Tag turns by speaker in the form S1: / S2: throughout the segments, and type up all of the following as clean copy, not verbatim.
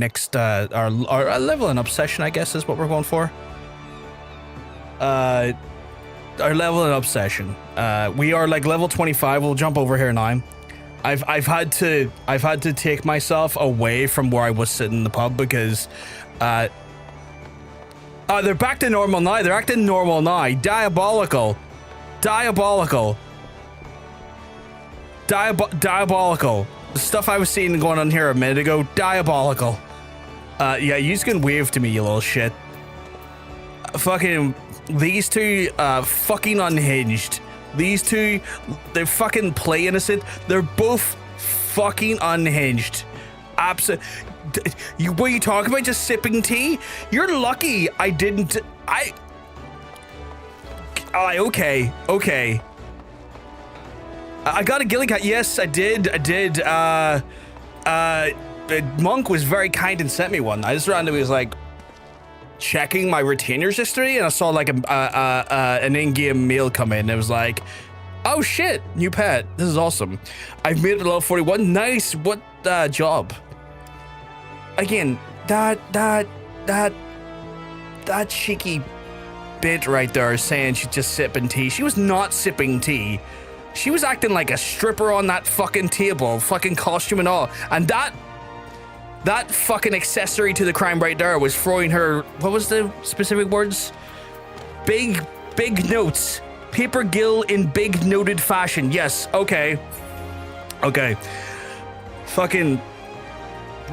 S1: next our leveling up session, I guess, is what we're going for. Our leveling up session. We are like level 25. We'll jump over here now. I've had to take myself away from where I was sitting in the pub because they're back to normal now. They're acting normal now. Diabolical. Diabolical. Diabolical. The stuff I was seeing going on here a minute ago, diabolical. Yeah, you can wave to me, you little shit. Fucking, these two, fucking unhinged. These two, they're fucking play innocent. They're both fucking unhinged. Absolutely. Were you talking about just sipping tea? You're lucky I didn't. Okay. I got a gilly cat. Yes, I did. Monk was very kind and sent me one. I just randomly was like checking my retainers history, and I saw like an in-game mail come in. And it was like, oh shit, new pet. This is awesome. I've made it to level 41. Nice. What job? Again, that cheeky bit right there saying she's just sipping tea. She was not sipping tea. She was acting like a stripper on that fucking table, fucking costume and all. And that fucking accessory to the crime right there was throwing her, what was the specific words? Big notes. Paper gill in big noted fashion. Yes, okay. Fucking,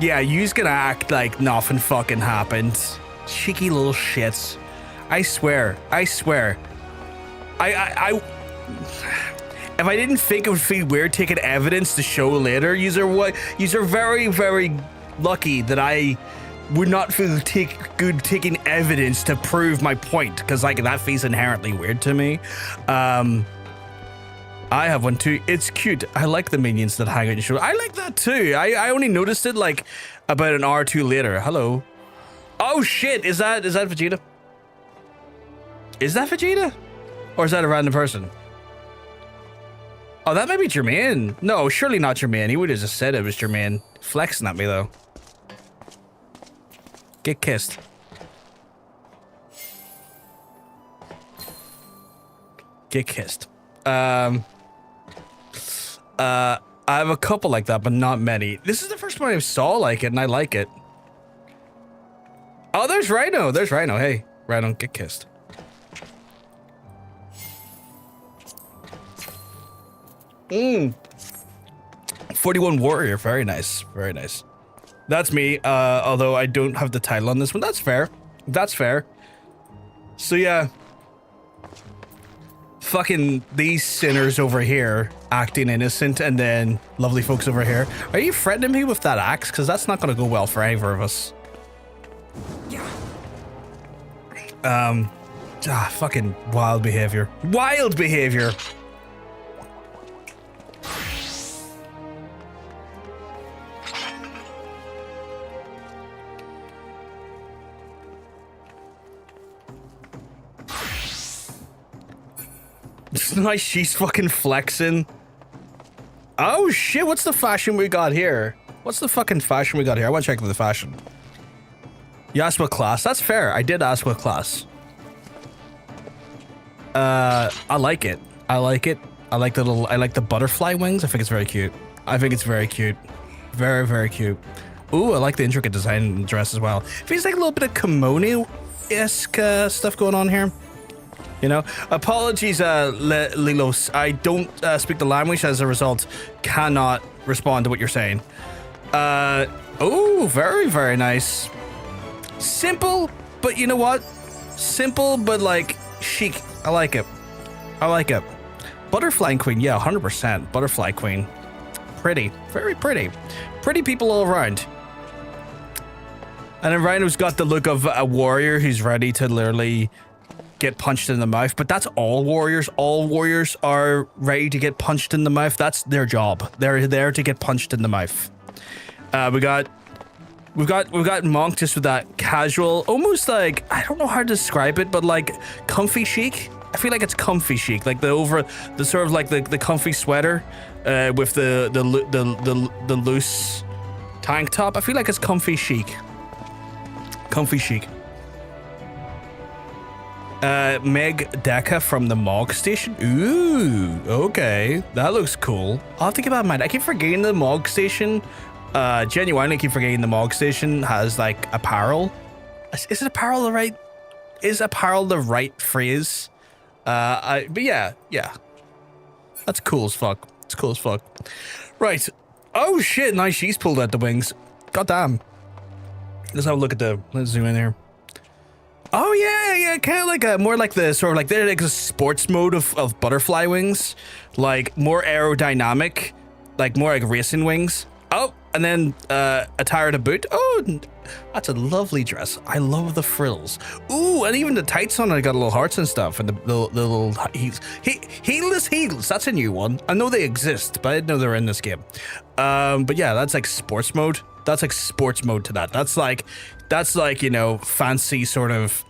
S1: yeah, you's gonna act like nothing fucking happened. Cheeky little shits. I swear. If I didn't think it would feel weird taking evidence to show later, you're very, very lucky that I would not feel good taking evidence to prove my point, because like that feels inherently weird to me. I have one too. It's cute. I like the minions that hang on your shoulder. I like that too. I only noticed it like about an hour or two later. Hello. Oh shit! Is that Vegeta? Is that Vegeta? Or is that a random person? Oh, that might be Jermaine. No, surely not Jermaine. He would have just said it was Jermaine. Flexing at me, though. Get kissed. Get kissed. I have a couple like that, but not many. This is the first one I saw like it, and I like it. Oh, there's Rhino. There's Rhino. Hey, Rhino, get kissed. 41 warrior, very nice, very nice. That's me, although I don't have the title on this one. That's fair. That's fair. So yeah, fucking these sinners over here acting innocent, and then lovely folks over here. Are you threatening me with that axe? Because that's not gonna go well for either of us. Fucking wild behavior. Wild behavior. It's nice, she's fucking flexing. Oh shit, what's the fashion we got here? What's the fucking fashion we got here? I want to check for the fashion. You asked what class? That's fair. I did ask what class. I like it. I like it. I like the butterfly wings. I think it's very cute. I think it's very cute. Very, very cute. Ooh, I like the intricate design in the dress as well. Feels like a little bit of kimono-esque stuff going on here. You know, apologies, Lilos. I don't speak the language, as a result, cannot respond to what you're saying. Oh, very, very nice. Simple, but you know what? Simple, but like chic. I like it. I like it. Butterfly queen, yeah, 100%. Butterfly queen. Pretty, very pretty. Pretty people all around. And then Rhino's got the look of a warrior who's ready to literally get punched in the mouth, but that's all warriors. All warriors are ready to get punched in the mouth. That's their job. They're there to get punched in the mouth. We've got Monk just with that casual, almost like, I don't know how to describe it, but like comfy chic. I feel like it's comfy chic, like the sort of like the comfy sweater with the loose Tank top. I feel like it's comfy chic. Comfy chic. Meg Deca from the Mog Station. Ooh, okay. That looks cool. I'll have to keep that in mind. I keep forgetting the Mog Station. Genuinely keep forgetting the Mog Station has like apparel. Is it apparel the right? Is apparel the right phrase? But yeah. That's cool as fuck. It's cool as fuck. Right. Oh shit, nice. She's pulled out the wings. God damn. Let's have a look at let's zoom in here. Oh yeah, kind of like more like the sort of like they're like a sports mode of butterfly wings, like more aerodynamic, like more like racing wings. Oh, and then attire to boot. Oh, that's a lovely dress. I love the frills. Ooh, and even the tights on it got little hearts and stuff, and the little heels. Heelless heels. That's a new one. I know they exist, but I didn't know they were in this game. But yeah, that's like sports mode. That's like sports mode to that. That's like, you know, fancy sort of,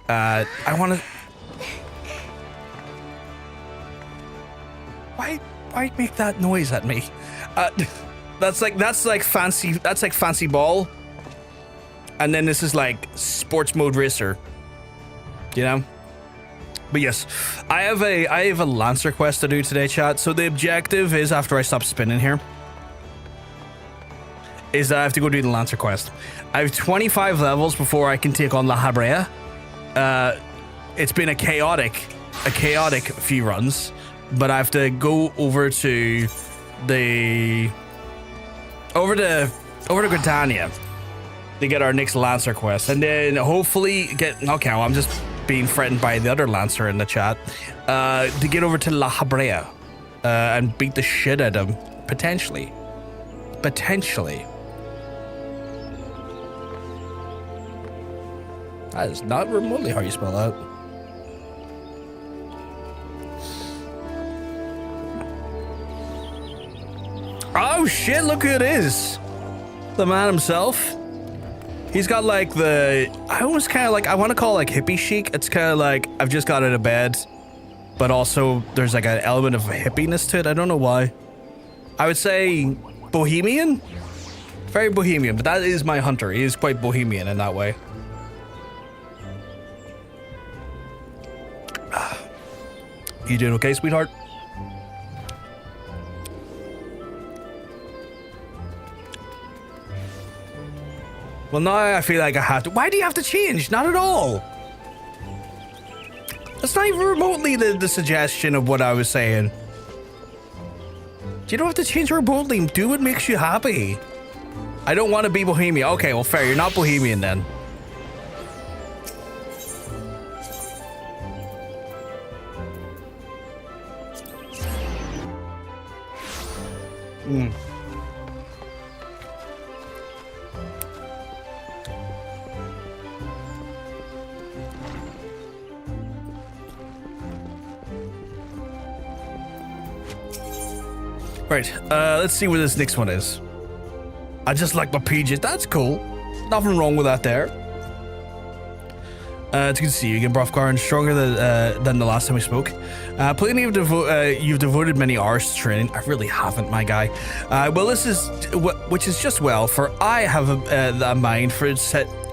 S1: I want to, why make that noise at me? That's like fancy ball. And then this is like sports mode racer, you know? But yes, I have a Lancer quest to do today, chat. So the objective is, after I stop spinning here, is that I have to go do the Lancer quest. I have 25 levels before I can take on Lahabrea. It's been a chaotic few runs, but I have to go over to Britannia to get our next Lancer quest, and then hopefully get. Okay, well, I'm just being threatened by the other Lancer in the chat. To get over to Lahabrea and beat the shit out of him, potentially. That is not remotely how you spell that. Oh shit, look who it is. The man himself. He's got like I almost kind of like, I want to call it like hippie chic. It's kind of like, I've just got out of bed, but also there's like an element of hippiness to it. I don't know why. I would say bohemian. Very bohemian, but that is my hunter. He is quite bohemian in that way. You doing okay, sweetheart? Well, now I feel like I have to. Why do you have to change? Not at all. That's not even remotely the suggestion of what I was saying. You don't have to change remotely. Do what makes you happy. I don't want to be bohemian. Okay, well, fair. You're not bohemian then. Right, let's see what this next one is. I just like my PJs. That's cool. Nothing wrong with that there. It's good to see you again, Brofgar, and stronger than the last time we spoke. Plenty of you've devoted many hours to training. I really haven't, my guy. Well, this is which is just well, for I have a mind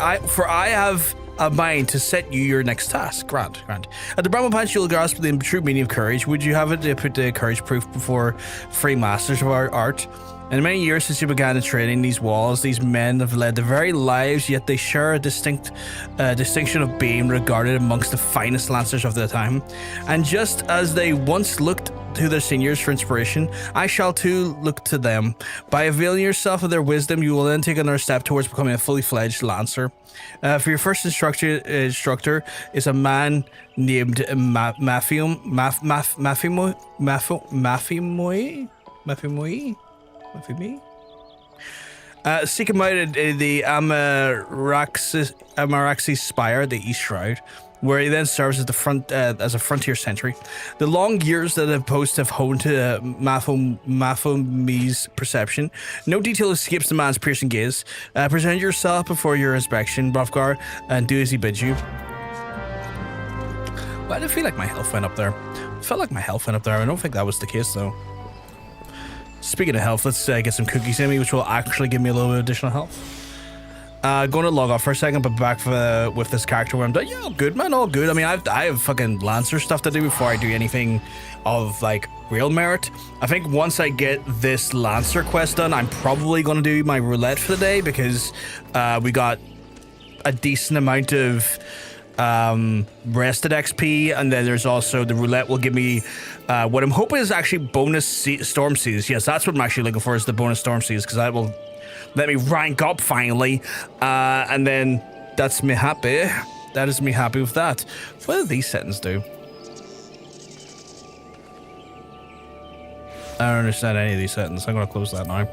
S1: I have a mind to set you your next task. Grant. At the Bramble Patch, you'll grasp the true meaning of courage. Would you have it to put the courage proof before free masters of our art? In the many years since you began training these walls, these men have led the very lives, yet they share a distinction of being regarded amongst the finest lancers of their time. And just as they once looked to their seniors for inspiration, I shall too look to them. By availing yourself of their wisdom, you will then take another step towards becoming a fully fledged lancer. For your first instructor is a man named Mafimoy. Seek him out at the Amaraxis Spire, the East Shroud, where he then serves as as a frontier sentry. The long years that have post have honed to Mafomi's perception. No detail escapes the man's piercing gaze. Present yourself before your inspection, Brofgar, and do as he bids you. Well, I did feel like my health went up there. I felt like my health went up there. I don't think that was the case, though. Speaking of health, let's get some cookies in me, which will actually give me a little bit of additional health. Going to log off for a second, but back with this character where I'm done. Yeah, all good, man, all good. I mean, I have fucking Lancer stuff to do before I do anything of, like, real merit. I think once I get this Lancer quest done, I'm probably going to do my Roulette for the day, because we got a decent amount of rested XP, and then there's also the Roulette will give me what I'm hoping is actually bonus Storm Seas. Yes, that's what I'm actually looking for, is the bonus Storm Seas, because that will let me rank up finally, and then that's me happy. That is me happy with that. What do these settings do? I don't understand any of these settings. I'm gonna close that now.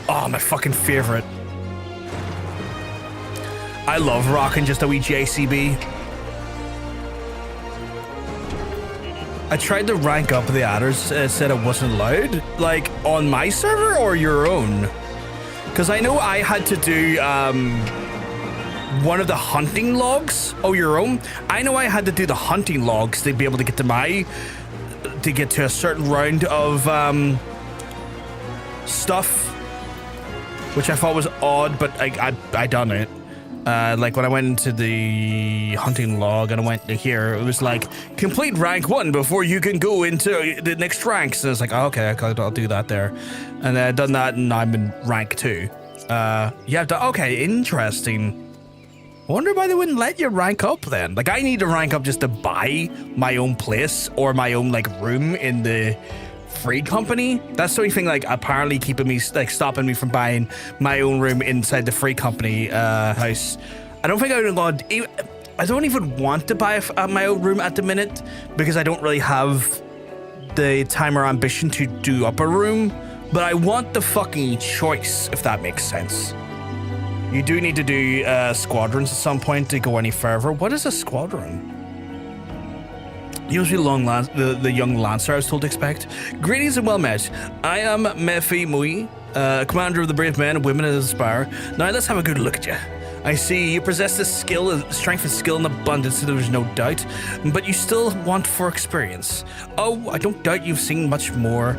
S1: Oh, my fucking favorite. I love rocking just a wee JCB. I tried to rank up the adders, said it wasn't allowed. Like, on my server or your own? Because I know I had to do one of the hunting logs. Oh, your own? I know I had to do the hunting logs to be able to get to a certain round of stuff, which I thought was odd, but I done it. Like when I went into the hunting log and I went to here, it was like complete rank 1 before you can go into the next ranks. And it's like, oh, okay, I'll do that there. And then I've done that and I'm in rank 2. You have to, okay, interesting. Wonder why they wouldn't let you rank up then. Like, I need to rank up just to buy my own place or my own, like, room in the free company. That's the only thing, like, apparently keeping me, like, stopping me from buying my own room inside the free company house. I don't think I don't even want to buy my own room at the minute, because I don't really have the time or ambition to do up a room, but I want the fucking choice, if that makes sense. You do need to do squadrons at some point to go any further. What is a squadron? Usually the young Lancer I was told to expect. Greetings and well met. I am Mefi Mui, commander of the brave men and women that aspire. Now let's have a good look at you. I see you possess the strength and skill in abundance, so there's no doubt, but you still want for experience. Oh, I don't doubt you've seen much and more.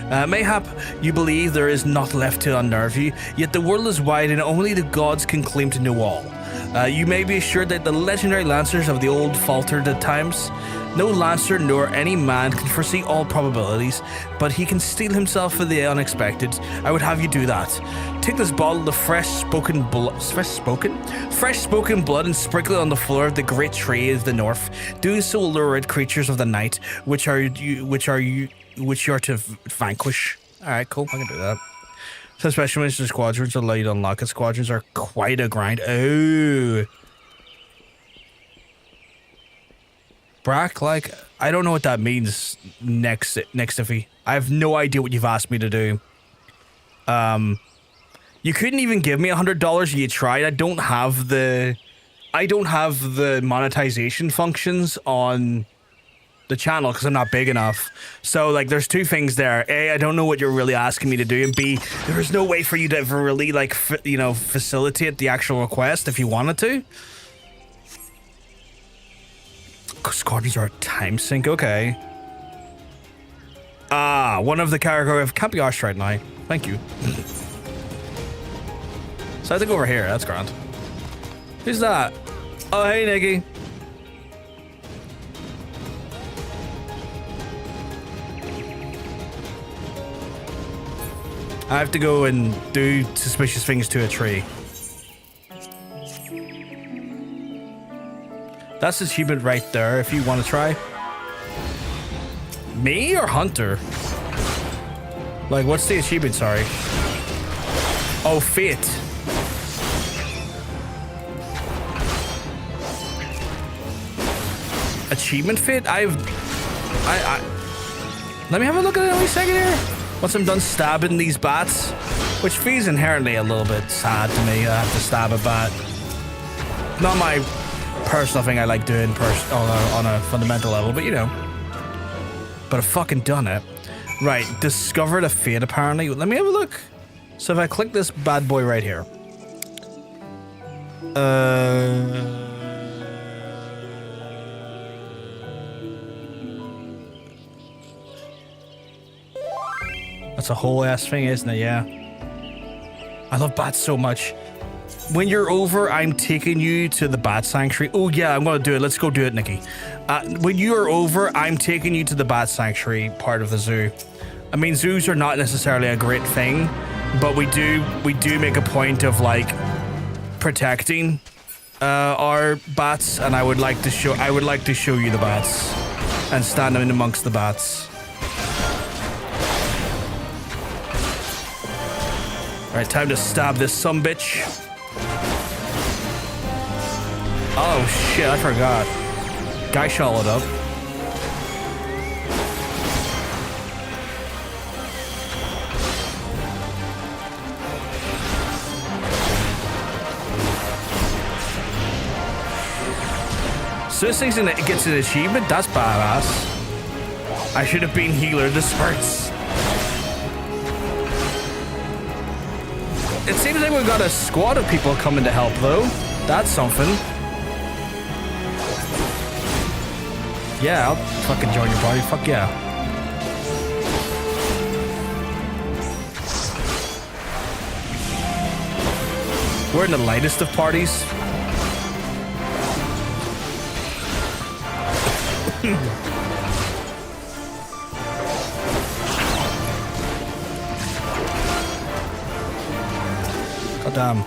S1: Mayhap you believe there is naught left to unnerve you, yet the world is wide and only the gods can claim to know all. You may be assured that the legendary Lancers of the old faltered at times. No Lancer nor any man can foresee all probabilities, but he can steel himself for the unexpected. I would have you do that. Take this bottle of fresh spoken blood and sprinkle it on the floor of the great tree of the north. Do so will lure out creatures of the night, which you are to vanquish. All right, cool. I can do that. So special mission squadrons allow you to unlock it. Squadrons are quite a grind. Oh. Brack, like, I don't know what that means, next iffy. I have no idea what you've asked me to do. You couldn't even give me $100. You tried. I don't have the monetization functions on the channel because I'm not big enough. So, like, there's two things there. A, I don't know what you're really asking me to do, and B, there is no way for you to ever really, like, facilitate the actual request if you wanted to. Squadrons are a time sink, okay. Ah, one of the character can't be arsed right now. Thank you. So I have to go over here, that's grand. Who's that? Oh, hey, Nikki. I have to go and do suspicious things to a tree. That's the achievement right there, if you want to try. Me or Hunter? Like, what's the achievement, sorry? Oh, Fate. Achievement Fate? Let me have a look at it in a second here. Once I'm done stabbing these bats, which feels inherently a little bit sad to me, I have to stab a bat. Not my personal thing I like doing on a fundamental level, but you know. But I've fucking done it. Right, discovered a fate apparently. Let me have a look. So if I click this bad boy right here. That's a whole ass thing, isn't it? Yeah. I love bats so much. When you're over, I'm taking you to the bat sanctuary. Oh yeah, I'm gonna do it. Let's go do it, Nikki. When you are over, I'm taking you to the bat sanctuary part of the zoo. I mean, zoos are not necessarily a great thing, but we do make a point of like protecting our bats, and I would like to show you the bats and stand in amongst the bats. All right, time to stab this sumbitch. Oh shit, I forgot. Guy shallowed up. So this thing gets an achievement? That's badass. I should have been healer the spurts. It seems like we've got a squad of people coming to help though. That's something. Yeah, I'll fucking join your party. Fuck yeah. We're in the lightest of parties. God damn.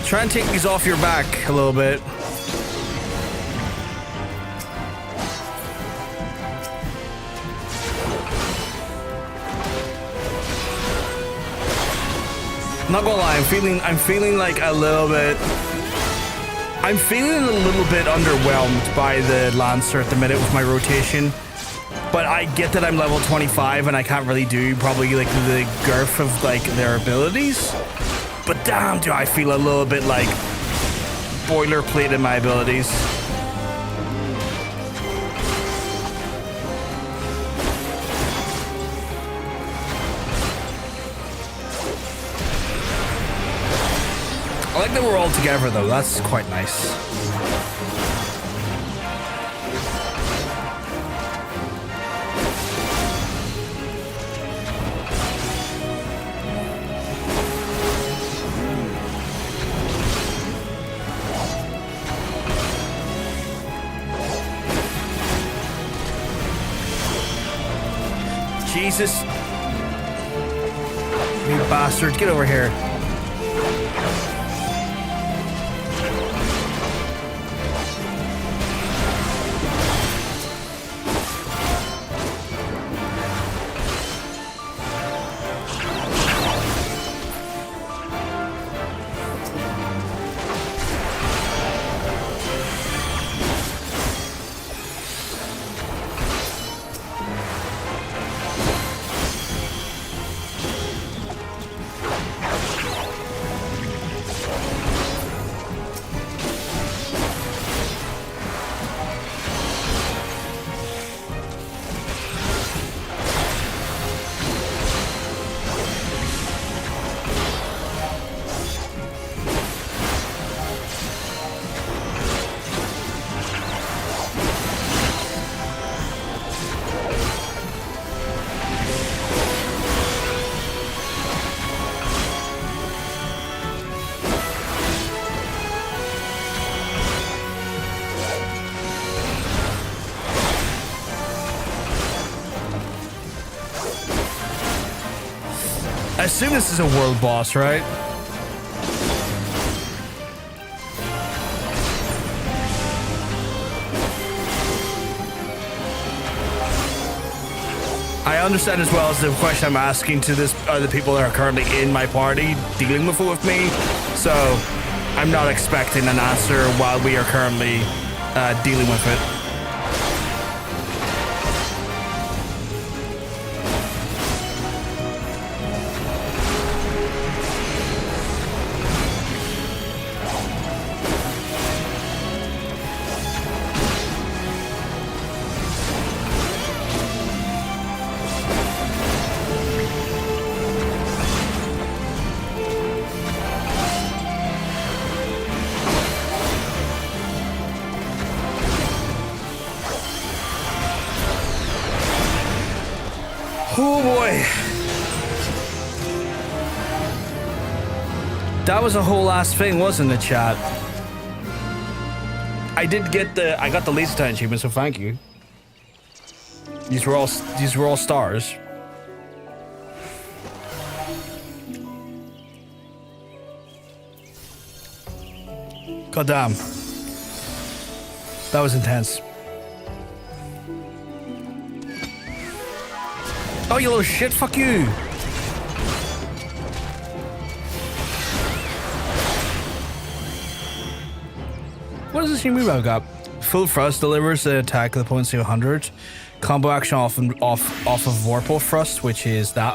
S1: Try and take these off your back a little bit. Not gonna lie, I'm feeling like a little bit. I'm feeling a little bit underwhelmed by the Lancer at the minute with my rotation. But I get that I'm level 25 and I can't really do probably like the girth of like their abilities. But damn, do I feel a little bit like boilerplate in my abilities. I like that we're all together though, that's quite nice. Jesus. You bastards, get over here. I assume this is a world boss, right? I understand as well as the question I'm asking to this are the people that are currently in my party dealing with it with me. So I'm not expecting an answer while we are currently dealing with it. boy. That was a whole last thing, wasn't it, chat? I got the laser time achievement, so thank you. These were all stars. God damn. That was intense. Oh, you little shit, fuck you. What does this new move I've got? Full thrust delivers the attack of the opponent's 200. Combo action off of Vorpal thrust, which is that.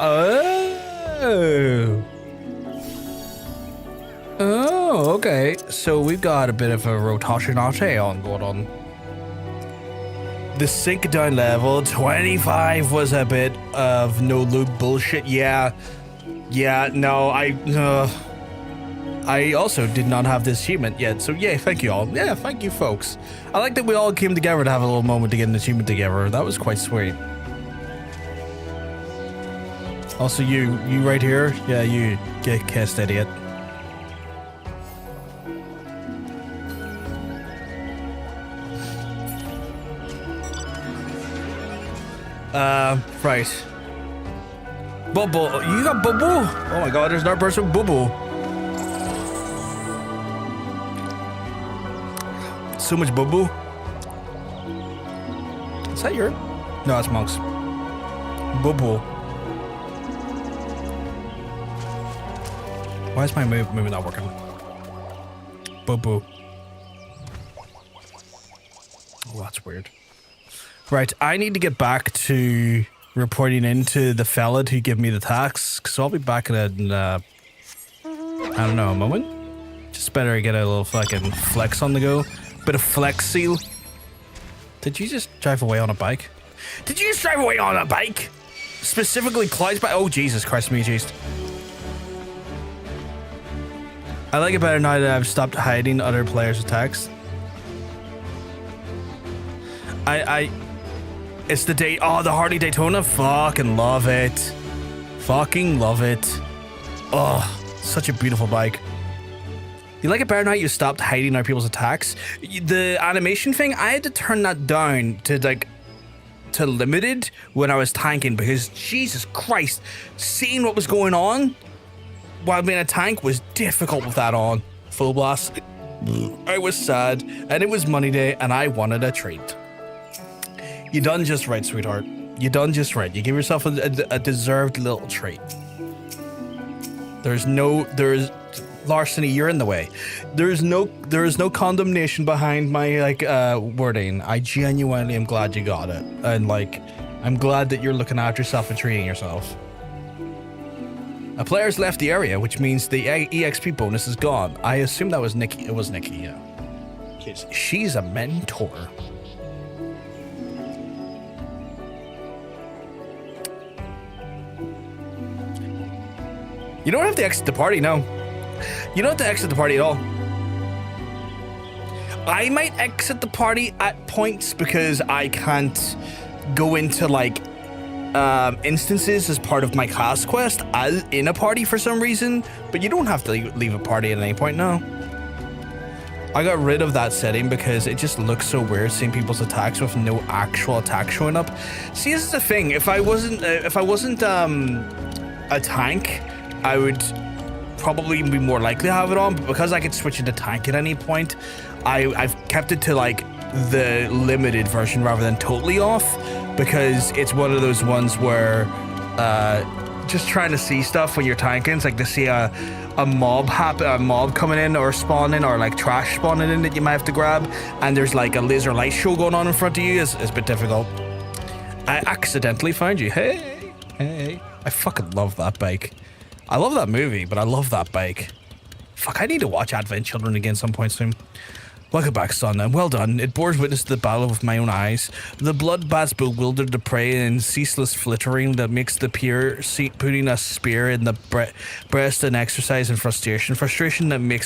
S1: Oh, okay. So we've got a bit of a rotation on going on. The sync down level 25 was a bit of no loot bullshit. Yeah, no, I also did not have this achievement yet, so yeah, thank you all. Yeah, thank you folks. I like that we all came together to have a little moment to get an achievement together. That was quite sweet. Also you right here, yeah, you get kissed, idiot. Right. Bubble, you got Bubble? Oh my god, there's another person with Bubble. So much Bubble. Is that your? No, that's Monk's. Bubble. Why is my movement not working? Bubble. Oh, that's weird. Right, I need to get back to reporting into the fella who gave me the tax, so I'll be back in I don't know, a moment. Just better get a little fucking flex on the go. Bit of flex seal. Did you just drive away on a bike? Did you just drive away on a bike? Specifically Clyde's bike? Oh, Jesus Christ, me jeez. I like it better now that I've stopped hiding other players' attacks. It's the day. Oh, the Harley Daytona. Fucking love it. Fucking love it. Oh, such a beautiful bike. You like it better now you stopped hiding other people's attacks? The animation thing, I had to turn that down to limited when I was tanking because Jesus Christ, seeing what was going on while being a tank was difficult with that on. Full blast. I was sad and it was money day and I wanted a treat. You done just right, sweetheart. You done just right. You give yourself a deserved little treat. There's larceny, you're in the way. There is no condemnation behind my wording. I genuinely am glad you got it. And I'm glad that you're looking after yourself and treating yourself. A player's left the area, which means the EXP bonus is gone. I assume that was Nikki. It was Nikki, yeah. She's a mentor. You don't have to exit the party, no. You don't have to exit the party at all. I might exit the party at points because I can't go into instances as part of my class quest in a party for some reason, but you don't have to leave a party at any point, no. I got rid of that setting because it just looks so weird seeing people's attacks with no actual attack showing up. See, this is the thing. If I wasn't a tank, I would probably be more likely to have it on, but because I could switch into tank at any point, I've kept it to the limited version rather than totally off, because it's one of those ones where just trying to see stuff when you're tanking, it's like to see a mob coming in or spawning or trash spawning in that you might have to grab, and there's a laser light show going on in front of you is a bit difficult. I accidentally found you. Hey, I fucking love that bike. I love that movie, but I love that bike. Fuck, I need to watch Advent Children again some point soon. Welcome back, son, and well done. It bores witness to the battle with my own eyes. The bloodbaths bewildered the prey in ceaseless flittering that makes the peer putting a spear in the breast an exercise in frustration. Frustration that may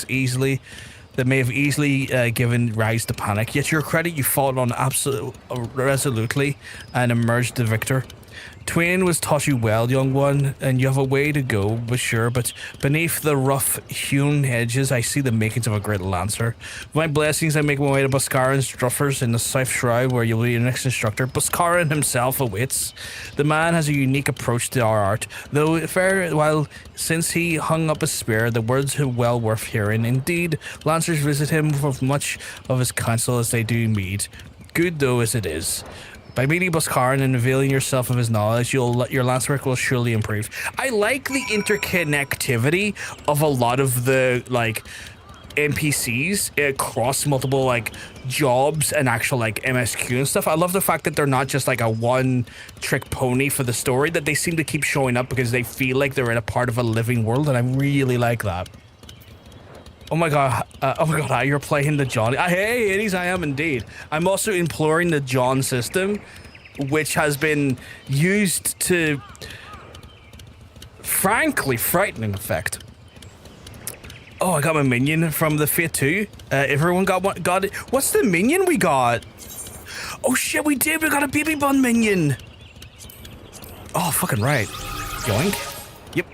S1: have easily given rise to panic. Yet to your credit, you fought on resolutely and emerged the victor. Twain was taught you well, young one, and you have a way to go, but sure, but beneath the rough-hewn edges, I see the makings of a great lancer. With my blessings, I make my way to Boscaran's Druffers in the South Shroud, where you'll be your next instructor. Boscaran himself awaits. The man has a unique approach to our art, though fair while since he hung up his spear, the words are well worth hearing. Indeed, lancers visit him with much of his counsel as they do mead. Good though as it is. By meeting Boscaran and availing yourself of his knowledge, your lance work will surely improve. I like the interconnectivity of a lot of the, like, NPCs across multiple, like, jobs and actual, like, MSQ and stuff. I love the fact that they're not just, like, a one-trick pony for the story, that they seem to keep showing up because they feel like they're in a part of a living world, and I really like that. Oh my god, you're playing the John. Hey, it is, I am indeed. I'm also imploring the John system, which has been used to, frankly, frightening effect. Oh, I got my minion from the Fate 2. Everyone got one. Got it. What's the minion we got? Oh shit, we did. We got a baby bun minion. Oh, fucking right. Yoink. Yep.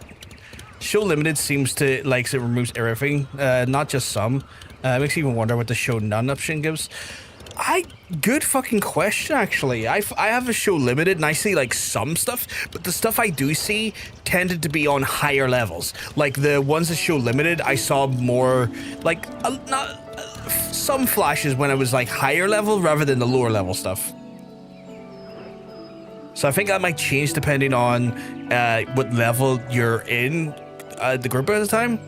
S1: Show limited seems to, like, it removes everything, not just some. Makes you even wonder what the show none option gives. Good fucking question, actually. I have a show limited and I see, like, some stuff, but the stuff I do see tended to be on higher levels. Like, the ones that show limited, I saw more, like, some flashes when it was, like, higher level rather than the lower level stuff. So I think that might change depending on what level you're in the group at the time.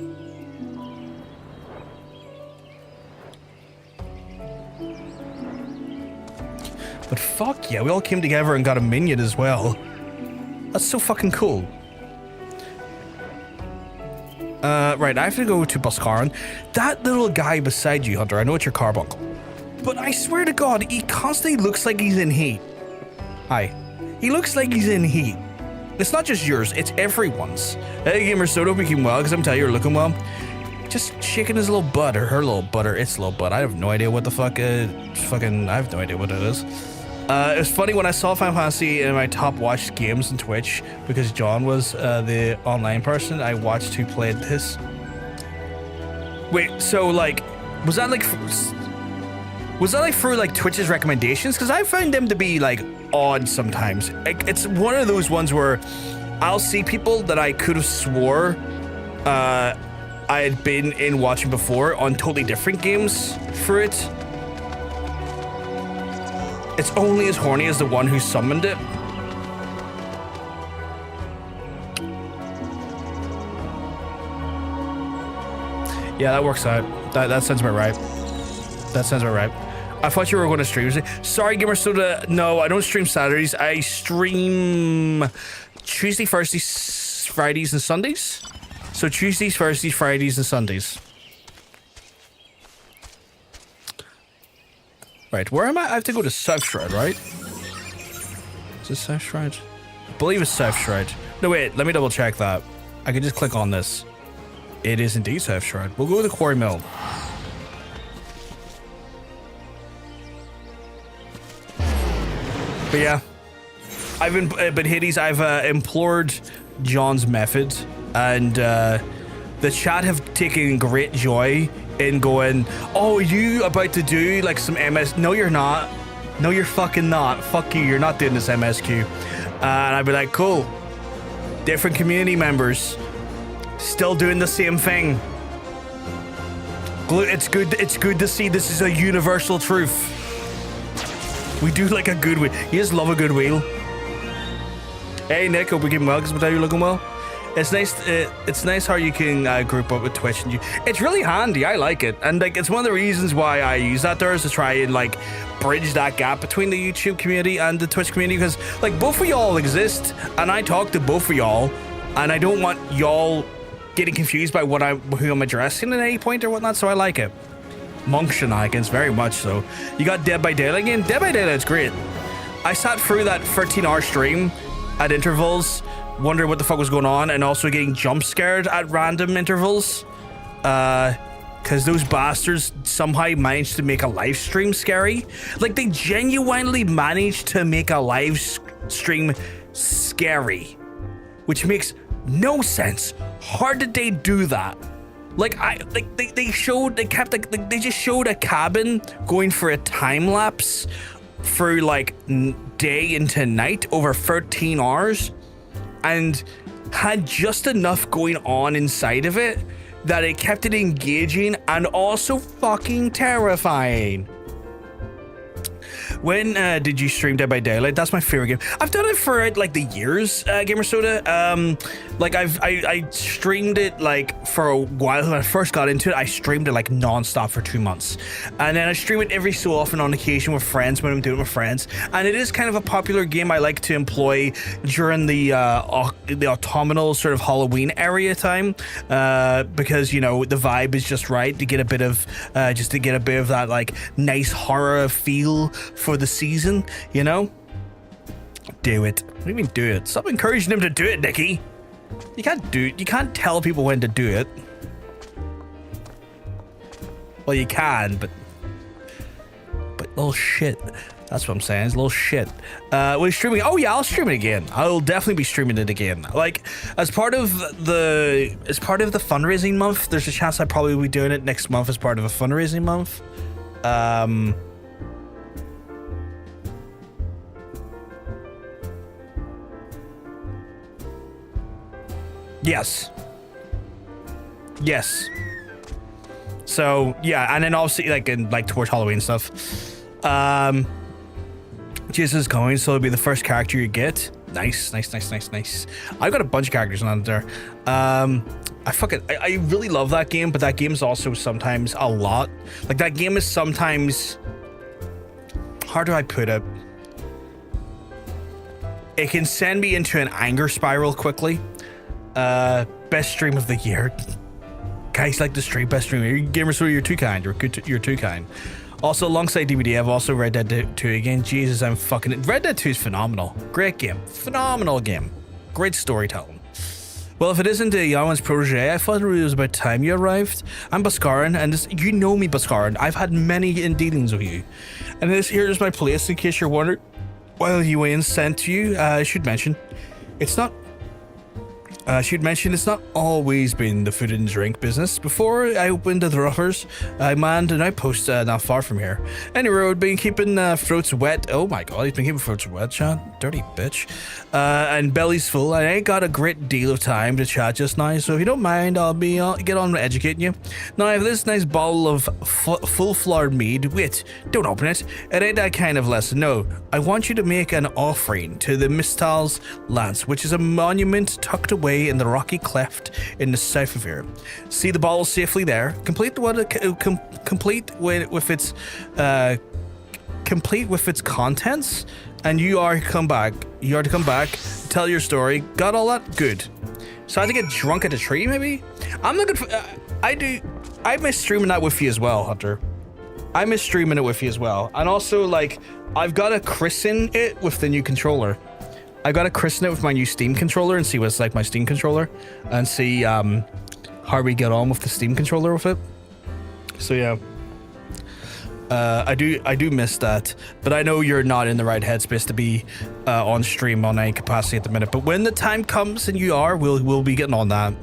S1: But fuck yeah, we all came together and got a minion as well. That's so fucking cool. Right, I have to go to Boscaran. That little guy beside you, Hunter, I know it's your carbuncle, but I swear to God, he constantly looks like he's in heat. Hi. He looks like he's in heat. It's not just yours, it's everyone's. Hey, Gamer Soda, we came well, because I'm telling you, you're looking well. Just shaking his little butt, or her little butt, or its little butt. I have no idea what the fuck, I have no idea what it is. It was funny when I saw Final Fantasy in my top watched games on Twitch, because John was the online person, I watched who played this. Wait, so, like, was that like through, like, Twitch's recommendations? Because I found them to be, like, odd sometimes. Like, it's one of those ones where I'll see people that I could have swore I had been in watching before on totally different games for it. It's only as horny as the one who summoned it. Yeah, that works out. That sounds about right. That sounds about right. I thought you were going to stream. Sorry, Gamer Soda. No, I don't stream Saturdays. I stream Tuesday, Thursdays, Fridays, and Sundays. So Tuesdays, Thursdays, Fridays, and Sundays. Right, where am I? I have to go to South Shroud, right? Is this South Shroud? I believe it's South Shroud. No, wait, let me double check that. I can just click on this. It is indeed South Shroud. We'll go to the Quarry Mill. But yeah, but Hades, I've implored John's method, and the chat have taken great joy in going, oh, are you about to do like some MS? No, you're not. No, you're fucking not. Fuck you, you're not doing this MSQ. And I'd be like, cool. Different community members, still doing the same thing. It's good to see this is a universal truth. We do like a good wheel. You just love a good wheel. Hey Nick, hope we keep well, because you're looking well. It's nice. It's nice how you can group up with Twitch, and it's really handy. I like it, and like it's one of the reasons why I use that there is to try and like bridge that gap between the YouTube community and the Twitch community, because like both of y'all exist, and I talk to both of y'all, and I don't want y'all getting confused by who I'm addressing at any point or whatnot. So I like it. Monk shenanigans, very much so. You got Dead by Daylight again. Dead by Daylight's great. I sat through that 13-hour stream at intervals, wondering what the fuck was going on, and also getting jump scared at random intervals. Because those bastards somehow managed to make a live stream scary. Like, they genuinely managed to make a live stream scary, which makes no sense. How did they do that? Like they just showed a cabin going for a time lapse for like day into night over 13 hours and had just enough going on inside of it that it kept it engaging and also fucking terrifying. When did you stream Dead by Daylight? That's my favorite game. I've done it for like the years, Gamer Soda. Like I streamed it like for a while. When I first got into it, I streamed it like non-stop for 2 months. And then I stream it every so often on occasion with friends when I'm doing it with friends. And it is kind of a popular game I like to employ during the autumnal sort of Halloween area time. Because, you know, the vibe is just right to get a bit of, that like nice horror feel for the season, you know? Do it. What do you mean do it? Stop encouraging them to do it, Nikki. You can't tell people when to do it. Well, you can, but little shit. That's what I'm saying. It's a little shit. We're streaming. Oh yeah, I'll stream it again. I'll definitely be streaming it again. Like as part of the fundraising month. There's a chance I probably will be doing it next month as part of a fundraising month. Yes. So yeah, and then obviously like towards Halloween stuff. Jesus is going, so it'll be the first character you get. Nice. I've got a bunch of characters on there. I really love that game, but that game is also sometimes a lot. Like that game is sometimes, how do I put it? It can send me into an anger spiral quickly. Best stream of the year. Guys like the stream, best stream. Gamers, so you're too kind. You're too kind. Also, alongside DVD, I've also Red Dead 2 again. Jesus, I'm fucking... Red Dead 2 is phenomenal. Great game. Phenomenal game. Great storytelling. Well, if it isn't Yawan's protege, I thought it was about time you arrived. I'm Buscarin, and this, you know me, Buscarin. I've had many dealings with you. And here's my place, in case you're wondering. While Ewan sent you, I should mention, it's not always been the food and drink business. Before I opened the Ruffers, I manned an outpost not far from here. Anyway, I've been keeping throats wet. Oh my god, he's been keeping throats wet, Sean. Dirty bitch. And belly's full. I ain't got a great deal of time to chat just now, so if you don't mind, I'll get on with educating you. Now, I have this nice bottle of full-floored mead. Wait, don't open it. It ain't that kind of lesson. No, I want you to make an offering to the Mistal's Lance, which is a monument tucked away in the rocky cleft in the south of here. See the bottle safely there. Complete with its contents, and you are to come back. Tell your story. Got all that? Good. So I had to get drunk at a tree, maybe. I'm looking for. I miss streaming that with you as well, Hunter. I miss streaming it with you as well, and also like I've got to christen it with the new controller. I gotta christen it with my new Steam controller and see what it's like my Steam controller, and see how we get on with the Steam controller with it. So yeah, I do miss that, but I know you're not in the right headspace to be on stream on any capacity at the minute. But when the time comes and you are, we'll be getting on that.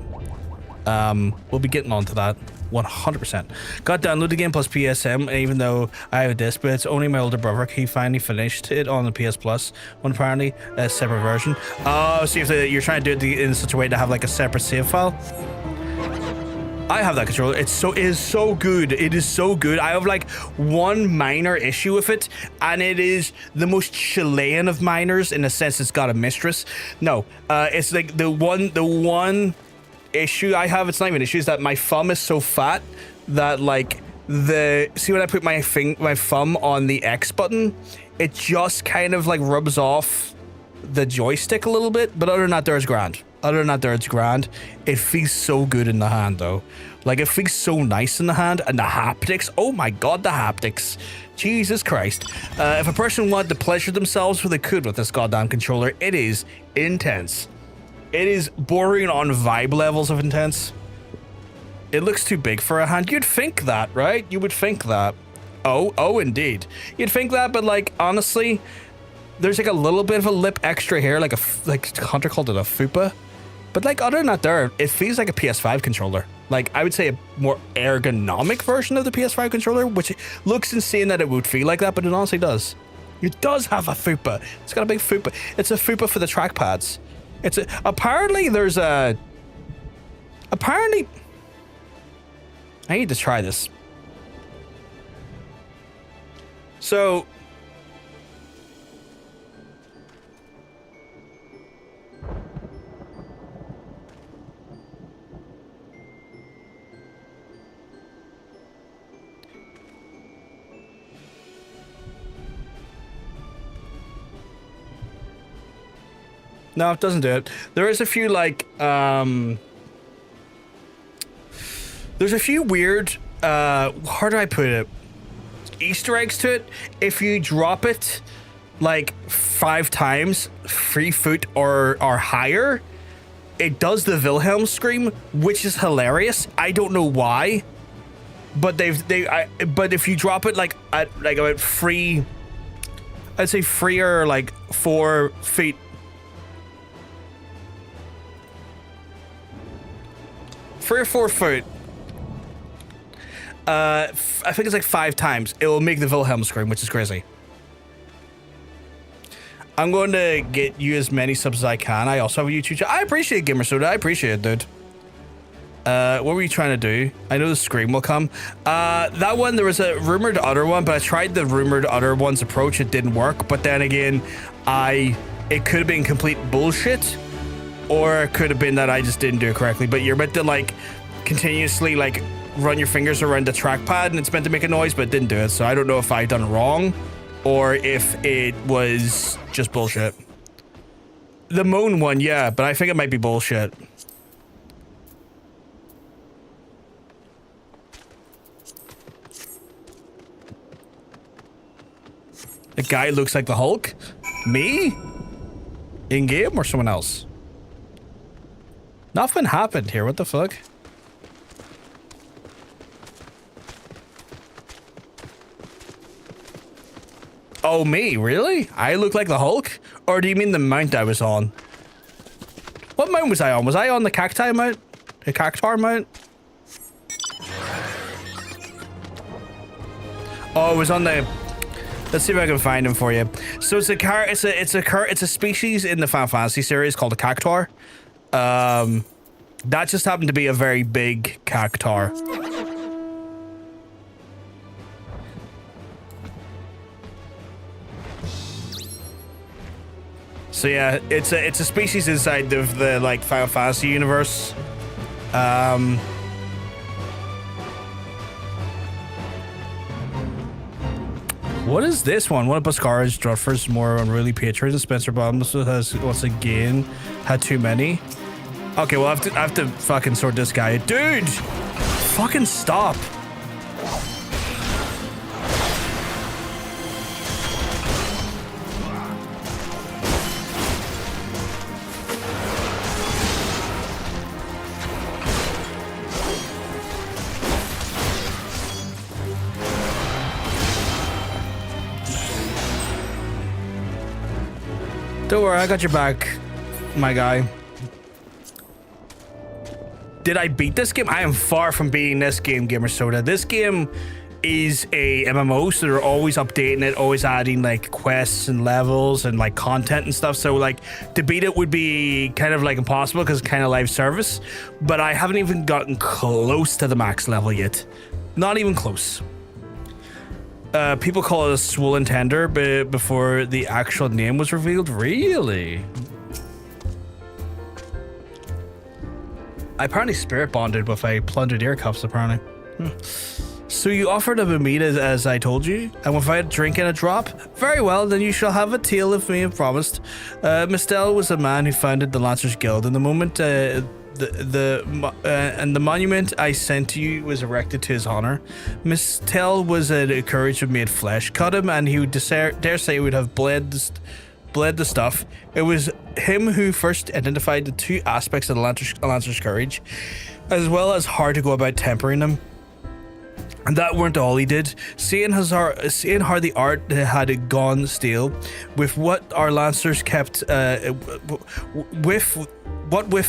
S1: We'll be getting onto that 100%. Got download the game plus PSM, even though I have a disc, but it's only my older brother. He finally finished it on the PS Plus one, apparently a separate version. Oh, see if you're trying to do it in such a way to have like a separate save file. I have that controller. It is so good. It is so good. I have like one minor issue with it, and it is the most Chilean of minors in the sense it's got a mistress. No, it's like the one issue I have, it's not even an issue, is that my thumb is so fat that like see when I put my thumb on the X button, it just kind of like rubs off the joystick a little bit, but other than that, it's grand. It feels so good in the hand though. Like it feels so nice in the hand, and the haptics, oh my god, the haptics. Jesus Christ. If a person wanted to pleasure themselves, they could with this goddamn controller. It is intense. It is bordering on vibe levels of intense. It looks too big for a hand. You'd think that, right? You would think that. Oh, indeed. You'd think that, but like, honestly, there's like a little bit of a lip extra here, like Hunter called it a fupa. But like other than that it feels like a PS5 controller. Like I would say a more ergonomic version of the PS5 controller, which looks insane that it would feel like that, but it honestly does. It does have a fupa. It's got a big fupa. It's a fupa for the trackpads. Apparently I need to try this. So no, it doesn't do it. There is a few like there's a few weird how do I put it? Easter eggs to it. If you drop it like 5 times 3 foot or higher, it does the Wilhelm scream, which is hilarious. I don't know why, but but if you drop it like at like about 3, I'd say 3 or like 4 feet. Three or 4 foot. I think it's like 5 times. It will make the Wilhelm scream, which is crazy. I'm going to get you as many subs as I can. I also have a YouTube channel. I appreciate Gamer Soda. I appreciate it, dude. What were you trying to do? I know the scream will come. That one, there was a rumored other one, but I tried the rumored other one's approach. It didn't work. But then again, it could have been complete bullshit. Or it could have been that I just didn't do it correctly. But you're meant to like continuously like run your fingers around the trackpad and it's meant to make a noise, but it didn't do it. So I don't know if I done wrong or if it was just bullshit. The moan one, yeah, but I think it might be bullshit. The guy looks like the Hulk? Me? In game or someone else? Nothing happened here. What the fuck? Oh, me? Really? I look like the Hulk? Or do you mean the mount I was on? What mount was I on? Was I on the cacti mount? The cactar mount? Oh, it was on the... Let's see if I can find him for you. So it's a species in the Final Fantasy series called a cactar. That just happened to be a very big cactar. So yeah, it's a species inside of the like Final Fantasy universe. What is this one? One of Buscara's Druffers, more Unruly Patrons. Spencer Bombs has once again had too many. Okay, well I have to fucking sort this guy. Dude! Fucking stop. Don't worry, I got your back, my guy. Did I beat this game? I am far from beating this game, Gamer Soda. This game is a MMO, so they're always updating it, always adding like quests and levels and like content and stuff. So like to beat it would be kind of like impossible because it's kind of live service. But I haven't even gotten close to the max level yet. Not even close. People call it a swollen tender, but before the actual name was revealed. Really? I apparently spirit bonded with a plundered ear cuffs, apparently. So you offered a meat as I told you, and if I had a drink and a drop, very well, then you shall have a tale of me, I promised. Mistel was a man who founded the Lancers Guild. In the moment, the monument I sent to you was erected to his honor. Mistel was a courage of made flesh. Cut him, and he would dare say he would have bled the stuff. It was him who first identified the 2 aspects of the Lancer's courage, as well as how to go about tempering them. And that weren't all he did. Seeing how the art had gone stale, with what our lancers kept, with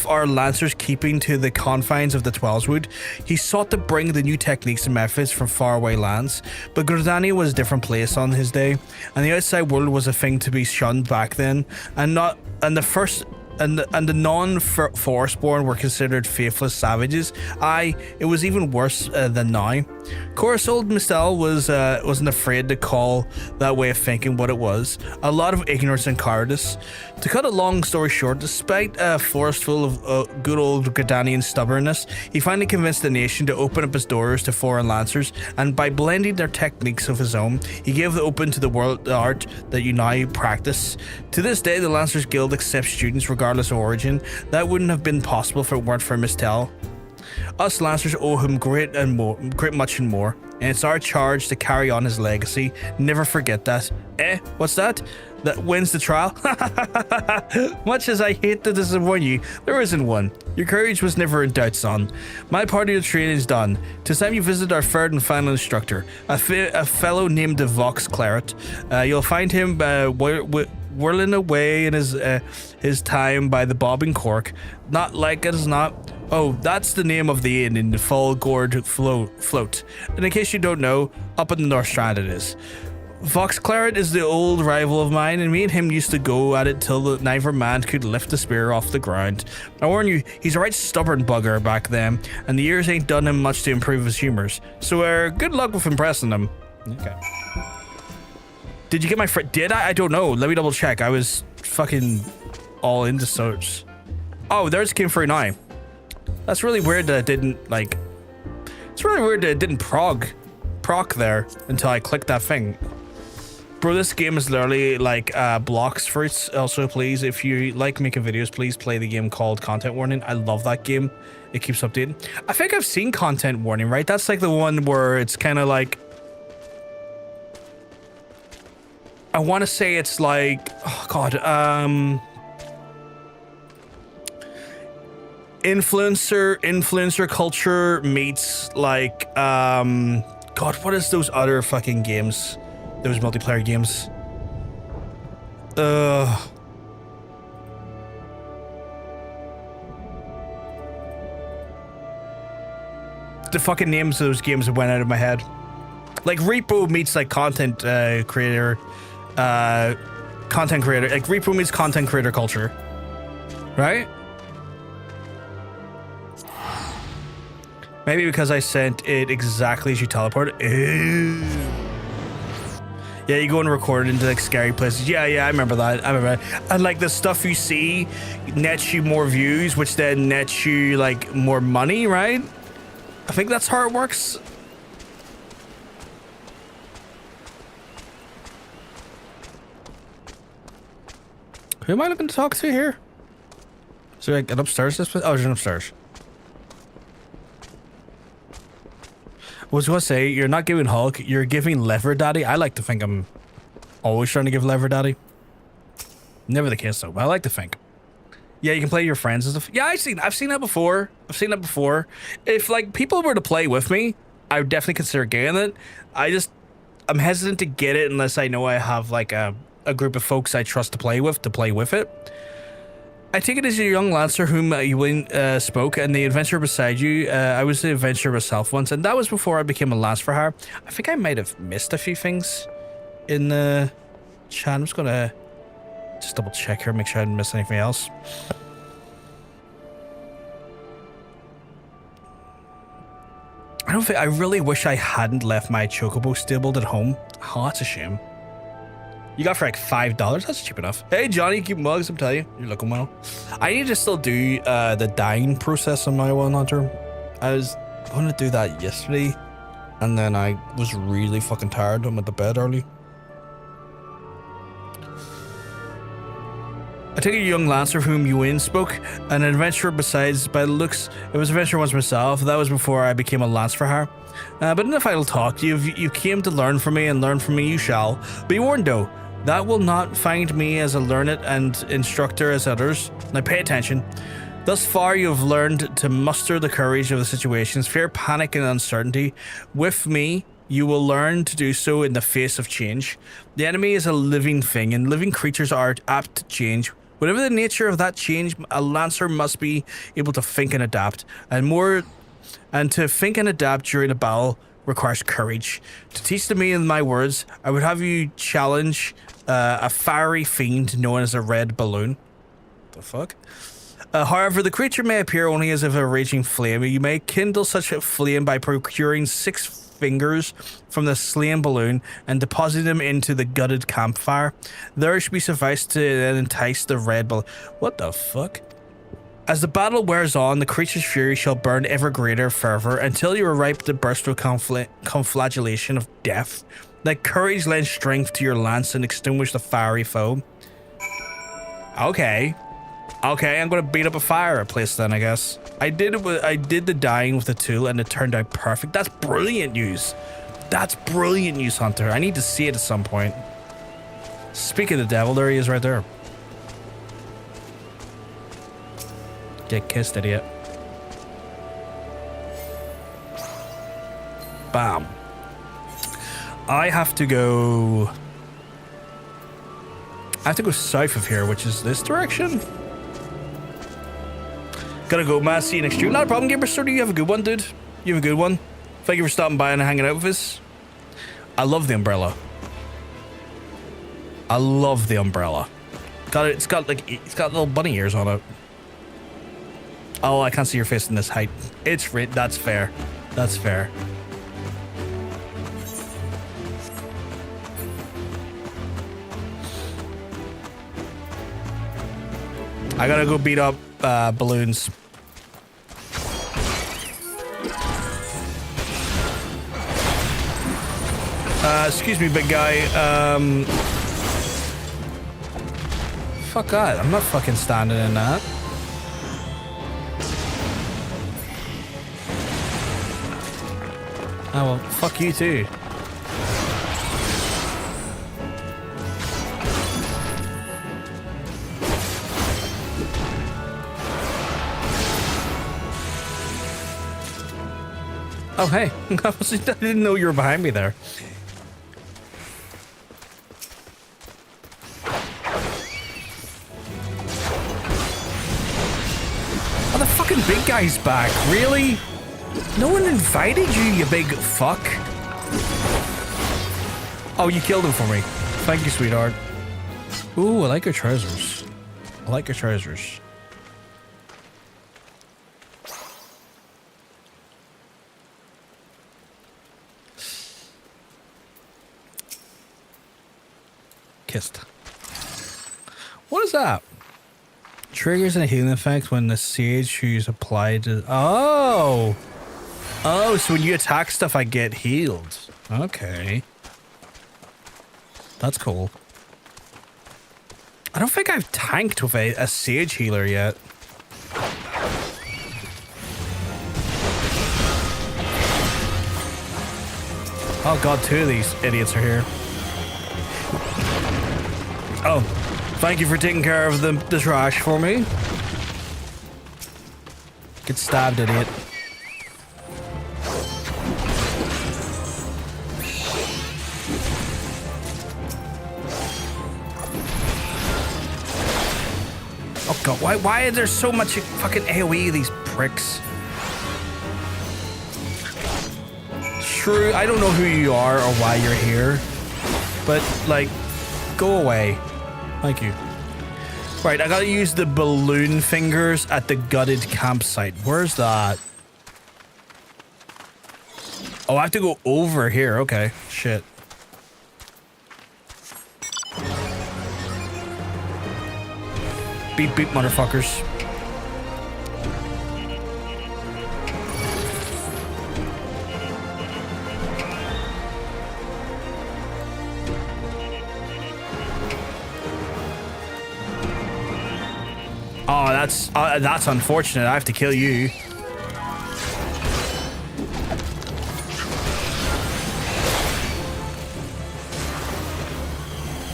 S1: our lancers keeping to the confines of the Twelveswood, he sought to bring the new techniques and methods from faraway lands. But Gridania was a different place on his day, and the outside world was a thing to be shunned back then, and the non-Forestborn were considered faithless savages. Aye, it was even worse than now. Of course, old Mistel wasn't afraid to call that way of thinking what it was. A lot of ignorance and cowardice. To cut a long story short, despite a forest full of good old Gridanian stubbornness, he finally convinced the nation to open up its doors to foreign lancers, and by blending their techniques of his own, he gave the open to the world the art that you now practice. To this day, the Lancers Guild accepts students regardless of origin. That wouldn't have been possible if it weren't for Mistel. Us Lancers owe him great much and more, and it's our charge to carry on his legacy. Never forget that. What's that? That wins the trial? Much as I hate to disappoint you, there isn't one. Your courage was never in doubt, son. My part of the training is done. Tis time you visit our third and final instructor, a fellow named Vox Claret. You'll find him whirling away in his time by the bobbing cork. Not like it is not. Oh, that's the name of the inn in the Full Gourd float. And in case you don't know, up in the North Strand it is. Vox Claret is the old rival of mine, and me and him used to go at it till neither man could lift the spear off the ground. I warn you, he's a right stubborn bugger back then, and the years ain't done him much to improve his humors. So, good luck with impressing him. Okay. Did you get my friend? Did I? I don't know. Let me double check. I was fucking all into search. Oh, there's King 49. That's really weird that it didn't, like... It's really weird that it didn't proc there until I clicked that thing. Bro, this game is literally like blocks fruits. Also, please, if you like making videos, please play the game called Content Warning. I love that game. It keeps updating. I think I've seen Content Warning, right? That's like the one where it's kind of like... I want to say it's like... Oh, God. Influencer culture meets like... God, what is those other fucking games? Those multiplayer games. The fucking names of those games went out of my head. Like Repo meets like content creator. Like Repo meets content creator culture. Right? Maybe because I sent it exactly as you teleported. Ew. Yeah, you go and record it into like scary places. Yeah, I remember that. And like the stuff you see nets you more views, which then nets you like more money, right? I think that's how it works. Who am I looking to talk to here? Is there like an upstairs? Oh, there's an upstairs. I was gonna say, you're not giving Hulk, you're giving Lever Daddy. I like to think I'm always trying to give Lever Daddy. Never the case though, but I like to think. Yeah, you can play your friends and stuff. Yeah, I've seen that before. If like people were to play with me, I would definitely consider getting it. I'm hesitant to get it unless I know I have like a group of folks I trust to play with it. I take it as a young lancer whom you spoke, and the adventurer beside you. I was the adventurer myself once, and that was before I became a lance for hire. I think I might have missed a few things in the chat. I'm just gonna double check here, make sure I didn't miss anything else. I really wish I hadn't left my chocobo stabled at home. Oh, that's a shame. You got for like $5. That's cheap enough. Hey, Johnny, keep mugs. I'm telling you, you're looking well. I need to still do the dyeing process on my one hunter. I was going to do that yesterday, and then I was really fucking tired. I went to bed early. I take a young lancer whom you spoke, an adventurer besides, by the looks, it was adventure once myself. That was before I became a lance for hire. But in the final talk, you came to learn from me, and learn from me you shall. Be warned though, that will not find me as a learned and instructor as others. Now pay attention. Thus far, you have learned to muster the courage of the situations, fear, panic, and uncertainty. With me, you will learn to do so in the face of change. The enemy is a living thing, and living creatures are apt to change. Whatever the nature of that change, a Lancer must be able to think and adapt. And to think and adapt during a battle requires courage. To teach to me in my words, I would have you challenge a fiery fiend known as a red balloon. The fuck? However, the creature may appear only as if a raging flame. You may kindle such a flame by procuring 6 fingers from the slain balloon and depositing them into the gutted campfire. There should be suffice to then entice the red balloon. What the fuck? As the battle wears on, the creature's fury shall burn ever greater fervor until you are ripe to burst with conflagellation of death. Let courage lend strength to your lance and extinguish the fiery foe. Okay. Okay, I'm gonna beat up a fireplace then, I guess. I did the dying with the tool and it turned out perfect. That's brilliant news. That's brilliant news, Hunter. I need to see it at some point. Speaking of the devil, there he is right there. Get kissed, idiot. Bam. I have to go south of here, which is this direction. Gotta go, man. See you next stream. Not a problem, Gamer Sturdy. You have a good one, dude. You have a good one. Thank you for stopping by and hanging out with us. I love the umbrella. I love the umbrella. It's got little bunny ears on it. Oh, I can't see your face in this height. That's fair. That's fair. I gotta go beat up balloons. Excuse me, big guy. Fuck that. I'm not fucking standing in that. Oh, well, fuck you too. Oh, hey. I didn't know you were behind me there. Oh, the fucking big guy's back. Really? No one invited you, you big fuck. Oh, you killed him for me. Thank you, sweetheart. Ooh, I like your trousers. I like your trousers. Kissed. What is that? Triggers a healing effect when the sage is applied to... Oh! Oh, so when you attack stuff, I get healed. Okay. That's cool. I don't think I've tanked with a sage healer yet. Oh god, 2 of these idiots are here. Oh, thank you for taking care of the trash for me. Get stabbed, idiot. Oh god, why is there so much fucking AoE of these pricks? True, I don't know who you are or why you're here, but like, go away. Thank you. Right, I gotta use the balloon fingers at the gutted campsite. Where's that? Oh, I have to go over here. Okay, shit. Beep beep, motherfuckers. Oh, that's unfortunate. I have to kill you.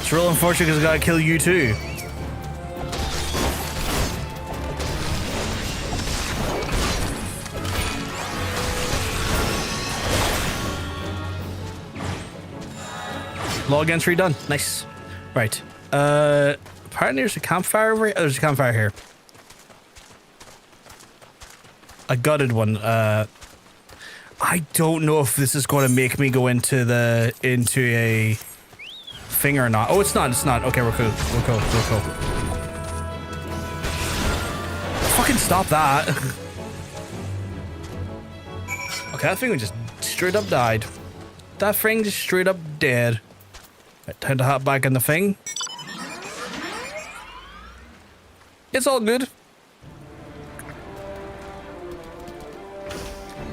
S1: It's real unfortunate because I gotta kill you too. Log entry done. Nice. Right. Apparently there's a campfire over here. Oh, there's a campfire here. A gutted one. I don't know if this is going to make me go into a thing or not. Oh, it's not. It's not. Okay, we're cool. We're cool. We're cool. Fucking stop that. Okay, that thing just straight up died. That thing just straight up dead. Right, time to hop back in the thing. It's all good.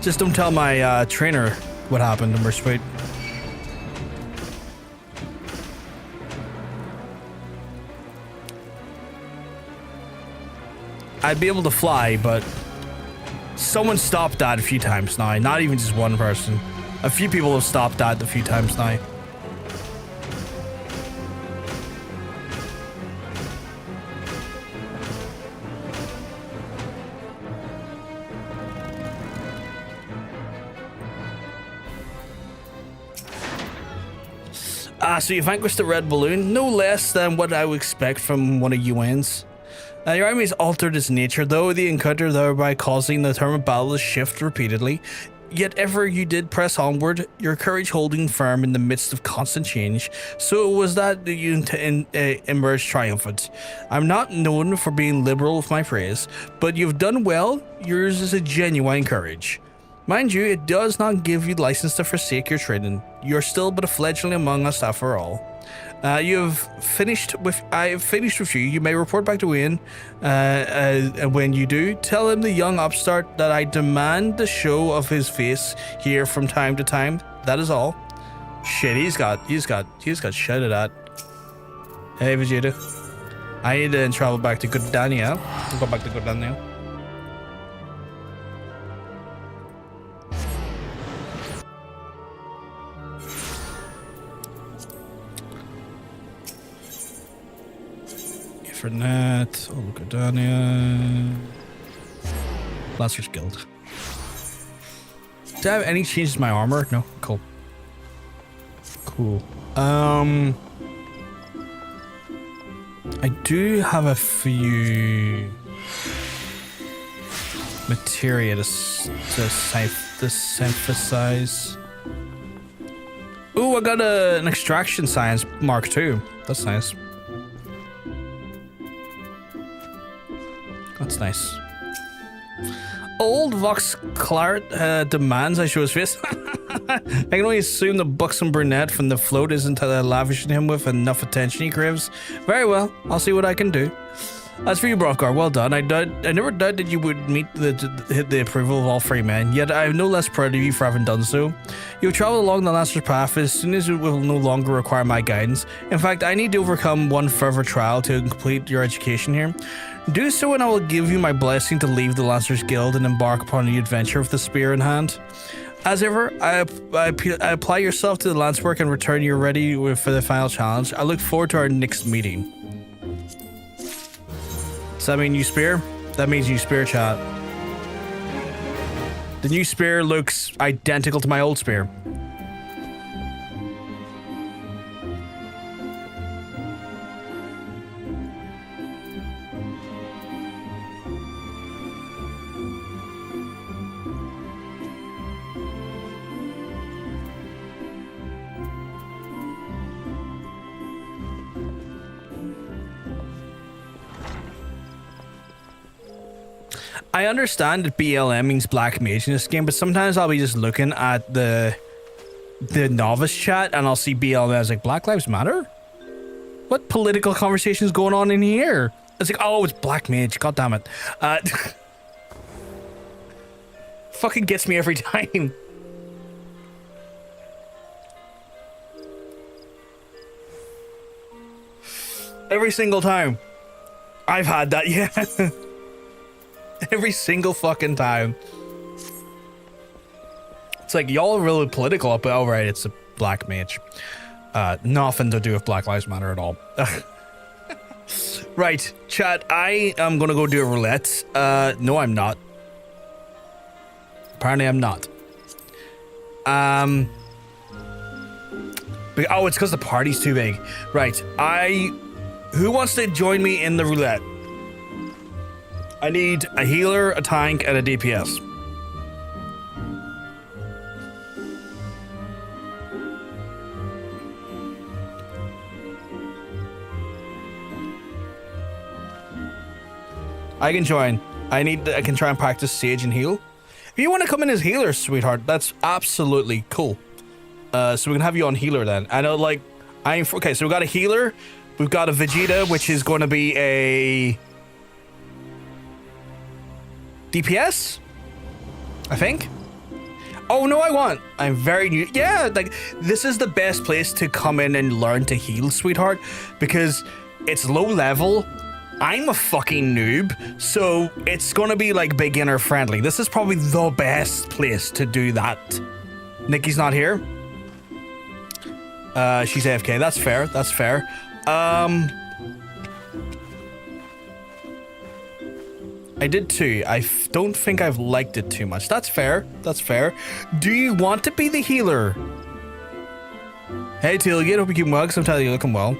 S1: Just don't tell my trainer what happened and we're sweet. I'd be able to fly, but someone stopped that a few times now. Not even just one person. A few people have stopped that a few times now. So you vanquished the red balloon, no less than what I would expect from one of UN's. Your army has altered its nature, though the encounter thereby causing the term of battle to shift repeatedly. Yet ever you did press onward, your courage holding firm in the midst of constant change, so it was that you emerged triumphant. I'm not known for being liberal with my praise, but you've done well. Yours is a genuine courage. Mind you, it does not give you license to forsake your training. You're still but a fledgling among us after all. I have finished with you. You may report back to Wayne, and when you do, tell him the young upstart that I demand the show of his face here from time to time. That is all. Shit, he's got shouted at. Hey Vegeta, I need to travel back to good Daniel. We'll go back to good Daniel. For that, oh look at Dania. Blaster's Guild. Do I have any changes to my armor? No? Cool. Cool. I do have a few materia to synthesize. Ooh, I got an extraction science Mark II. That's nice. That's nice. Old Vox Claret demands I show his face. I can only assume the buxom brunette from the float isn't lavishing him with enough attention he craves. Very well, I'll see what I can do. As for you, Brothgar, well done. I never doubted you would hit the approval of all three men, yet I am no less proud of you for having done so. You'll travel along the Lancer's path as soon as it will no longer require my guidance. In fact, I need to overcome one further trial to complete your education here. Do so and I will give you my blessing to leave the Lancer's Guild and embark upon the adventure with the spear in hand. As ever, I apply yourself to the lance work and return you ready for the final challenge. I look forward to our next meeting. Does that mean new spear? That means new spear, chat. The new spear looks identical to my old spear. I understand that BLM means black mage in this game, but sometimes I'll be just looking at the novice chat and I'll see BLM as like, Black Lives Matter? What political conversation is going on in here? It's like, oh, it's black mage, god damn it. Fucking gets me every time. Every single time. I've had that, yeah. Every single fucking time. It's like, y'all are really political up, but alright, it's a black mage. Nothing to do with Black Lives Matter at all. Right, chat, I am gonna go do a roulette. No, I'm not. Apparently I'm not. Oh, it's because the party's too big. Right. Who wants to join me in the roulette? I need a healer, a tank, and a DPS. I can join. I can try and practice Sage and heal. If you want to come in as healer, sweetheart, that's absolutely cool. So we can have you on healer then. I know, like, okay, so we've got a healer. We've got a Vegeta, which is going to be a DPS, I think. Oh, no, I'm very new. Yeah, like, this is the best place to come in and learn to heal, sweetheart, because it's low level. I'm a fucking noob, so it's going to be, like, beginner friendly. This is probably the best place to do that. Nikki's not here. She's AFK. That's fair. That's fair. I did too. I don't think I've liked it too much. That's fair. That's fair. Do you want to be the healer? Hey, Tealgate. Hope you keep well, because I'm telling you, you're looking well.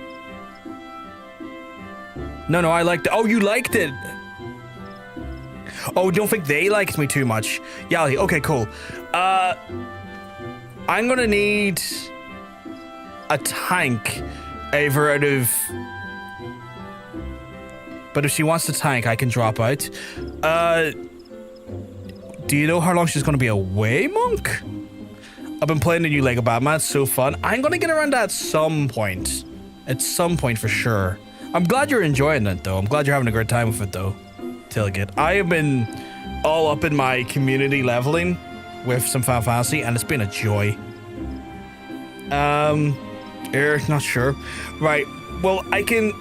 S1: No, I liked it. Oh, you liked it. Oh, don't think they liked me too much. Yeah, okay, cool. I'm gonna need a tank over out of... But if she wants the tank, I can drop out. Do you know how long she's gonna be away, Monk? I've been playing the new Lego Batman. It's so fun. I'm gonna get around that at some point. At some point for sure. I'm glad you're enjoying it though. I'm glad you're having a great time with it though. Tailgate. I have been all up in my community leveling with some Final Fantasy, and it's been a joy. Not sure. Right. Well, I can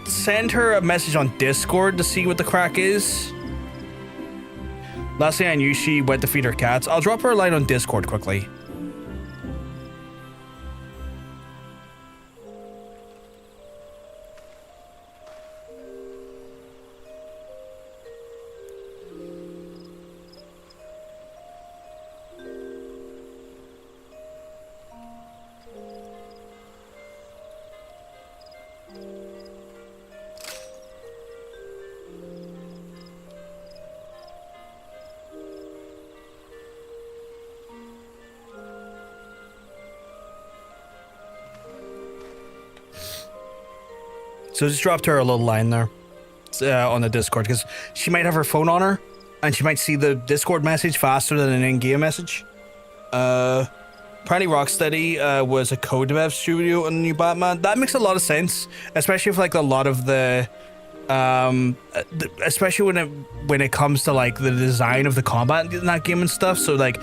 S1: send her a message on Discord to see what the crack is. Last thing I knew, she went to feed her cats. I'll drop her a line on Discord quickly. So just dropped her a little line there on the Discord, because she might have her phone on her and she might see the Discord message faster than an in-game message. Apparently Rocksteady was a co-dev studio on the new Batman. That makes a lot of sense, especially for like a lot of the especially when it comes to like the design of the combat in that game and stuff. So like,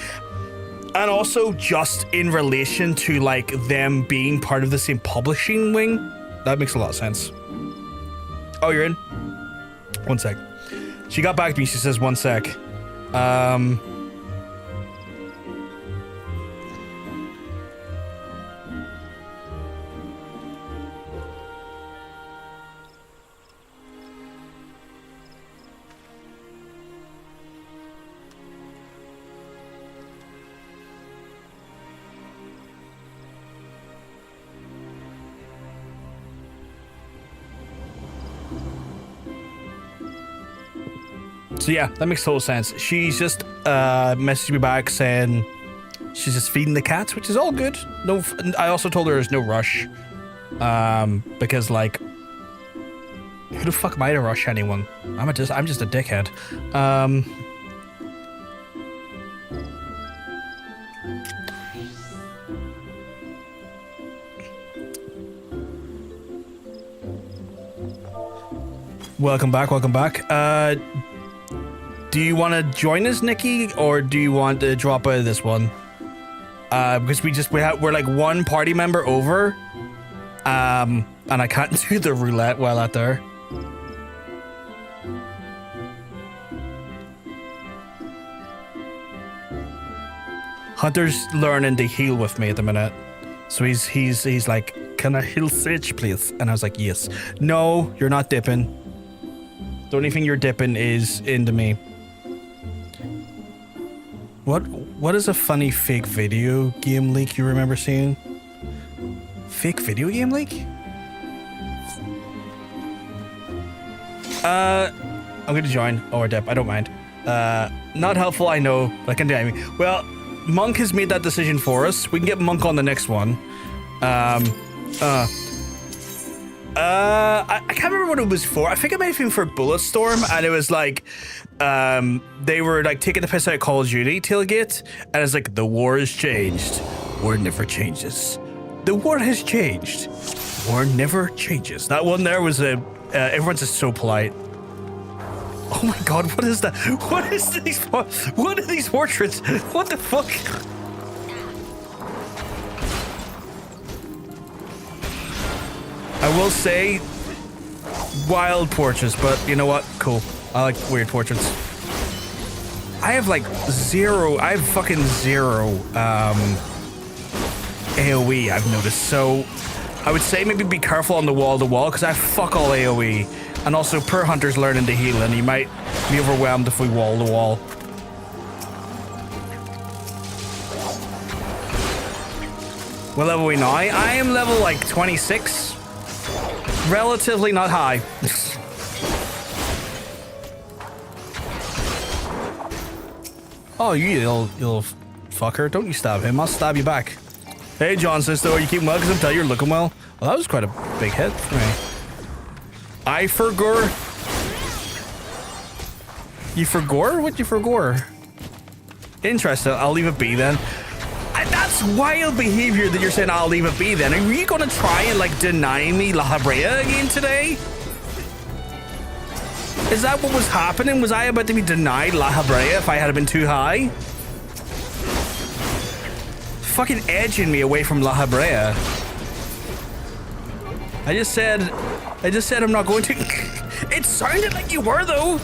S1: and also just in relation to like them being part of the same publishing wing, that makes a lot of sense. Oh, you're in? 1 sec. She got back to me. She says 1 sec. So yeah, that makes total sense. She's just messaged me back saying she's just feeding the cats, which is all good. No, I also told her there's no rush, because like, who the fuck am I to rush anyone? I'm just a dickhead. Welcome back. Welcome back. Do you want to join us, Nikki, or do you want to drop out of this one? Because we're like one party member over, and I can't do the roulette while out there. Hunter's learning to heal with me at the minute, so he's like, "Can I heal Sage, please?" And I was like, "Yes." No, you're not dipping. The only thing you're dipping is into me. What is a funny fake video game leak you remember seeing? Fake video game leak? I'm gonna join. Or Dep, I don't mind. Not helpful, I know, but I can do anything. Well, Monk has made that decision for us. We can get Monk on the next one. I can't remember what it was for. I think it might have been for Bulletstorm, and it was like, they were like taking the piss out of Call of Duty tailgate, and it's like, the war has changed. War never changes. The war has changed. War never changes. That one there was everyone's just so polite. Oh my god, what is that? What is these? What are these portraits? What the fuck? I will say wild portraits, but you know what? Cool. I like weird portraits. I have like fucking zero AoE, I've noticed. So I would say maybe be careful on the wall-to-wall, because I fuck all AoE. And also, per hunter's learning to heal, and he might be overwhelmed if we wall-to-wall. What level are we now? I am level like 26. Relatively not high. Oh, you little fucker. Don't you stab him. I'll stab you back. Hey, John, sister, you keep well because I'm telling you you're looking well. Well, that was quite a big hit for me. I forgore? You forgore? What you forgore? Interesting. I'll leave it be then. That's wild behavior that you're saying I'll leave it be then. Are you going to try and like deny me Lahabrea again today? Is that what was happening? Was I about to be denied Lahabrea if I had been too high? Fucking edging me away from Lahabrea. I just said I'm not going to. It sounded like you were though.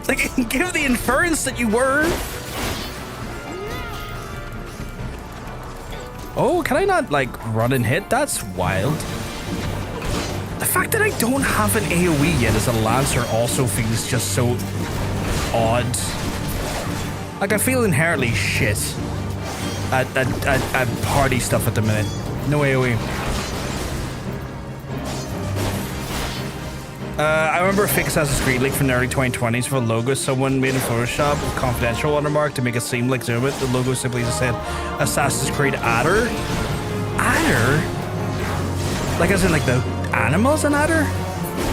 S1: Like, give the inference that you were. Oh, can I not like run and hit? That's wild. The fact that I don't have an AoE yet as a Lancer also feels just so odd. Like, I feel inherently shit at party stuff at the minute. No AoE. I remember a fake Assassin's Creed leak from the early 2020s for a logo someone made in Photoshop with confidential watermark to make it seem like Zoom it. The logo simply just said Assassin's Creed Adder. Adder? Like as in like the animals in Adder?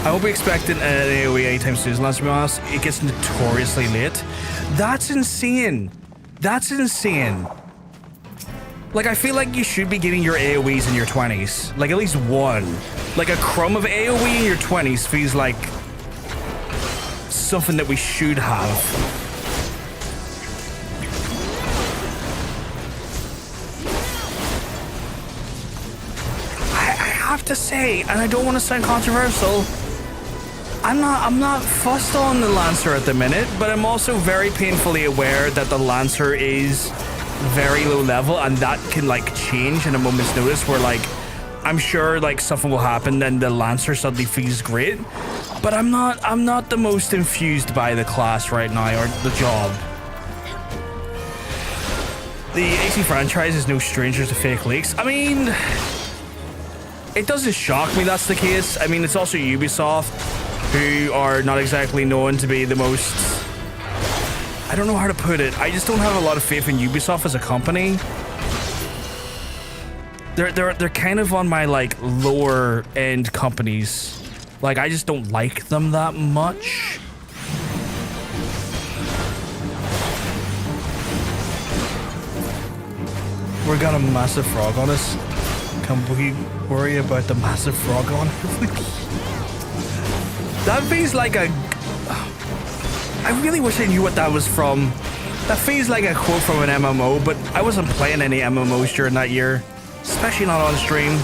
S1: I won't be expecting an AoE anytime soon, let's be honest. It gets notoriously late. That's insane. That's insane. Like, I feel like you should be getting your AoEs in your 20s. Like, at least one. Like, a crumb of AoE in your 20s feels like something that we should have. I have to say, and I don't want to sound controversial, I'm not fussed on the Lancer at the minute, but I'm also very painfully aware that the Lancer is very low level, and that can like change in a moment's notice, where like I'm sure like something will happen then the Lancer suddenly feels great, but I'm not the most infused by the class right now, or the job. The AC franchise is no stranger to fake leaks. I mean, it doesn't shock me that's the case. I mean, it's also Ubisoft, who are not exactly known to be the most, I don't know how to put it. I just don't have a lot of faith in Ubisoft as a company. They're kind of on my like lower end companies. Like, I just don't like them that much. We got a massive frog on us. Can we worry about the massive frog on us? That feels like a... I really wish I knew what that was from. That feels like a quote from an MMO, but I wasn't playing any MMOs during that year. Especially not on stream.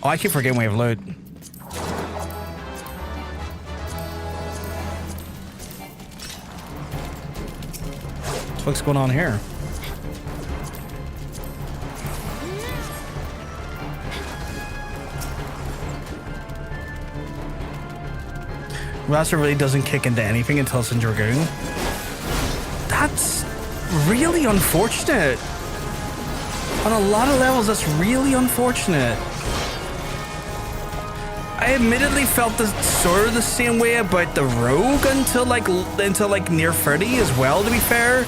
S1: Oh, I keep forgetting we have loot. What's going on here? Raster really doesn't kick into anything until it's in Dragoon. That's really unfortunate. On a lot of levels, that's really unfortunate. I admittedly felt sort of the same way about the Rogue until like near 30 as well, to be fair.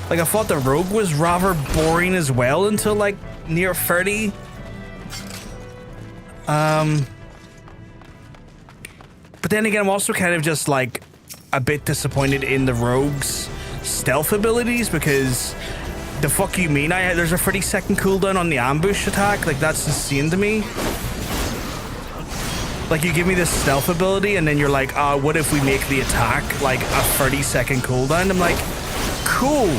S1: Like, I thought the Rogue was rather boring as well until like near 30. But then again, I'm also kind of just like a bit disappointed in the Rogue's stealth abilities, because the fuck you mean there's a 30-second cooldown on the ambush attack? Like, that's insane to me. Like, you give me this stealth ability and then you're like, what if we make the attack like a 30-second cooldown? I'm like, cool.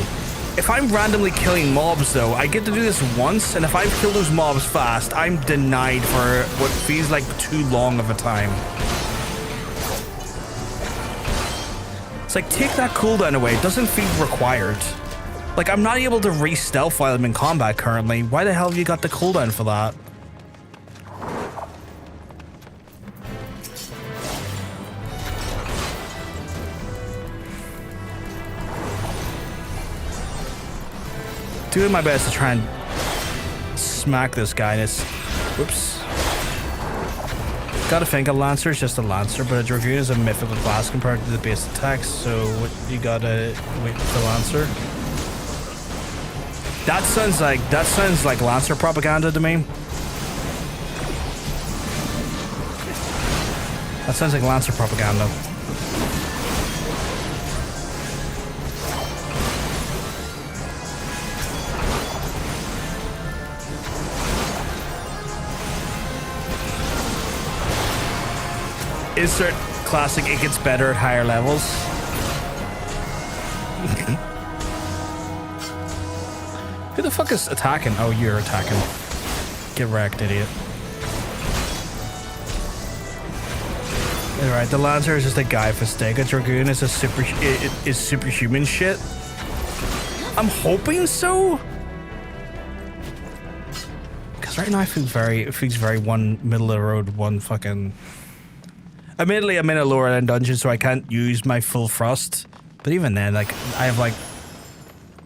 S1: If I'm randomly killing mobs though, I get to do this once, and if I kill those mobs fast, I'm denied for what feels like too long of a time. It's like, take that cooldown away. It doesn't feel required. Like, I'm not able to re-stealth while I'm in combat currently. Why the hell have you got the cooldown for that? Doing my best to try and smack this guy. Whoops. Gotta think a Lancer is just a Lancer, but a Dragoon is a mythical class compared to the base attacks, so you gotta wait for the Lancer. That sounds like Lancer propaganda to me. That sounds like Lancer propaganda. Insert classic, it gets better at higher levels. Who the fuck is attacking? Oh, you're attacking. Get wrecked, idiot. Alright, the Lancer is just a guy for Stega. Dragoon is a superhuman shit. I'm hoping so. Because right now it feels very one middle of the road, one fucking... Admittedly, I'm in a lower end dungeon, so I can't use my full thrust. But even then, like, I have like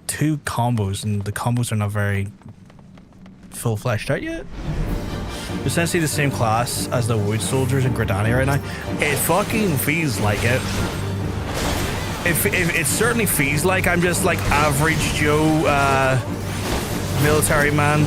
S1: 2 combos, and the combos are not very full fleshed out yet. Essentially the same class as the Wood Soldiers in Gridania right now. It fucking feels like it. It certainly feels like I'm just like average Joe military man.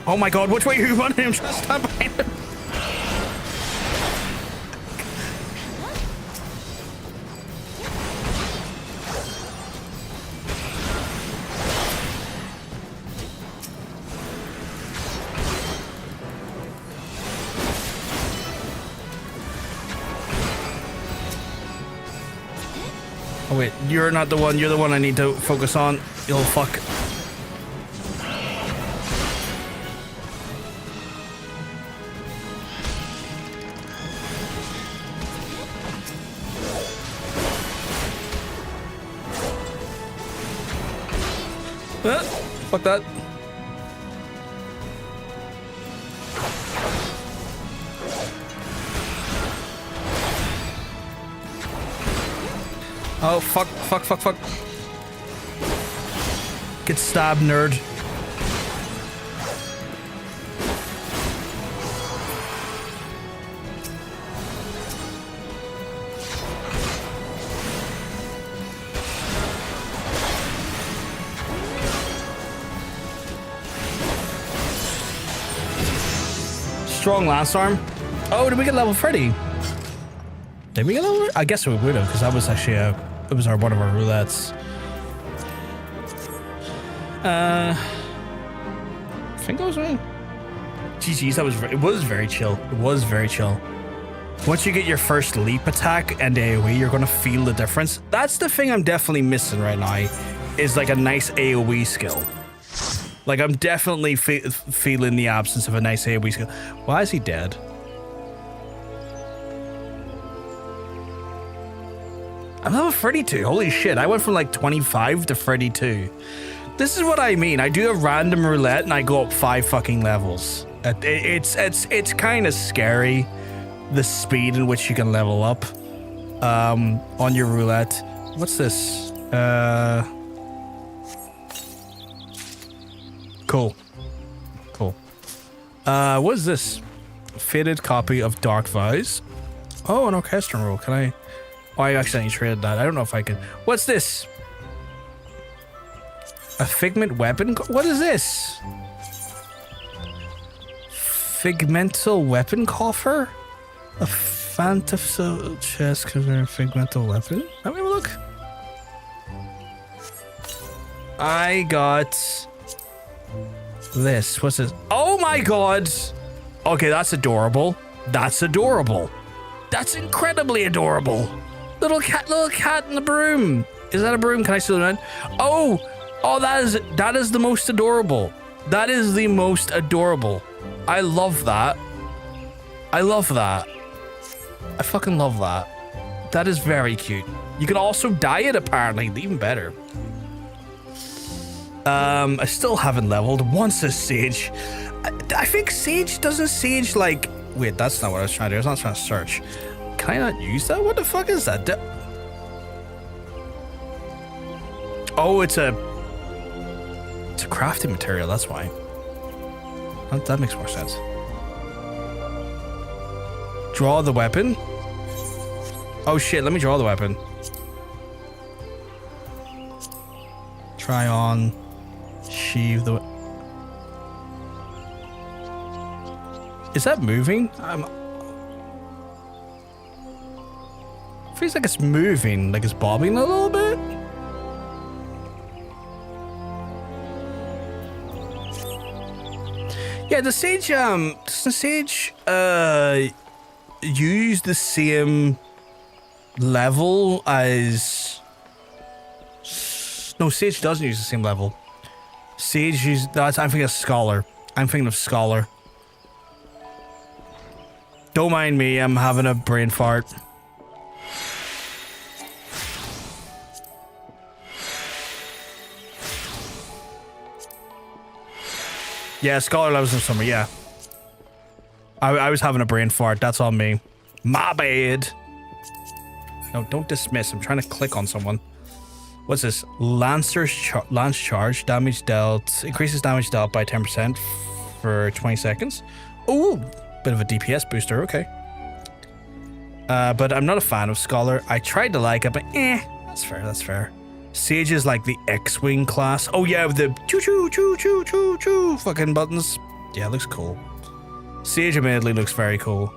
S1: Oh my god, which way are you running? I'm trying to stand behind him. Oh wait, you're not the one, you're the one I need to focus on. You little fuck. Fuck that. Oh, fuck. Get stabbed, nerd. strong lance arm. Oh, did we get level 30? Did we get level? I guess we would have, because that was actually it was one of our roulettes. I think that was me. GG's, it was very chill. It was very chill. Once you get your first leap attack and AoE, you're gonna feel the difference. That's the thing I'm definitely missing right now, is like a nice AoE skill. Like I'm definitely feeling the absence of a nice AoE skill. Why is he dead? I'm level 32. Holy shit! I went from like 25 to 32. This is what I mean. I do a random roulette and I go up 5 fucking levels. It's kind of scary, the speed in which you can level up on your roulette. What's this? Cool. What is this? Fitted copy of Dark Vows. Oh, an orchestral roll. Can I? Oh, I accidentally traded that. I don't know if I can. What's this? A figment weapon? What is this? Figmental weapon coffer? A phantom chest container figmental weapon? Let me have a look. I got this. What's this? Oh my god! Okay, that's adorable. That's adorable. That's incredibly adorable. Little cat in the broom. Is that a broom? Can I steal it? Oh, that is the most adorable. That is the most adorable. I love that. I love that. I fucking love that. That is very cute. You can also dye it apparently, even better. I still haven't leveled. Once a sage. I think sage doesn't sage like. Wait, that's not what I was trying to do. I was not trying to search. Can I not use that? What the fuck is that? Oh, it's a crafting material. That's why. That makes more sense. Draw the weapon. Oh shit! Let me draw the weapon. Try on. Sheave the. Is that moving? Feels like it's moving, like it's bobbing a little bit. Yeah, the sage, does the sage, use the same level as... No, sage doesn't use the same level. Sage uses... I'm thinking of scholar. I'm thinking of scholar. Don't mind me, I'm having a brain fart. Yeah, scholar levels in summer, yeah. I was having a brain fart, that's on me. My bad. No, don't dismiss, I'm trying to click on someone. What's this? Lance charge, damage dealt, increases damage dealt by 10% for 20 seconds. Ooh, bit of a DPS booster, okay. But I'm not a fan of scholar. I tried to like it, but that's fair, that's fair. Sage is like the X-Wing class. Oh yeah, with the choo-choo fucking buttons. Yeah, it looks cool. Sage admittedly looks very cool.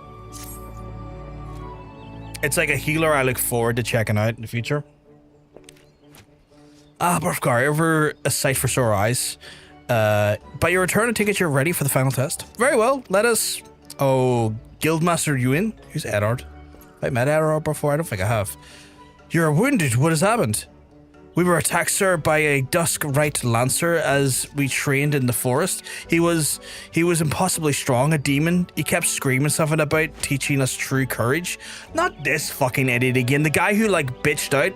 S1: It's like a healer I look forward to checking out in the future. Burfgar, ever a sight for sore eyes. By your return, I take it you're ready for the final test. Very well, let us... Oh, Guildmaster Ewan? Who's Eddard? Have I met Eddard before? I don't think I have. You're wounded, what has happened? We were attacked, sir, by a Dusk Right Lancer as we trained in the forest. He was impossibly strong, a demon. He kept screaming something about teaching us true courage. Not this fucking idiot again. The guy who, like, bitched out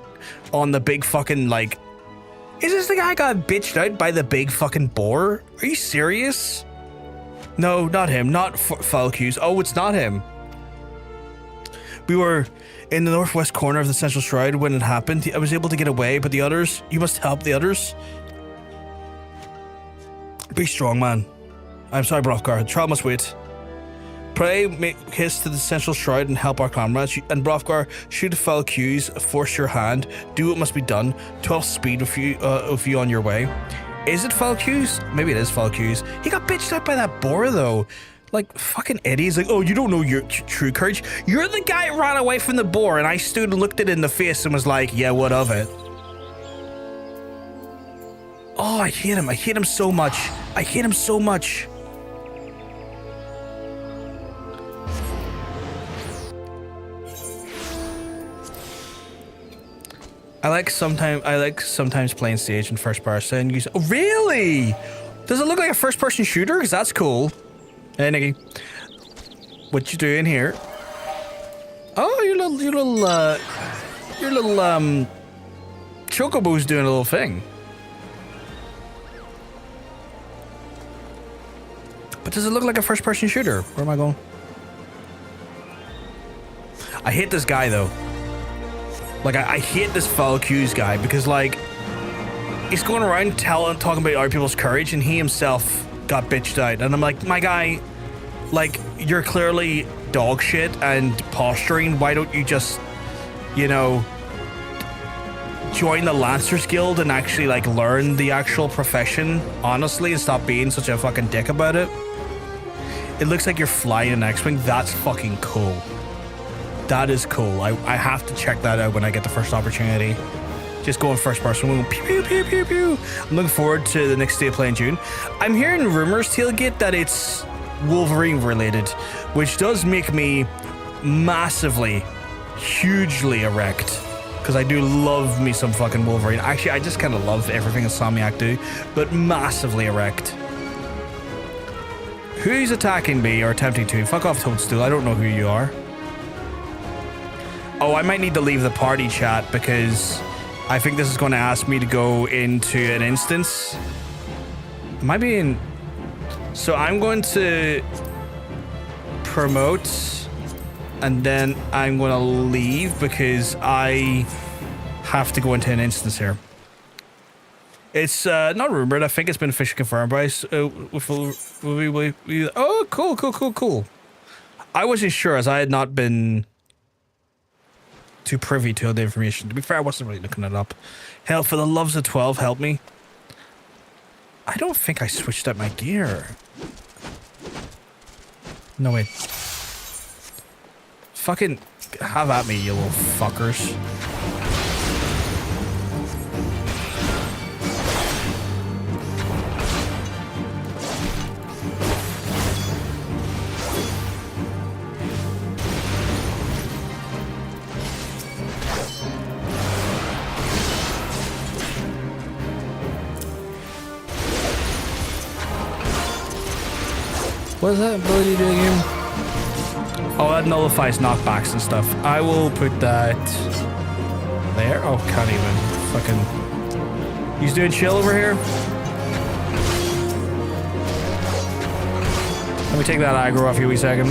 S1: on the big fucking, like... Is this the guy who got bitched out by the big fucking boar? Are you serious? No, not him. Not Falcus. Oh, it's not him. We were... in the northwest corner of the central shroud when it happened. I was able to get away, but the others... You must help the others. Be strong, man. I'm sorry, Brofgar. The trial must wait. Pray, make haste to the central shroud and help our comrades. And Brofgar, shoot Falcus, force your hand. Do what must be done. 12 speed with you on your way. Is it Falcus? Maybe it is Falcus. He got bitched out by that boar, though. Like, fucking Eddie's like, oh, you don't know your true courage. You're the guy who ran away from the boar, and I stood and looked it in the face and was like, yeah, what of it? Oh, I hate him. I hate him so much. I hate him so much. I like sometimes playing Sage in first person. Oh, really? Does it look like a first person shooter? Because that's cool. Hey, Nikki. What you doing here? Oh, your little chocobo's doing a little thing. But does it look like a first person shooter? Where am I going? I hate this guy though. Like I hate this foul cues guy because like he's going around talking about other people's courage and he himself got bitched out. And I'm like, my guy, like you're clearly dog shit and posturing. Why don't you just, you know, join the Lancers Guild and actually like learn the actual profession honestly and stop being such a fucking dick about it? It looks like you're flying an X-Wing. That's fucking cool. That is cool. I have to check that out when I get the first opportunity. Just going first person. We'll go pew, pew, pew, pew, pew. I'm looking forward to the next day of play in June. I'm hearing rumors, Tailgate, that it's Wolverine related, which does make me massively, hugely erect. Because I do love me some fucking Wolverine. Actually, I just kind of love everything Insomniac do, but massively erect. Who's attacking me or attempting to? Fuck off, Toadstool. I don't know who you are. Oh, I might need to leave the party chat because I think this is going to ask me to go into an instance. Am I being... So I'm going to promote and then I'm going to leave because I have to go into an instance here. It's not rumored. I think it's been officially confirmed by oh, cool. I wasn't sure as I had not been too privy to the information. To be fair, I wasn't really looking it up. Hell, for the loves of 12, help me. I don't think I switched up my gear. No way. Fucking have at me, you little fuckers. What is that ability doing again? Oh, that nullifies knockbacks and stuff. I will put that there. Oh, can't even. Fucking. He's doing chill over here. Let me take that aggro off you a wee second.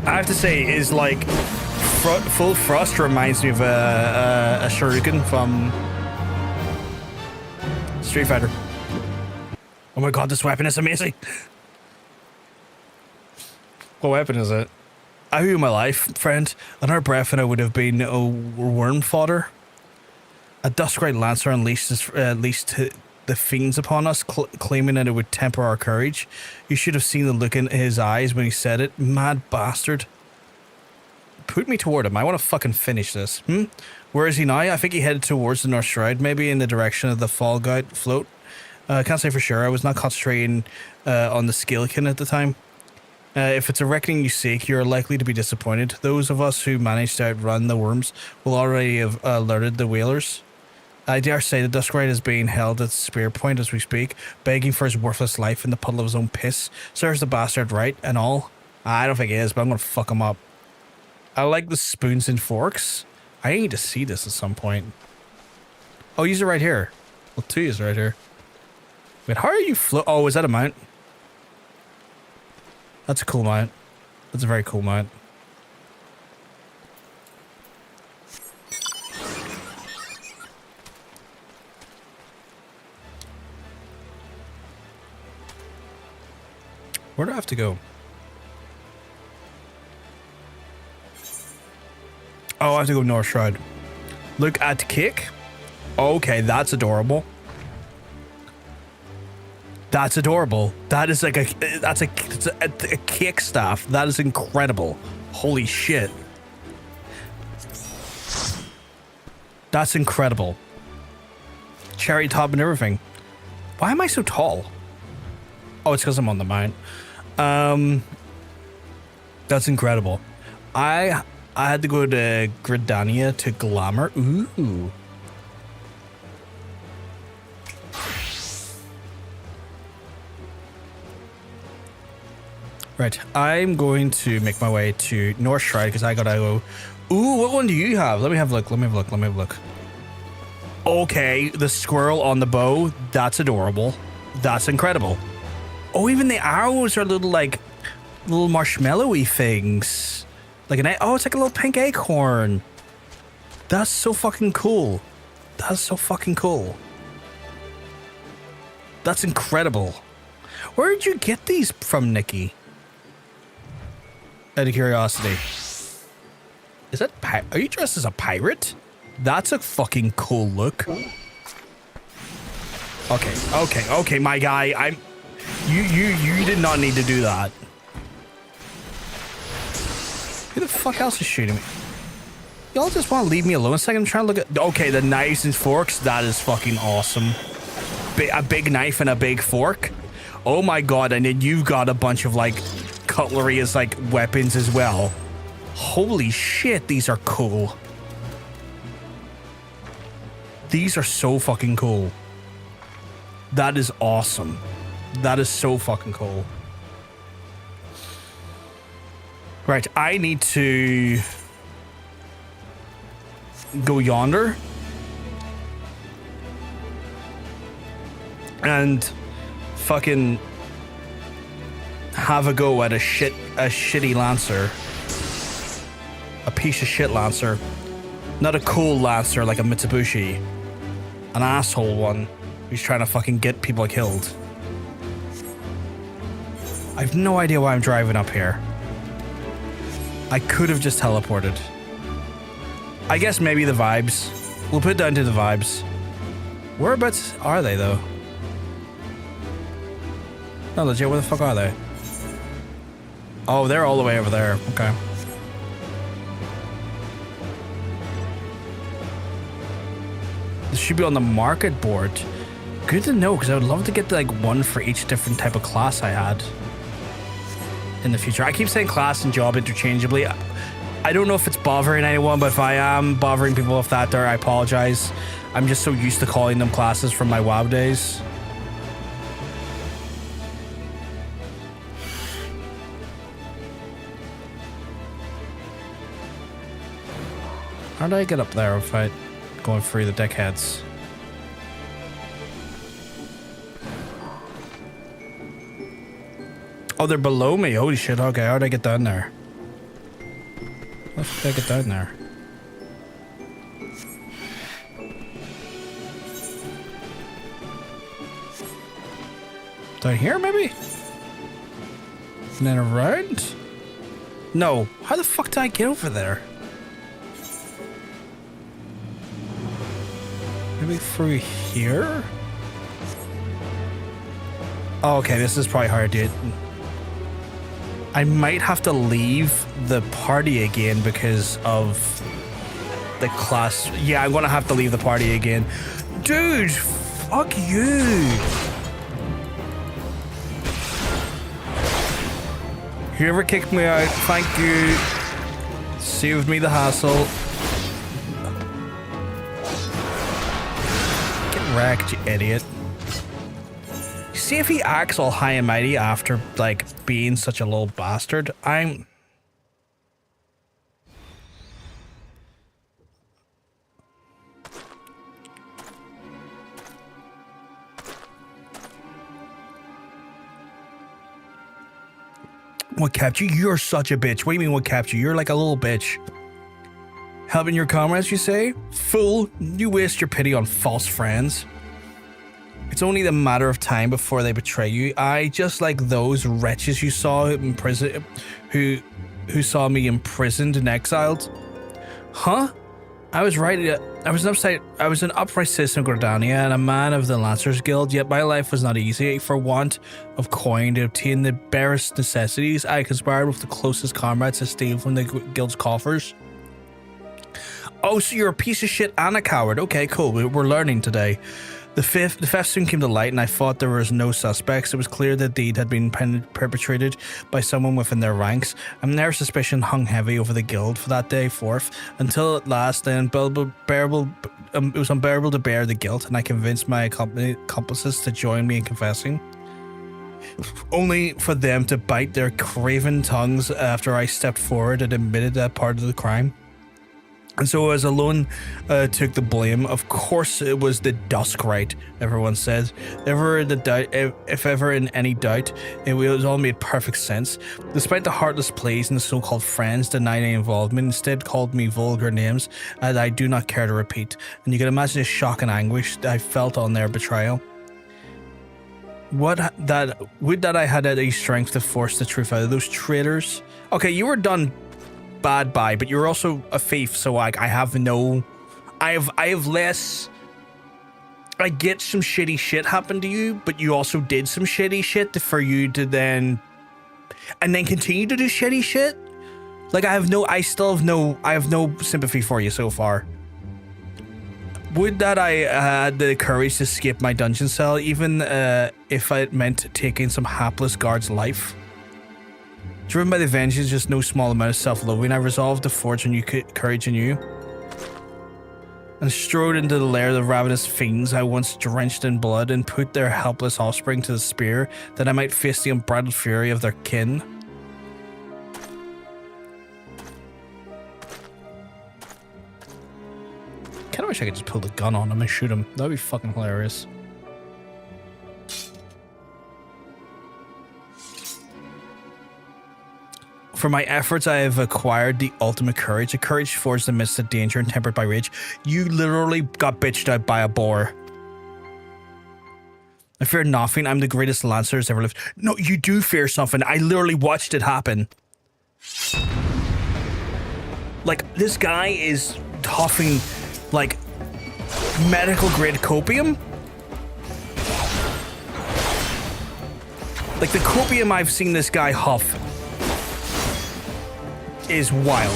S1: I have to say, is like full frost reminds me of a shuriken from Street Fighter. Oh my god, this weapon is amazing. What weapon is it? I owe you my life, friend. Another breath and I would have been a worm fodder. A Duskright Lancer unleashed the fiends upon us, claiming that it would temper our courage. You should have seen the look in his eyes when he said it. Mad bastard. Put me toward him. I want to fucking finish this. Where is he now? I think he headed towards the North Shroud, maybe in the direction of the Fall Guide float. I can't say for sure. I was not concentrating on the Skillkin at the time. If it's a reckoning you seek, you're likely to be disappointed. Those of us who managed to outrun the worms will already have alerted the whalers. I dare say the Duskright is being held at the spear point as we speak, begging for his worthless life in the puddle of his own piss. Serves the bastard right and all. I don't think he is, but I'm going to fuck him up. I like the spoons and forks. I need to see this at some point. Oh, use it right here. Well, two is right here. Wait, how are you oh, is that a mount? That's a cool mount. That's a very cool mount. Where do I have to go? Oh, I have to go North Shroud. Look at kick. Okay, that's adorable. That's adorable. That is like a kick staff. That is incredible. Holy shit. That's incredible. Cherry top and everything. Why am I so tall? Oh, it's because I'm on the mount. That's incredible. I had to go to Gridania to Glamour. Ooh. Right, I'm going to make my way to North Shroud because I gotta go. Ooh, what one do you have? Let me have a look. Okay, the squirrel on the bow. That's adorable. That's incredible. Oh, even the arrows are little marshmallowy things. Like oh, it's like a little pink acorn. That's so fucking cool. That's incredible. Where did you get these from, Nikki? Out of curiosity. Is that are you dressed as a pirate? That's a fucking cool look. Okay, my guy. You did not need to do that. Who the fuck else is shooting me? Y'all just want to leave me alone a second? I'm trying to look at... Okay, the knives and forks. That is fucking awesome. A big knife and a big fork. Oh my god, and then you've got a bunch of, like, cutlery as, like, weapons as well. Holy shit, these are cool. These are so fucking cool. That is awesome. That is so fucking cool. Right, I need to go yonder and fucking have a go at a shitty lancer. A piece of shit lancer. Not a cool lancer like a Mitsubishi. An asshole one who's trying to fucking get people killed. I have no idea why I'm driving up here. I could have just teleported. I guess maybe the vibes. We'll put it down to the vibes. Whereabouts are they, though? No, legit, where the fuck are they? Oh, they're all the way over there. Okay. This should be on the market board. Good to know, because I would love to get like one for each different type of class I had in the future. I keep saying class and job interchangeably. I don't know if it's bothering anyone, but if I am bothering people with that there, I apologize. I'm just so used to calling them classes from my WoW days. How do I get up there without going through the deckheads? Oh, they're below me. Holy shit. Okay, how do I get down there? How did I get down there? Down here, maybe? And then around? No. How the fuck did I get over there? Maybe through here? Oh, okay, this is probably hard, dude. I might have to leave the party again because of the class. Yeah, I'm gonna have to leave the party again. Dude, fuck you. Whoever kicked me out, thank you. Saved me the hassle. Get wrecked, you idiot. See if he acts all high and mighty after, like, being such a little bastard. What kept you? You're such a bitch. What do you mean what kept you? You're like a little bitch. Helping your comrades, you say? Fool, you waste your pity on false friends. It's only a matter of time before they betray you. I just like those wretches you saw in prison, who saw me imprisoned and exiled. Huh? I was right. I was an upright citizen of Gordania and a man of the Lancers Guild, yet my life was not easy. For want of coin to obtain the barest necessities, I conspired with the closest comrades to steal from the guild's coffers. Oh, so you're a piece of shit and a coward. Okay, cool. We're learning today. The theft soon came to light, and I thought there was no suspects. It was clear the deed had been perpetrated by someone within their ranks, and their suspicion hung heavy over the guild for that day forth, until at last it was unbearable to bear the guilt, and I convinced my accomplices to join me in confessing, only for them to bite their craven tongues after I stepped forward and admitted that part of the crime. And so as alone took the blame. Of course it was the Duskrite, everyone said. If ever in any doubt, it was all made perfect sense. Despite the heartless plays and the so-called friends denying any involvement, instead called me vulgar names that I do not care to repeat. And you can imagine the shock and anguish I felt on their betrayal. Would that I had any strength to force the truth out of those traitors. Okay, you were done bad by, but you're also a thief, so like I have less. I get some shitty shit happen to you, but you also did some shitty shit for you to then continue to do shitty shit. Like I have no sympathy for you so far. Would that I had the courage to skip my dungeon cell, even if it meant taking some hapless guard's life. Driven by the vengeance, just no small amount of self-loathing, I resolved to forge a new courage anew, and strode into the lair of the ravenous fiends I once drenched in blood, and put their helpless offspring to the spear, that I might face the unbridled fury of their kin. Kinda wish I could just pull the gun on him and shoot him. That'd be fucking hilarious. For my efforts, I have acquired the ultimate courage, a courage forged amidst the danger and tempered by rage. You literally got bitched out by a boar. I fear nothing. I'm the greatest lancer that's ever lived. No, you do fear something. I literally watched it happen. Like, this guy is huffing, like, medical grade copium. Like, the copium I've seen this guy huff is wild.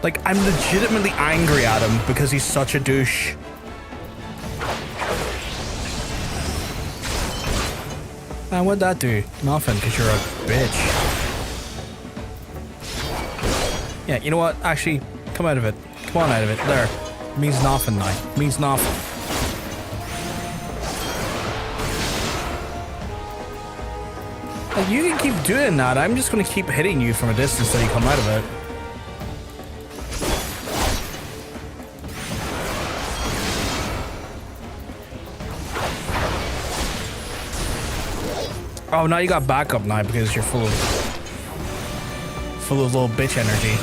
S1: Like, I'm legitimately angry at him because he's such a douche. And what'd that do? Nothing, because you're a bitch. Yeah, you know what? Actually, come out of it. Come on out of it. There. Means nothing now. Means nothing. Like, you can keep doing that. I'm just going to keep hitting you from a distance until you come out of it. Oh, now you got backup now because you're full of little bitch energy.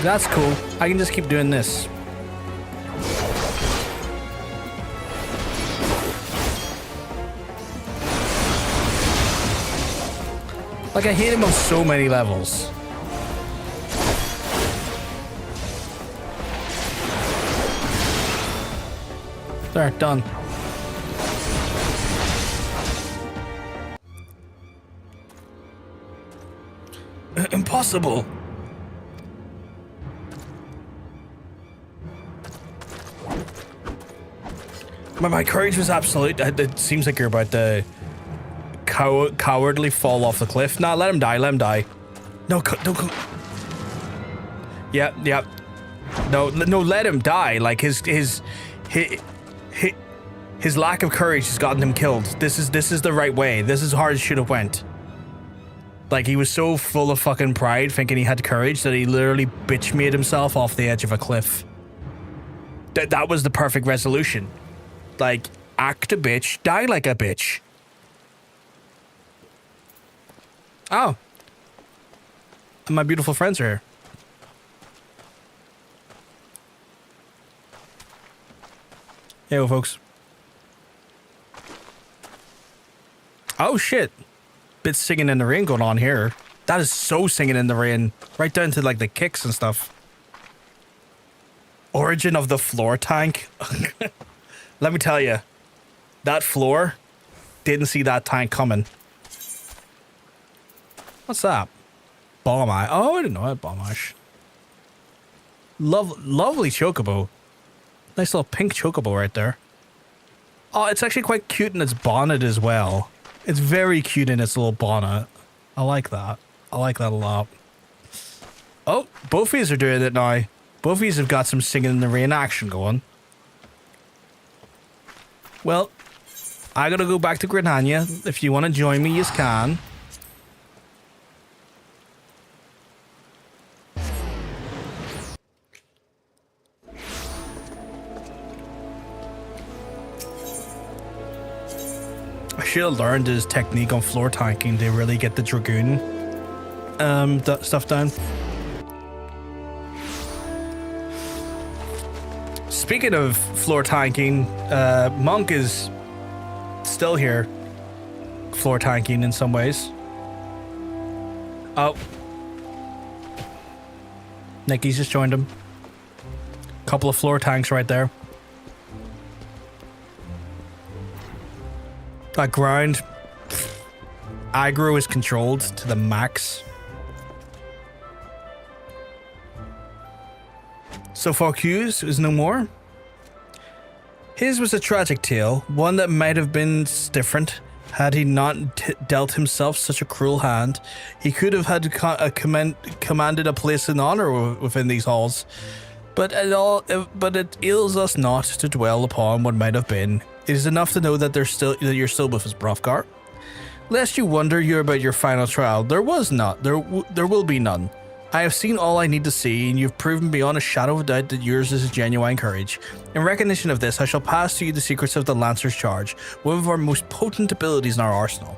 S1: That's cool. I can just keep doing this. Like, I hate him on so many levels. There, done. Impossible. My courage was absolute. It seems like you're about to cowardly fall off the cliff. Nah, let him die. Let him die. No, don't. Yeah. No, let him die. Like his lack of courage has gotten him killed. This is the right way. This is how it should have went. Like, he was so full of fucking pride, thinking he had courage, that he literally bitch made himself off the edge of a cliff. That was the perfect resolution. Like, act a bitch, die like a bitch. Oh. And my beautiful friends are here. Hey, well, folks. Oh, shit. Bit singing in the rain going on here. That is so singing in the rain. Right down to, like, the kicks and stuff. Origin of the floor tank. Let me tell you. That floor didn't see that tank coming. What's that? Bomb eye. Oh, I didn't know that bomb ash. Lovely chocobo. Nice little pink chocobo right there. Oh, it's actually quite cute in its bonnet as well. It's very cute in its little bonnet. I like that. I like that a lot. Oh, both of these are doing it now. Both of these have got some singing in the rain action going. Well, I gotta go back to Gridania. If you want to join me, you can. I should have learned his technique on floor tanking to really get the Dragoon stuff down. Speaking of floor tanking, Monk is still here. Floor tanking in some ways. Oh. Nikki's just joined him. Couple of floor tanks right there. That ground aggro is controlled to the max. So far Q's is no more. His was a tragic tale, one that might have been different had he not dealt himself such a cruel hand. He could have had commanded a place in honor within these halls, but it ails us not to dwell upon what might have been. It is enough to know that you're still with us, Brofgar. Lest you wonder about your final trial, there was not. There will be none. I have seen all I need to see, and you've proven beyond a shadow of a doubt that yours is genuine courage. In recognition of this, I shall pass to you the secrets of the Lancer's Charge, one of our most potent abilities in our arsenal.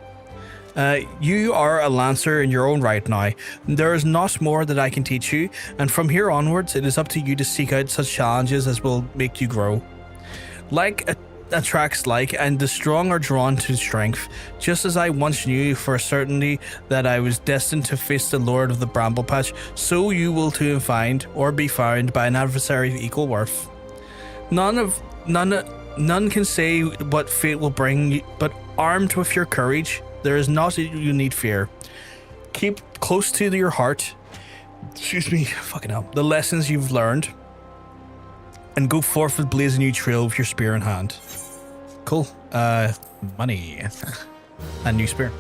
S1: You are a Lancer in your own right now. There is not more that I can teach you, and from here onwards, it is up to you to seek out such challenges as will make you grow. Like attracts like, and the strong are drawn to strength. Just as I once knew for certainty that I was destined to face the Lord of the Bramble Patch, so you will too find, or be found, by an adversary of equal worth. None can say what fate will bring, but armed with your courage, there is naught you need fear. Keep close to your heart, the lessons you've learned, and go forth and blaze a new trail with your spear in hand. Cool. Money. And new spear.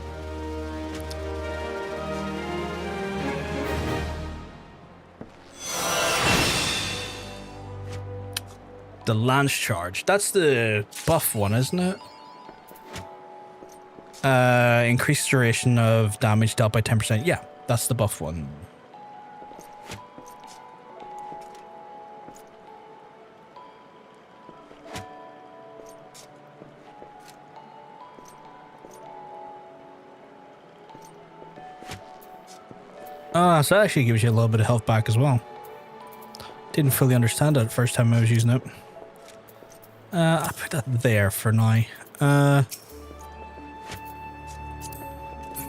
S1: The Lance Charge. That's the buff one, isn't it? Increased duration of damage dealt by 10%. Yeah, that's the buff one. So that actually gives you a little bit of health back as well. Didn't fully understand it the first time I was using it. I'll put that there for now.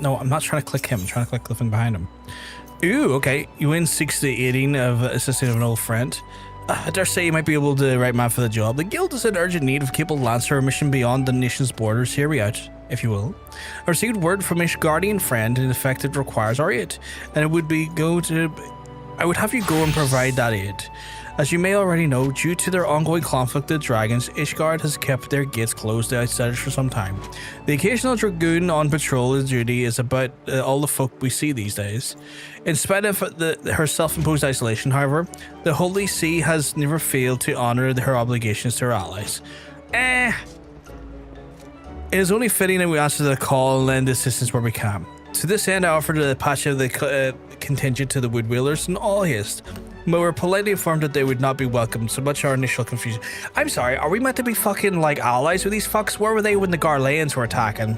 S1: No, I'm not trying to click him. I'm trying to click the thing behind him. Ooh, okay. You win 60-18 of assisting of an old friend. I dare say you might be able to right man for the job. The guild is in urgent need of a capable lancer, a mission beyond the nation's borders. Hear me out, if you will. I received word from Ishgardian friend, in effect it requires our aid, and I would have you go and provide that aid. As you may already know, due to their ongoing conflict with dragons, Ishgard has kept their gates closed to outsiders for some time. The occasional Dragoon on patrol in duty is about all the folk we see these days. In spite of her self-imposed isolation, however, the Holy See has never failed to honour her obligations to her allies. It is only fitting that we answer the call and lend assistance where we can. To this end, I offered to patch of the contingent to the Woodwheelers in all haste. but were politely informed that they would not be welcomed, so much our initial confusion. I'm sorry, are we meant to be fucking like allies with these fucks? Where were they when the Garleans were attacking?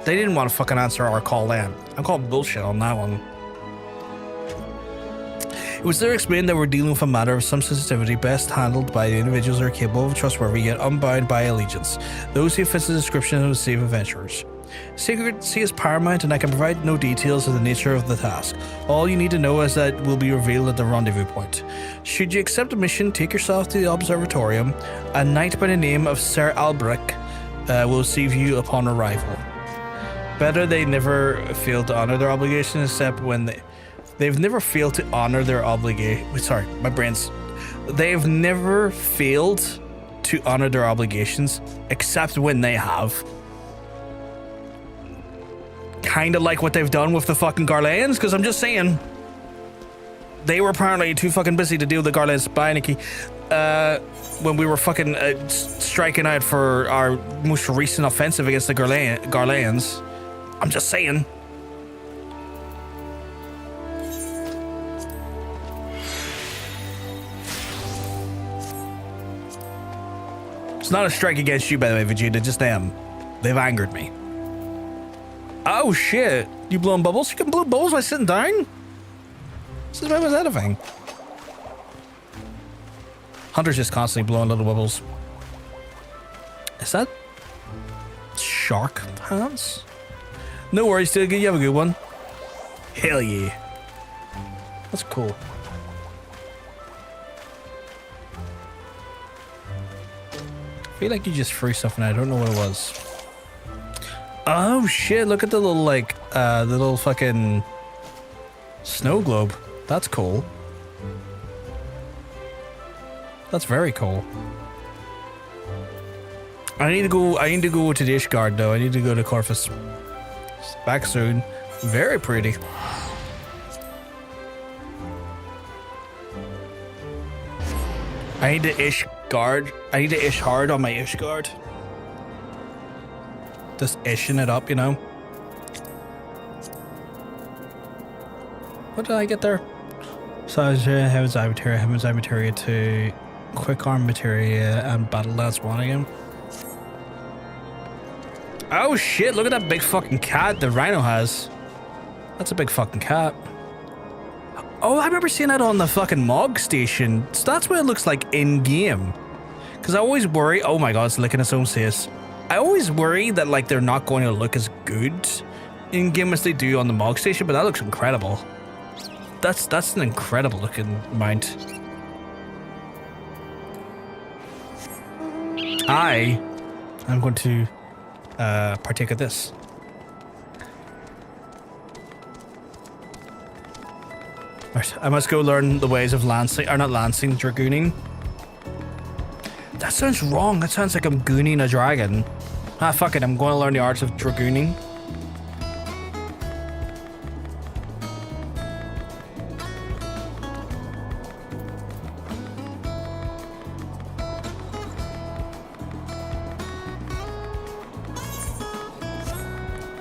S1: They didn't want to fucking answer our call then. I'm calling bullshit on that one. It was there explained that we're dealing with a matter of some sensitivity best handled by the individuals who are capable of trustworthy yet unbound by allegiance. Those who fit the description of safe adventurers. Secrecy is paramount, and I can provide no details of the nature of the task. All you need to know is that it will be revealed at the rendezvous point. Should you accept the mission, take yourself to the observatorium. A knight by the name of Sir Albrecht will receive you upon arrival. Better they never fail to honor their obligation, except when they've never failed to honor their obligation. Sorry, my brain's. They've never failed to honor their obligations, except when they have. Kind of like what they've done with the fucking Garleans, because I'm just saying they were apparently too fucking busy to deal with the Garleans Bionicky when we were fucking striking out for our most recent offensive against the Garleans. I'm just saying. It's not a strike against you, by the way, Vegeta, just them. They've angered me. Oh shit! You blowing bubbles? You can blow bubbles by sitting down? Since when was that a thing? Hunter's just constantly blowing little bubbles. Is that shark pants? No worries, dude. You have a good one. Hell yeah. That's cool. I feel like you just threw something. I don't know what it was. Oh shit, look at the little like the little fucking snow globe. That's cool. That's very cool. I need to go to the Ishgard though. I need to go to Corvus. Back soon. Very pretty. I need to Ishgard. I need to ish hard on my Ishgard. Just ishing it up, you know. What did I get there? So Heaven's Eye Materia to Quick Arm Materia and Battle Lance 1 again. Oh shit, look at that big fucking cat the Rhino has. That's a big fucking cat. Oh, I remember seeing that on the fucking Mog station. So that's what it looks like in game. Because I always worry, oh my god, it's licking its own face. I always worry that like they're not going to look as good in game as they do on the Mog station, but that looks incredible. That's an incredible looking mount. I'm going to partake of this. Right, I must go learn the ways of lancing, or not lancing, dragooning. That sounds wrong. That sounds like I'm gooning a dragon. Ah, fuck it. I'm going to learn the arts of dragooning.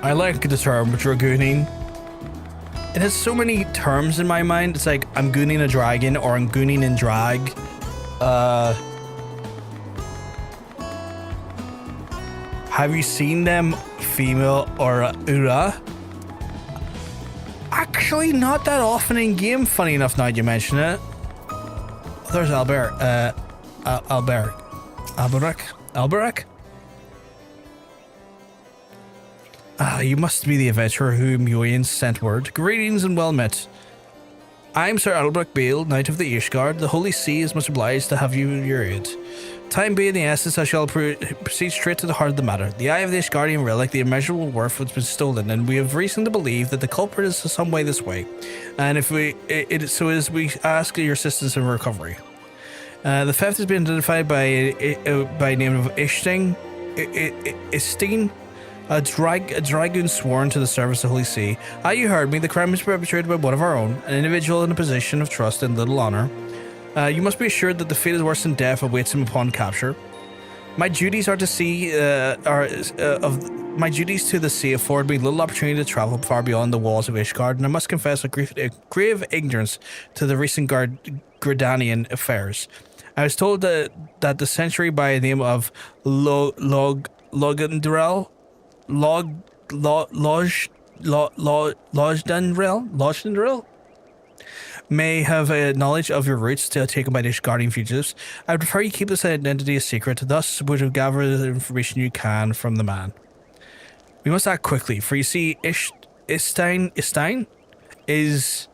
S1: I like the term dragooning. It has so many terms in my mind. It's like I'm gooning a dragon or I'm gooning in drag. Have you seen them female or ura? Actually, not that often in game, funny enough now you mention it. There's Albert. Alberic? Ah, you must be the adventurer whom Eorzean sent word. Greetings and well met. I'm Sir Albrecht Bale, Knight of the Ishgard. The Holy See is much obliged to have you in your aid. Time being the essence, I shall proceed straight to the heart of the matter. The Eye of the Ishgardian relic, the immeasurable worth, has been stolen, and we have reason to believe that the culprit is some way this way. And if we ask your assistance in recovery. The theft has been identified by name of Ishting, a Dragoon sworn to the service of Holy See. You heard me. The crime was perpetrated by one of our own, an individual in a position of trust and little honor. You must be assured that the fate is worse than death awaits him upon capture. My duties are to see My duties to the sea afford me little opportunity to travel far beyond the walls of Ishgard, and I must confess a grave ignorance to the recent Gardanian affairs. I was told that the sentry by the name of Logandrel may have a knowledge of your routes taken by the Ishgardian fugitives. I would prefer you keep this identity a secret, thus would have gathered the information you can from the man. We must act quickly, for you see, Ishstein is...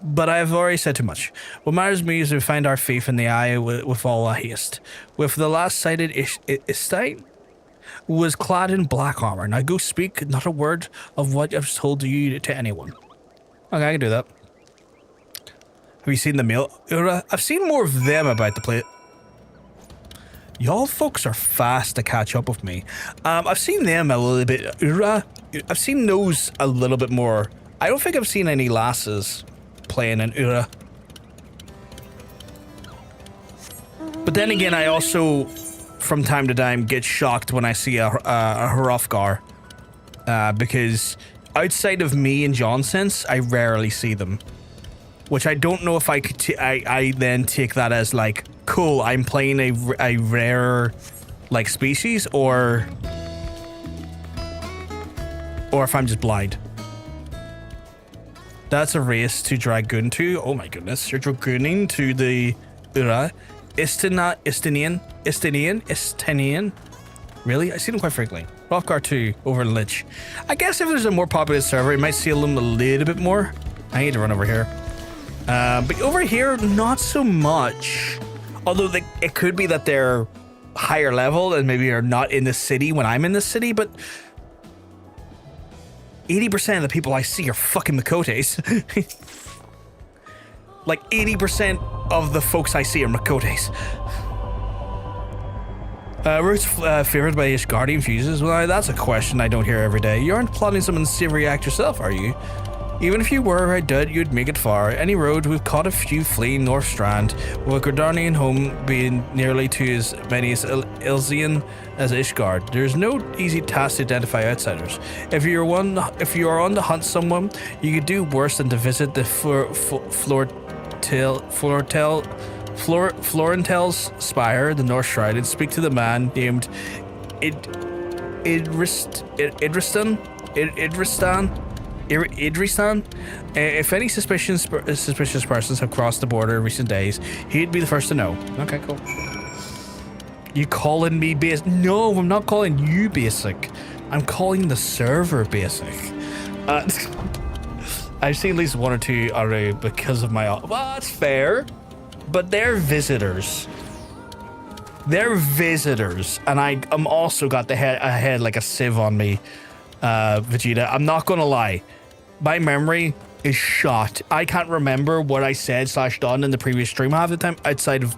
S1: But I have already said too much. What matters to me is we find our thief in the eye with all haste. With the last sighted Ishstein was clad in black armor. Now go speak not a word of what I've told you to anyone. Okay, I can do that. Have you seen the male Ura? I've seen more of them about the place. Y'all folks are fast to catch up with me. I've seen them a little bit. Ura, I've seen those a little bit more. I don't think I've seen any lasses playing in Ura. But then again, I also, from time to time, get shocked when I see a Hrothgar. Because outside of me and Johnson's, I rarely see them. Which I don't know if I could. I then take that as like, cool, I'm playing a rare like species, or if I'm just blind. That's a race to Dragoon to. Oh my goodness, you're Dragooning to the Ura. Istinian. Really? I see them quite frequently. Hrothgar 2 over in Lich. I guess if there's a more popular server, it might seal them a little bit more. I need to run over here. But over here, not so much. Although it could be that they're higher level and maybe are not in the city when I'm in the city, but 80% of the people I see are fucking Makotes. Like 80% of the folks I see are Makotes. Routes favored by Ishgardian fuses? Well, that's a question I don't hear every day. You aren't plotting some unsavory act yourself, are you? Even if you were, I doubt you'd make it far. Any road, we've caught a few fleeing North Strand, with Gardanian home being nearly to as many as Eorzean as Ishgard. There's no easy task to identify outsiders. If you are on to hunt someone, you could do worse than to visit the Florentel's spire, the North Shrine, and speak to the man named Idristan. If any suspicious persons have crossed the border in recent days, he'd be the first to know. Okay, cool. You calling me basic? No, I'm not calling you basic. I'm calling the server basic. I've seen at least one or two already because of my... Well, that's fair. But they're visitors. They're visitors. And I'm also got a head like a sieve on me. Vegeta, I'm not gonna lie, my memory is shot. I can't remember what I said / done in the previous stream half the time, outside of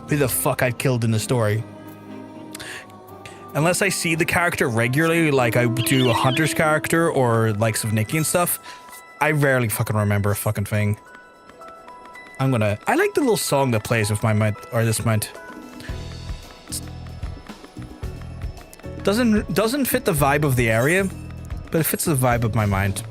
S1: who the fuck I've killed in the story. Unless I see the character regularly, like I do a hunter's character or likes of Nikki and stuff, I rarely fucking remember a fucking thing. I like the little song that plays with my mount, or this mount. Doesn't fit the vibe of the area, but it fits the vibe of my mind.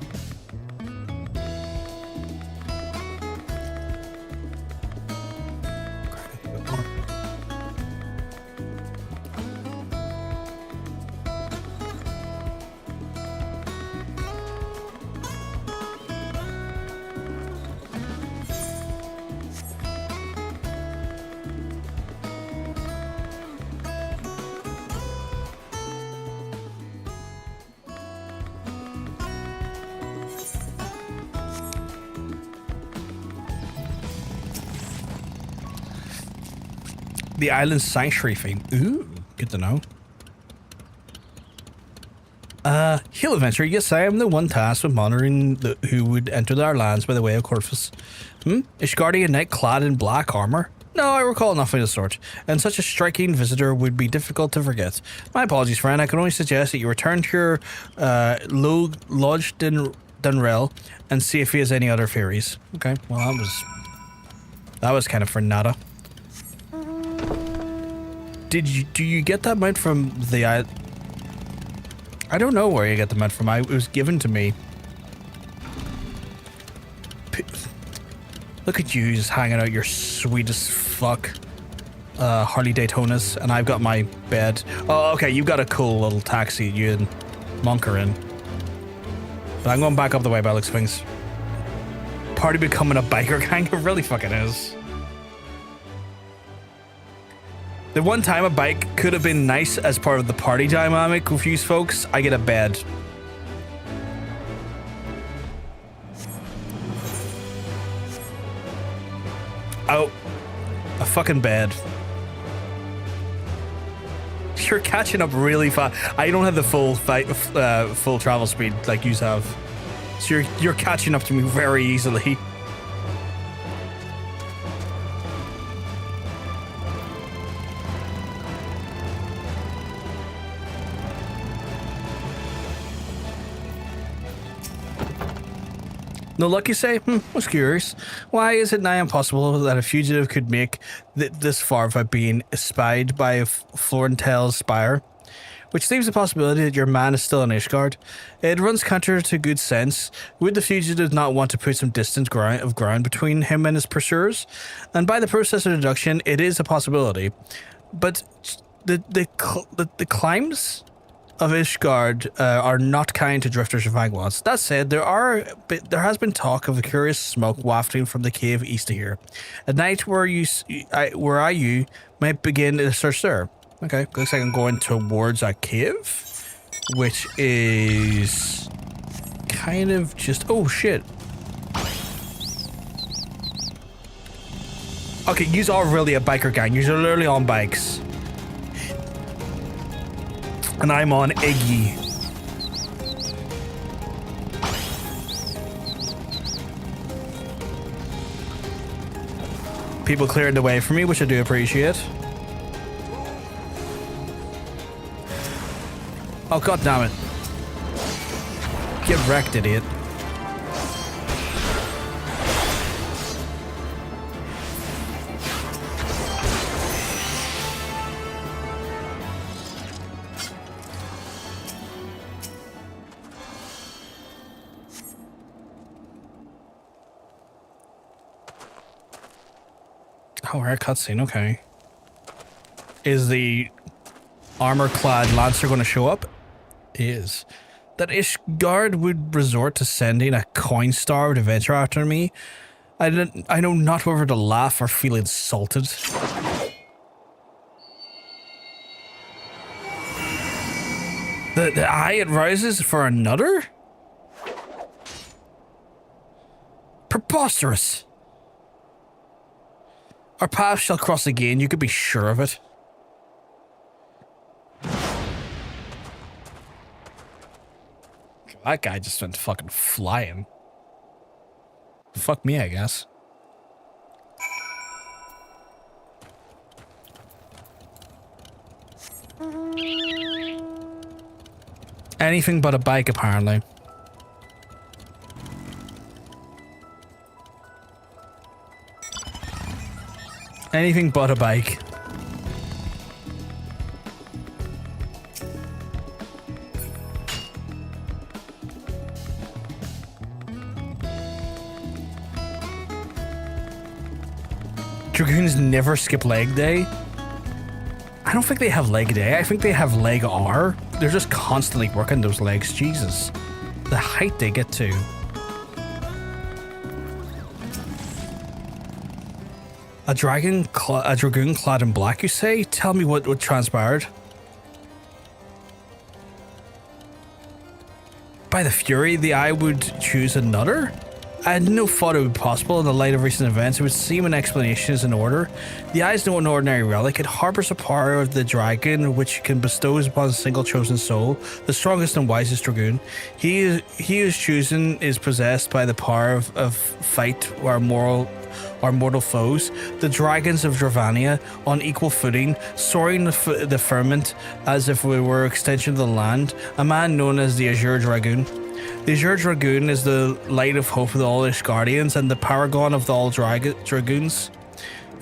S1: The island's sanctuary theme. Ooh, good to know. Hill adventure. Yes, I am the one tasked with monitoring who would enter our lands by the way of Corvus. Ishgardian knight clad in black armor? No, I recall nothing of the sort, and such a striking visitor would be difficult to forget. My apologies, friend. I can only suggest that you return to your lodge Dunrell and see if he has any other theories. Okay, well that was kind of for nada. Do you get that mount from the island? I don't know where you get the med from. It was given to me. Look at you just hanging out your sweet as fuck Harley Daytonas, and I've got my bed. Oh, okay, you've got a cool little taxi you and Monk are in. But I'm going back up the way by looks of things. Party becoming a biker gang? It really fucking is. The one time a bike could have been nice as part of the party dynamic with you folks, I get a bed. Oh, a fucking bed. You're catching up really fast. I don't have the full travel speed like you have, so you're catching up to me very easily. No luck, you say? Was curious. Why is it now impossible that a fugitive could make this far without being espied by a Florentel's spire? Which seems a possibility that your man is still in Ishgard. It runs counter to good sense. Would the fugitive not want to put some distance ground between him and his pursuers? And by the process of deduction, it is a possibility. But the climbs of Ishgard are not kind to drifters or vagabonds. That said, there has been talk of a curious smoke wafting from the cave east of here. At night, where you might begin a search there. Okay, looks like I'm going towards a cave, which is kind of just... Oh, shit. Okay, yous are really a biker gang. Yous are literally on bikes. And I'm on Iggy. People cleared the way for me, which I do appreciate. Oh, god damn it. Get wrecked, idiot. Oh, rare cutscene, okay. Is the armor-clad Lancer going to show up? It is. That Ishgard would resort to sending a coin-starved adventure after me? I know not whether to laugh or feel insulted. The eye it rises for another? Preposterous! Our paths shall cross again, you could be sure of it. That guy just went fucking flying. Fuck me, I guess. Anything but a bike, apparently. Anything but a bike. Dragoons never skip leg day. I don't think they have leg day. I think they have leg R. They're just constantly working those legs. Jesus. The height they get to. A dragoon clad in black, you say? Tell me what transpired. By the fury, the eye would choose another? I had no thought it would be possible in the light of recent events. It would seem an explanation is in order. The eye is no ordinary relic. It harbors a power of the dragon which can bestow upon a single chosen soul, the strongest and wisest dragoon. He who's chosen is possessed by the power of fight our mortal foes, the dragons of Dravania, on equal footing, soaring the firmament as if we were an extension of the land, a man known as the Azure Dragoon. The Azure Dragoon is the light of hope of all Ishgardians and the paragon of all dragoons.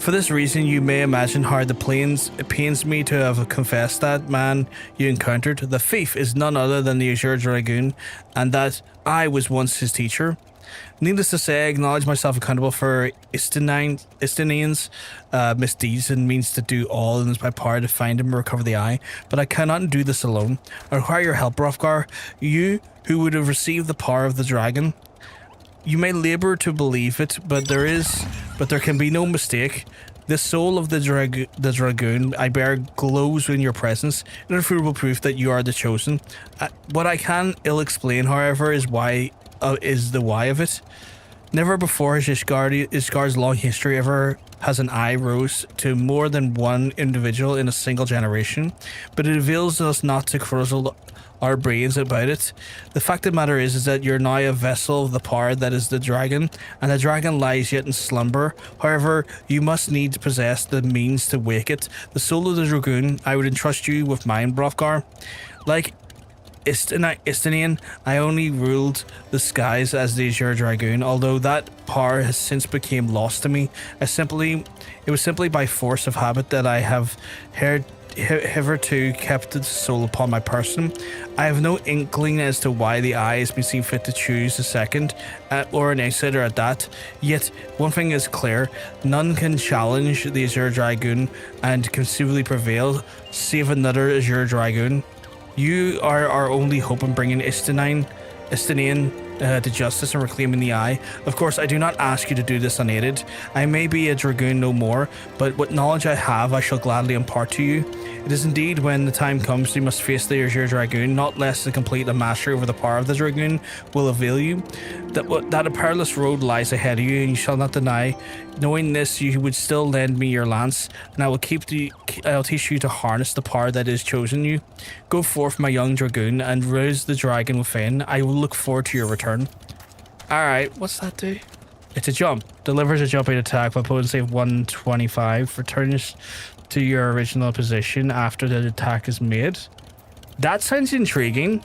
S1: For this reason, you may imagine how it pains me to have confessed that man you encountered. The thief is none other than the Azure Dragoon, and that I was once his teacher. Needless to say, I acknowledge myself accountable for Istinian's misdeeds and means to do all in my power to find him and recover the eye, but I cannot do this alone. I require your help, Hrothgar. You, who would have received the power of the dragon. You may labor to believe it, but there can be no mistake. The soul of the Dragoon I bear glows in your presence, irrefutable proof that you are the chosen. What I can ill explain, however, is the why of it. Never before has Ishgard's long history ever has an eye rose to more than one individual in a single generation, but it avails us not to cruzzle our brains about it. The fact of the matter is that you're now a vessel of the power that is the dragon, and the dragon lies yet in slumber. However, you must needs possess the means to wake it. The soul of the Dragoon, I would entrust you with mine, Hrothgar. Like Istinian, I only ruled the skies as the Azure Dragoon, although that power has since become lost to me. It was simply by force of habit that I have hitherto kept the soul upon my person. I have no inkling as to why the eye has been seen fit to choose a second, or an insider at that. Yet, one thing is clear, none can challenge the Azure Dragoon and conceivably prevail, save another Azure Dragoon. You are our only hope in bringing Istinian to justice and reclaiming the eye. Of course, I do not ask you to do this unaided. I may be a Dragoon no more, but what knowledge I have, I shall gladly impart to you. It is indeed when the time comes you must face the Azure Dragoon, not less to complete a mastery over the power of the Dragoon will avail you. That a perilous road lies ahead of you, and you shall not deny. Knowing this, you would still lend me your lance, and I'll teach you to harness the power that is chosen you. Go forth, my young Dragoon, and rouse the dragon within. I will look forward to your return. Alright, what's that do? It's a jump. Delivers a jumping attack by potency of 125. Returns to your original position after the attack is made. That sounds intriguing.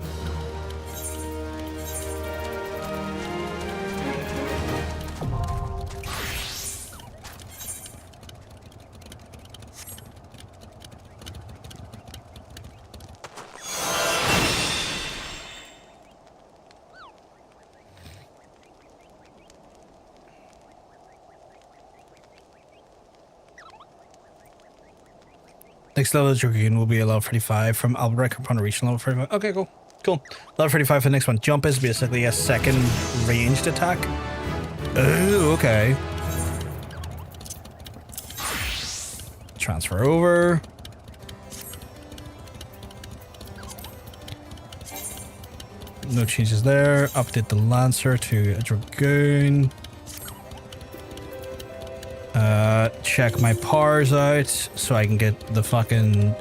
S1: Next level of Dragoon will be a level 35 from Albrecht upon reaching level 35. Okay, cool. Level 35 for the next one. Jump is basically a second ranged attack. Oh, okay. Transfer over. No changes there. Update the Lancer to a Dragoon. Check my powers out so I can get the fucking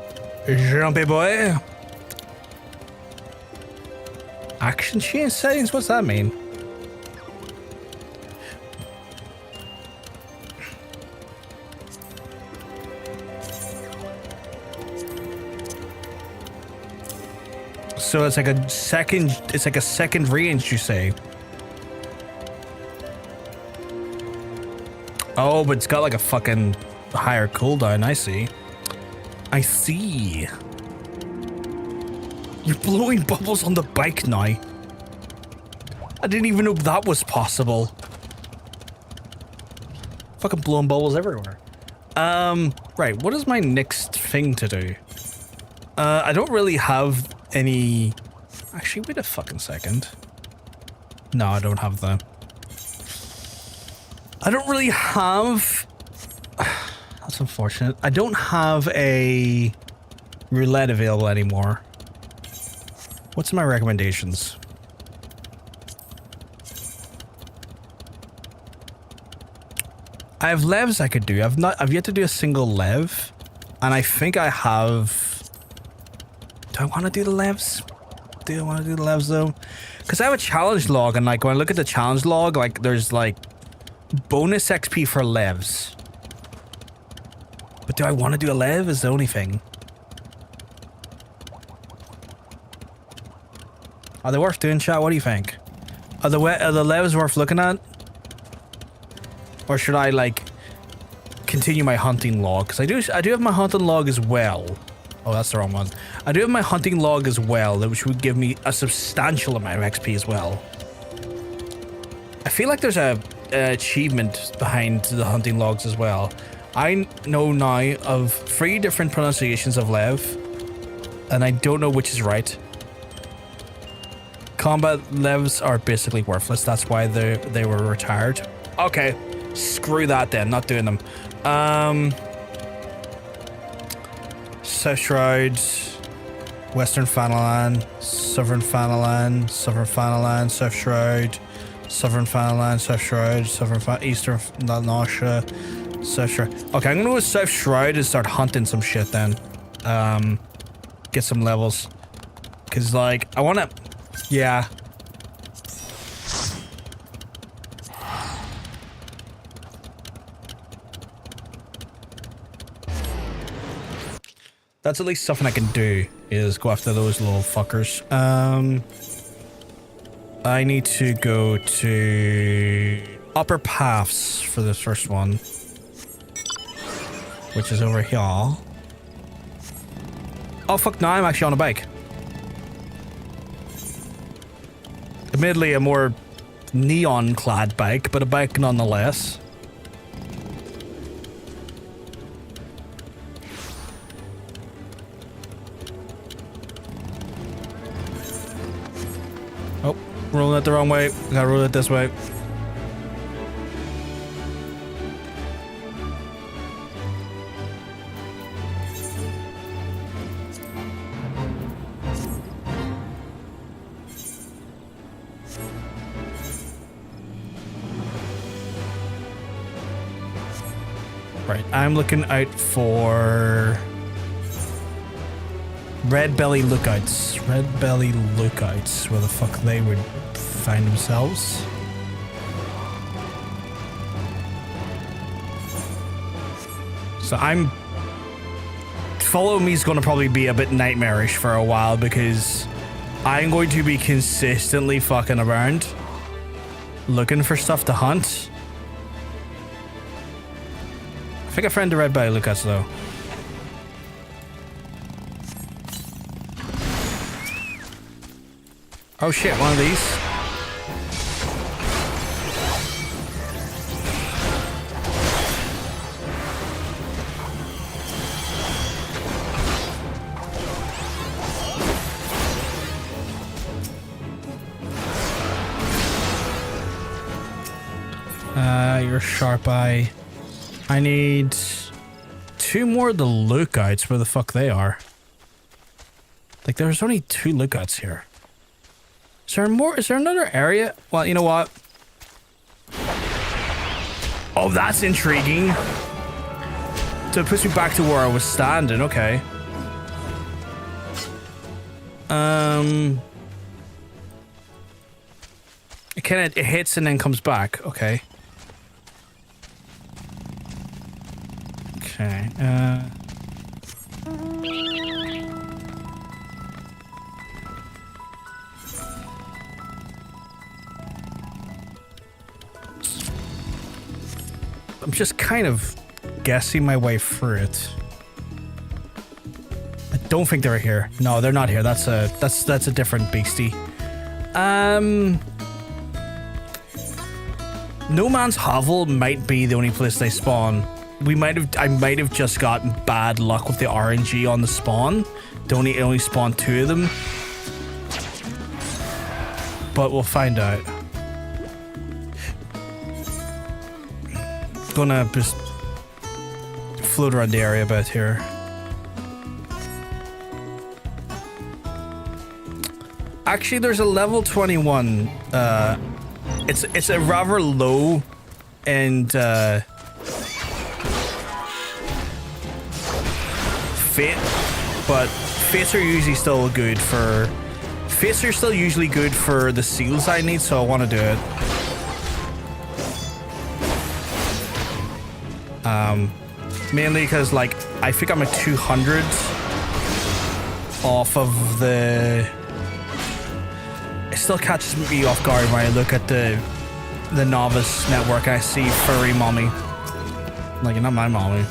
S1: jumpy boy. Action chain settings? What's that mean? So it's like a second range, you say? Oh, but it's got like a fucking higher cooldown. I see. You're blowing bubbles on the bike now. I didn't even know that was possible. Fucking blowing bubbles everywhere. Right, what is my next thing to do? I don't really have any... Actually, wait a fucking second. No, I don't have that. I don't really have... That's unfortunate. I don't have a roulette available anymore. What's my recommendations? I have levs I could do. I've yet to do a single lev, and I think I have... Do I want to do the levs? Do I want to do the levs though? Because I have a challenge log, and like when I look at the challenge log, like there's like bonus XP for levs. But do I want to do a lev is the only thing. Are they worth doing, chat? What do you think? Are the levs worth looking at? Or should I like continue my hunting log, because I do have my hunting log as well. Oh, that's the wrong one. I do have my hunting log as well, which would give me a substantial amount of XP as well. I feel like there's a achievement behind the hunting logs as well. I know now of 3 different pronunciations of Lev, and I don't know which is right. Combat Levs are basically worthless. That's why they were retired. Okay, screw that then. Not doing them. South Shroud, Western Fanalan, Southern Fanalan, Southern Fanalan, South Shroud, Southern Fanalan, South Shroud, Eastern Nausea, South Shroud. Okay, I'm gonna go with South Shroud and start hunting some shit then. Get some levels. Cause like, I wanna, yeah. That's at least something I can do, is go after those little fuckers. I need to go to Upper Paths for this first one, which is over here. Oh fuck, now I'm actually on a bike. Admittedly a more neon-clad bike, but a bike nonetheless. Oh, rolling it the wrong way. Gotta roll it this way. Right, I'm looking out for red belly lookouts. Red belly lookouts, where the fuck they would find themselves. So follow me is going to probably be a bit nightmarish for a while, because I'm going to be consistently fucking around looking for stuff to hunt. I think I found the red belly lookouts though. Oh shit, one of these. Your sharp eye. I need 2 more of the lookouts. Where the fuck they are? Like, there's only 2 lookouts here. Is there more? Is there another area? Well, you know what? Oh, that's intriguing. So it puts me back to where I was standing. Okay. It hits and then comes back. Okay. Okay. I'm just kind of guessing my way through it. I don't think they're here. No, they're not here. That's a different beastie. No Man's Hovel might be the only place they spawn. I might have just gotten bad luck with the RNG on the spawn. It only spawned 2 of them. But we'll find out. Gonna just float around the area a bit here. Actually, there's a level 21. It's a rather low and fate, but fates are usually still good for. Fates are still usually good for the seals I need, so I want to do it. Mainly because, like, I think I'm at 200 off of the. It still catches me off guard when I look at the novice network and I see furry mommy Like, you're not my mommy.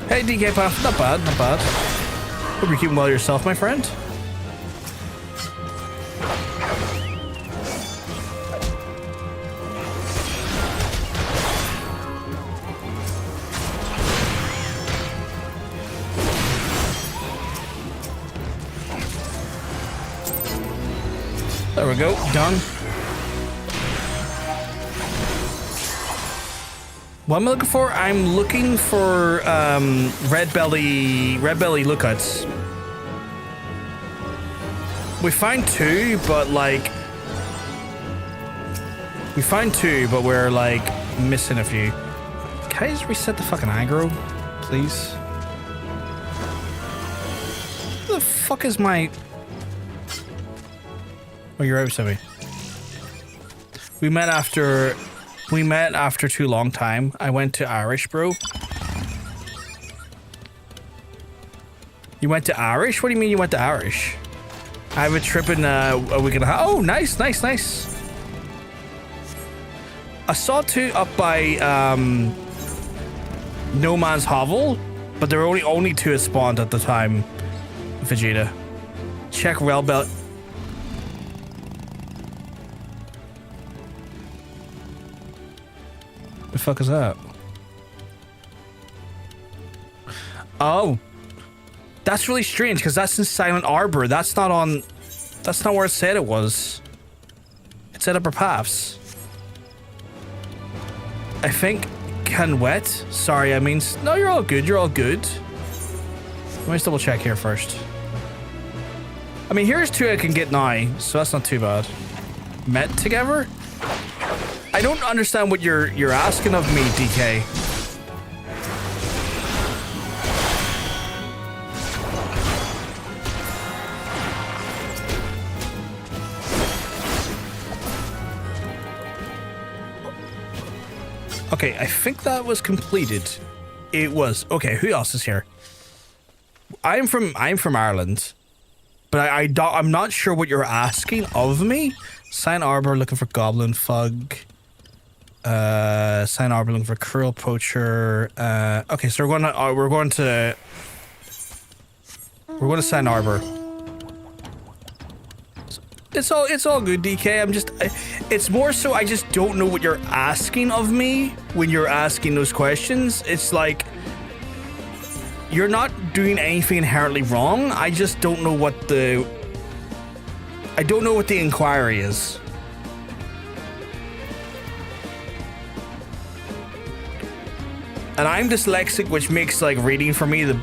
S1: Hey, DK Puff, not bad, not bad. Hope you're keeping well yourself, my friend. There we go, done. What am I looking for? I'm looking for red belly lookouts. We find two, but like we're like missing a few. Can I just reset the fucking aggro, please? Where the fuck is my? Oh, you're out, Sammy. We met after too long time. I went to Irish, bro. You went to Irish? What do you mean you went to Irish? I have a trip in a week and a half. Oh, nice, nice, nice. I saw two up by No Man's Hovel, but there were only two that spawned at the time. Vegeta. Check Rail Belt. The fuck is that? Oh, that's really strange because that's in Silent Arbor. That's not where it said it was. It said Upper Paths. I think Canwet. Sorry, I mean, no, you're all good. You're all good. Let me just double check here first. I mean, here's two I can get now, so that's not too bad. Met together? I don't understand what you're asking of me, DK. Okay, I think that was completed. It was. Okay, who else is here? I'm from Ireland, but I'm not sure what you're asking of me. Sign Arbor looking for Goblin Fug. Sign Arbor looking for Cruel Poacher. Okay, so we're going to Sign Arbor. It's all good, DK. It's more so I just don't know what you're asking of me when you're asking those questions. It's like you're not doing anything inherently wrong. I just don't know what the inquiry is. And I'm dyslexic, which makes like reading for me a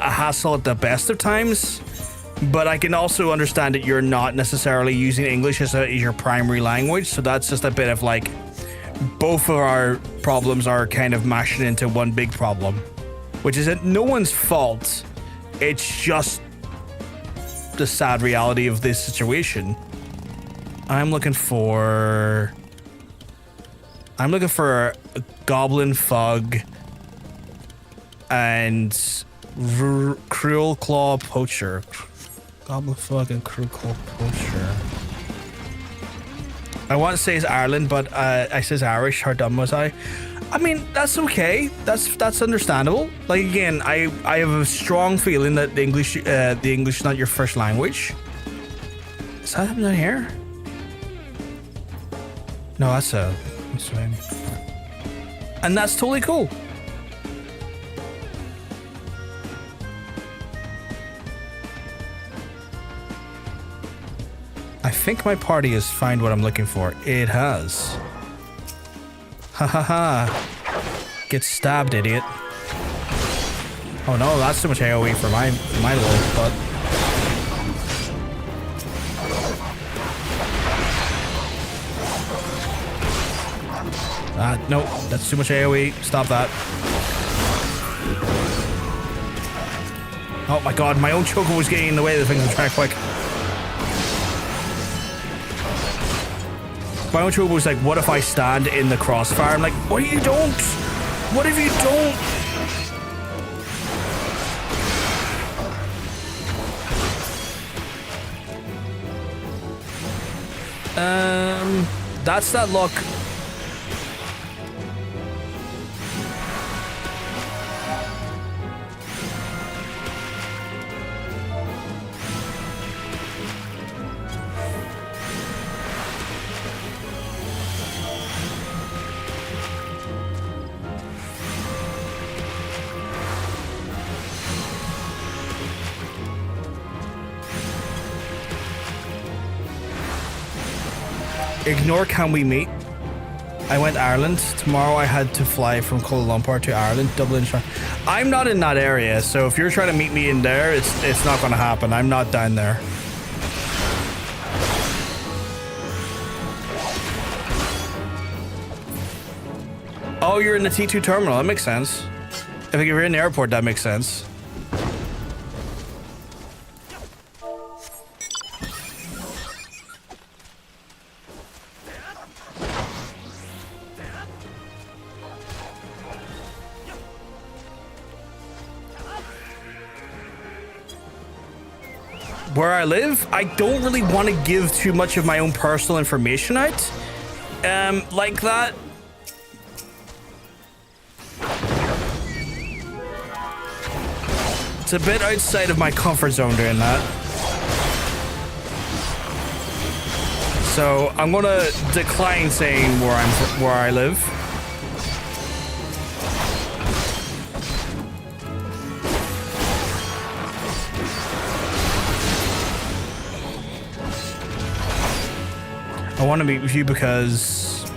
S1: hassle at the best of times. But I can also understand that you're not necessarily using English as your primary language, so that's just a bit of like both of our problems are kind of mashing into one big problem, which is no one's fault. It's just the sad reality of this situation. I'm looking for a Goblin Fug and Cruel Claw Poacher. Goblin Fug and Cruel Claw Poacher. I want to say it's Ireland, but I says Irish. How dumb was I? I mean, that's okay. That's understandable. Like again, I have a strong feeling that the English is not your first language. Is that happening here? No, that's fine. And that's totally cool. I think my party has found what I'm looking for. It has. Ha ha ha. Get stabbed, idiot. Oh no, that's too much AoE for my little butt. Nope, that's too much AoE. Stop that. Oh my god, my own choker was getting in the way of the things I'm trying quick. My own trouble was like, what if I stand in the crossfire? I'm like, what if you don't? What if you don't? That's that luck. Ignore can we meet? I went Ireland. Tomorrow I had to fly from Kuala Lumpur to Ireland, Dublin. I'm not in that area, so if you're trying to meet me in there, it's not going to happen. I'm not down there. Oh, you're in the T2 terminal. That makes sense. If you're in the airport, that makes sense. Where I live, I don't really want to give too much of my own personal information out. Like that. It's a bit outside of my comfort zone doing that. So I'm gonna decline saying where I live. I want to meet with you because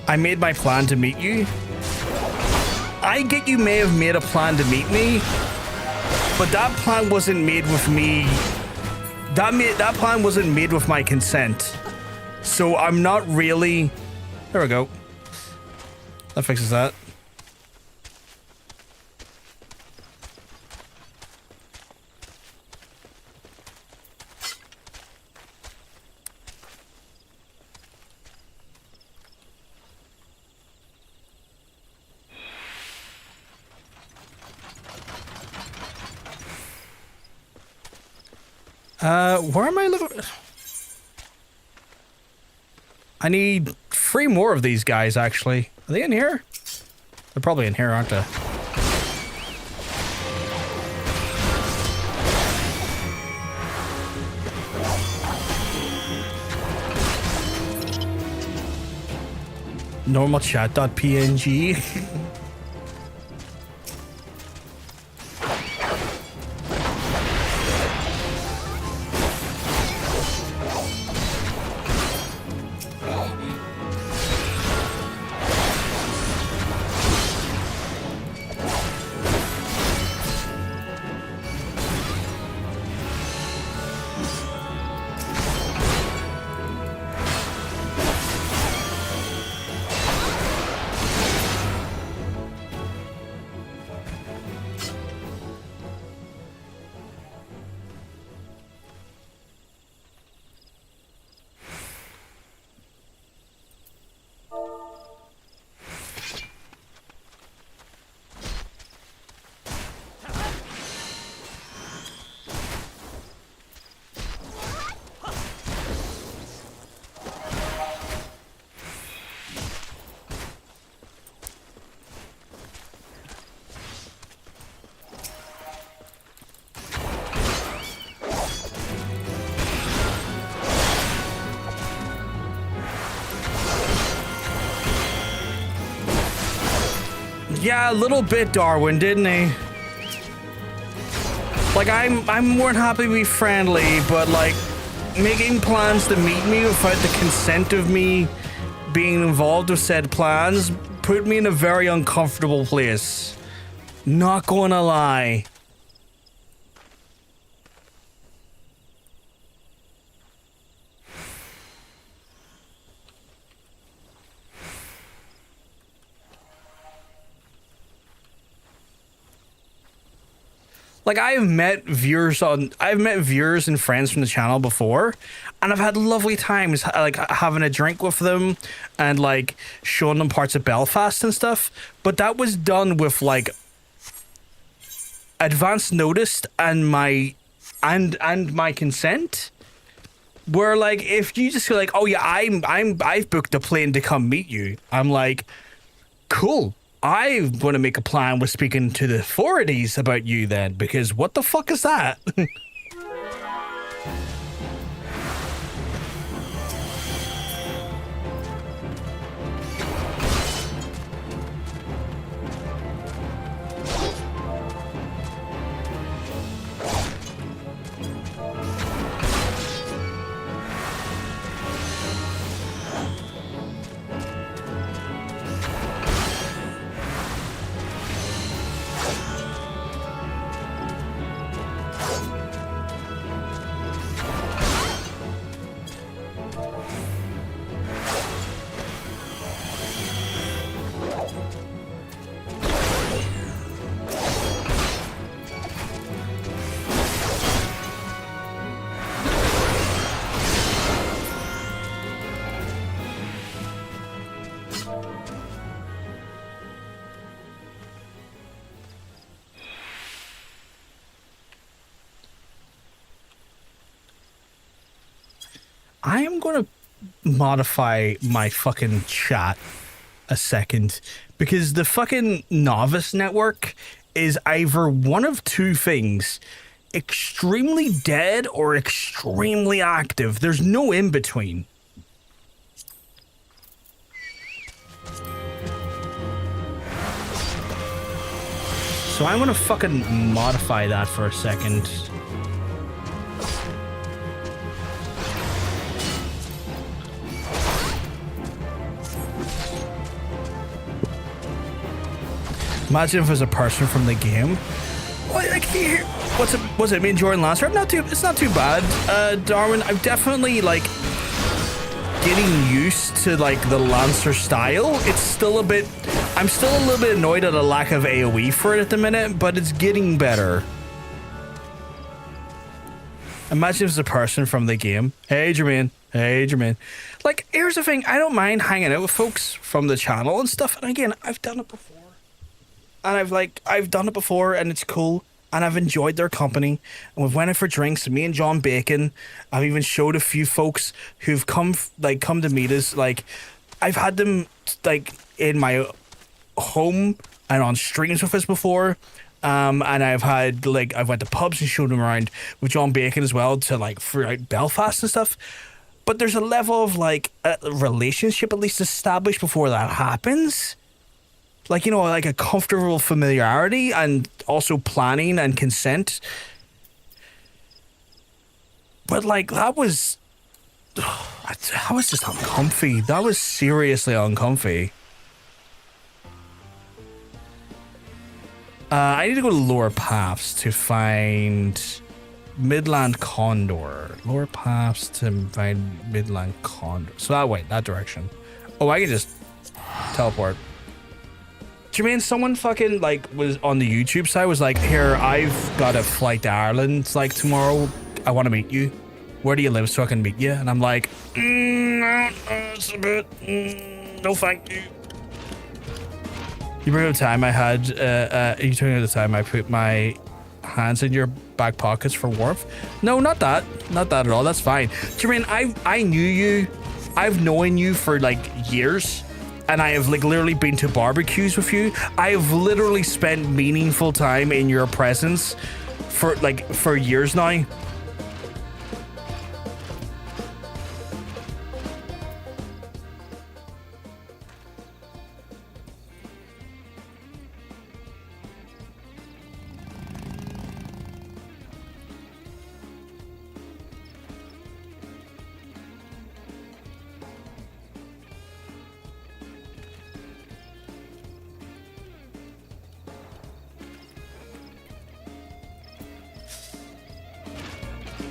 S1: I made my plan to meet you. I get you may have made a plan to meet me, but that plan wasn't made with me. That plan wasn't made with my consent. So I'm not really... There we go. That fixes that. Where am I looking? I need 3 more of these guys, actually. Are they in here? They're probably in here, aren't they? Normal chat.png. Yeah, a little bit, Darwin, didn't he? Like, I'm more than happy to be friendly, but like, making plans to meet me without the consent of me being involved with said plans put me in a very uncomfortable place. Not gonna lie. Like I've met viewers and friends from the channel before, and I've had lovely times like having a drink with them and like showing them parts of Belfast and stuff. But that was done with like advance notice and my consent. Where like if you just feel like, oh yeah, I've booked a plane to come meet you, I'm like, cool. I want to make a plan with speaking to the authorities about you then, because what the fuck is that? I am going to modify my fucking chat a second, because the fucking novice network is either one of two things: extremely dead or extremely active. There's no in between. So I'm going to fucking modify that for a second. Imagine if it was a person from the game. What, like, here, what's it? Me and Jordan Lancer? It's not too bad, Darwin. I'm definitely like getting used to like the Lancer style. It's still a bit. I'm still a little bit annoyed at the lack of AOE for it at the minute, but it's getting better. Imagine if it's a person from the game. Hey, Jermaine. Hey, Jermaine. Like, here's the thing. I don't mind hanging out with folks from the channel and stuff. And again, I've done it before. And I've done it before, and it's cool, and I've enjoyed their company, and we've went out for drinks. Me and John Bacon, I've even showed a few folks who've come to meet us. Like, I've had them like in my home and on streams with us before, and I've went to pubs and showed them around with John Bacon as well to like throughout Belfast and stuff. But there's a level of like a relationship at least established before that happens. Like, you know, like a comfortable familiarity and also planning and consent. But like, that was just uncomfy. That was seriously uncomfy. I need to go to Lower Paths to find Midland Condor. Lower Paths to find Midland Condor. So that way, that direction. Oh, I can just teleport. Jermaine, someone fucking like was on the YouTube side was like, here, I've got a flight to Ireland like tomorrow. I want to meet you. Where do you live so I can meet you? And I'm like, no, it's a bit, no thank you. You remember the time I had, you told me the time I put my hands in your back pockets for warmth? No, not that. Not that at all. That's fine. Jermaine, I knew you. I've known you for like years. And I have like literally been to barbecues with you. I have literally spent meaningful time in your presence for years now.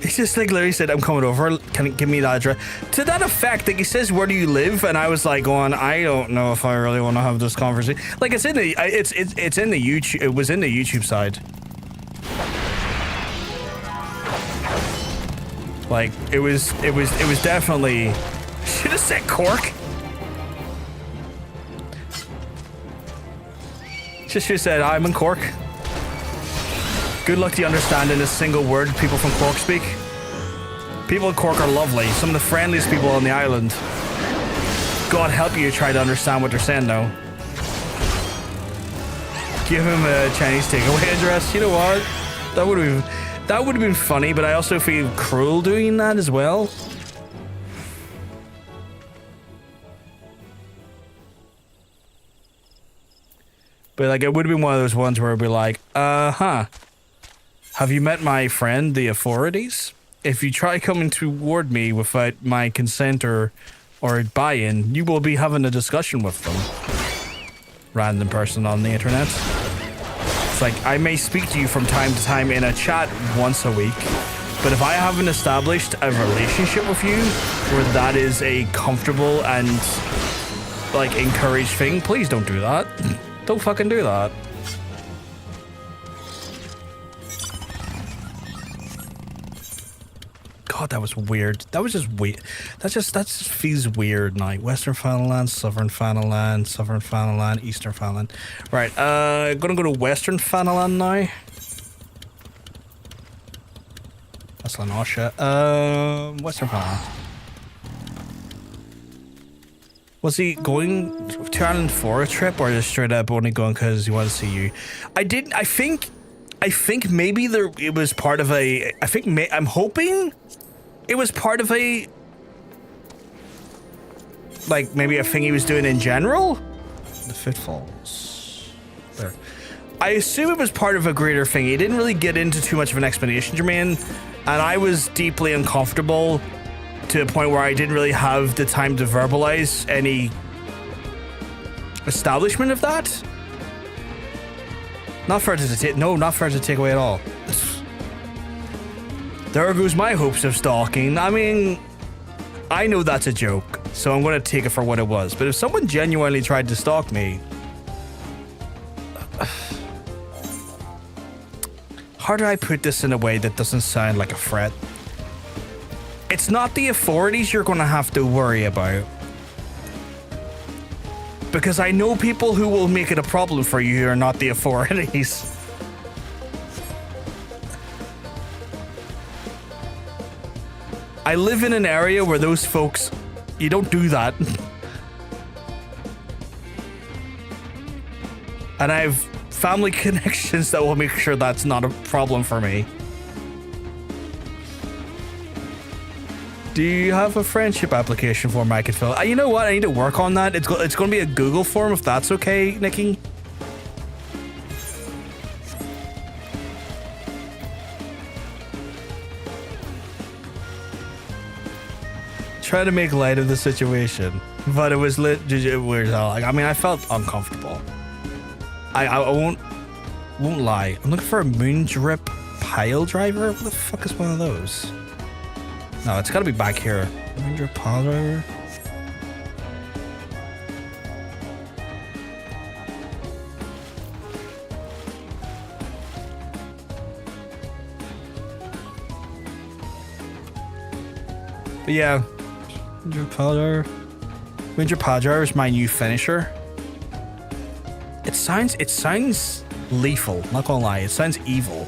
S1: He just like literally said, I'm coming over, can you give me the address? To that effect, like he says, where do you live? And I was like going, I don't know if I really want to have this conversation. Like it's in the YouTube, it was in the YouTube side. Like, it was definitely... Should have said Cork. Just should have said, I'm in Cork. Good luck to understanding a single word people from Cork speak. People in Cork are lovely. Some of the friendliest people on the island. God help you try to understand what they're saying though. Give him a Chinese takeaway address. You know what? That would have been funny, but I also feel cruel doing that as well. But like, it would have been one of those ones where it'd be like, have you met my friend, the authorities? If you try coming toward me without my consent or buy-in, you will be having a discussion with them. Random person on the internet. It's like, I may speak to you from time to time in a chat once a week, but if I haven't established a relationship with you where that is a comfortable and like encouraged thing, please don't do that. Don't fucking do that. God, that was weird. That was just weird. That just feels weird now. Western Fanaland, Southern Fanaland, Southern Fanaland, Eastern Fanaland. Right, gonna go to Western Fanaland now. That's Lanosha. Western Fanaland. Was he going to Ireland for a trip, or just straight up only going because he wanted to see you? I think maybe it was part of a. I'm hoping it was part of a. Like maybe a thing he was doing in general. The Fitfalls. There. I assume it was part of a greater thing. He didn't really get into too much of an explanation, Jermaine, and I was deeply uncomfortable. To a point where I didn't really have the time to verbalize any establishment of that. Not for it to take, no, not for it to take away at all. There goes my hopes of stalking. I mean, I know that's a joke, so I'm going to take it for what it was. But if someone genuinely tried to stalk me, how do I put this in a way that doesn't sound like a threat? It's not the authorities you're going to have to worry about. Because I know people who will make it a problem for you who are not the authorities. I live in an area where those folks, you don't do that. And I have family connections that will make sure that's not a problem for me. Do you have a friendship application form I could fill? You know what? I need to work on that. It's going to be a Google form if that's okay, Nikki. Try to make light of the situation, but it was weird as hell. Like, I mean, I felt uncomfortable. I won't lie. I'm looking for a moon drip pile driver. What the fuck is one of those? No, it's gotta be back here. Ranger pile driver. But yeah, Ranger pile driver. Ranger pile driver is my new finisher. It sounds lethal. Not gonna lie, it sounds evil.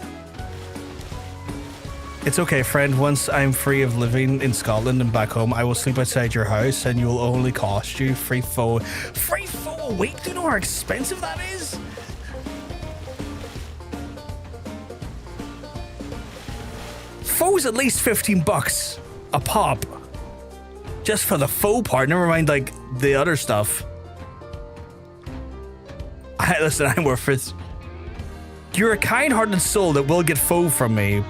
S1: It's okay, friend. Once I'm free of living in Scotland and back home, I will sleep outside your house and you'll only cost you free foe a week. Do you know how expensive that is? Foe's at least $15 a pop. Just for the faux part, never mind like the other stuff. Listen, I'm worth it. You're a kind-hearted soul that will get faux from me.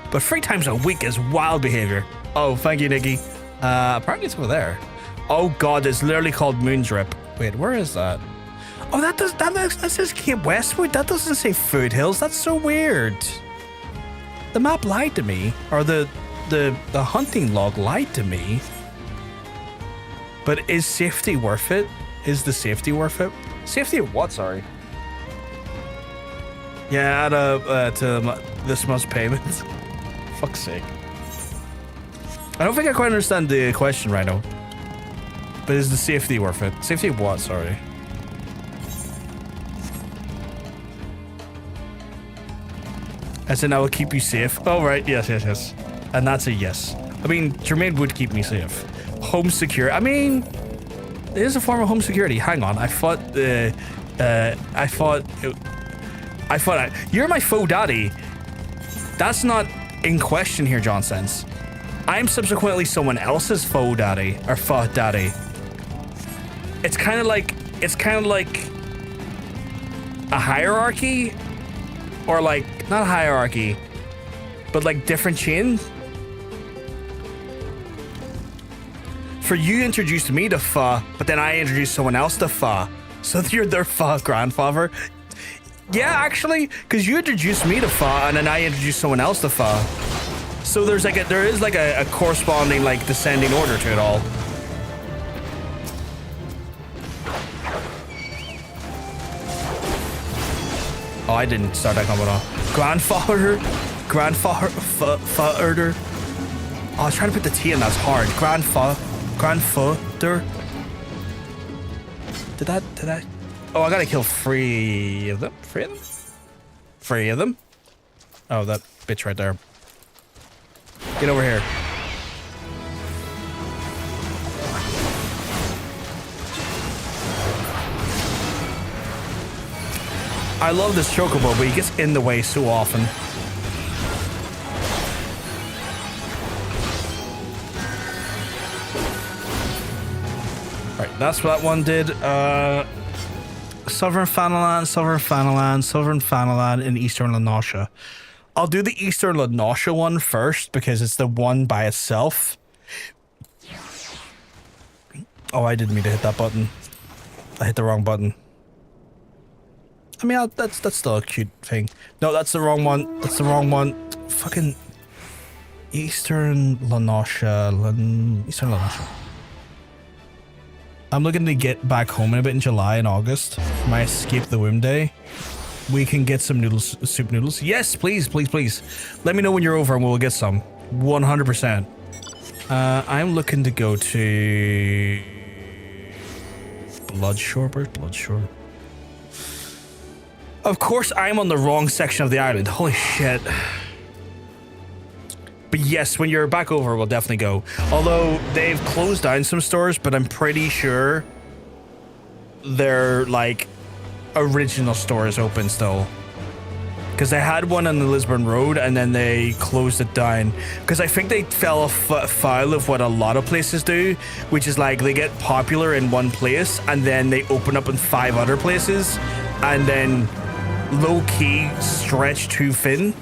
S1: But 3 times a week is wild behavior. Oh, thank you, Nikki. Apparently it's over there. Oh god, it's literally called Moondrip. Wait, where is that? Oh, that says Cape Westwood. That doesn't say Foothills. That's so weird. The map lied to me, or the hunting log lied to me. But is safety worth it? Is the safety worth it? Safety of what? Sorry. Yeah, add to this month's payments. Fuck's sake. I don't think I quite understand the question right now. But is the safety worth it? Safety of what, sorry? As in, I will keep you safe. Oh, right. Yes, yes, yes. And that's a yes. I mean, Jermaine would keep me safe. Home secure. I mean, it is a form of home security. Hang on. I thought, you're my faux daddy. That's not in question here, John Sense. I'm subsequently someone else's faux daddy or faux daddy. It's kind of like a hierarchy, or like not a hierarchy, but like different chain. For you introduced me to Fa, but then I introduced someone else to Fa, so you're their Fa grandfather. Yeah, actually, because you introduced me to Fa, and then I introduced someone else to Fa. So there is like a corresponding like descending order to it all. Oh, I didn't start that combo at all. Grandfather. Oh, I was trying to put the T in, that's hard. Grandfather. Did that? Oh, I gotta kill 3 of them. 3 of them? 3 of them? Oh, that bitch right there. Get over here. I love this chocobo, but he gets in the way so often. Right, that's what that one did. Southern Fanalan in Eastern Lanosha. I'll do the Eastern Lanosha one first because it's the one by itself. Oh, I didn't mean to hit that button. I hit the wrong button. I mean, that's still a cute thing. No, that's the wrong one. That's the wrong one. Fucking Eastern Lanosha. Eastern Lanosha. I'm looking to get back home in a bit in July and August. My escape the womb day. We can get some noodles, soup noodles. Yes, please, please, please. Let me know when you're over and we'll get some. 100%. I'm looking to go to Bloodshore. Where's Bloodshore? Of course, I'm on the wrong section of the island. Holy shit. But yes, when you're back over, we'll definitely go. Although they've closed down some stores, but I'm pretty sure they're like original stores open still. Because they had one on the Lisbon Road and then they closed it down. Because I think they fell foul of what a lot of places do, which is like they get popular in one place and then they open up in 5 other places and then low-key stretch too thin.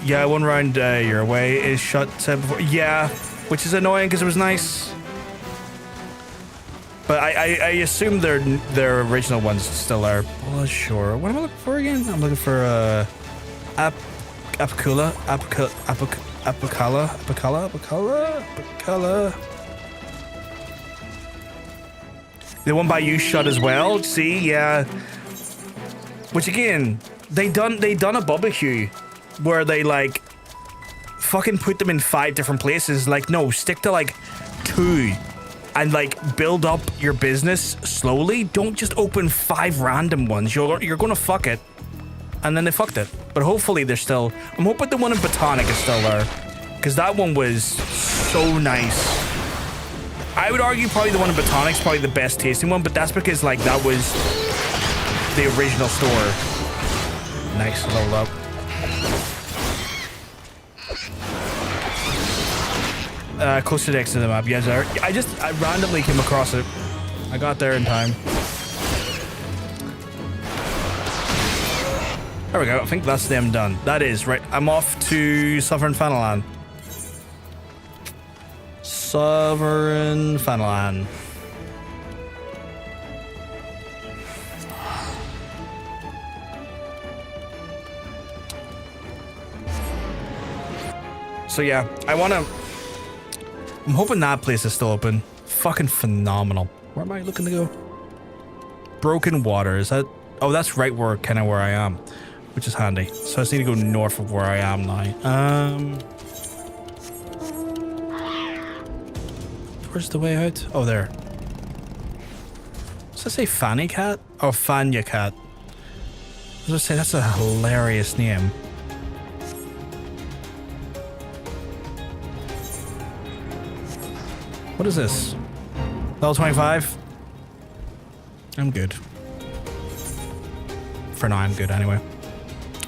S1: Yeah, one round your way is shut, said before. Yeah, which is annoying because it was nice. But I assume their original ones still are. Well, sure. What am I looking for again? I'm looking for Apicala. The one by you shut as well. See, yeah. Which again, they done a barbecue where they like fucking put them in 5 different places. Like, no, stick to like 2 and like build up your business slowly. Don't just open 5 random ones. You're gonna fuck it. And then they fucked it. But hopefully they're still. I'm hoping the one in Botanic is still there, because that one was so nice. I would argue probably the one in Botanic's probably the best tasting one, but that's because like that was the original store. Nice, level up. Close to the exit of the map. Yes, I randomly came across it. I got there in time. There we go. I think that's them done. That is right. I'm off to Southern Fanalan. Southern Fanalan. So yeah, I'm hoping that place is still open. Fucking phenomenal. Where am I looking to go? Broken Water. Is that? Oh, that's right where I am, which is handy. So I just need to go north of where I am now. Where's the way out? Oh, there. Does that say Fanny Cat? Oh, Fanya Cat. I was gonna say, that's a hilarious name. What is this? Level 25? I'm good. For now, I'm good anyway.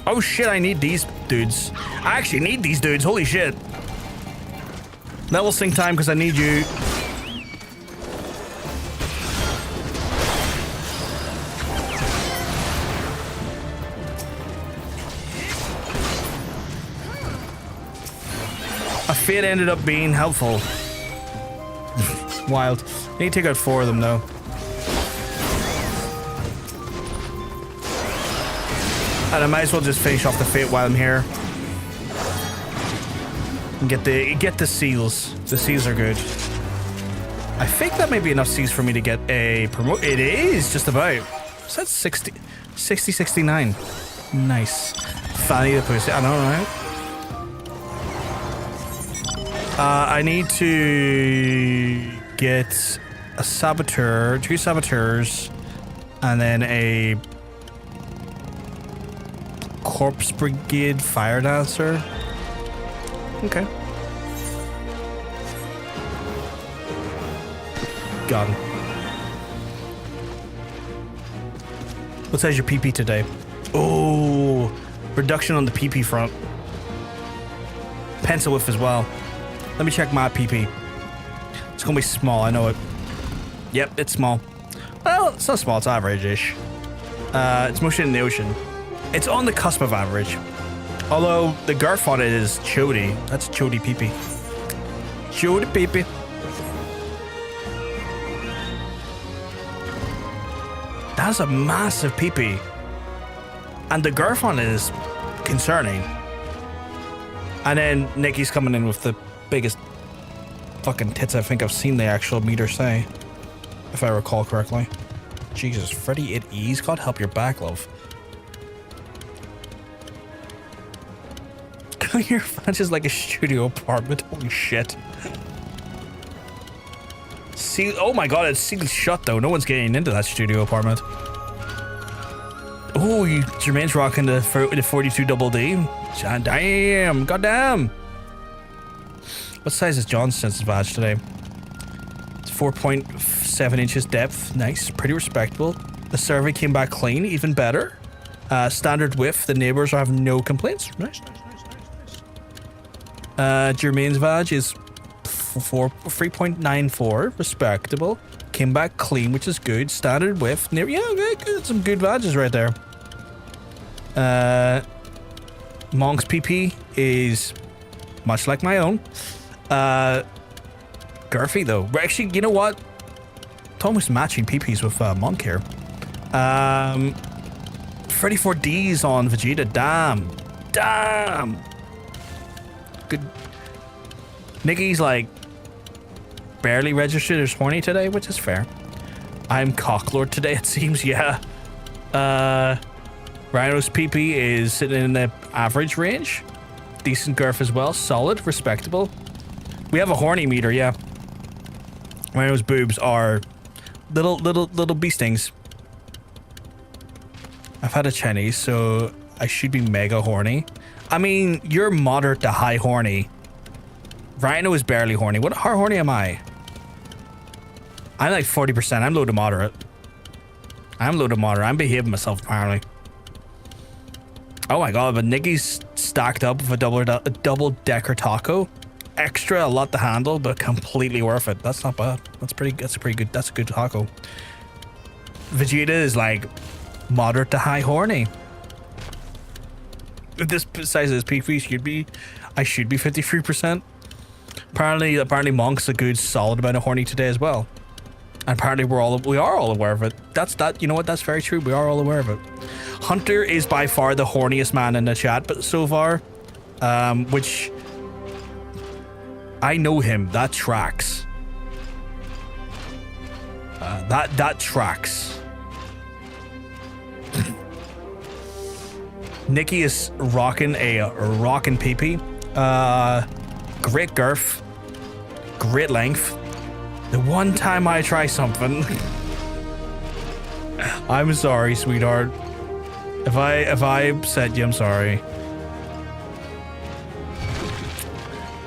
S1: Oh shit, I need these dudes. I actually need these dudes, holy shit. Level sync time because I need you. A fate ended up being helpful. Wild. I need to take out 4 of them though. And I might as well just finish off the fate while I'm here. And get the seals. The seals are good. I think that may be enough seals for me to get a promote. It is just about. So that's 60, 69. Nice. Fanny the pussy. I know, right? I need to get a saboteur, 2 saboteurs, and then a corpse brigade fire dancer. Okay. Got him. What size your PP today? Oh, reduction on the PP front. Pencil whiff as well. Let me check my PP. It's gonna be small, I know it. Yep, it's small. Well, it's not small, it's average-ish. It's mostly in the ocean. It's on the cusp of average. Although the girth on it is chody. That's chody PP. Chody PP. That's a massive PP. And the girth on it is concerning. And then Nikki's coming in with the biggest fucking tits I think I've seen the actual meter say. If I recall correctly. Jesus, Freddy at ease. God help your back, love. Your fence is like a studio apartment. Holy shit. See, oh my god, it's sealed shut though. No one's getting into that studio apartment. Oh, Jermaine's rocking the 42 double D. Damn, goddamn. What size is Johnson's badge today? It's 4.7 inches depth. Nice, pretty respectable. The survey came back clean, even better. Standard width. The neighbors have no complaints. Nice, nice, nice, nice, nice. Jermaine's badge is 3.94, respectable. Came back clean, which is good. Standard width. Yeah, good. Some good badges right there. Monk's PP is much like my own. Girthy though. Actually, you know what? It's almost matching PPs with Monk here. 34Ds on Vegeta. Damn. Good. Nikki's like barely registered as horny today, which is fair. I'm cocklord today, it seems. Yeah. Rhino's PP is sitting in the average range. Decent girth as well. Solid, respectable. We have a horny meter, yeah. Rhino's boobs are little bee stings. I've had a Chinese, so I should be mega horny. I mean, you're moderate to high horny. Rhino is barely horny. How horny am I? I'm like 40%. I'm low to moderate. I'm behaving myself apparently. Oh my god, but Nikki's stacked up with a double decker taco. Extra, a lot to handle, but completely worth it. That's not bad. That's a good taco. Vegeta is like moderate to high horny. If this size of this PP I should be 53%. Apparently Monk's a good solid amount of horny today as well. And apparently we are all aware of it. You know what? That's very true. We are all aware of it. Hunter is by far the horniest man in the chat, but so far, which I know him. That tracks. That tracks. Nikki is rocking PP. Great girth, great length, The one time I try something. I'm sorry, sweetheart. If I upset you, I'm sorry.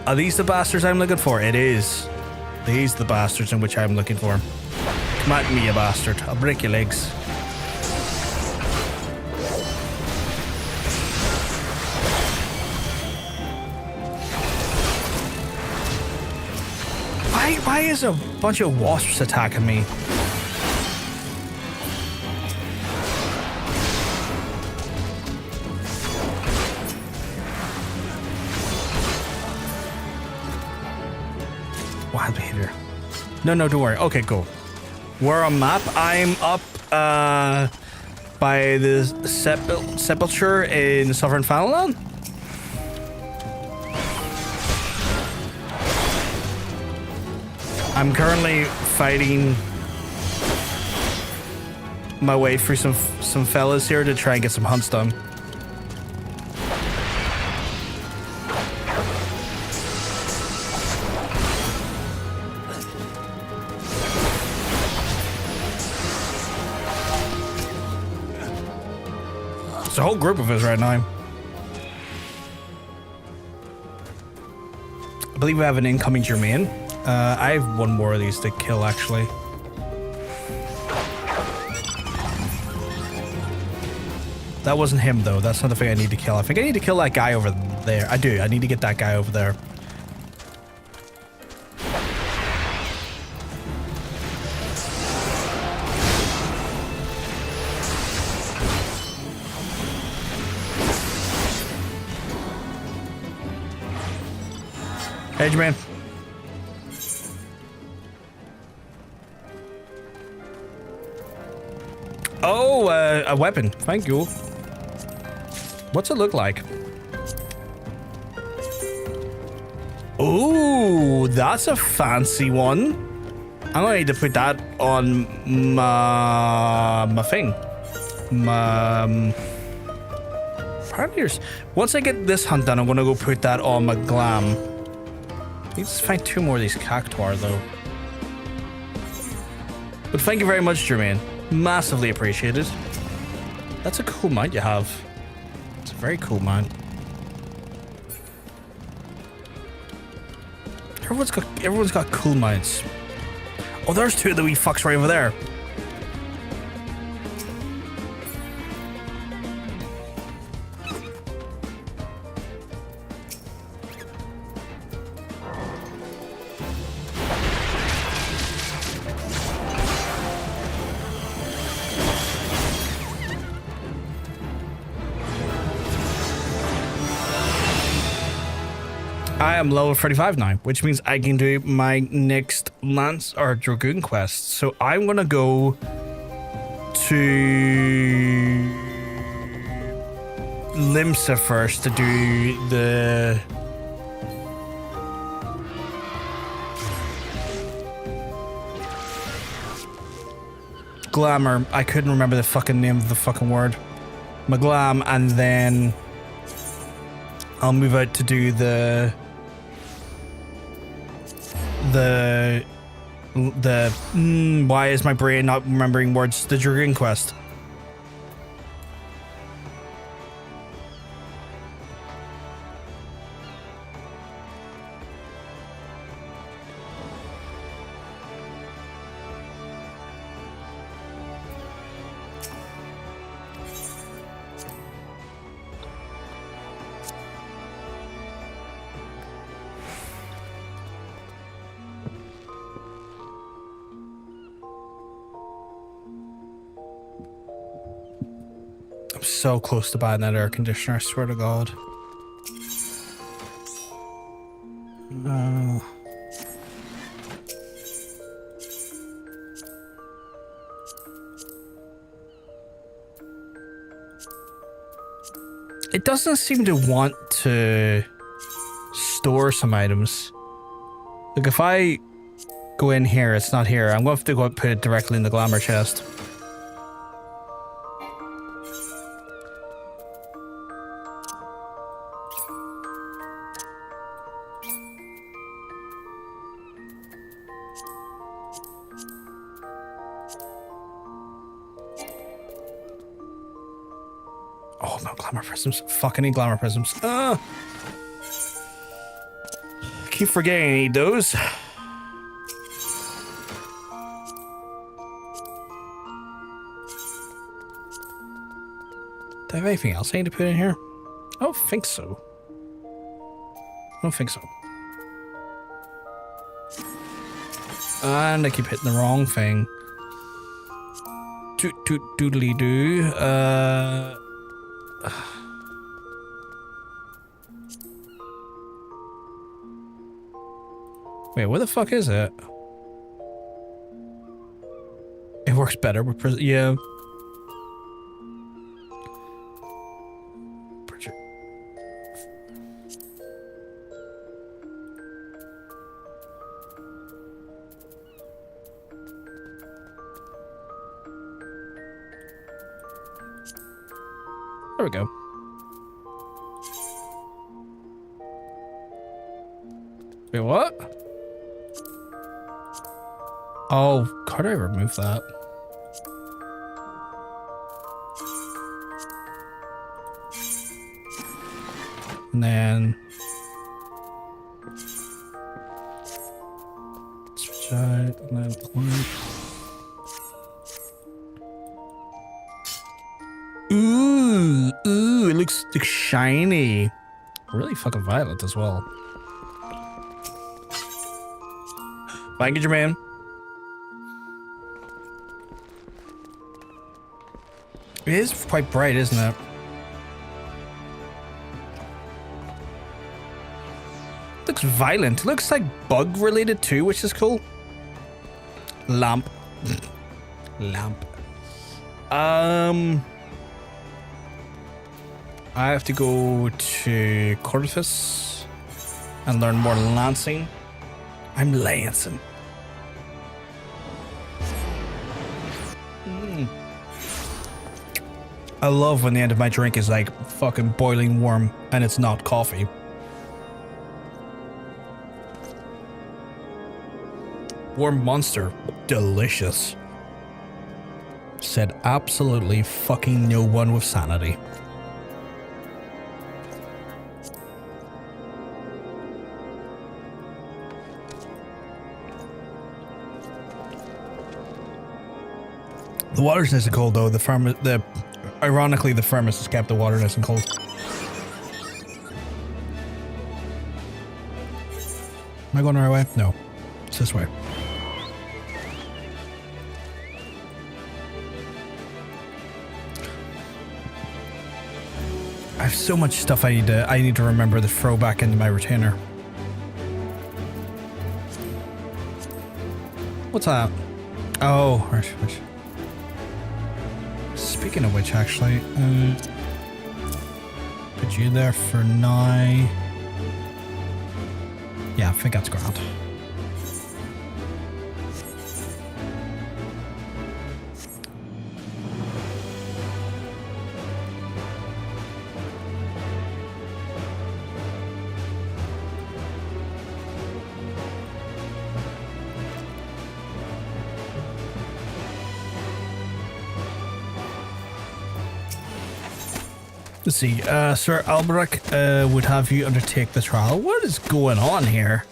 S1: Are these the bastards I'm looking for? It is. These are the bastards in which I'm looking for. Come at me, you bastard. I'll break your legs. Why is a bunch of wasps attacking me? Wild behavior. No, don't worry. Okay, cool. We're on map. I'm up by the sepulture in Southern Fanalan. I'm currently fighting my way through some fellas here to try and get some hunts done. It's a whole group of us right now. I believe we have an incoming Germain. I have one more of these to kill, actually. That wasn't him, though. That's not the thing I need to kill. I think I need to kill that guy over there. I do. I need to get that guy over there. Hey, Germain. Oh, a weapon. Thank you. What's it look like? Ooh, that's a fancy one. I'm gonna need to put that on my thing. Once I get this hunt done, I'm gonna go put that on my glam. I need to find 2 more of these cactuar, though. But thank you very much, Germain. Massively appreciated. That's a cool mount you have. It's a very cool mount. Everyone's got cool mounts. Oh, there's 2 of the wee fucks right over there. I am level 35 now, which means I can do my next Lance or Dragoon quest. So I'm gonna go to Limsa first to do the Glamour. I couldn't remember the fucking name of the fucking word. My glam, and then I'll move out to do why is my brain not remembering words? The Dragoon quest. So close to buying that air conditioner, I swear to God. It doesn't seem to want to store some items. Like if I go in here, it's not here. I'm going to have to go and put it directly in the Glamour chest. Oh no, glamour prisms. Fucking need glamour prisms. I keep forgetting I need those. Do I have anything else I need to put in here? I don't think so. I don't think so. And I keep hitting the wrong thing. Toot toot doodly doo. Wait, where the fuck is it? It works better with yeah. There we go. Wait, what? Oh, how do I remove that? And then switch out and then point. Ooh, it looks shiny. Really fucking violent as well. Thank you, Jermaine. It is quite bright, isn't it? Looks violent. It looks like bug related too, which is cool. Lamp. Lamp. I have to go to Cortifus and learn more lancing. I'm lancing. I love when the end of my drink is like fucking boiling warm and it's not coffee. Warm Monster. Delicious. Said absolutely fucking no one with sanity. The water's nice and cold though. Ironically, the furnace has kept the water nice and cold. Am I going the right way? No. It's this way. I have so much stuff I need to remember to throw back into my retainer. What's that? Oh, right. Speaking of which, actually, put you there for now. Yeah, I think that's grand. Let's see, Sir Alberic would have you undertake the trial. What is going on here?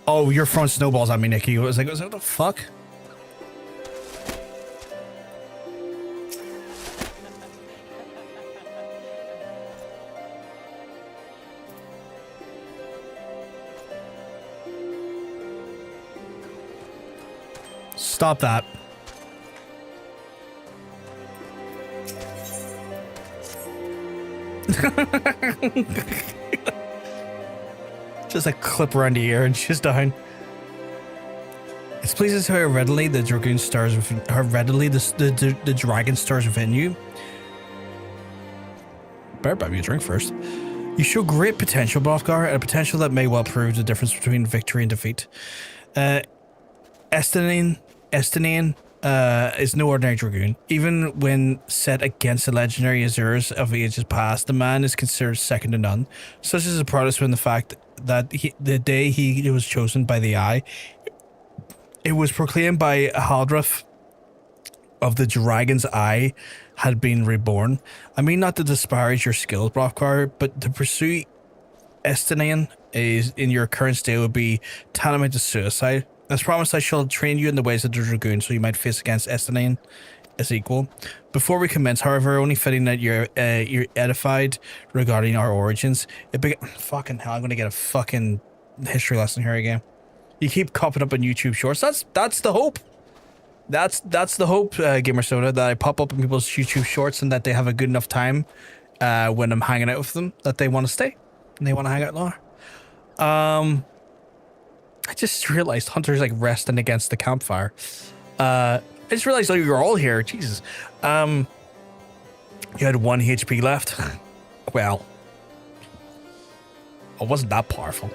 S1: Oh, you're throwing snowballs at me, Nikki. I was like, what the fuck? Stop that. Just a clip around the ear and she's down. It's pleasing to how readily the Dragoon stars within, the dragon stars within you. Better buy me a drink first. You show great potential, Bothgar, and a potential that may well prove the difference between victory and defeat. Estinian is no ordinary Dragoon. Even when set against the legendary Azures of ages past, the man is considered second to none. Such is the proudest in the fact that the day he was chosen by the Eye, it was proclaimed by Haldreth of the Dragon's Eye had been reborn. I mean not to disparage your skills, Brothgar, but to pursue Estinian is in your current state would be tantamount to suicide. As promised, I shall train you in the ways of the Dragoon, so you might face against Estinian as equal. Before we commence, however, only fitting that you're edified regarding our origins. Fucking hell, I'm gonna get a fucking history lesson here again. You keep popping up on YouTube shorts. That's the hope. That's the hope, Gamer Soda, that I pop up in people's YouTube shorts and that they have a good enough time when I'm hanging out with them that they want to stay and they want to hang out longer. I just realized Hunter's like resting against the campfire. I just realized you were all here. Jesus. You had 1 HP left. Well, I wasn't that powerful.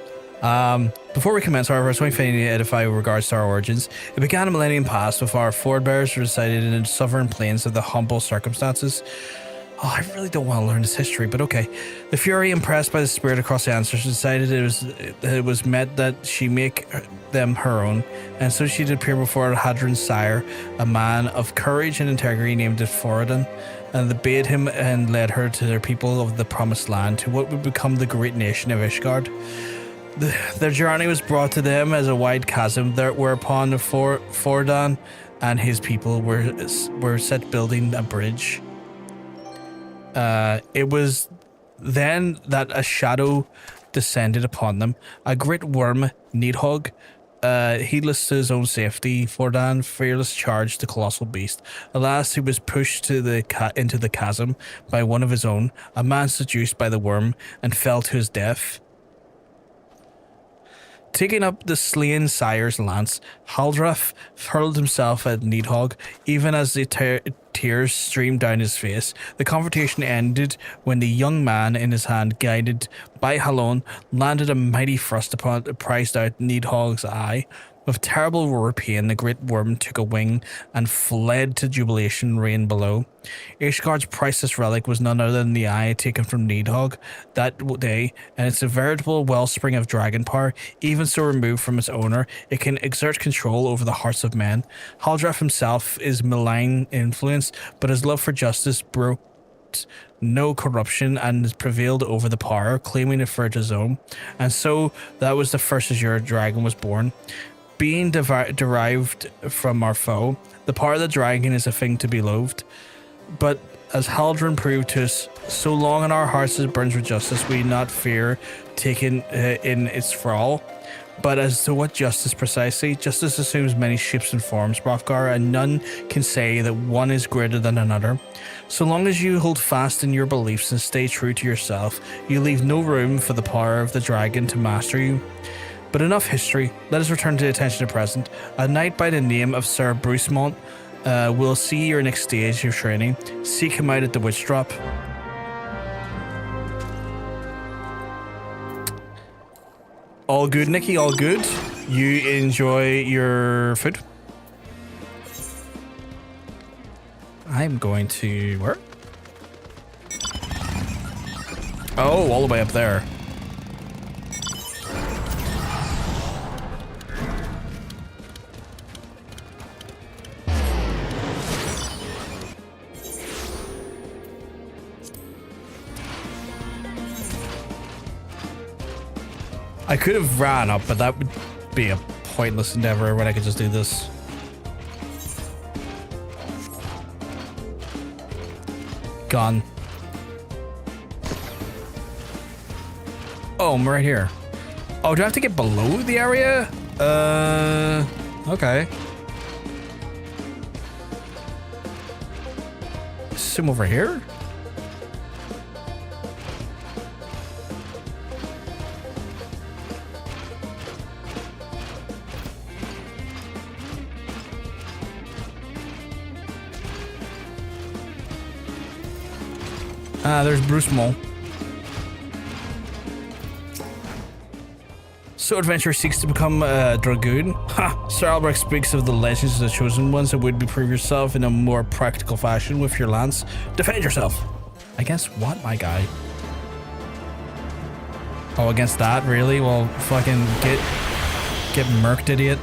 S1: Before we commence, however, it's only fitting to edify with regards to our origins. It began a millennium past with our forebears resided in the sovereign plains of the humble circumstances. Oh, I really don't want to learn this history, but okay. The Fury, impressed by the spirit across the ancestors, decided it was meant that she make them her own, and so she did appear before Hadron's sire, a man of courage and integrity named Foradon, and they bade him and led her to their people of the promised land, to what would become the great nation of Ishgard. Their journey was brought to them as a wide chasm, whereupon Foradon and his people were set building a bridge. It was then that a shadow descended upon them, a great worm, Nidhogg. Heedless to his own safety, Foradon fearless charged the colossal beast. Alas, he was pushed to into the chasm by one of his own, a man seduced by the worm, and fell to his death. Taking up the slain sire's lance, Haldrath hurled himself at Nidhogg, even as the tears streamed down his face. The confrontation ended when the young man in his hand, guided by Halon, landed a mighty thrust upon prized out Nidhogg's eye. With terrible roar pain, the great worm took a wing and fled to jubilation rain below. Ishgard's priceless relic was none other than the eye taken from Nidhogg that day, and it's a veritable wellspring of dragon power. Even so removed from its owner, it can exert control over the hearts of men. Haldrath himself is malign influence, but his love for justice broke no corruption and prevailed over the power, claiming it for his own. And so that was the first Azure dragon was born. Being derived from our foe, the power of the dragon is a thing to be loathed. But as Haldron proved to us, so long in our hearts as burns with justice, we not fear taking in its thrall. But as to what justice precisely, justice assumes many shapes and forms, Brothgar, and none can say that one is greater than another. So long as you hold fast in your beliefs and stay true to yourself, you leave no room for the power of the dragon to master you. But enough history, let us return to the attention to present. A knight by the name of Sir Brucemont will see your next stage of training. Seek him out at the Witch Drop. All good, Nikki, all good. You enjoy your food. I'm going to... where? Oh, all the way up there. I could have ran up, but that would be a pointless endeavor when I could just do this. Gone. Oh, I'm right here. Oh, do I have to get below the area? Okay. Assume over here? There's Bruce Mole. So adventure seeks to become a Dragoon. Ha! Sir Albrecht speaks of the legends of the chosen ones and would be prove yourself in a more practical fashion with your lance. Defend yourself. Against what, my guy? Oh, against that? Really? Well, fucking get murked, idiot.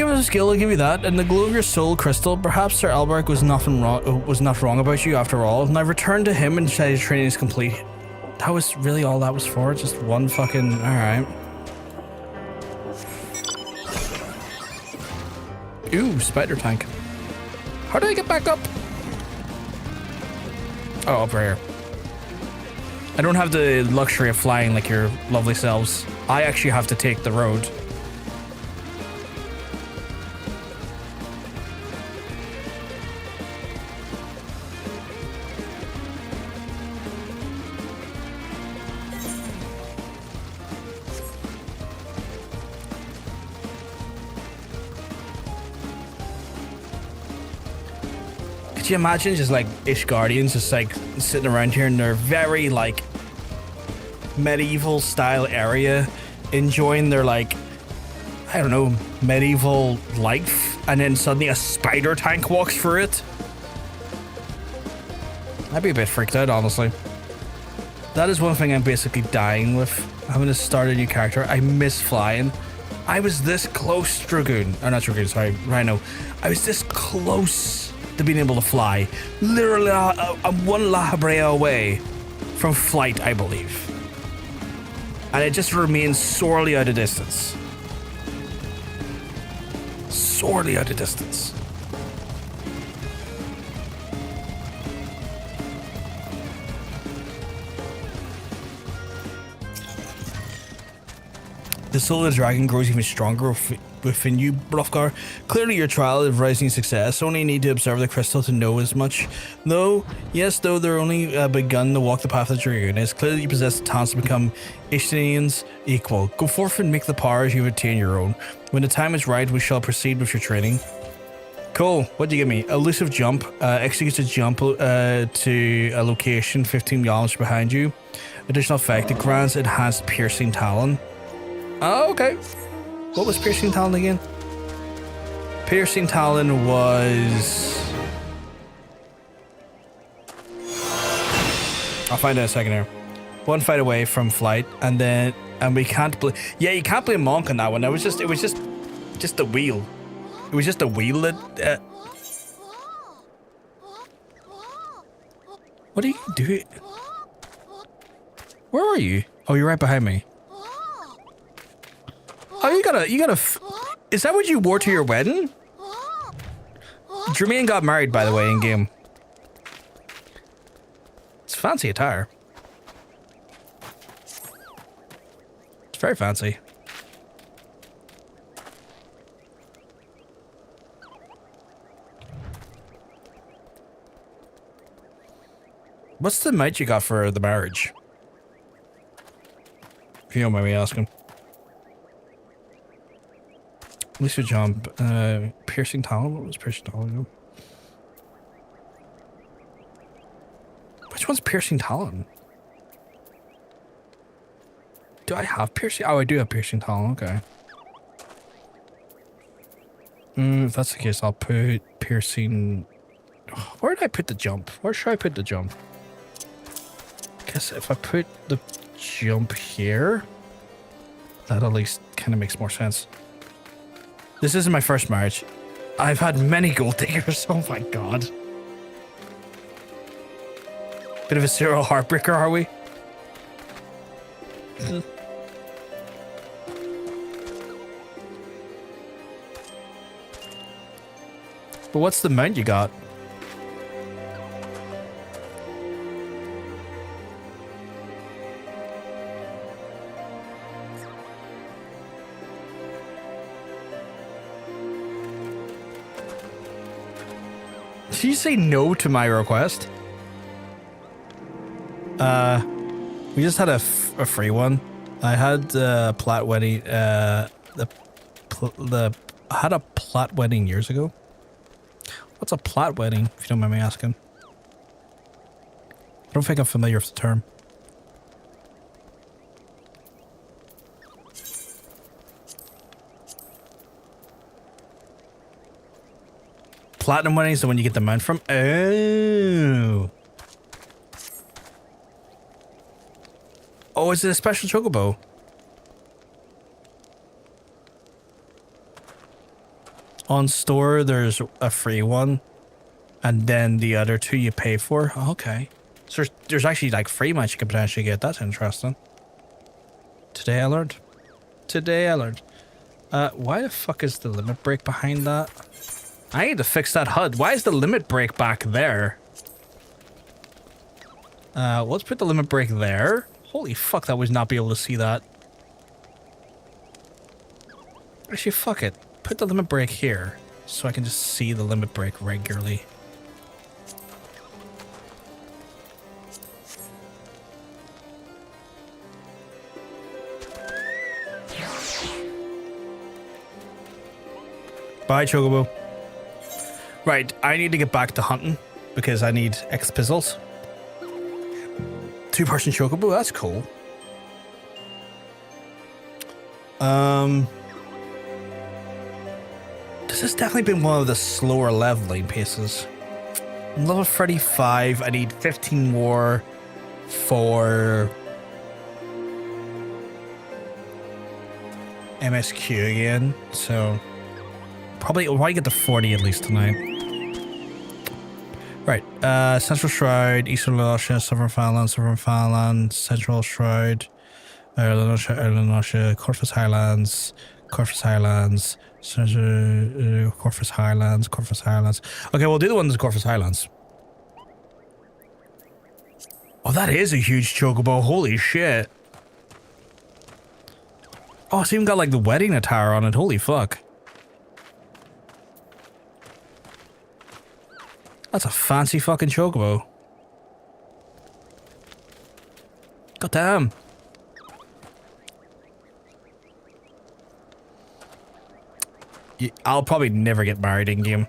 S1: You have a skill, I'll give you that. And the glow of your soul crystal, perhaps Sir Albrecht was not wrong about you after all. And I've returned to him and said his training is complete. That was really all that was for? Just one fucking... Alright. Ooh, spider tank. How do I get back up? Oh, up right here. I don't have the luxury of flying like your lovely selves. I actually have to take the road. Could you imagine just like Ishgardians just like sitting around here in their very like medieval style area, enjoying their like, I don't know, medieval life, and then suddenly a spider tank walks through it? I'd be a bit freaked out, honestly. That is one thing I'm basically dying with. Having to start a new character. I miss flying. I was this close, Dragoon. Or not Dragoon, sorry, Rhino. I was this close to being able to fly. Literally, I'm one Lahabrea away from flight, I believe. And it just remains sorely out of distance. Sorely out of distance. The soul of the dragon grows even stronger within you, Bluffgar. Clearly your trial of rising success. Only need to observe the crystal to know as much. Though, yes, though they're only begun to walk the path of Dragoon. It's clear that you possess the talents to become Ishgard's equal. Go forth and make the powers you attain your own. When the time is right, we shall proceed with your training. Cool. What'd you give me? Elusive jump. Executes a jump to a location 15 kilometers behind you. Additional effect. It grants enhanced piercing talon. Oh, okay. What was piercing talon again? Piercing talon was... I'll find out in a second here. One fight away from flight, and we can't play. Yeah, you can't play monk on that one. It was just the wheel. It was just the wheel that. What are you doing? Where are you? Oh, you're right behind me. Oh, you gotta. Is that what you wore to your wedding? Jermaine got married, by the way, in game. It's fancy attire. It's very fancy. What's the mount you got for the marriage? If you don't mind me asking. Elusive jump, piercing talon. What was piercing talon? Which one's piercing talon? Do I have piercing? Oh, I do have piercing talon. Okay. If that's the case, I'll put piercing. Where did I put the jump? Where should I put the jump? I guess if I put the jump here, that at least kind of makes more sense. This isn't my first marriage. I've had many gold diggers. Oh my god. Bit of a serial heartbreaker, are we? But what's the mount you got? Did you say no to my request? We just had a free one. I had plat wedding. I had a plat wedding years ago. What's a plat wedding? If you don't mind me asking. I don't think I'm familiar with the term. Platinum wedding is the one you get the mount from. Oh. Oh, is it a special chocobo? On store, there's a free one, and then the other two you pay for. Okay. So there's actually like free match you can potentially get. That's interesting. Today I learned. Today I learned. Why the fuck is the limit break behind that? I need to fix that HUD. Why is the limit break back there? Let's put the limit break there. Holy fuck, that would not be able to see that. Actually, fuck it. Put the limit break here, so I can just see the limit break regularly. Bye, Chocobo. Right, I need to get back to hunting, because I need X pizzles. 2-person Chocobo, that's cool. This has definitely been one of the slower leveling paces. I'm level 35, I need 15 more for MSQ again, so probably I'll probably get to 40 at least tonight. Right, Central Shroud, Eastern Lanosha, Southern Fireland, Central Shroud, Lanosha, Corvus Highlands, Corvus Highlands, Corvus Highlands. Okay, we'll do the one that's Corvus Highlands. Oh, that is a huge chocobo. Holy shit. Oh, it's even got like the wedding attire on it. Holy fuck. That's a fancy fucking chocobo. God damn. I'll probably never get married in game.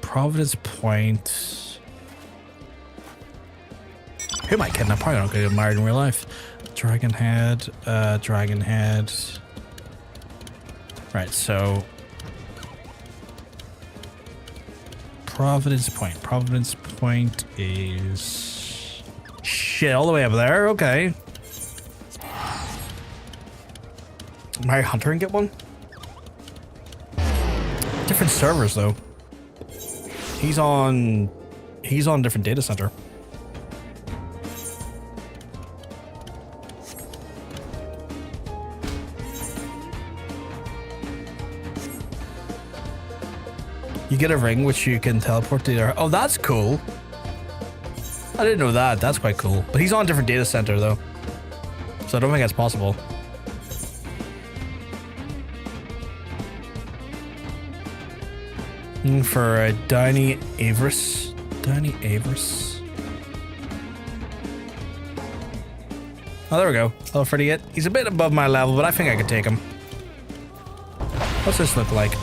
S1: Providence Point. Who am I kidding? I'm probably not gonna get married in real life. Dragonhead, Dragonhead. Right, so Providence Point. Providence Point is shit all the way up there. Okay. Marry Hunter and get one? Different servers though. He's on a different data center. You get a ring which you can teleport to there. Oh, that's cool. I didn't know that. That's quite cool. But he's on a different data center though, so I don't think that's possible. For Downey Avarice. Downey Avarice. Oh, there we go. Level 38. He's a bit above my level, but I think I could take him. What's this look like?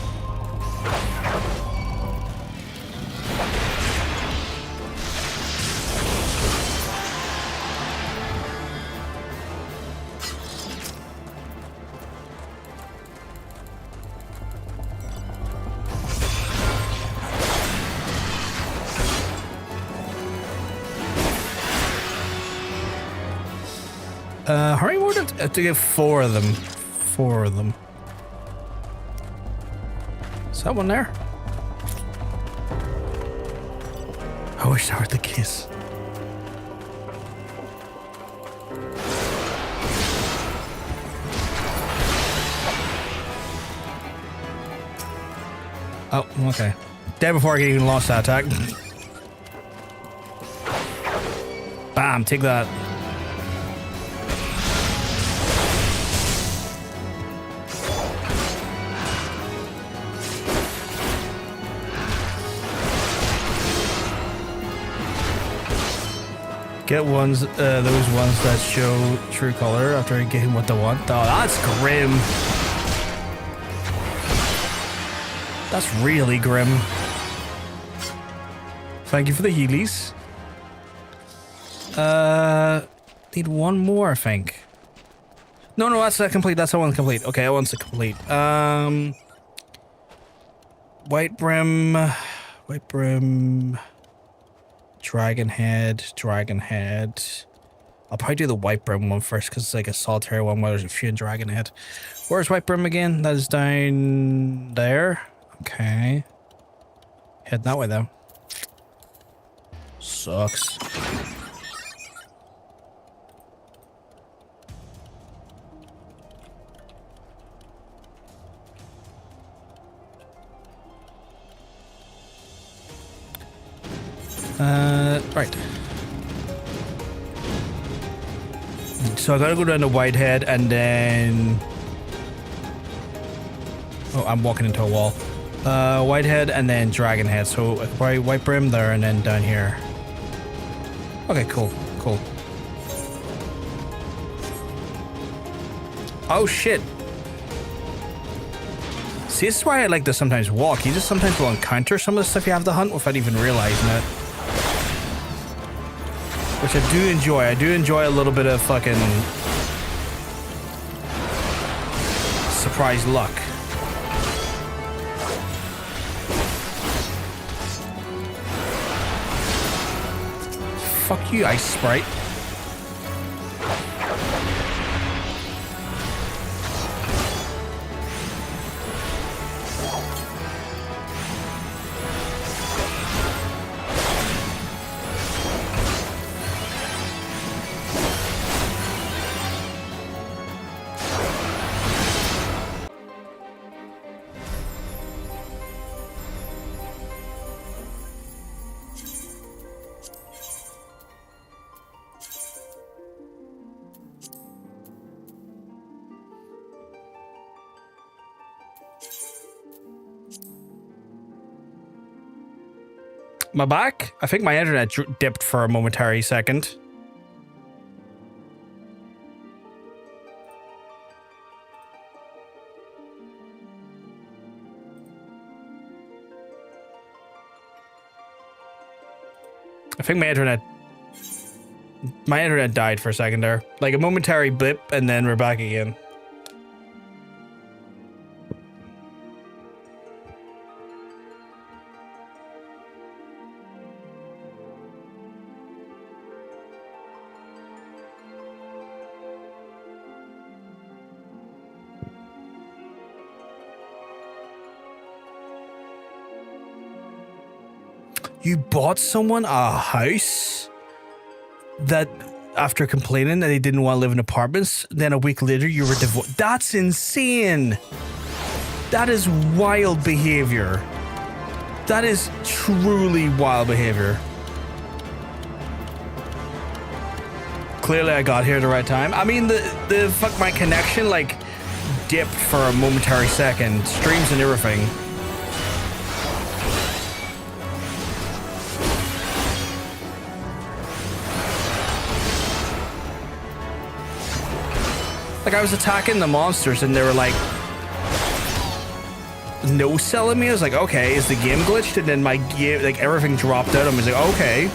S1: How many more to get? 4 of them. 4 of them. Is that one there? I wish that were the case. Oh, okay. Dead before I get even lost that attack. Bam, take that. Get ones, those ones that show true color after I get him what they want. Oh, that's grim. That's really grim. Thank you for the healies. Need one more, I think. No, that's not complete. That's the one complete. Okay, that one's complete. White Brim. Dragonhead. I'll probably do the White Brim one first because it's like a solitary one where there's a few in Dragon Head. Where's White Brim again? That is down there. Okay. Heading that way though. Sucks. Right. So I gotta go down to Whitehead and then... Oh, I'm walking into a wall. Whitehead and then Dragonhead. So I could probably White Brim there and then down here. Okay, cool. Cool. Oh, shit. See, this is why I like to sometimes walk. You just sometimes will encounter some of the stuff you have to hunt without even realizing it. Which I do enjoy. I do enjoy a little bit of fucking surprise luck. Fuck you, Ice Sprite. My back? I think my internet dipped for a momentary second. I think my internet died for a second there. Like a momentary blip and then we're back again. You bought someone a house that after complaining that they didn't want to live in apartments, then a week later you were divorced. That's insane. That is wild behavior. That is truly wild behavior. Clearly I got here at the right time. I mean, the fuck, my connection like dipped for a momentary second. Streams and everything. Like, I was attacking the monsters and they were like, no selling me. I was like, okay, is the game glitched? And then my game, like, everything dropped out. I was like, okay.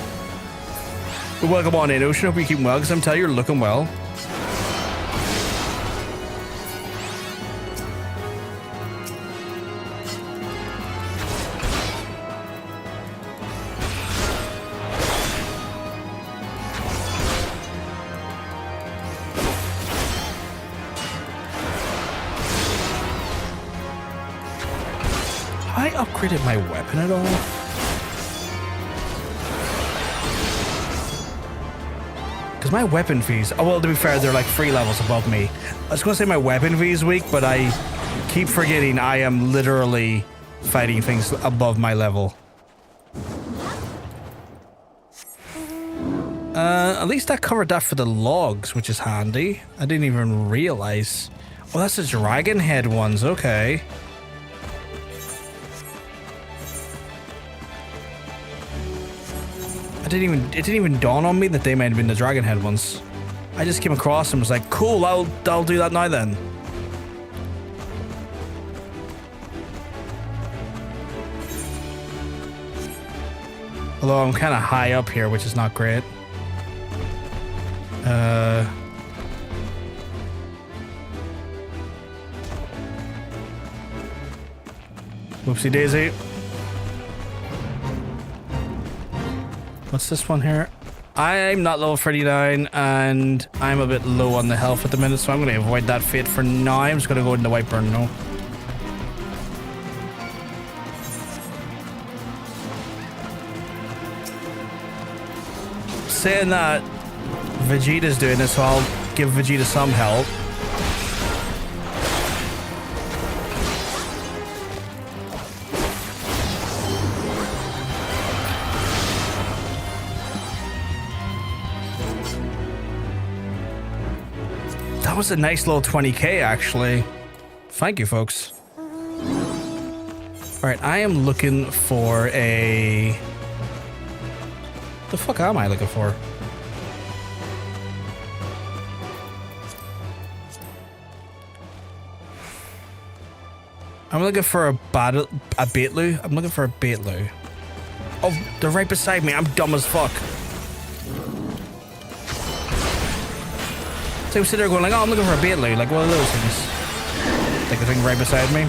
S1: But welcome on in, Ocean. Hope you keep well, because I'm telling you, you're looking well. I upgraded my weapon at all? Because my weapon fees... Oh, well, to be fair, they're like 3 levels above me. I was going to say my weapon fee is weak, but I keep forgetting I am literally fighting things above my level. At least that covered that for the logs, which is handy. I didn't even realize. Oh, that's the dragon head ones. Okay. It didn't even dawn on me that they might have been the dragon head ones. I just came across them and was like, cool, I'll do that now then. Although I'm kind of high up here, which is not great. Whoopsie daisy. What's this one here? I'm not level 39 and I'm a bit low on the health at the minute, so I'm going to avoid that fate for now. I'm just going to go into White Burn now. Saying that, Vegeta's doing this, so I'll give Vegeta some help. That was a nice little 20k, actually. Thank you, folks. Alright, I am looking for a... The fuck am I looking for? I'm looking for a Baitlu. I'm looking for a Baitlu. Oh, they're right beside me. I'm dumb as fuck. So I'm sitting there going like, oh, I'm looking for a Baitlu. Like one of those things. Like the thing right beside me.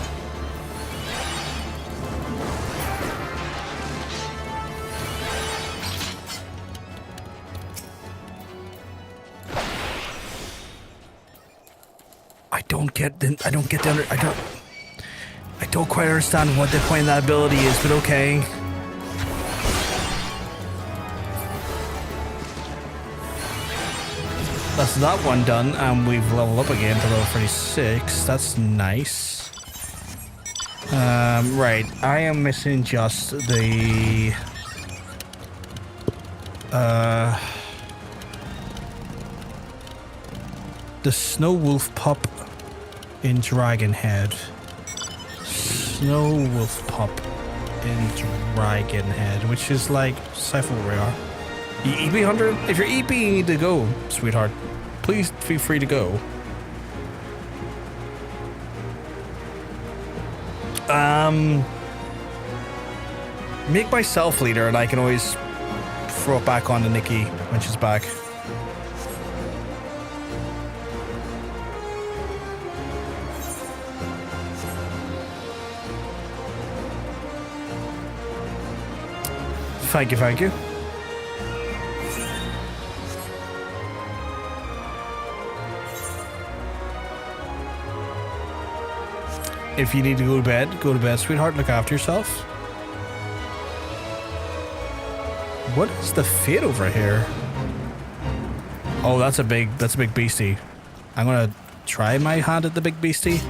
S1: I don't quite understand what the point of that ability is, but okay. That's that one done, and we've leveled up again to level 36. That's nice. Right, I am missing just the... the Snow Wolf Pup in Dragon Head. Snow Wolf Pup in Dragon Head, which is like Cypher Rare. You EP 100? If you're EP, you need to go, sweetheart. Please feel free to go. Make myself leader, and I can always throw it back on to Nikki when she's back. Thank you, thank you. If you need to go to bed, sweetheart. Look after yourself. What is the fate over here? Oh, that's a big beastie. I'm gonna try my hand at the big beastie.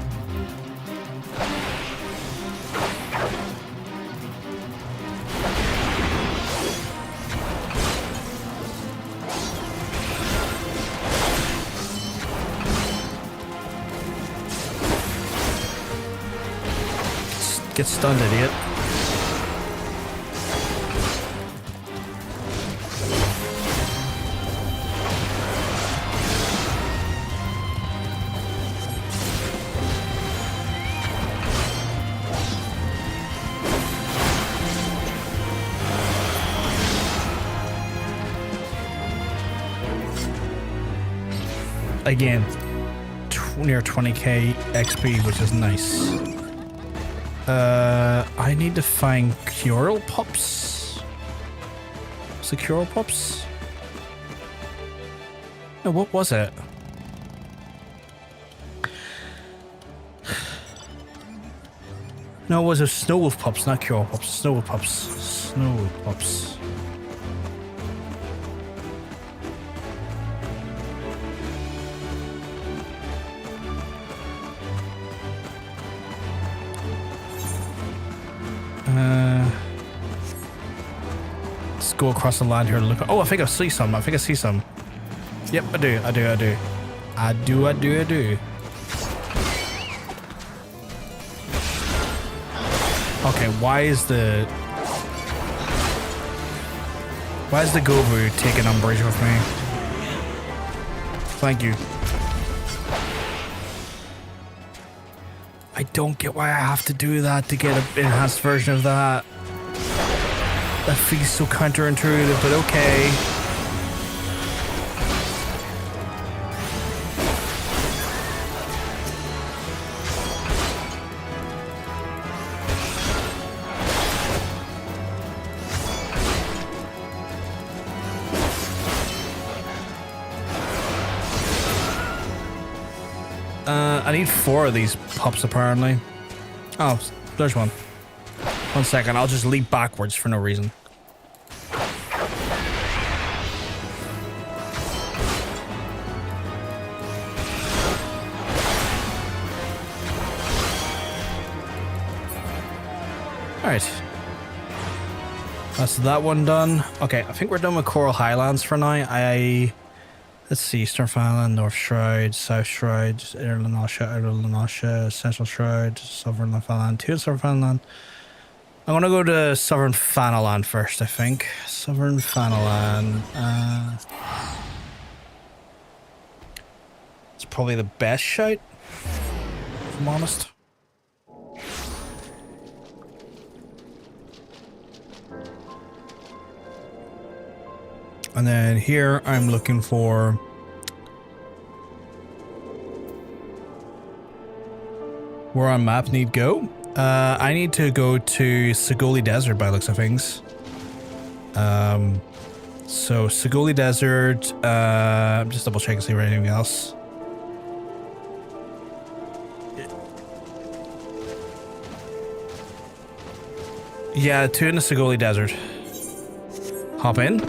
S1: Get stunned, idiot. Again, near 20k XP, which is nice. I need to find Cural Pups. Was it Cural Pups? No, what was it? No, it was a Snow Wolf Pups, not Cural Pups. Snow Wolf Pups. Snow Wolf Pups. Let's go across the land here and look. Oh, I think I see some. I see some. Yep, I do. Okay, why is the Gobu taking umbrage with me? Thank you. I don't get why I have to do that to get an enhanced version of that. That feels so counterintuitive, but okay. I need 4 of these pups apparently. Oh, there's one. 1 second, I'll just leap backwards for no reason. Alright. That's that one done. Okay, I think we're done with Coral Highlands for now. Let's see, Eastern Fireland, North Shroud, South Shroud, Outer Lanasha, Central Shroud, Southern Fireland, 2 Southern Fireland. I'm gonna go to Southern Fanaland first, I think. Southern Fanaland. It's probably the best shout, if I'm honest. And then here I'm looking for where on map need go. I need to go to Sigoli Desert by the looks of things. So Sigoli Desert, I'm just double checking to see if there's anything else. Yeah, 2 in the Sigoli Desert. Hop in.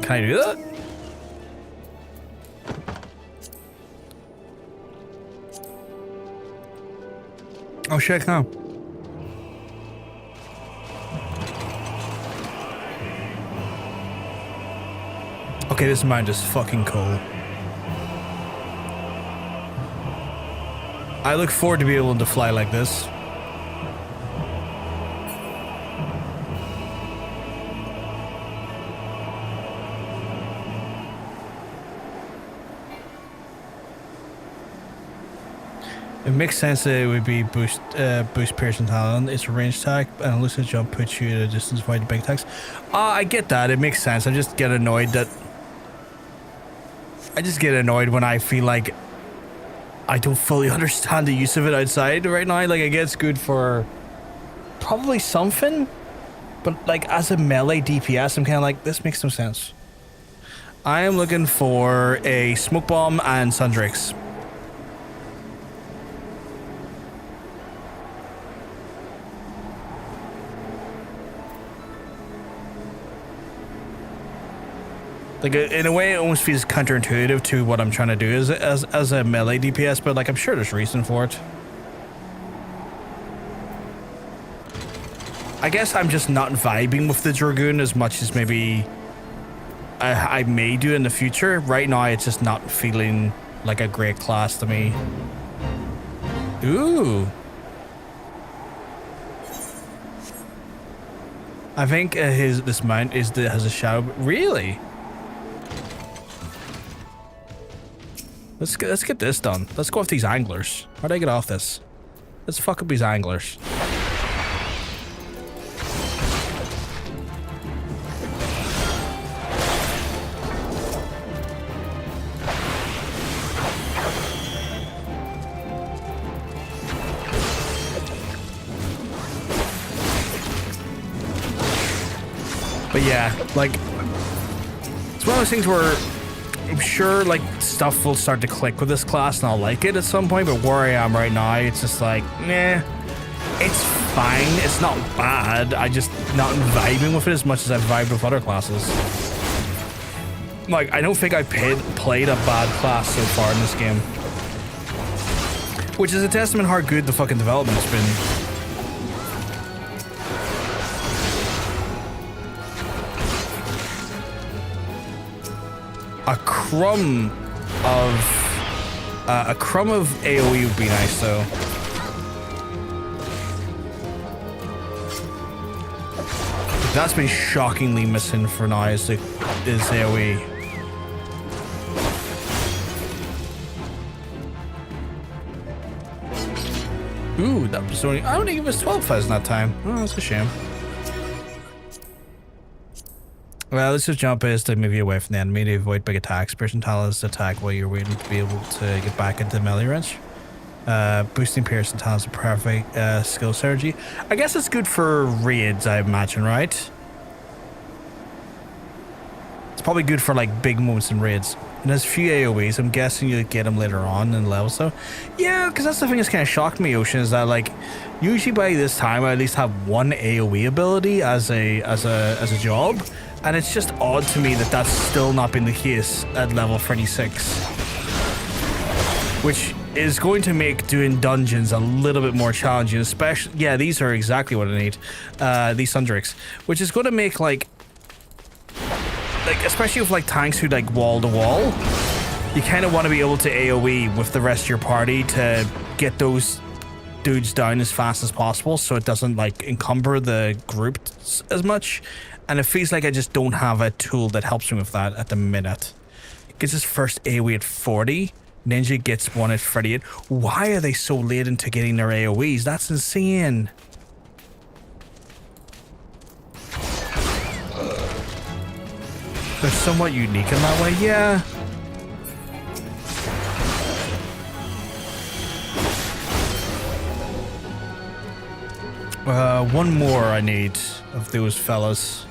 S1: Can I do that? Oh shit, no. Okay, this mount is fucking cool. I look forward to being able to fly like this. It makes sense that it would be boost piercing talent. It's a range attack, and a lucid jump puts you at a distance avoid the big attacks. I get that. It makes sense. I just get annoyed that. I just get annoyed when I feel like I don't fully understand the use of it outside right now. Like, I guess it's good for probably something, but like as a melee DPS, I'm kind of like, this makes no sense. I am looking for a smoke bomb and Sundrakes. Like, in a way, it almost feels counterintuitive to what I'm trying to do as a melee DPS, but like, I'm sure there's reason for it. I guess I'm just not vibing with the Dragoon as much as maybe I may do in the future. Right now, it's just not feeling like a great class to me. Ooh. I think this mount has a shadow. Really? Let's get this done. Let's go off these anglers. How do I get off this? Let's fuck up these anglers. But yeah, like, it's one of those things where I'm sure, like, stuff will start to click with this class and I'll like it at some point, but where I am right now, it's just like, nah, it's fine. It's not bad. I just not vibing with it as much as I've vibed with other classes. Like, I don't think I played a bad class so far in this game. Which is a testament how good the fucking development has been. A crumb of AoE would be nice, though. That's been shockingly missing for now. Is AoE. Ooh, that was only. I don't think it was 12,000 that time. Oh, that's a shame. Well, let's just jump is to move you away from the enemy to avoid big attacks. Piercing talents to attack while you're waiting to be able to get back into melee range. Boosting piercing talents is a perfect skill synergy. I guess it's good for raids, I imagine, right? It's probably good for like big moments in raids. And there's a few AoEs. I'm guessing you'll get them later on in levels. So yeah, because that's the thing that's kind of shocked me, Ocean, is that like usually by this time I at least have one AoE ability as a job, and it's just odd to me that that's still not been the case at level 36, which is going to make doing dungeons a little bit more challenging. Especially, yeah, these are exactly what I need. These Sundrakes, which is going to make like especially with like tanks who like wall to wall, you kind of want to be able to AoE with the rest of your party to get those dudes down as fast as possible, so it doesn't like encumber the group as much. And it feels like I just don't have a tool that helps me with that at the minute. Gets his first AoE at 40. Ninja gets one at 38. Why are they so late into getting their AoEs? That's insane. They're somewhat unique in that way, yeah. One more I need of those fellas.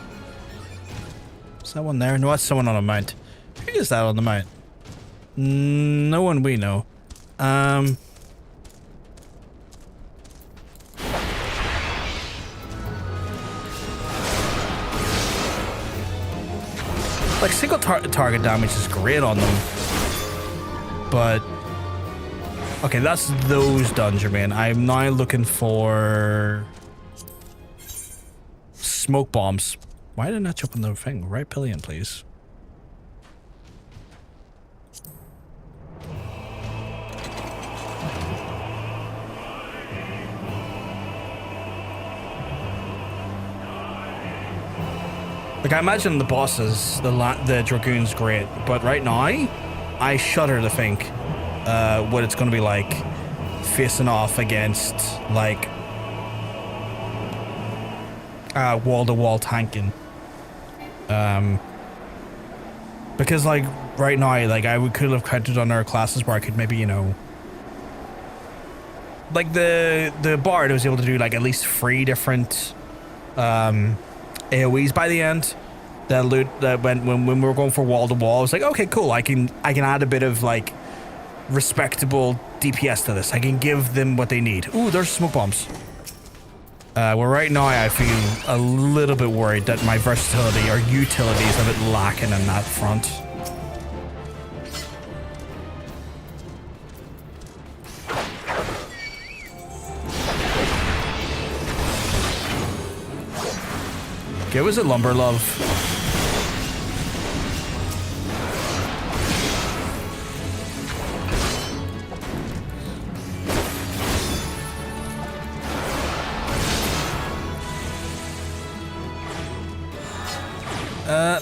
S1: Is that one there? No, that's someone on a mount. Who is that on the mount? No one we know. Like single target damage is great on them, but okay, that's those dungeon men. I'm now looking for smoke bombs. Why didn't I jump on the thing? Right pillion, please. Like, I imagine the bosses, the Dragoon's great, but right now, I shudder to think what it's going to be like facing off against, like, wall-to-wall tanking. Because, like, right now, like, I could have counted on our classes where I could maybe, you know, like, the Bard was able to do, like, at least 3 different, AoEs by the end. That when we were going for wall to wall, I was like, okay, cool. I can add a bit of like respectable DPS to this. I can give them what they need. Ooh, there's smoke bombs. Well, right now I feel a little bit worried that my versatility or utility is a bit lacking in that front. Okay, was it Lumber Love?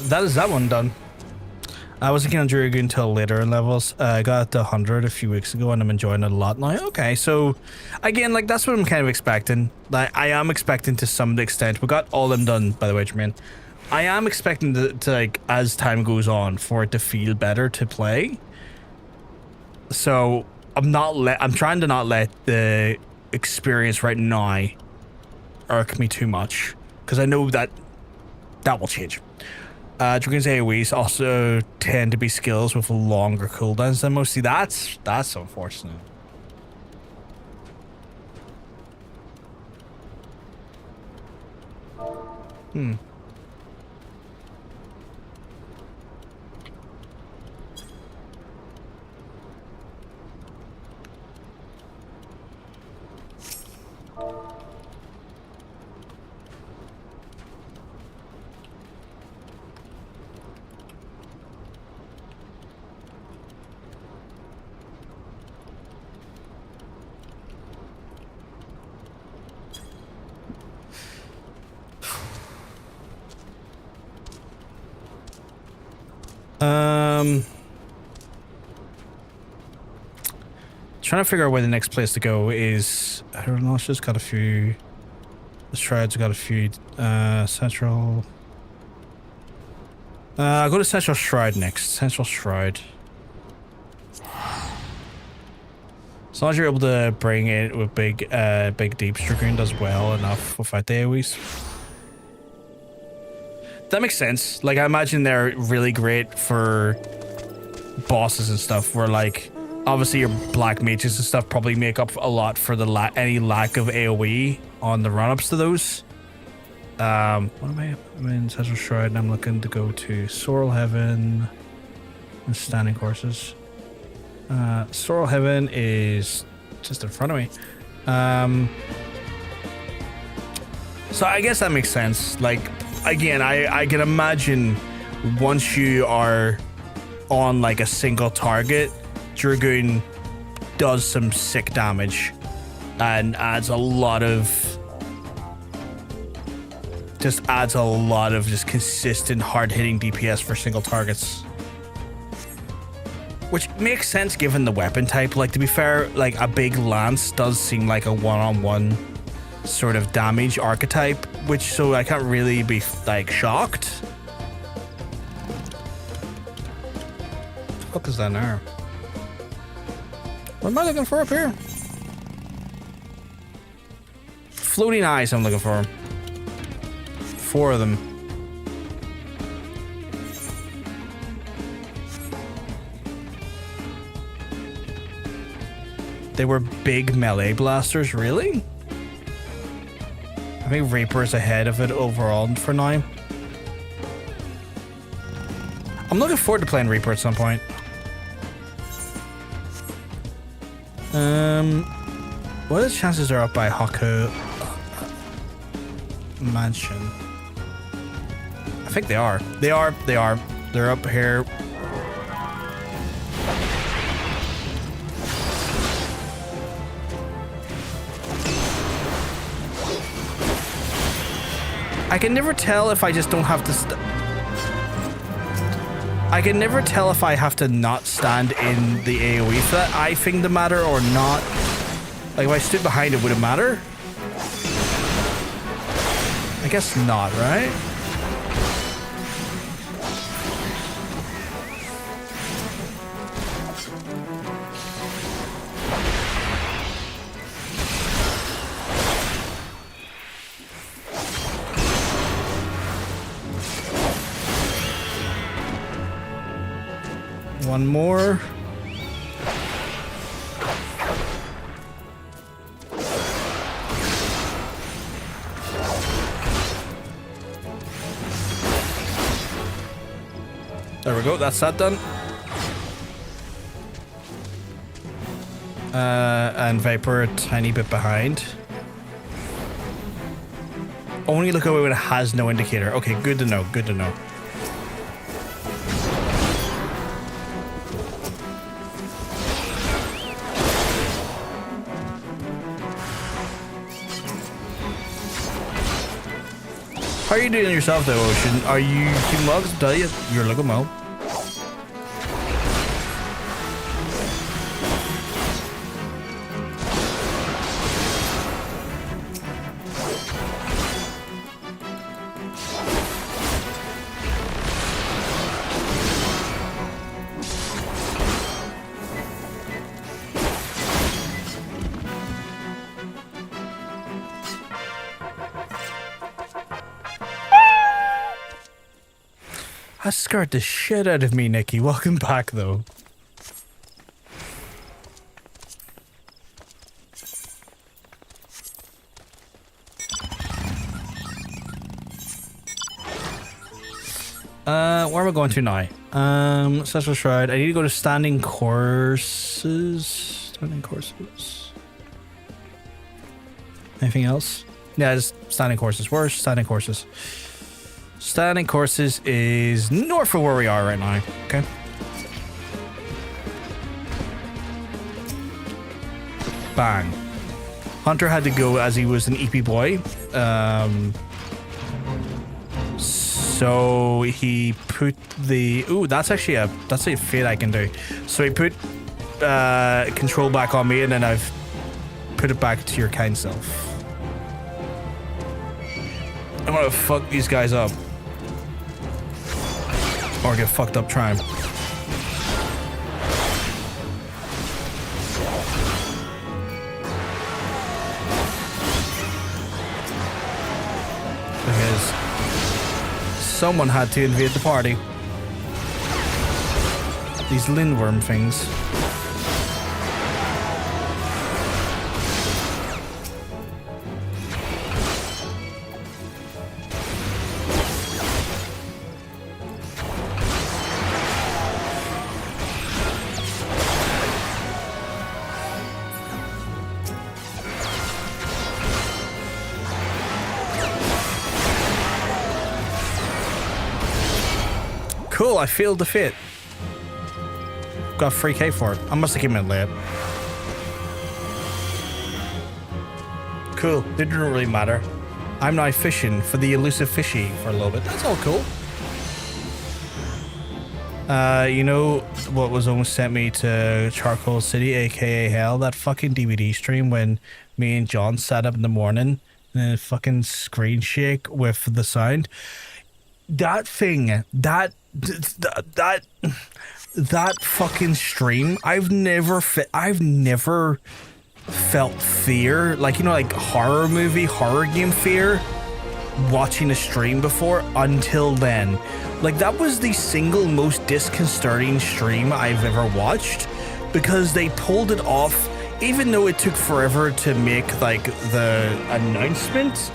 S1: That is that one done. I was looking on Dragoon until later in levels. I got to 100 a few weeks ago and I'm enjoying it a lot now. Okay, so again, like that's what I'm kind of expecting. Like I am expecting to some extent. We got all them done, by the way, Jermaine. I am expecting to like as time goes on for it to feel better to play. So I'm trying to not let the experience right now irk me too much, because I know that will change. Dragoon's AoEs also tend to be skills with longer cooldowns than most. See, that's unfortunate. Trying to figure out where the next place to go is. I don't know, it's just got a few. The Shride's got a few. Central. I'll go to Central Shride next. Central Shride. As long as you're able to bring it with big Deep, Dragoon does well enough without the AoEs. That makes sense. Like, I imagine they're really great for bosses and stuff, where, like, obviously your black mages and stuff probably make up a lot for the any lack of AoE on the run-ups to those. What am I? I'm in Central Shroud and I'm looking to go to Sorrel Heaven and Standing Courses. Sorrel Heaven is just in front of me. So I guess that makes sense. Like, again, I can imagine once you are on like a single target, Dragoon does some sick damage and adds a lot of just consistent hard-hitting DPS for single targets. Which makes sense given the weapon type. Like, to be fair, like a big lance does seem like a one-on-one sort of damage archetype, which so I can't really be like shocked. What the fuck is that now? What am I looking for up here? Floating eyes I'm looking for. 4 of them. They were big melee blasters, really? I think Reaper's ahead of it overall for now. I'm looking forward to playing Reaper at some point. What are the chances they're up by Haku Mansion? I think they are. They are. They're up here. I can never tell if I just don't have to I can never tell if I have to not stand in the AoE for that eye thing to matter or not. Like, if I stood behind it, would it matter? I guess not, right? One more. There we go, that's that done. And Viper a tiny bit behind. Only look away when it has no indicator. Okay, good to know, good to know. How are you doing yourself though, Ocean? Are you keeping logs? Tell you, you're looking well. That scared the shit out of me, Nikki. Welcome back, though. Where am I going to now? Central Shroud. I need to go to Standing Courses. Standing Courses. Anything else? Yeah, just Standing Courses. Where's Standing Courses? Standing Courses is north of where we are right now. Okay. Bang. Hunter had to go as he was an EP boy. So he put the... Ooh, that's actually a feat I can do. So he put control back on me, and then I've put it back to your kind self. I'm gonna fuck these guys up. Or get fucked up trying. Because Someone had to invade the party. These lindworm things. Cool, I failed the fit. Got free K for it. I must have came in late. Cool, didn't really matter. I'm now fishing for the elusive fishy for a little bit. That's all cool. You know what was almost sent me to Charcoal City, aka Hell? That fucking DVD stream when me and John sat up in the morning and fucking screen shake with the sound. That thing, that fucking stream, I've never felt fear, like, you know, like horror game fear watching a stream before until then. Like, that was the single most disconcerting stream I've ever watched, because they pulled it off, even though it took forever to make like the announcement.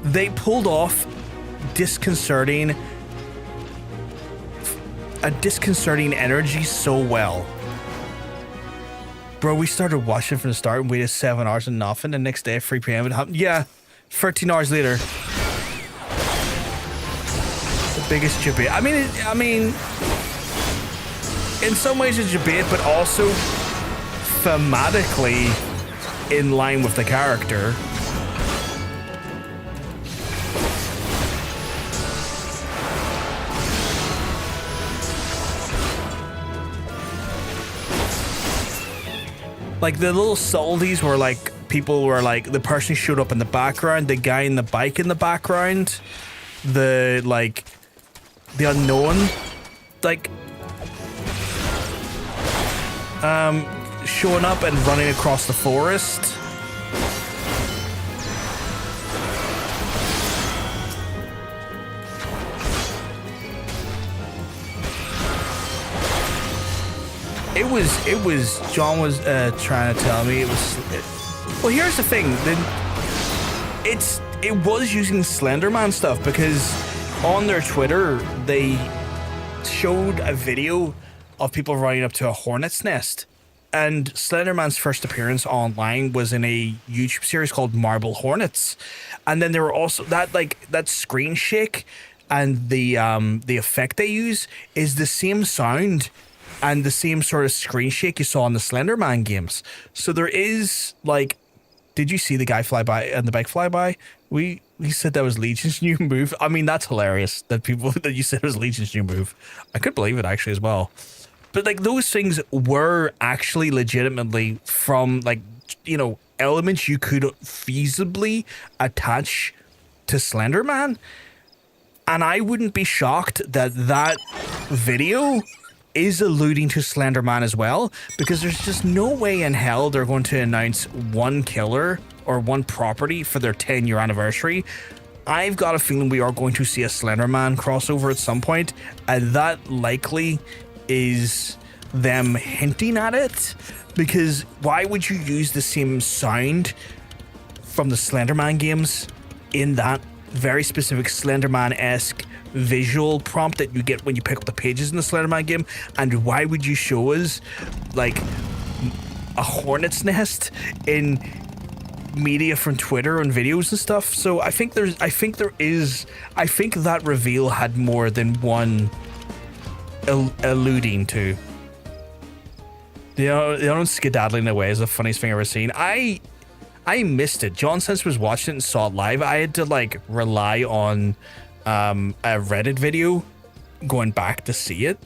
S1: They pulled off a disconcerting energy so well. Bro, we started watching from the start and waited 7 hours and nothing. The next day at 3 p.m. it happened. Yeah, 13 hours later. The biggest debate. I mean, in some ways it's a debate, but also thematically in line with the character. Like, the little subtleties were like, people were like, the person who showed up in the background, the guy in the bike in the background, the, like, the unknown, like, showing up and running across the forest. It was, John was trying to tell me well, here's the thing, it was using Slenderman stuff, because on their Twitter, they showed a video of people running up to a hornet's nest, and Slenderman's first appearance online was in a YouTube series called Marble Hornets, and then there were also that screen shake, and the effect they use is the same sound and the same sort of screen shake you saw in the Slenderman games. So there is, like, did you see the guy fly by and the bike fly by? We said that was Legion's new move. I mean, that's hilarious that you said it was Legion's new move. I could believe it actually as well. But like, those things were actually legitimately from, like, you know, elements you could feasibly attach to Slenderman. And I wouldn't be shocked that video is alluding to Slenderman as well, because there's just no way in hell they're going to announce one killer or one property for their 10-year anniversary. I've got a feeling we are going to see a Slenderman crossover at some point, and that likely is them hinting at it, because why would you use the same sound from the Slenderman games in that very specific Slenderman-esque visual prompt that you get when you pick up the pages in the Slenderman game? And why would you show us like a hornet's nest in media from Twitter and videos and stuff? So I think that reveal had more than one alluding to. The own skedaddling away is the funniest thing I've ever seen. I missed it. John since was watching it and saw it live. I had to like rely on a Reddit video going back to see it.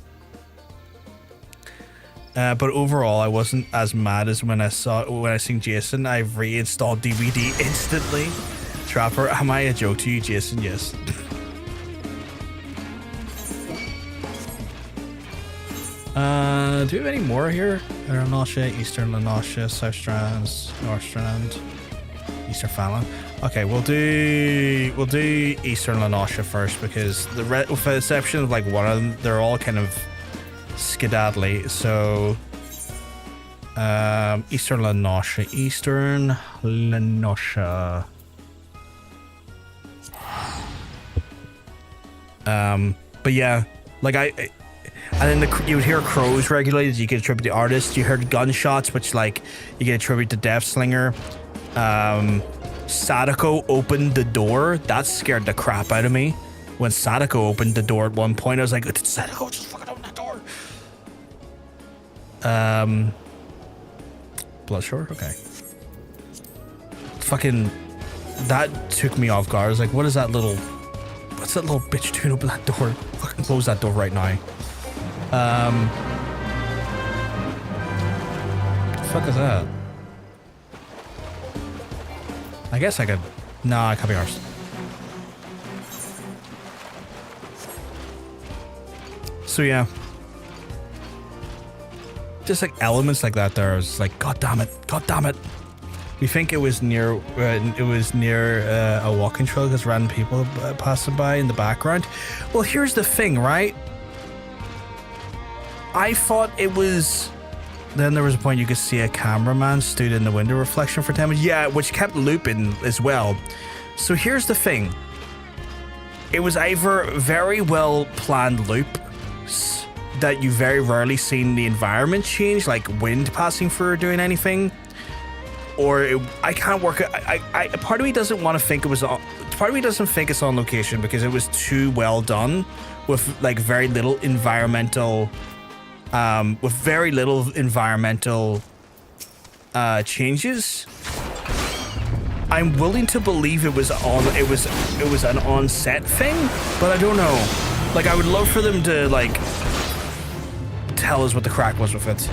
S1: But overall, I wasn't as mad as when I seen Jason. I've reinstalled DVD instantly. Trapper, am I a joke to you, Jason? Yes. Do we have any more here? Nausea, Eastern Nausea, South Strands, North Strand. Eastern Fallon. Okay, we'll do Eastern Lanosha first because with the exception of like one of them, they're all kind of skedaddly. So Eastern Lanosha. But yeah, like and then you would hear crows regulated. You could attribute to artists. You heard gunshots, which like you could attribute to Death Slinger. Sadako opened the door. That scared the crap out of me. When Sadako opened the door at one point, I was like, "Did Sadako just fucking open the door?" Bloodshore. Okay. Fucking, that took me off guard. I was like, "What is that little? What's that little bitch doing? Open that door! Fucking close that door right now." The fuck is that? I guess I could. Nah, I can't be arsed. So yeah, just like elements like that. There, I was like, God damn it! God damn it! We think it was near a walking trail because random people passing by in the background. Well, here's the thing, right? I thought it was. Then there was a point you could see a cameraman stood in the window reflection for 10 minutes. Yeah, which kept looping as well. So here's the thing. It was either very well planned loops that you very rarely seen the environment change, like wind passing through or doing anything. Or I can't work it. Part of me doesn't want to think it was on. Part of me doesn't think it's on location because it was too well done with like very little environmental. Changes. I'm willing to believe it was an on-set thing, but I don't know. Like, I would love for them to like tell us what the crack was with it.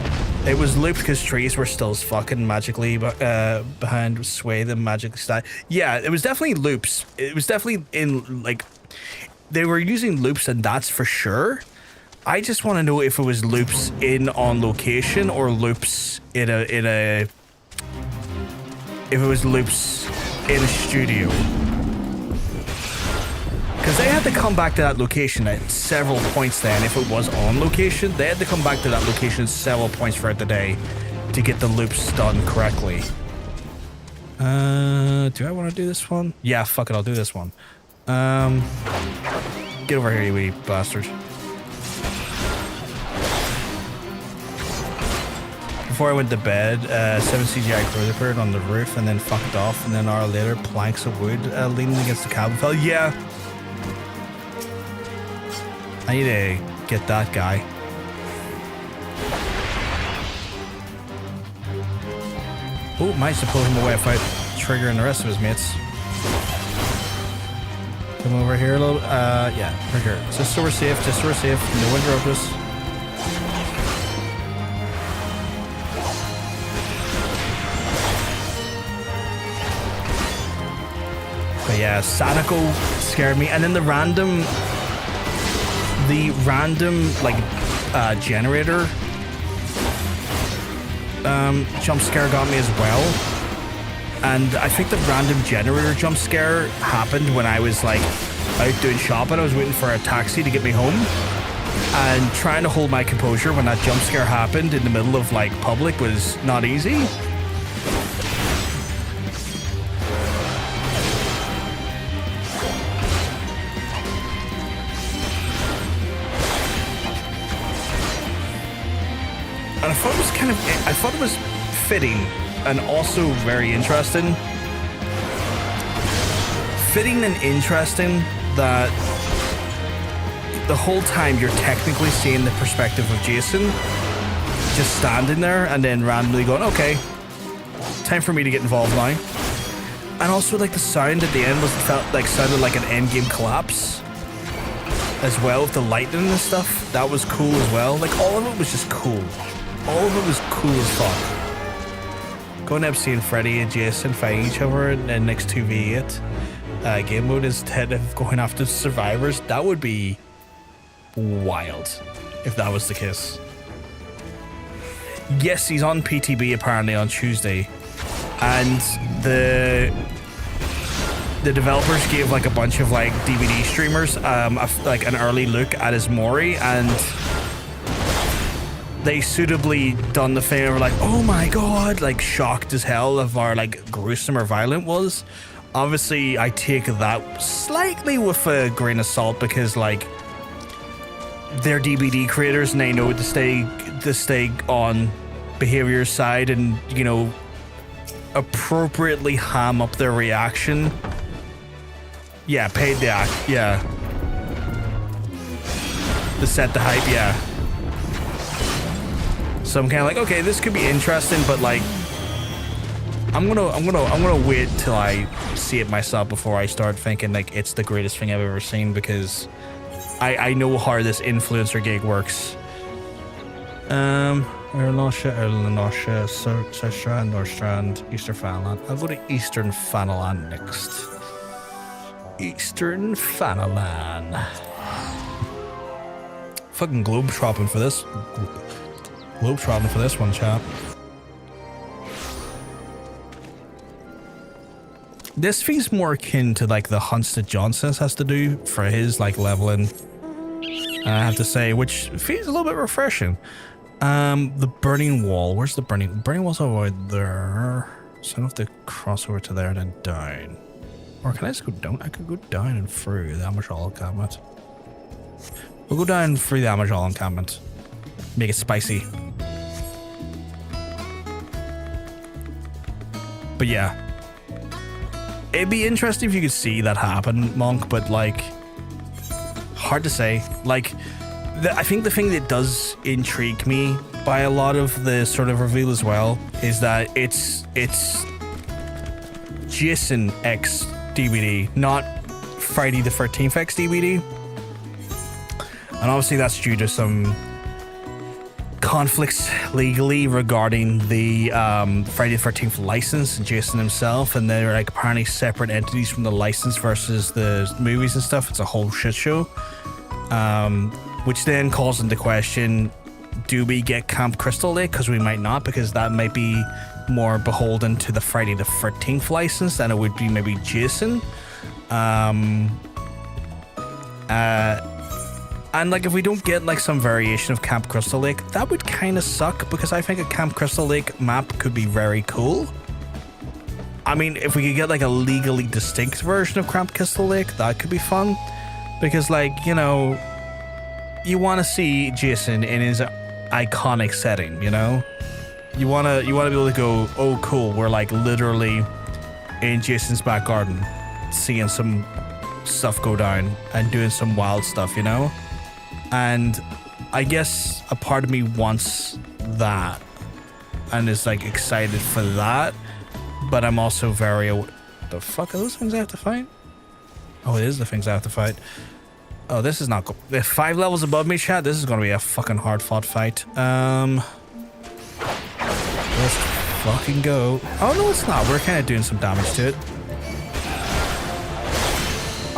S1: It was looped because trees were still fucking magically behind sway them magically style. Yeah, it was definitely loops. It was definitely in like they were using loops, and that's for sure. I just want to know if it was loops on location or loops in a if it was loops in a studio. Because they had to come back to that location at several points then. If it was on location, they had to come back to that location several points throughout the day to get the loops done correctly. Do I want to do this one? Yeah, fuck it, I'll do this one. Get over here, you wee bastards. Before I went to bed, 7 CGI cruiser appeared on the roof and then fucked off, and then an hour later, planks of wood leaning against the cabin fell. Yeah. I need to get that guy. Oh, managed to pull him away without triggering the rest of his mates. Come over here a little. Yeah, right here. Just so we're safe. Just so we're safe. No one drove us. But yeah, Sadako scared me, and then the random like generator jump scare got me as well. And I think the random generator jump scare happened when I was like out doing shopping. I was waiting for a taxi to get me home, and trying to hold my composure when that jump scare happened in the middle of like public was not easy. And I thought it was fitting and also very interesting. Fitting and interesting that the whole time you're technically seeing the perspective of Jason just standing there and then randomly going, okay, time for me to get involved now. And also like the sound at the end sounded like an endgame collapse as well with the lightning and stuff. That was cool as well. Like all of it was just cool. All of it was cool as fuck. Going up seeing Freddy and Jason fighting each other in the next 2v8 game mode instead of going after survivors, that would be wild if that was the case. Yes, he's on PTB apparently on Tuesday. and the developers gave like a bunch of like DVD streamers like an early look at his Mori, and they suitably done the thing where like, oh my god, like shocked as hell of how like gruesome or violent was. Obviously I take that slightly with a grain of salt because like they're DVD creators and they know to stay on behavior's side and, you know, appropriately ham up their reaction. Yeah, paid the act, yeah. To set the hype, yeah. So I'm kind of like, okay, this could be interesting, but like, I'm gonna wait till I see it myself before I start thinking like it's the greatest thing I've ever seen, because I know how this influencer gig works. Erlanosha, Southstrand, Northstrand, Eastern Fanaland. I'll go to Eastern Fanaland next. Eastern Fanaland. Fucking globe-trotting for this. Globe-trotting for this one, chap. This feels more akin to like the hunts that Johnson has to do for his like leveling. I have to say, which feels a little bit refreshing. The burning wall. Where's the burning wall's over there. So I don't have to cross over to there and then down. Or can I just go down? I could go down and through the Amajal encampment. We'll go down through the Amajal encampment. Make it spicy. But yeah. It'd be interesting if you could see that happen, Monk, but like, hard to say. Like, I think the thing that does intrigue me by a lot of the sort of reveal as well is that it's Jason X DVD, not Friday the 13th X DVD. And obviously that's due to some conflicts legally regarding the Friday the 13th license and Jason himself, and they're like apparently separate entities from the license versus the movies and stuff. It's a whole shit show, which then calls into question, do we get Camp Crystal Lake? Because we might not, because that might be more beholden to the Friday the 13th license than it would be maybe Jason. And like if we don't get like some variation of Camp Crystal Lake, that would kind of suck, because I think a Camp Crystal Lake map could be very cool. I mean, if we could get like a legally distinct version of Camp Crystal Lake, that could be fun, because like, you know, you want to see Jason in his iconic setting, you know? You want to be able to go, oh cool, we're like literally in Jason's back garden seeing some stuff go down and doing some wild stuff, you know? And I guess a part of me wants that and is like excited for that, but I'm also very the fuck are those things I have to fight? Oh, it is the things I have to fight. Oh, this is not cool. They're 5 levels above me, chat. This is gonna be a fucking hard fought fight. Let's fucking go. Oh no, it's not. We're kind of doing some damage to it.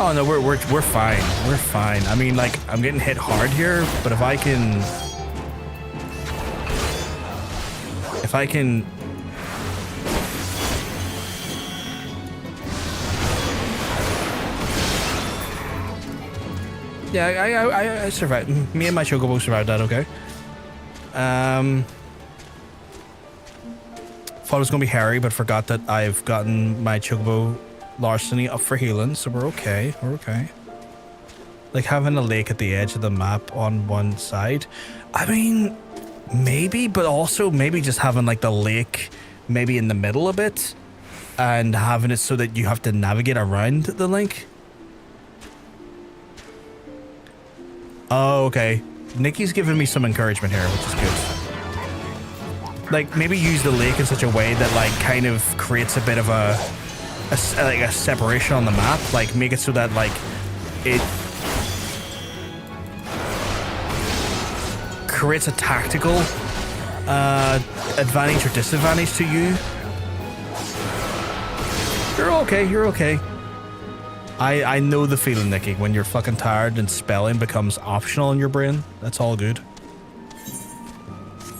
S1: Oh no, we're fine. We're fine. I mean, like, I'm getting hit hard here, but if I can yeah, I survived. Me and my Chocobo survived that, okay. Thought it was gonna be hairy, but forgot that I've gotten my Chocobo larceny up for healing, so we're okay. We're okay. Like having a lake at the edge of the map on one side, I mean, maybe, but also maybe just having like the lake maybe in the middle a bit and having it so that you have to navigate around the lake. Oh, okay. Nikki's giving me some encouragement here, which is good. Like maybe use the lake in such a way that like kind of creates a bit of a separation on the map. Like make it so that like it creates a tactical advantage or disadvantage to you. You're okay, you're okay. I know the feeling, Nikki, when you're fucking tired and spelling becomes optional in your brain. That's all good.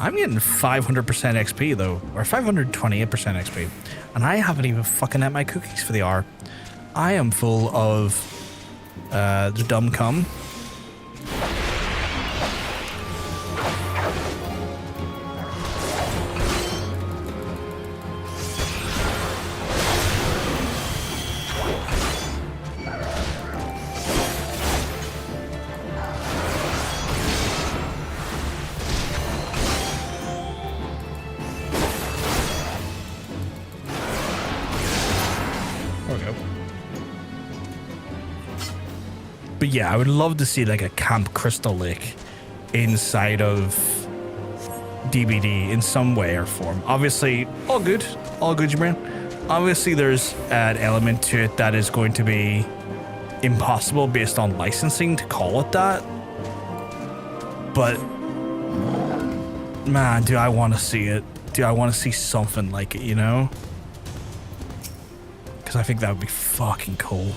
S1: I'm getting 500% XP though, or 528% XP, and I haven't even fucking had my cookies for the hour. I am full of the dumb cum. But yeah, I would love to see like a Camp Crystal Lake inside of DBD in some way or form. Obviously, all good, Jibran. Obviously, there's an element to it that is going to be impossible based on licensing to call it that. But man, do I want to see it? Do I want to see something like it, you know? Because I think that would be fucking cool.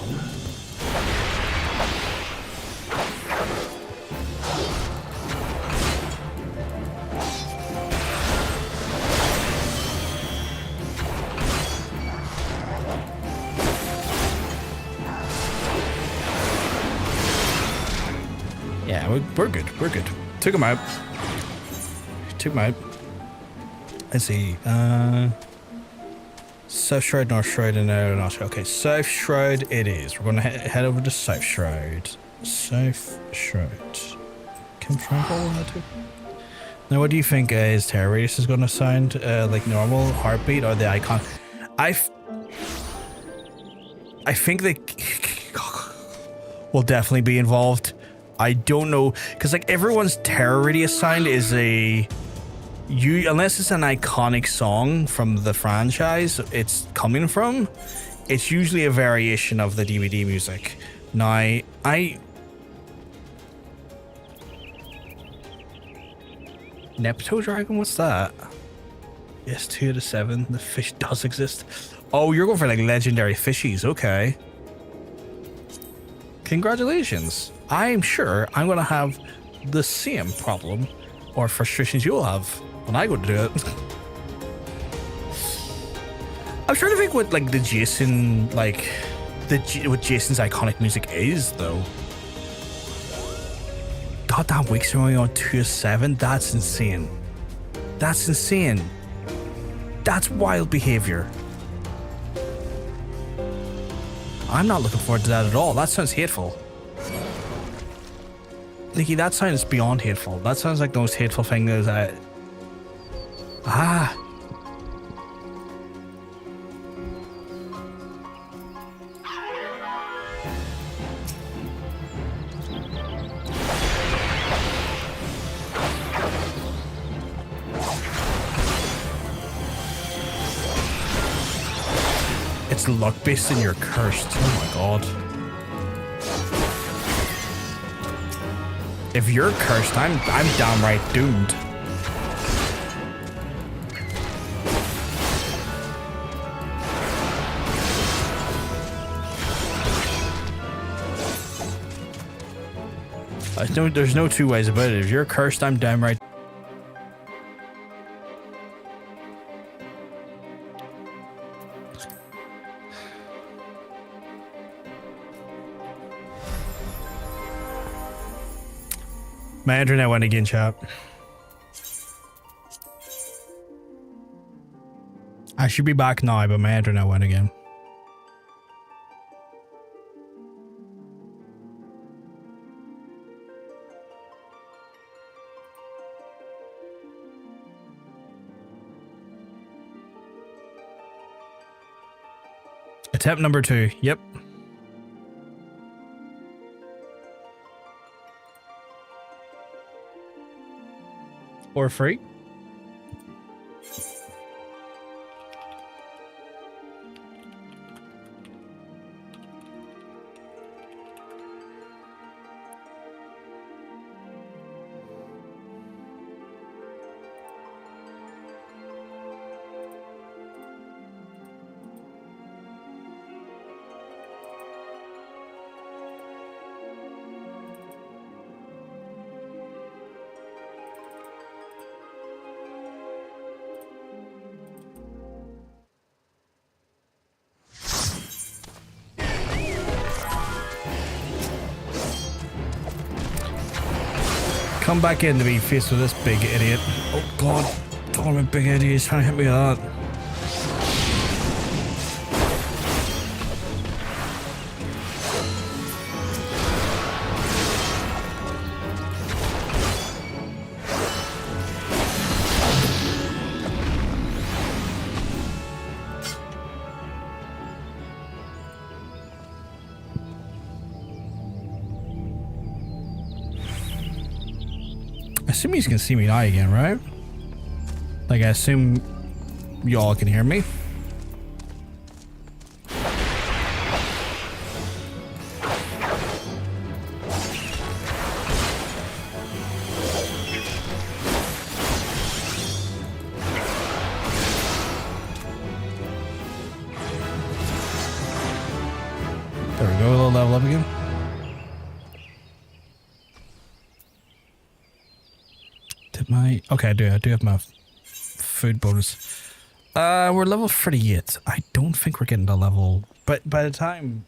S1: Yeah, we're good. We're good. Took him out. Let's see. South Shroud, North Shroud, and North Shroud. Okay, South Shroud it is. We're going to head over to South Shroud. South Shroud. Confront all that too. Now, what do you think his terror radius is going to sound like normal heartbeat or the icon? I think they will definitely be involved. I don't know, because like everyone's terror radius sound is unless it's an iconic song from the franchise it's coming from, it's usually a variation of the DVD music. Now, Nepto Dragon, what's that? Yes, 2 out of 7. The fish does exist. Oh, you're going for like legendary fishies. Okay. Congratulations. I'm sure I'm going to have the same problem or frustrations you'll have when I go to do it. I'm trying to think what like the Jason, like what Jason's iconic music is though. Goddamn, weeks are only on 2 of 7. That's insane. That's insane. That's wild behavior. I'm not looking forward to that at all. That sounds hateful. Nikki, that sounds beyond hateful. That sounds like the most hateful thing is that... It's luck-based and you're cursed. Oh my god. If you're cursed, I'm downright doomed. There's no two ways about it. If you're cursed, I'm downright. My internet went again, chat. I should be back now, but my internet went again. Attempt number 2. Yep. Or free. come back in to be faced with this big idiot. Oh god. Oh, I'm a big idiot. He's trying to hit me with that. I assume he's gonna see me die again, right? Like, I assume y'all can hear me. There we go, a little level up again. Okay, I do have my food bonus. We're level 38. I don't think we're getting to level, but by the time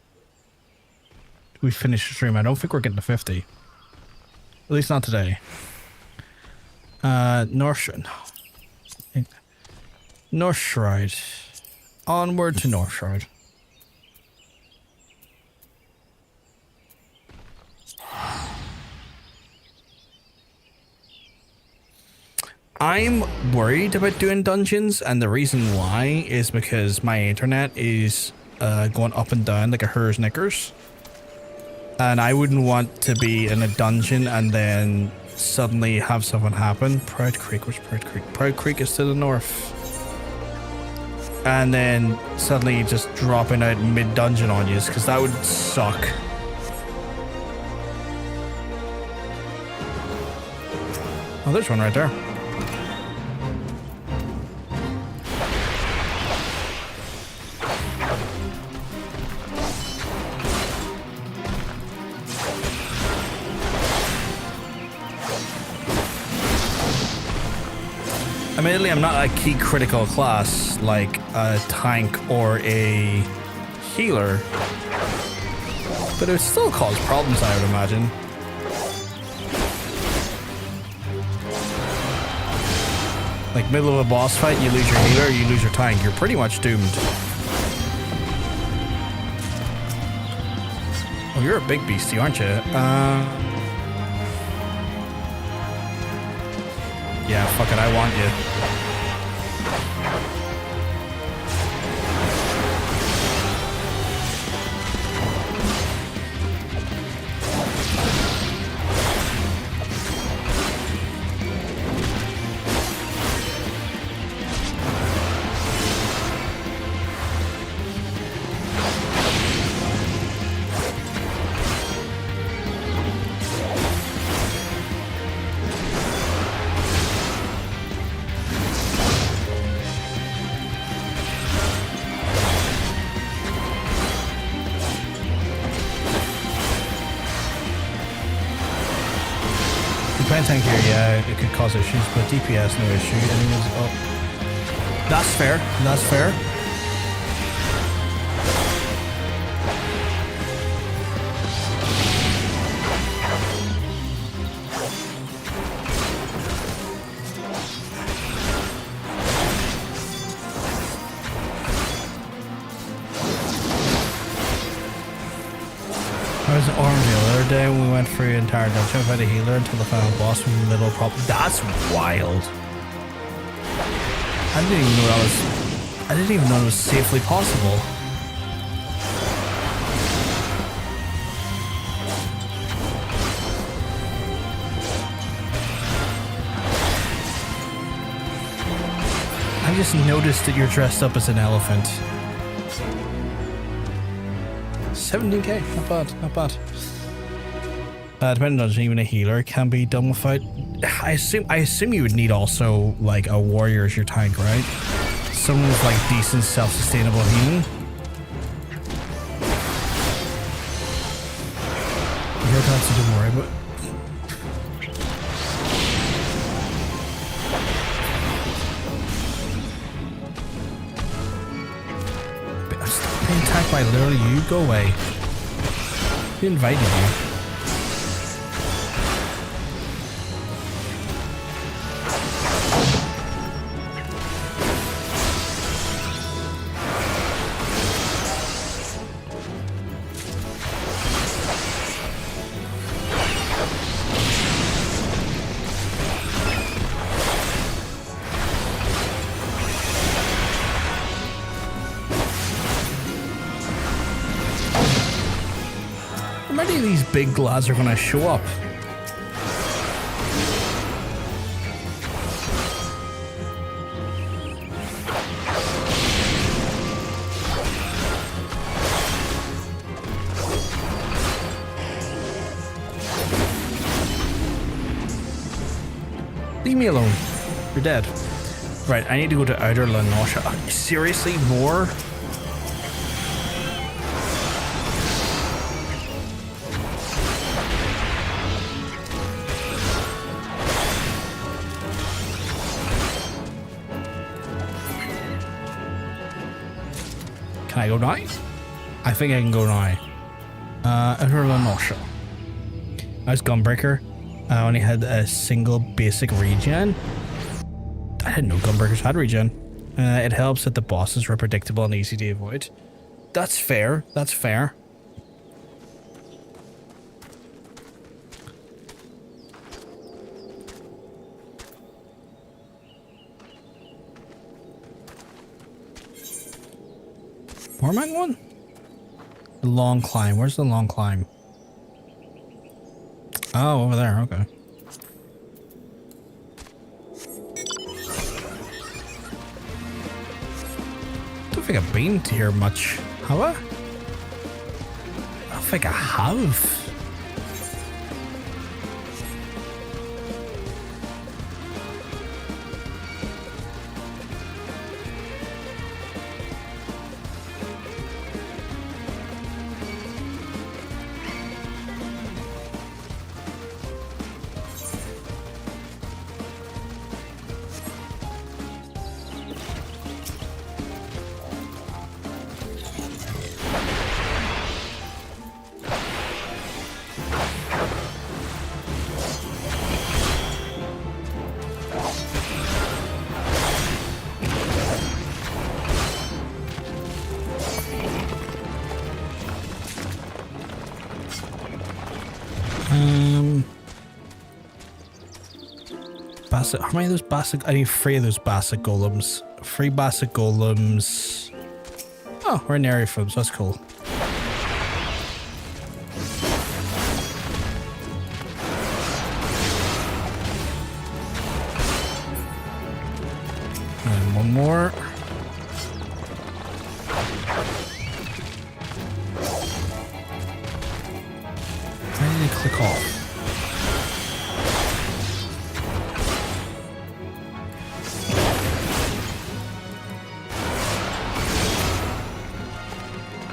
S1: we finish the stream, I don't think we're getting to 50. At least not today. North Shroud. Onward to North Shroud. I'm worried about doing dungeons, and the reason why is because my internet is going up and down like a her's knickers. And I wouldn't want to be in a dungeon and then suddenly have something happen. Proud Creek, where's Proud Creek? Proud Creek is to the north. And then suddenly just dropping out mid-dungeon on you, because that would suck. Oh, there's one right there. Admittedly, I'm not a key critical class like a tank or a healer, but it would still cause problems, I would imagine. Like middle of a boss fight, you lose your healer, you lose your tank, you're pretty much doomed. Oh, you're a big beastie, aren't you? Yeah, fuck it, I want you. Tank here, yeah, it could cause issues, but DPS, no issue. Anyways, oh, that's fair. That's fair. I was armed the other day when we went through the entire dungeon without a healer until the final boss from the middle problem. That's wild. I didn't even know that was safely possible. I just noticed that you're dressed up as an elephant. 17k, not bad, not bad. Depending on even a healer can be done without. I assume you would need also like a warrior as your tank, right? Someone with like decent self-sustainable healing. Your tanks to do worry about. Being attacked by literally you, go away. He invited you. many of these big lads are going to show up? Leave me alone. You're dead. Right, I need to go to Outer Lanosha. Seriously, more? Can I go now? I think I can go now. Outer Lanosha. I was Gunbreaker. I only had a single basic regen. I didn't know Gunbreakers had regen. It helps that the bosses were predictable and easy to avoid. That's fair. That's fair. Where am I going? The long climb. Where's the long climb? Oh, over there. Okay. Don't think I've been to here much, have I? I don't think I have. How many of those basic? I need 3 of those basic golems. 3 basic golems. Oh, we're in area films. That's cool. And one more. Why did it click off?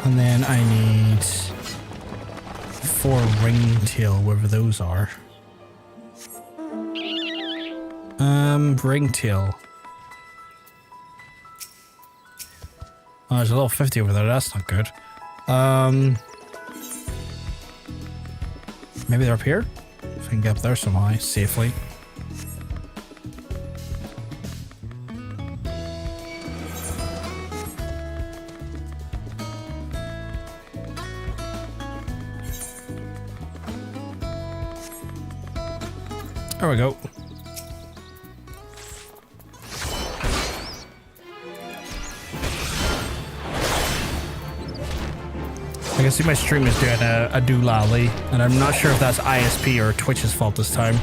S1: And then I need 4 ringtail, wherever those are. Ringtail. Oh, there's a little 50 over there. That's not good. Maybe they're up here? If I can get up there somehow, safely. There we go. I can see my stream is doing a doolally, and I'm not sure if that's ISP or Twitch's fault this time.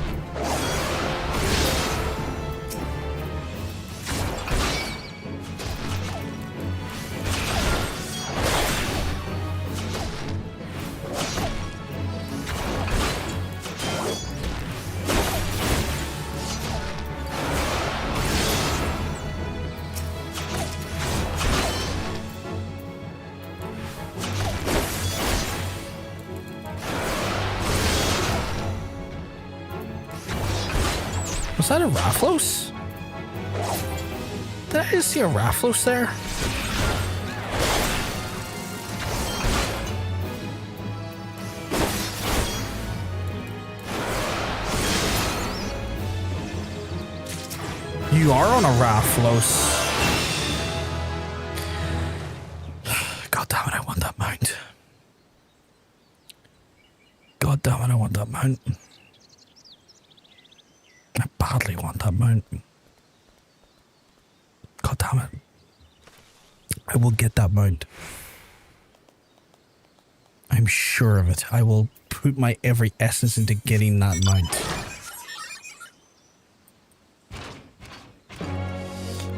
S1: Was that a Rafflos? Did I just see a Rafflos there? You are on a Rafflos. God damn it, I want that mount. God damn it, I want that mount. I badly want that mount. God damn it. I will get that mount. I I'm sure of it. I will put my every essence into getting that mount.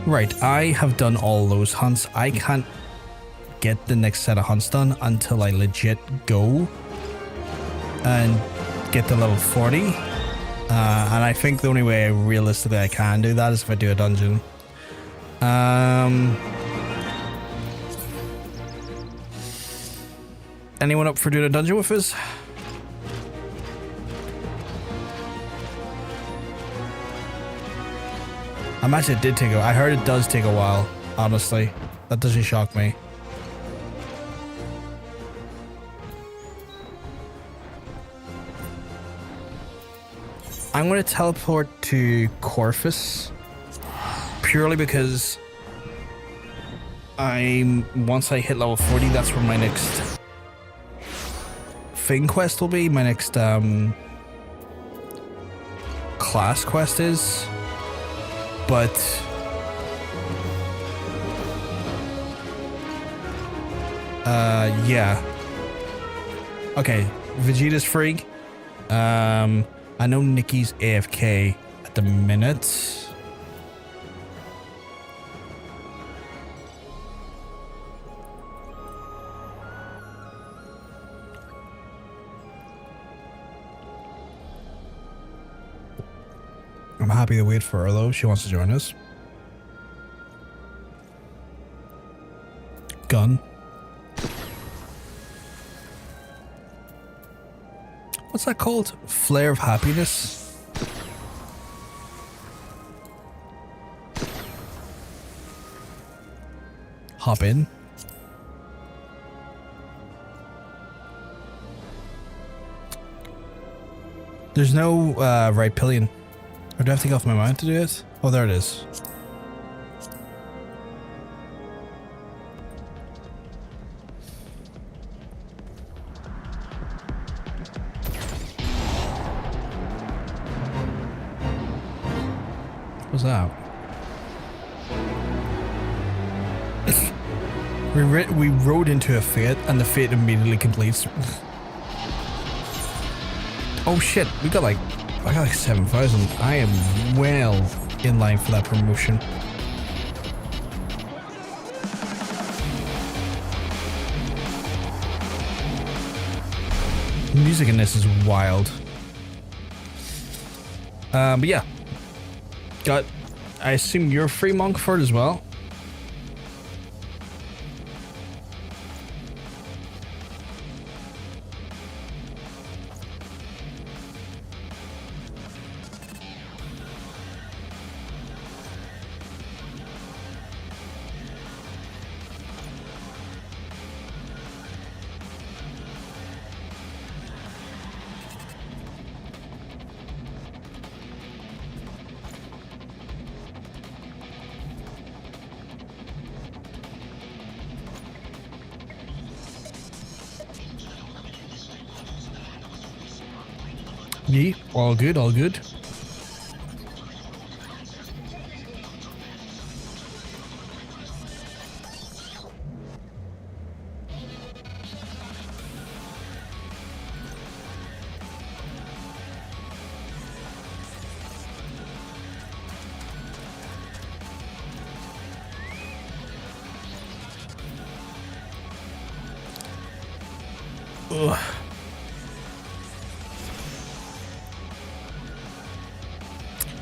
S1: Right, I have done all those hunts. I can't get the next set of hunts done until I legit go and get to level 40. And I think the only way realistically I can do that is if I do a dungeon. Anyone up for doing a dungeon with us? I imagine it did take I heard it does take a while, honestly. That doesn't shock me. I'm going to teleport to Corvus purely because once I hit level 40, that's where my next thing quest will be. My next class quest is. But yeah. Okay, Vegeta's free. I know Nikki's AFK at the minute. I'm happy to wait for her though. She wants to join us. Gun. What's that called? Flare of happiness? Hop in. There's no right pillion. Or do I have to get off my mind to do it? Oh, there it is. What's that? we rode into a fate and the fate immediately completes. Oh shit, I got like 7,000. I am well in line for that promotion. The music in this is wild. But yeah. I assume you're free, Monkford, as well? Yeah, all good, all good. Ugh.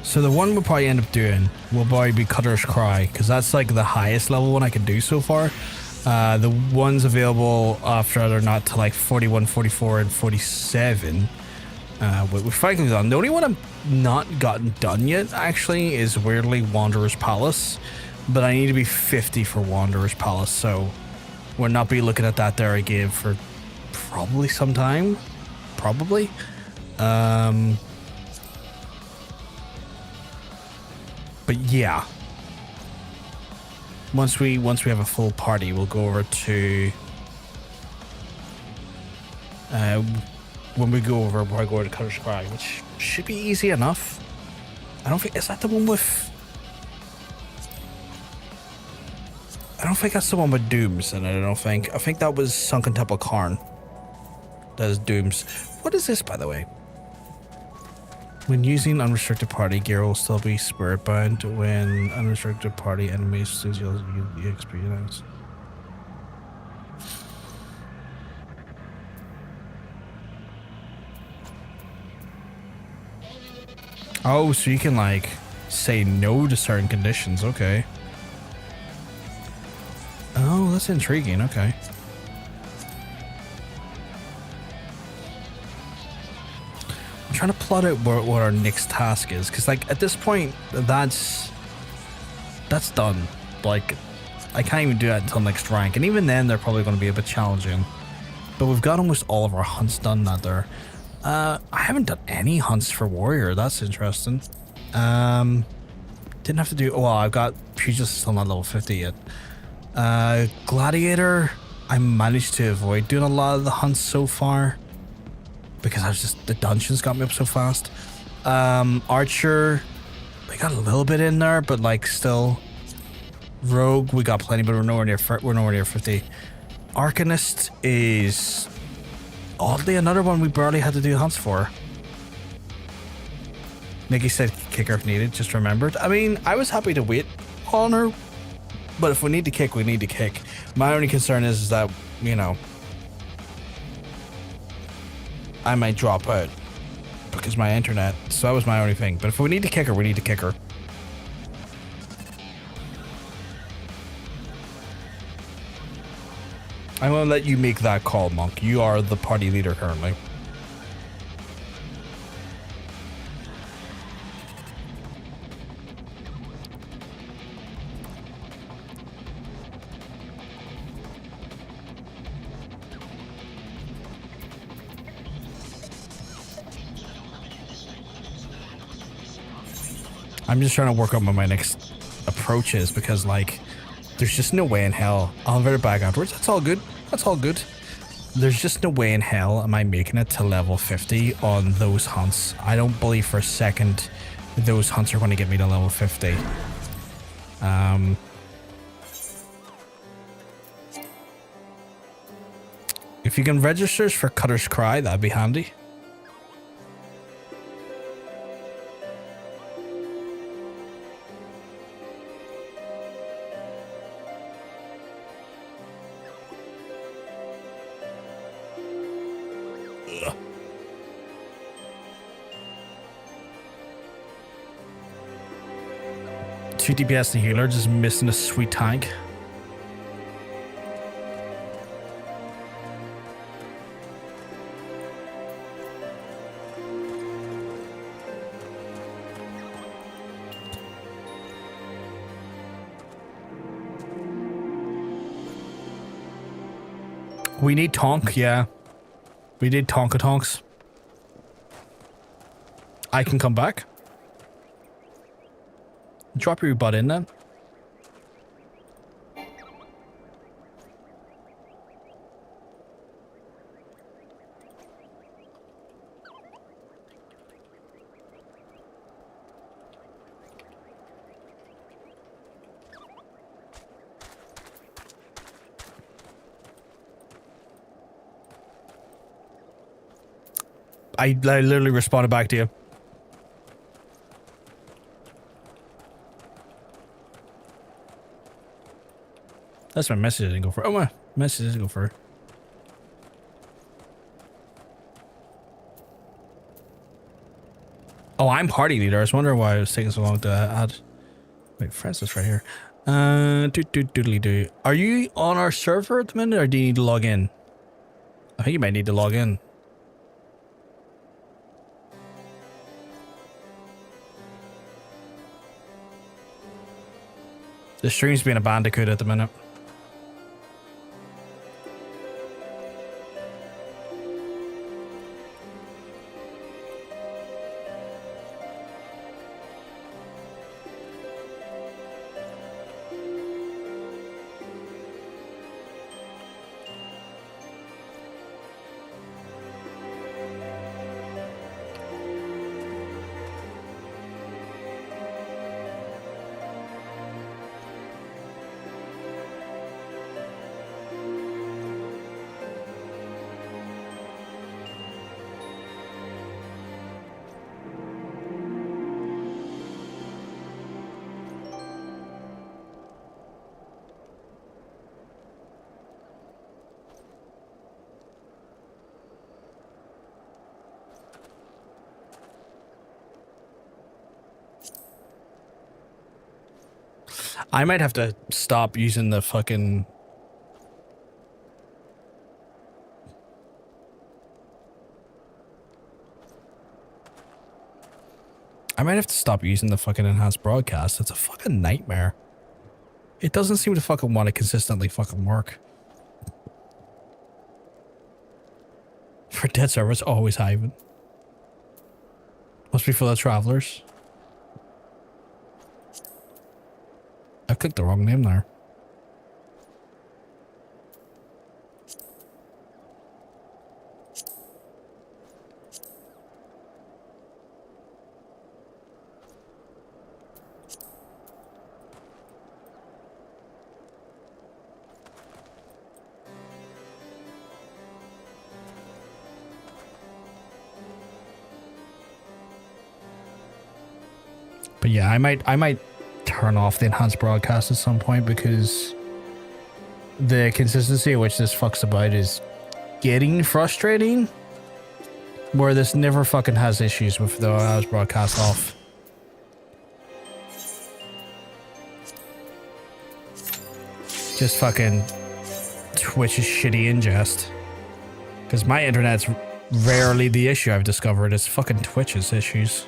S1: So the one we'll probably end up doing will probably be Cutter's Cry, because that's like the highest level one I can do so far. The ones available after are not to like 41, 44, and 47. We've finally done. The only one I've not gotten done yet, actually, is weirdly Wanderer's Palace. But I need to be 50 for Wanderer's Palace, so we'll not be looking at that there again for probably some time. Probably. But yeah, once we have a full party, we'll go over to when we go over, we'll go to Cutter's Cry, which should be easy enough. I don't think is that the one with. I don't think that's the one with Dooms, and I think that was Sunken Temple Karn. Does dooms. What is this, by the way? When using unrestricted party, gear will still be spirit bound when unrestricted party enemies lose your experience. Oh, so you can like say no to certain conditions. Okay. Oh, that's intriguing. Okay. I'm trying to plot out what our next task is, because like at this point, that's done. Like, I can't even do that until next rank, and even then, they're probably going to be a bit challenging. But we've got almost all of our hunts done now. There. I haven't done any hunts for warrior. That's interesting. Didn't have to do. Well, I've got pugilist still not level 50 yet. Gladiator, I managed to avoid doing a lot of the hunts so far because I was just, the dungeons got me up so fast. Archer, we got a little bit in there, but like still. Rogue, we got plenty, but we're nowhere near 50. Arcanist is oddly another one we barely had to do hunts for. Nikki said kick her if needed, just remembered. I mean, I was happy to wait on her, but if we need to kick, we need to kick. My only concern is that, you know, I might drop out because my internet, so that was my only thing. But if we need to kick her, we need to kick her. I'm gonna let you make that call, Monk. You are the party leader currently. I'm just trying to work out what my next approach is because, like, there's just no way in hell. I'll invert it back afterwards. That's all good. That's all good. There's just no way in hell am I making it to level 50 on those hunts. I don't believe for a second those hunts are going to get me to level 50. If you can register for Cutter's Cry, that'd be handy. Two DPS and healer, just missing a sweet tank. We need Tonk, yeah. We need Tonka-Tonks. I can come back. Drop your butt in then. I literally responded back to you. That's my message didn't go for. Oh, my message didn't go for. Oh, I'm party leader. I was wondering why it was taking so long to add. Wait, Francis right here. Doodly-doo. Are you on our server at the minute, or do you need to log in? I think you might need to log in. The stream's being a bandicoot at the minute. I might have to stop using the fucking... I might have to stop using the fucking enhanced broadcast. It's a fucking nightmare. It doesn't seem to fucking want to consistently fucking work. For dead servers, always hiving. Must be for the travelers. I clicked the wrong name there. But yeah, I might turn off the enhanced broadcast at some point because the consistency at which this fucks about is getting frustrating. Where this never fucking has issues with the enhanced broadcast off. Just fucking Twitch is shitty ingest. Because my internet's rarely the issue I've discovered. It's fucking Twitch's issues.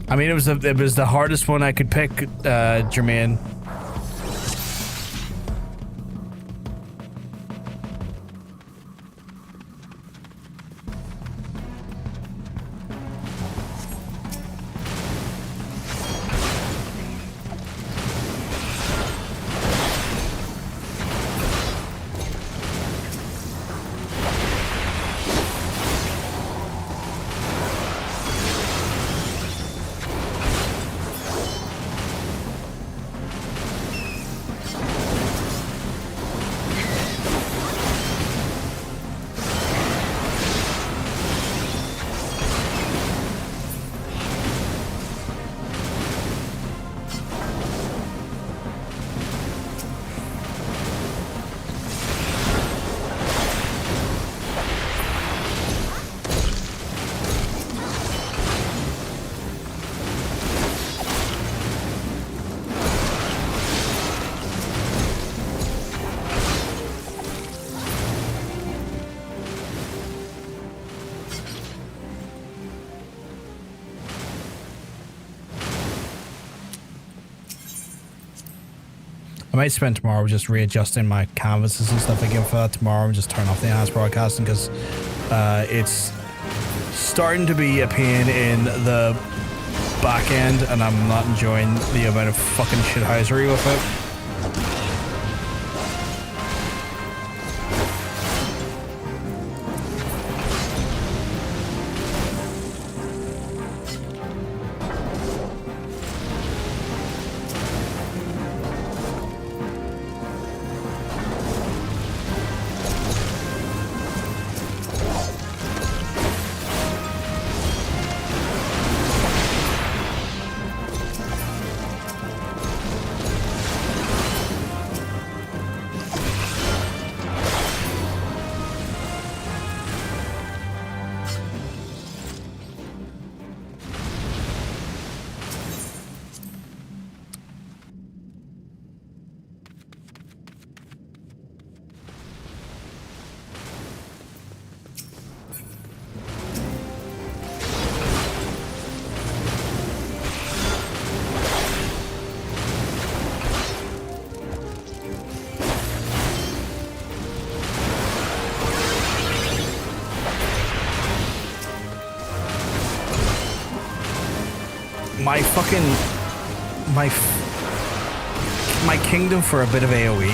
S1: I mean, it was the hardest one I could pick, Jermaine. I might spend tomorrow just readjusting my canvases and stuff again for that tomorrow and just turn off the enhanced broadcasting because it's starting to be a pain in the back end and I'm not enjoying the amount of fucking shithousery with it. My fucking... My kingdom for a bit of AoE.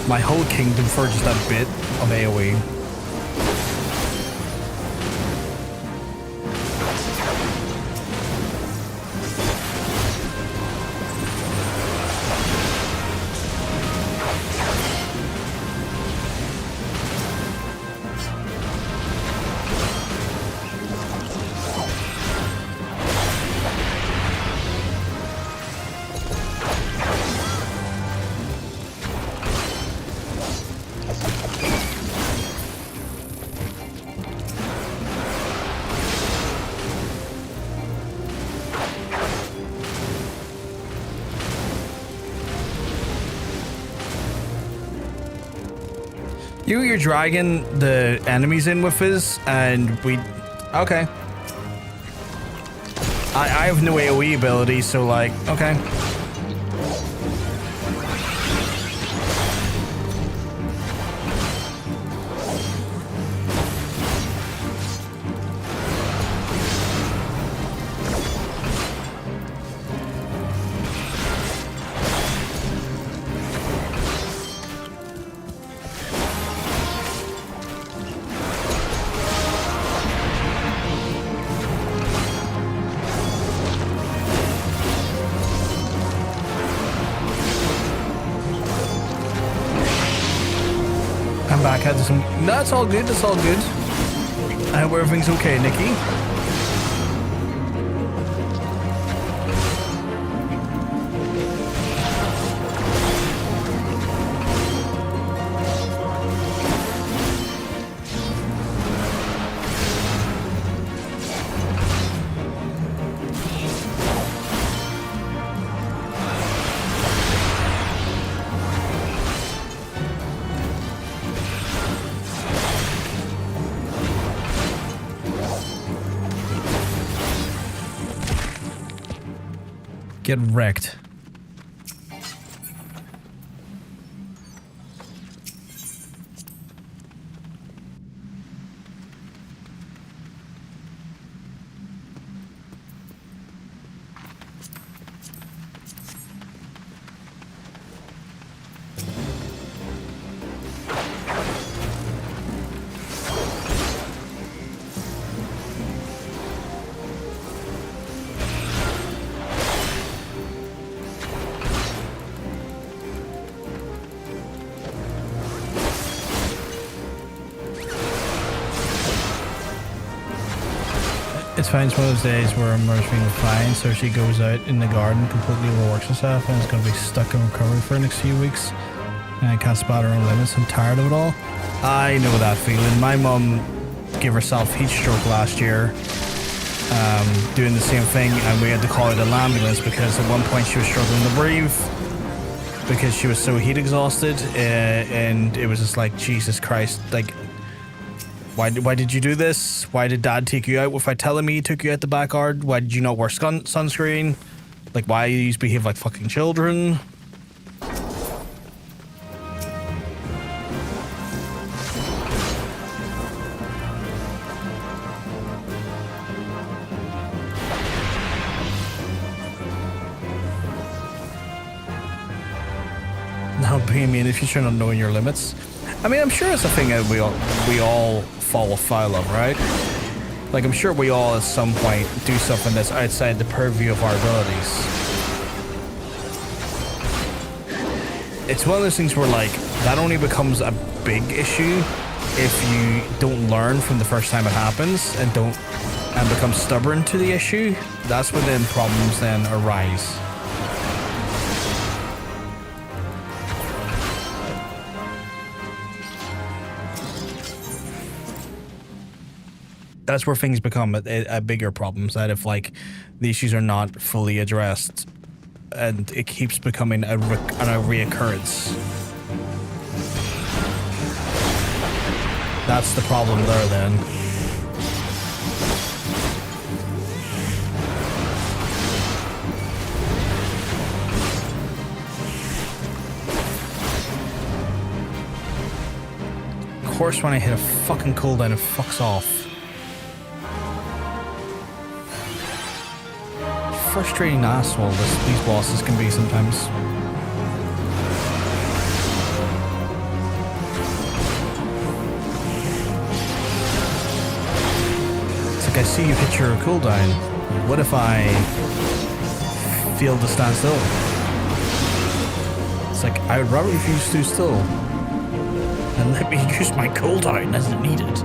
S1: My whole kingdom for just a bit of AoE. You're dragging the enemies in with us, and we... Okay. I have no AoE ability, so like, okay. Back had some. No, that's all good. That's all good. I hope everything's okay, Nikki. Get wrecked. It's fine. It's one of those days where Mur's being fine, so she goes out in the garden, completely overworks herself, and is going to be stuck in recovery for the next few weeks. And can't spot her own limits. I'm tired of it all. I know that feeling. My mum gave herself heat stroke last year, doing the same thing, and we had to call out an ambulance because at one point she was struggling to breathe because she was so heat exhausted, and it was just like, Jesus Christ, like, why did you do this? Why did Dad take you out without telling me he took you out the backyard? Why did you not wear sunscreen? Like, why you behave like fucking children? Now, being me in the future, not knowing your limits. I mean, I'm sure it's a thing that we all fall foul of, right? Like, I'm sure we all at some point do something that's outside the purview of our abilities. It's one of those things where, like, that only becomes a big issue if you don't learn from the first time it happens and become stubborn to the issue. That's when then problems then arise. That's where things become a bigger problem. That if like the issues are not fully addressed, and it keeps becoming a reoccurrence. That's the problem there then. Of course, when I hit a fucking cooldown, it fucks off. Frustrating asshole these bosses can be sometimes. It's like, I see you hit your cooldown. What if I fail to stand still? It's like, I would rather refuse to still and let me use my cooldown as needed.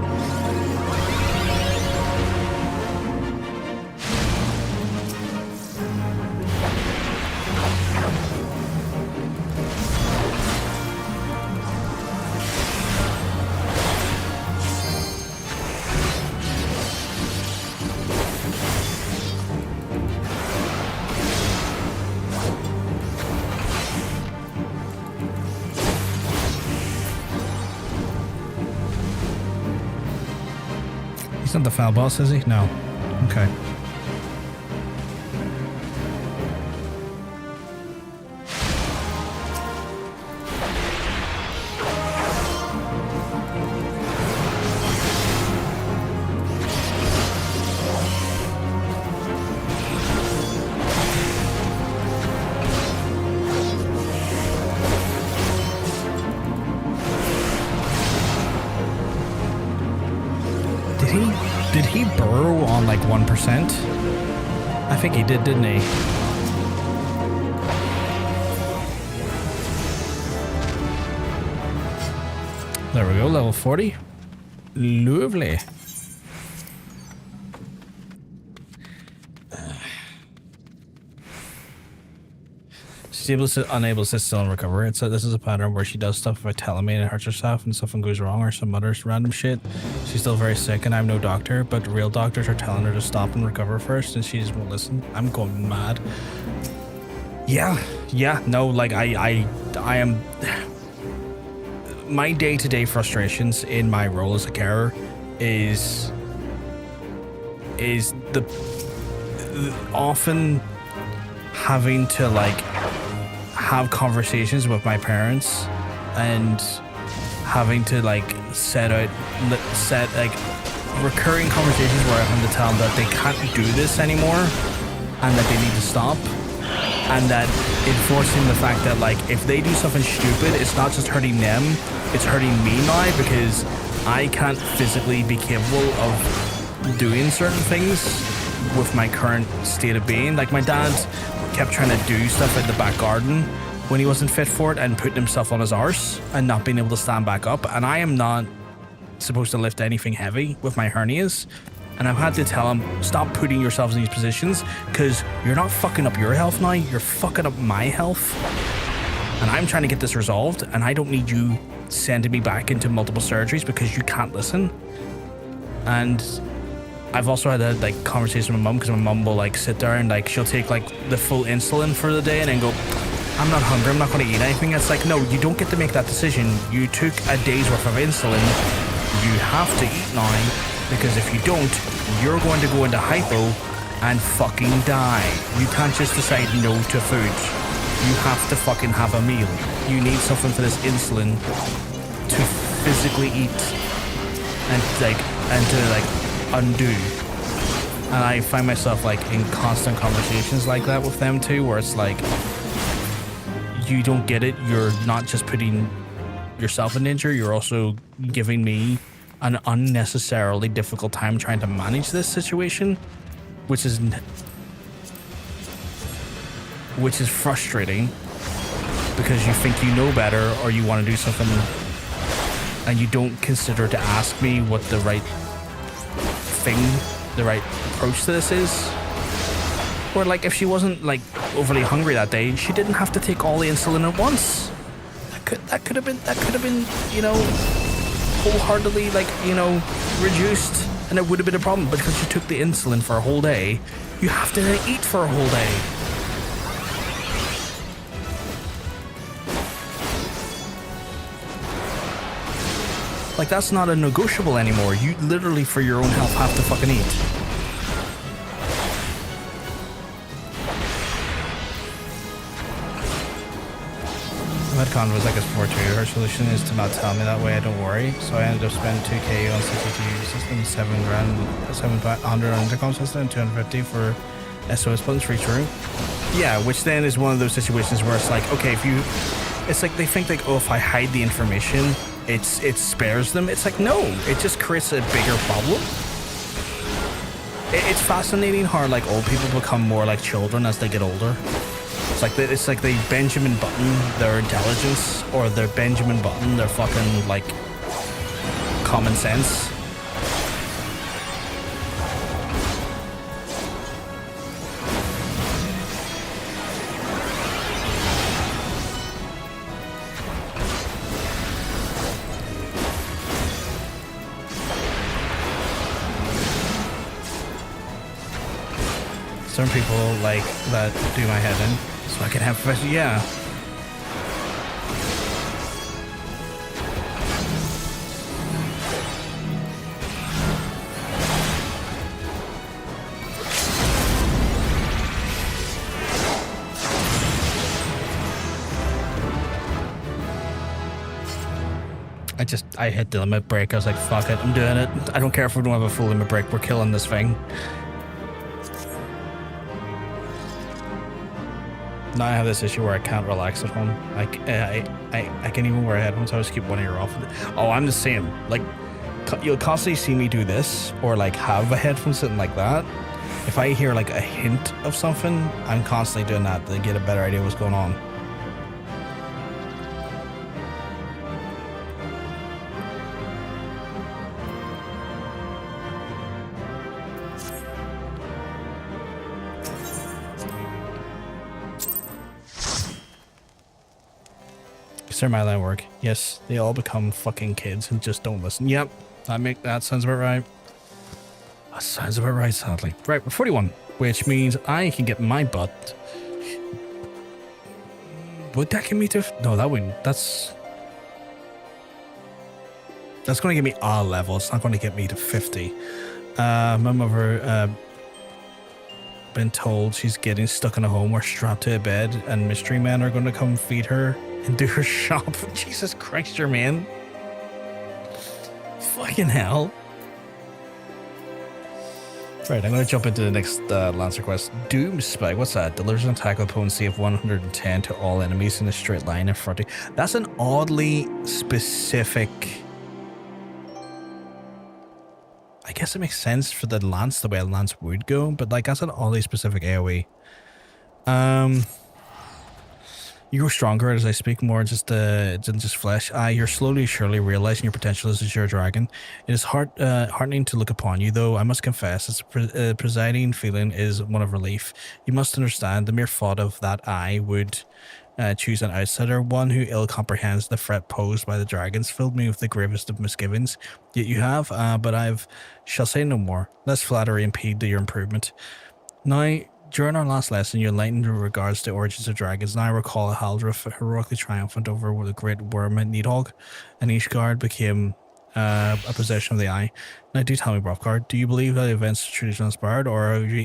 S2: not the final boss, is he? No. Okay. Did he burrow on like 1%? I think he did, didn't he? There we go, level 40. Lovely. She's unable to still and recover. So this is a pattern where she does stuff by telling me and it hurts herself and something goes wrong or some other random shit. She's still very sick and I'm no doctor, but real doctors are telling her to stop and recover first and she just won't listen. I'm going mad. Yeah, no, like I am... My day-to-day frustrations in my role as a carer is the often having to like have conversations with my parents and having to like set like recurring conversations where I have to tell them that they can't do this anymore and that they need to stop, and that enforcing the fact that like if they do something stupid, it's not just hurting them, it's hurting me now because I can't physically be capable of doing certain things with my current state of being. Like my dad kept trying to do stuff in the back garden when he wasn't fit for it and putting himself on his arse and not being able to stand back up, and I am not supposed to lift anything heavy with my hernias, and I've had to tell him, stop putting yourselves in these positions because you're not fucking up your health now, you're fucking up my health, and I'm trying to get this resolved and I don't need you sending me back into multiple surgeries because you can't listen. And I've also had a like conversation with my mum because my mum will like sit there and like she'll take like the full insulin for the day and then go, I'm not hungry, I'm not going to eat anything. It's like, no, you don't get to make that decision. You took a day's worth of insulin. You have to eat now because if you don't, you're going to go into hypo and fucking die. You can't just decide no to food. You have to fucking have a meal. You need something for this insulin to physically eat and to undo. And I find myself like in constant conversations like that with them too, where it's like, you don't get it. You're not just putting yourself in danger, you're also giving me an unnecessarily difficult time trying to manage this situation, which is frustrating because you think you know better or you want to do something and you don't consider to ask me what the right thing, the right approach to this is. Or like if she wasn't like overly hungry that day, she didn't have to take all the insulin at once. That could have been, you know, wholeheartedly like, you know, reduced and it would have been a problem. But because you took the insulin for a whole day, you have to then eat for a whole day. Like that's not a negotiable anymore. You literally for your own health have to fucking eat. Medcon was like a sport too. Her solution is to not tell me that way I don't worry. So I ended up spending 2k on CCTV system, 700 on intercom system, and 250 for SOS buttons for each room. Yeah, which then is one of those situations where it's like, okay, if you, it's like they think like, oh, if I hide the information, it spares them. It's like, no, it just creates a bigger problem. It's fascinating how like old people become more like children as they get older. It's like they Benjamin Button their intelligence, or they're Benjamin Button their fucking like common sense. Some people like that do my head in. So I can have professional, yeah. I hit the limit break. I was like, fuck it, I'm doing it. I don't care if we don't have a full limit break. We're killing this thing. Now I have this issue where I can't relax at home. Like I can't even wear headphones. I just keep one ear off. Oh, I'm the same. Like you'll constantly see me do this or like have a headphone sitting like that. If I hear like a hint of something, I'm constantly doing that to get a better idea of what's going on. Consider my line of work. Yes, they all become fucking kids who just don't listen. Yep, that sounds about right. That sounds about right, sadly. Right, we're 41, which means I can get my butt. Would that get me to? No, that wouldn't. That's going to get me a level. It's not going to get me to 50. My mother been told she's getting stuck in a home or strapped to a bed, and mystery men are going to come feed her and do her shop. Jesus Christ, Jermaine. Fucking hell. Right, I'm going to jump into the next Lancer quest. Doom Spike, what's that? Delivers an attack with potency of 110 to all enemies in a straight line in front of you. That's an oddly specific... I guess it makes sense for the lance, the way a lance would go, but like that's an oddly specific AoE. You grow stronger as I speak more just than just flesh. You're slowly surely realizing your potential as Azure Dragon. It is heartening to look upon you, though I must confess its presiding feeling is one of relief. You must understand the mere thought of that I would choose an outsider, one who ill comprehends the threat posed by the dragons, filled me with the gravest of misgivings. Yet you have, but shall say no more, lest flattery impede your improvement. Now, during our last lesson, you enlightened in regards to origins of dragons. Now I recall Haldreth heroically triumphant over the great worm at Nidhogg, and Ishgard became a possession of the eye. Now do tell me, Brovkard, do you believe that events truly transpired, or are you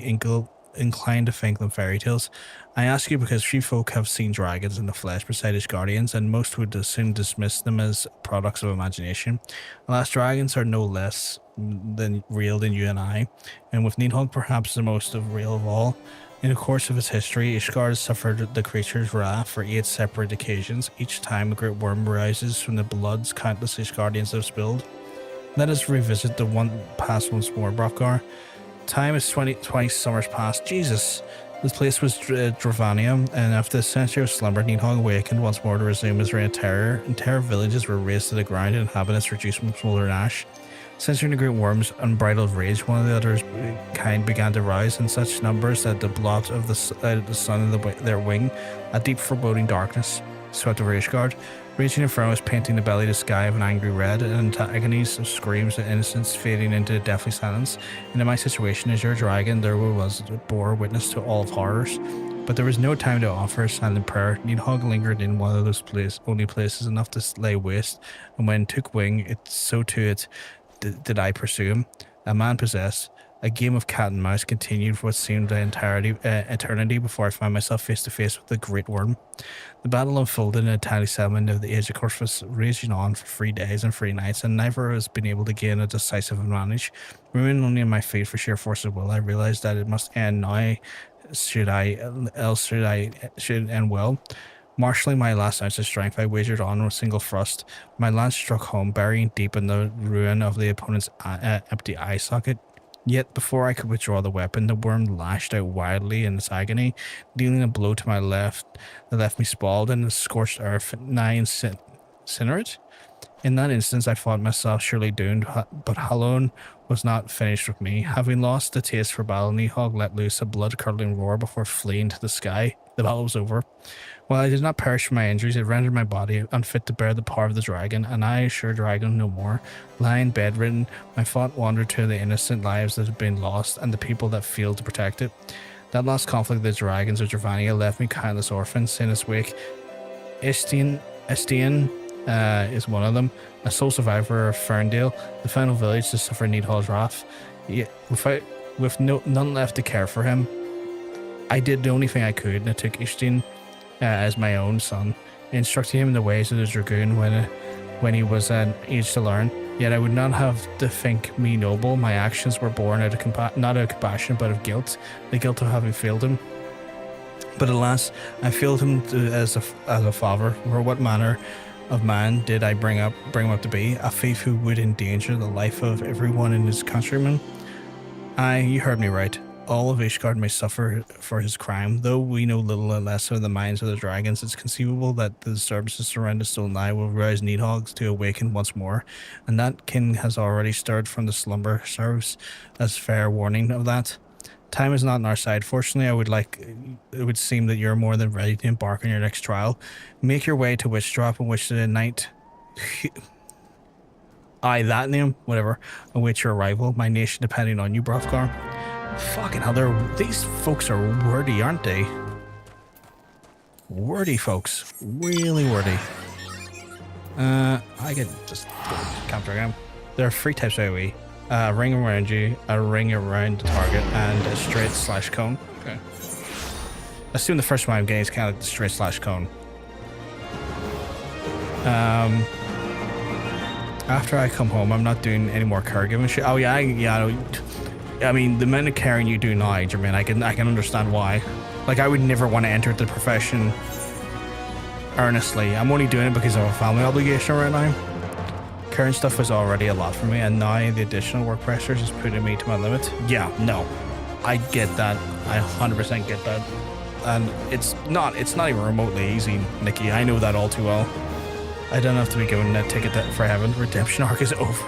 S2: inclined to think them fairy tales? I ask you because few folk have seen dragons in the flesh beside Ishgardians, and most would soon dismiss them as products of imagination. Alas, dragons are no less real than you and I, and with Nidhogg perhaps the most real of all. In the course of its history, Ishgard suffered the creature's wrath for 8 separate occasions. Each time a great worm rises from the bloods countless Ishgardians have spilled. Let us revisit the past once more, Brovkar. Time is 20 summers past. Jesus! This place was Dravania, and after a century of slumber, Nidhogg awakened once more to resume his reign of terror. Entire villages were razed to the ground and inhabitants reduced from smoldering ash. Censoring the great worm's unbridled rage, one of the other's kind began to rise in such numbers that the blot of the sun in their wing, a deep foreboding darkness, swept over Ishgard. Raging inferno was painting the belly of the sky of an angry red, and agonies of screams and innocence fading into deathly silence. And in my situation as your dragon, there was bore witness to all of horrors. But there was no time to offer a silent prayer. Nidhogg lingered in one of those only places enough to lay waste, and when took wing, so too it did I pursue him. A man possessed. A game of cat and mouse continued for what seemed the eternity before I found myself face to face with the Great Worm. The battle unfolded in a tiny settlement of the age of course was raging on for 3 days and 3 nights, and never has been able to gain a decisive advantage. Remaining only on my feet for sheer force of will, I realized that it must end now, should end well. Marshalling my last ounce of strength, I wagered on with a single thrust. My lance struck home, burying deep in the ruin of the opponent's empty eye socket. Yet before I could withdraw the weapon, the worm lashed out wildly in its agony, dealing a blow to my left that left me spalled in the scorched earth, nigh incinerate. In that instance, I thought myself surely doomed, but Hallown was not finished with me. Having lost the taste for battle, Nidhogg let loose a blood-curdling roar before fleeing to the sky. The battle was over. While I did not perish from my injuries, it rendered my body unfit to bear the power of the dragon, and I, sure dragon, no more. Lying bedridden, my thought wandered to the innocent lives that had been lost, and the people that failed to protect it. That last conflict of the dragons of Dravania left me countless orphans in its wake. Estian is one of them, a sole survivor of Ferndale, the final village to suffer Nidhogg's wrath. Yet, with none left to care for him, I did the only thing I could, and I took Estian as my own son, instructing him in the ways of the Dragoon. when he was an age to learn. Yet I would not have to think me noble. My actions were born out of not out of compassion, but of guilt. The guilt of having failed him. But alas, I failed him as a father. For what manner of man did I bring him up to be? A thief who would endanger the life of everyone in his countrymen? Aye, you heard me right. All of Ishgard may suffer for his crime. Though we know little or less of the minds of the dragons, it's conceivable that the disturbances around the stone eye will rouse Nidhogg to awaken once more, and that king has already stirred from the slumber. Serves as fair warning of that. Time is not on our side. Fortunately, it would seem that you're more than ready to embark on your next trial. Make your way to Witchdrop and wish the night... Aye, that name, whatever. Await your arrival. My nation depending on you, Brovgar. Fucking hell, these folks are wordy, aren't they? Wordy folks. Really wordy. I could just counter again. There are 3 types of AoE. A ring around you, a ring around the target, and a straight / cone. Okay. Assume the first one I'm getting is kind of like the straight / cone. After I come home, I'm not doing any more caregiving shit. Oh yeah, I mean, the amount of caring you do now, Jermaine, I can understand why. Like, I would never want to enter the profession earnestly. I'm only doing it because of a family obligation right now. Current stuff is already a lot for me, and now the additional work pressures is putting me to my limit. Yeah, no, I get that. I 100% get that. And it's not even remotely easy, Nikki. I know that all too well. I don't have to be given a ticket for heaven. Redemption arc is over.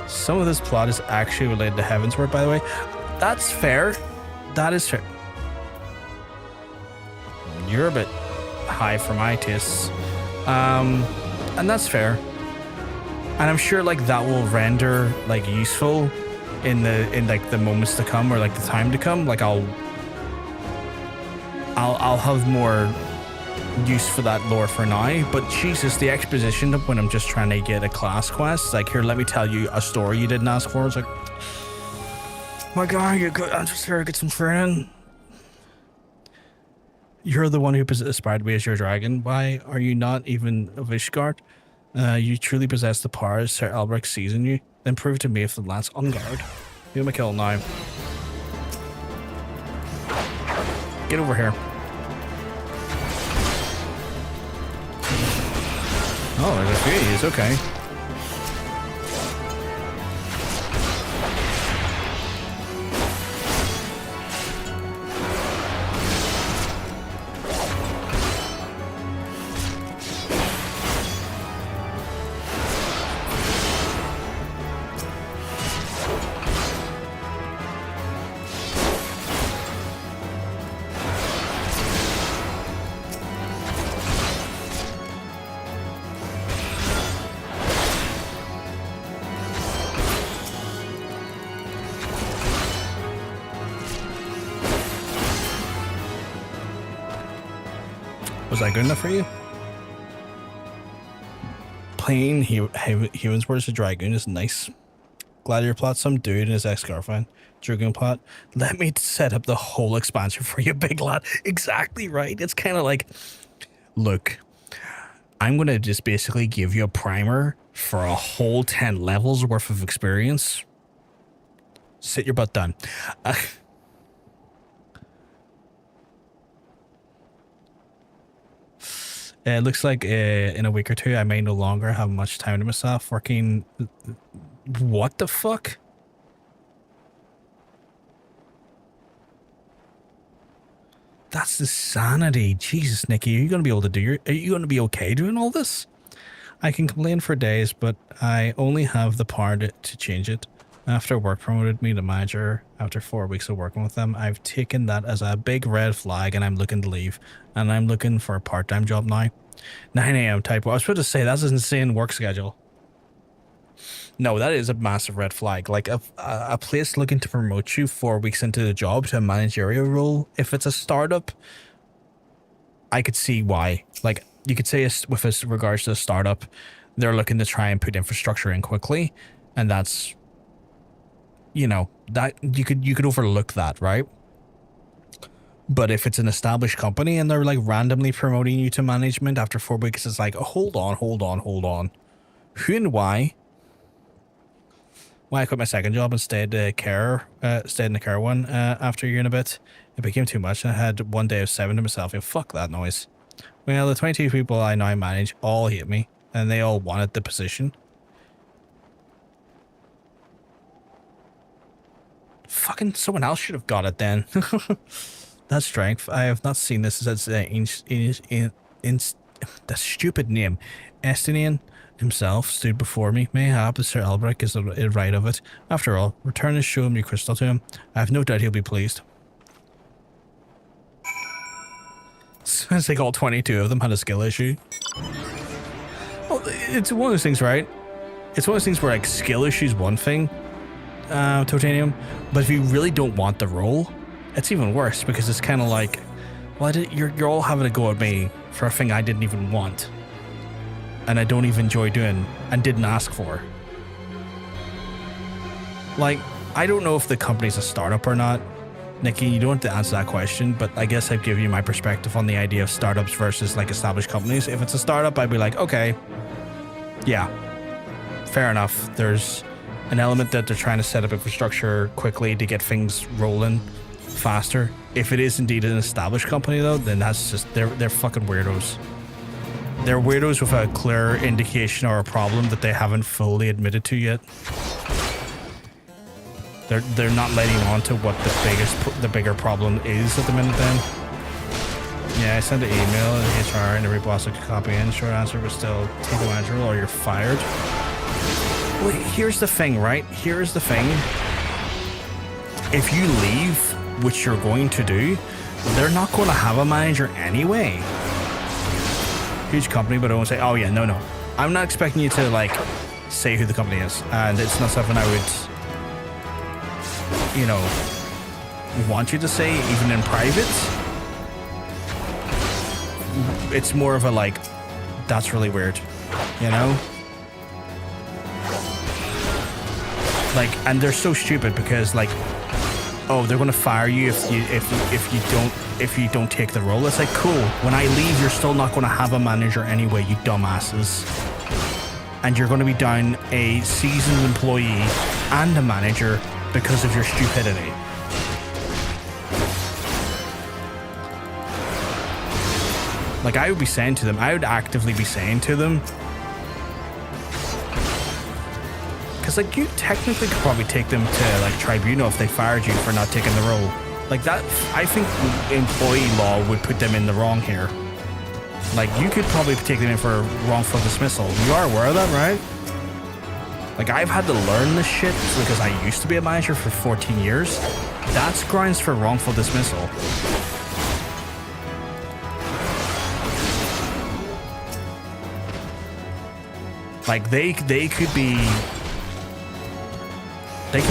S2: Some of this plot is actually related to Heavensward, by the way. That's fair. That is fair. You're a bit high for my tastes. And that's fair. And I'm sure like that will render like useful in like the moments to come, or like the time to come. Like I'll have more use for that lore for now. But Jesus, the exposition when I'm just trying to get a class quest, like, here, let me tell you a story you didn't ask for. It's like, my God, you're good. I'm just here to get some training. You're the one who aspired to be Azure Dragon. Why are you not even of Ishgard? You truly possess the powers Sir Elbrick sees in you. Then prove to me if the lance on guard. Give him a kill now. Get over here. Oh, there's a few of these, okay. Was that good enough for you? Playing Heavensward as a Dragoon is nice. Gladiator plot, some dude and his ex-girlfriend. Dragoon plot. Let me set up the whole expansion for you, big lad. Exactly right. It's kind of like, look, I'm going to just basically give you a primer for a whole 10 levels worth of experience. Sit your butt down. It looks like in a week or two, I may no longer have much time to myself working. What the fuck? That's insanity. Jesus, Nikki, are you going to be able to do are you going to be okay doing all this? I can complain for days, but I only have the power to change it. After work promoted me to manager after 4 weeks of working with them, I've taken that as a big red flag and I'm looking to leave. And I'm looking for a part-time job now. 9 a.m. typo. I was supposed to say that's an insane work schedule. No, that is a massive red flag. Like a place looking to promote you 4 weeks into the job to a managerial role. If it's a startup, I could see why. Like you could say with regards to a startup, they're looking to try and put infrastructure in quickly. And that's, you know, that you could overlook that, right? But if it's an established company and they're like randomly promoting you to management after 4 weeks, it's like, oh, hold on. Who and why? Why I quit my second job and stayed in the care one after a year and a bit. It became too much and I had one day of 7 to myself. And fuck that noise. Well, the 22 people I now manage all hate me and they all wanted the position. Fucking someone else should have got it then. That's strength. I have not seen this since that stupid name. Estinian himself stood before me. Mayhap the Sir Elbrick is the right of it. After all, return his show me crystal to him. I have no doubt he'll be pleased. It's like all 22 of them had a skill issue. Well, it's one of those things, right? It's one of those things where like skill issue is one thing, Totanium, but if you really don't want the role, it's even worse because it's kind of like, well, you're all having a go at me for a thing I didn't even want. And I don't even enjoy doing and didn't ask for. Like, I don't know if the company's a startup or not. Nikki, you don't have to answer that question, but I guess I've given you my perspective on the idea of startups versus like established companies. If it's a startup, I'd be like, okay, yeah, fair enough. There's an element that they're trying to set up infrastructure quickly to get things rolling faster. If it is indeed an established company though, then that's just, they're fucking weirdos. They're weirdos with a clear indication or a problem that they haven't fully admitted to yet. They're not letting on to what the bigger problem is at the minute then. Yeah, I sent an email to HR and every boss I could copy in. Short answer was still take the manager or you're fired. Well, here's the thing, right? Here's the thing. If you leave, which you're going to do, they're not going to have a manager anyway. Huge company, but I won't say, oh yeah, no. I'm not expecting you to like say who the company is. And it's not something I would, you know, want you to say even in private. It's more of a like, that's really weird, you know? Like, and they're so stupid because like, oh, they're gonna fire you if you don't take the role. It's like, cool, when I leave you're still not gonna have a manager anyway, you dumbasses. And you're gonna be down a seasoned employee and a manager because of your stupidity. Like, I would be saying to them, I would actively be saying to them, because like you technically could probably take them to like tribunal if they fired you for not taking the role. Like that, I think employee law would put them in the wrong here. Like you could probably take them in for wrongful dismissal. You are aware of that, right? Like I've had to learn this shit because I used to be a manager for 14 years. That's grounds for wrongful dismissal. Like they could be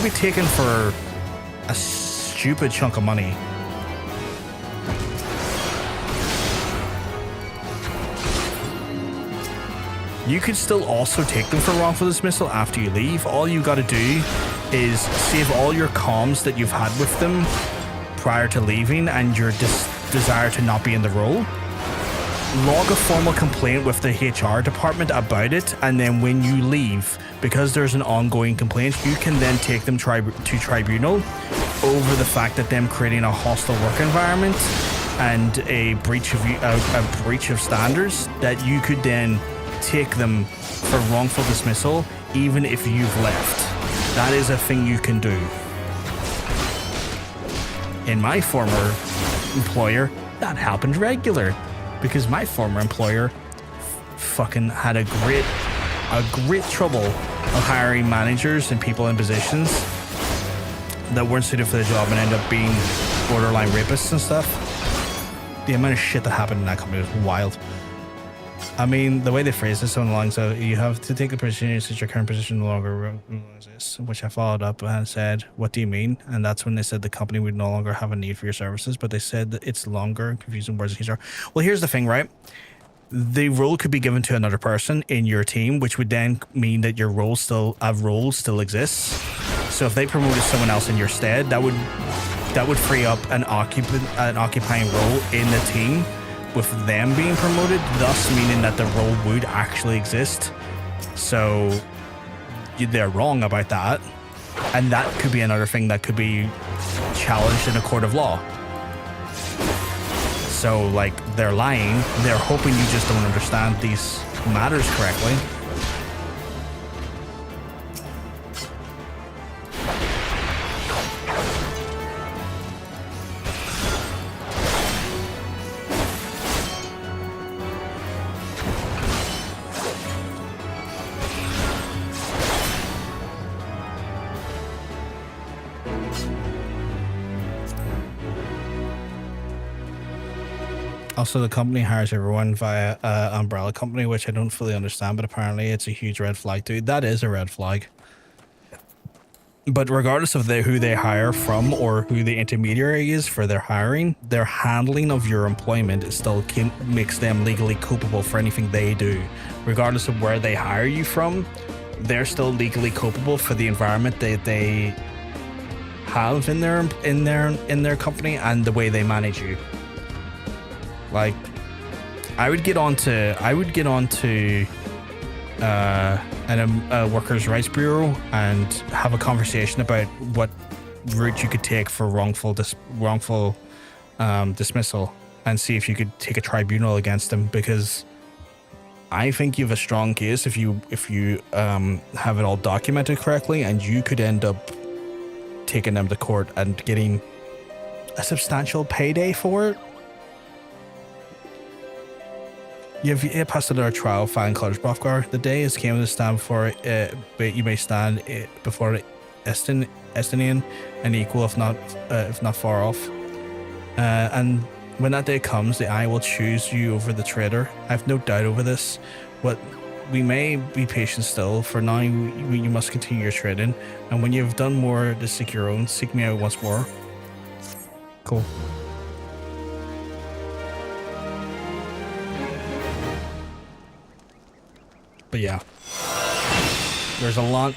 S2: taken for a stupid chunk of money. You could still also take them for wrongful dismissal after you leave. All you gotta do is save all your comms that you've had with them prior to leaving and your desire to not be in the role. Log a formal complaint with the HR department about it, and then when you leave, because there's an ongoing complaint, you can then take them to tribunal over the fact that them creating a hostile work environment and a breach of standards, that you could then take them for wrongful dismissal even if you've left. That is a thing you can do. In my former employer, that happened regular. Because my former employer fucking had a great trouble of hiring managers and people in positions that weren't suited for the job and ended up being borderline rapists and stuff. The amount of shit that happened in that company was wild. I mean, the way they phrased it, something along, so you have to take the position since your current position no longer exists, which I followed up and said, what do you mean? And that's when they said the company would no longer have a need for your services, but they said that it's longer, confusing words and HR. Well, here's the thing, right? The role could be given to another person in your team, which would then mean that your role still exists. So if they promoted someone else in your stead, that that would free up an occupying role in the team with them being promoted, thus meaning that the role would actually exist. So they're wrong about that, and that could be another thing that could be challenged in a court of law. So like, they're lying, they're hoping you just don't understand these matters correctly. Also, the company hires everyone via umbrella company, which I don't fully understand, but apparently it's a huge red flag, dude. That is a red flag. But regardless of who they hire from or who the intermediary is for their hiring, their handling of your employment still makes them legally culpable for anything they do. Regardless of where they hire you from, they're still legally culpable for the environment that they have in their company and the way they manage you. Like, I would get onto a workers' rights bureau and have a conversation about what route you could take for wrongful dismissal, and see if you could take a tribunal against them, because I think you have a strong case if you have it all documented correctly, and you could end up taking them to court and getting a substantial payday for it. You have passed another trial filing College Bofgar. The day is came to stand before but you may stand before Estinian and equal, if not far off. And when that day comes, the eye will choose you over the traitor. I have no doubt over this. What we may be patient still. For now, you must continue your trading. And when you have done more to seek your own, seek me out once more. Cool. But yeah, there's a lot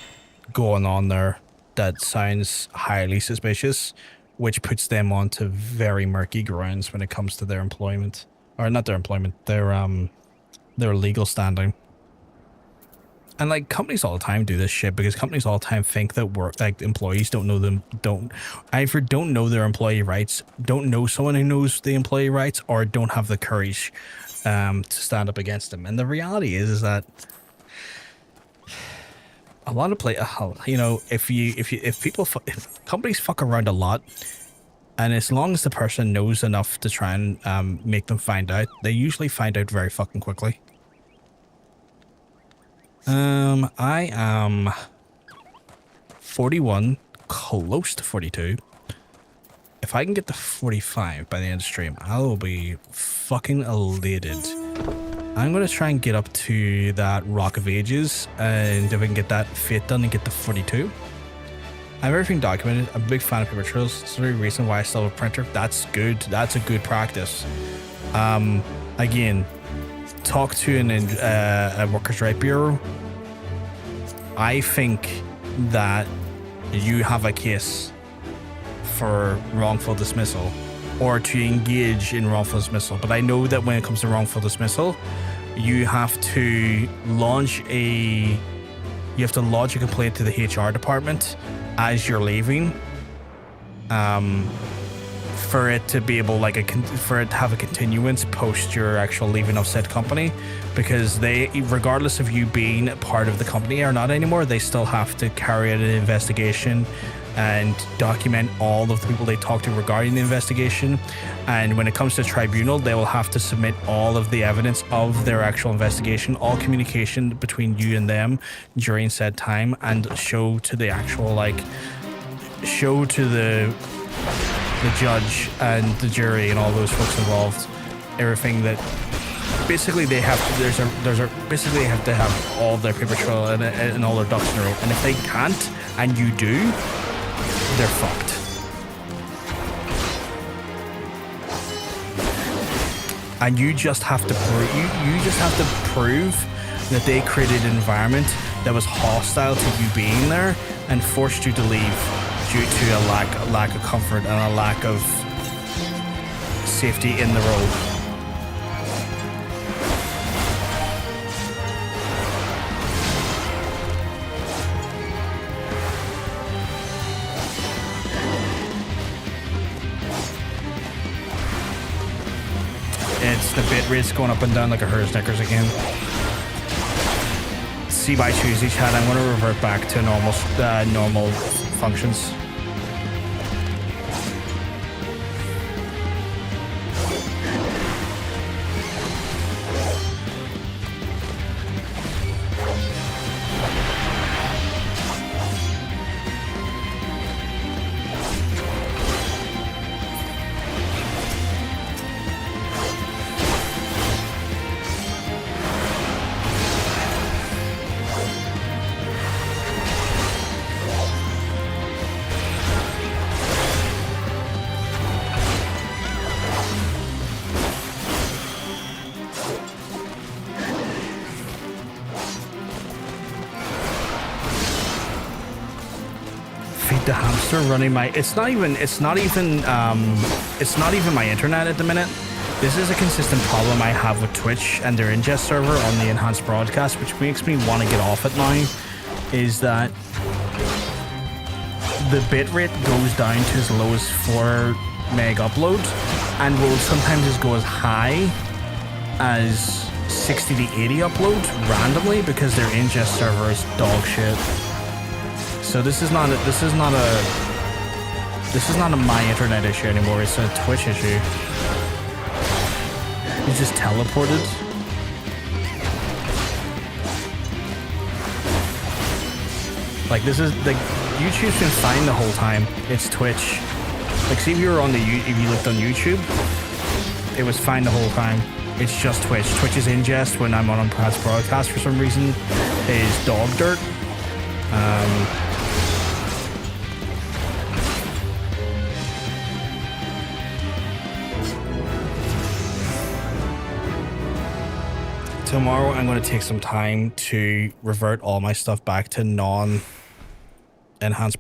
S2: going on there that sounds highly suspicious, which puts them onto very murky grounds when it comes to their employment, or not their employment, their legal standing. And like, companies all the time do this shit because companies all the time think that employees don't know either don't know their employee rights, don't know someone who knows the employee rights, or don't have the courage to stand up against them. And the reality is that a lot of if companies fuck around a lot, and as long as the person knows enough to try and make them find out, they usually find out very fucking quickly. I am 41, close to 42. If I can get to 45 by the end of the stream, I will be fucking elated. I'm going to try and get up to that Rock of Ages, and if I can get that fate done and get to 42. I have everything documented. I'm a big fan of paper trails. It's the very reason why I still have a printer. That's good. That's a good practice. Again, talk to a workers' right bureau. I think that you have a case for wrongful dismissal, or to engage in wrongful dismissal. But I know that when it comes to wrongful dismissal, you have to lodge a complaint to the HR department as you're leaving, for it to be able, for it to have a continuance post your actual leaving of said company, because they, regardless of you being part of the company or not anymore, they still have to carry out an investigation and document all of the people they talk to regarding the investigation. And when it comes to tribunal, they will have to submit all of the evidence of their actual investigation, all communication between you and them during said time, and show to the actual, show to the judge and the jury and all those folks involved everything that basically they have basically they have to have all their paper trail and all their ducks in a row. And if they can't, and you do, they're fucked. And you just have to prove that they created an environment that was hostile to you being there and forced you to leave. due to a lack of comfort and a lack of safety in the role. It's the bit rate's going up and down like a herd's knickers again. See by Tuesday, chat. I'm going to revert back to normal functions. The hamster running my it's not even my internet at the minute. This is a consistent problem I have with Twitch and their ingest server on the enhanced broadcast, which makes me want to get off it now, is that the bitrate goes down to as low as 4 meg upload and will sometimes just go as high as 60 to 80 upload randomly because their ingest server is dog shit. So this is not a my internet issue anymore. It's a Twitch issue. He's just teleported. Like this is like YouTube's been fine the whole time. It's Twitch. Like see if you were on if you looked on YouTube, it was fine the whole time. It's just Twitch. Twitch's ingest when I'm on Pat's broadcast for some reason is dog dirt. Tomorrow I'm going to take some time to revert all my stuff back to non-enhanced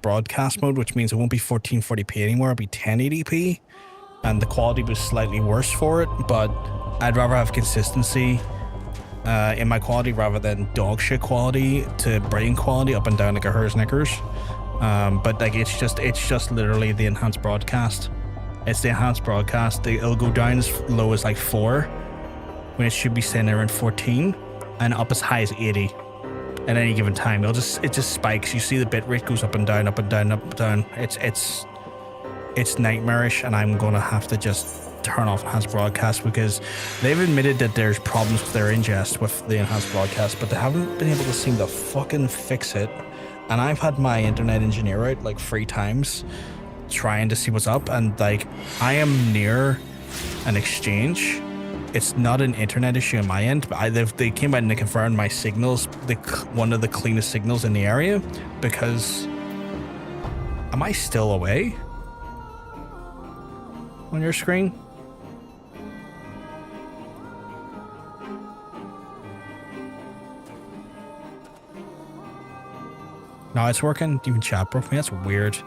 S2: broadcast mode, which means it won't be 1440p anymore, it'll be 1080p, and the quality was slightly worse for it, but I'd rather have consistency in my quality rather than dog shit quality to brain quality up and down like a herd's knickers. But like it's just literally the enhanced broadcast. It's the enhanced broadcast. It'll go down as low as like 4 when it should be sitting around 14 and up as high as 80 at any given time. It just spikes. You see the bitrate goes up and down, up and down, up and down. It's nightmarish, and I'm gonna have to just turn off enhanced broadcast because they've admitted that there's problems with their ingest with the enhanced broadcast, but they haven't been able to seem to fucking fix it. And I've had my internet engineer out like 3 times trying to see what's up, and like I am near an exchange. It's not an internet issue on my end, but they came out and they confirmed my signals, one of the cleanest signals in the area, because am I still away on your screen? No, it's working. Even chat broke me. That's weird.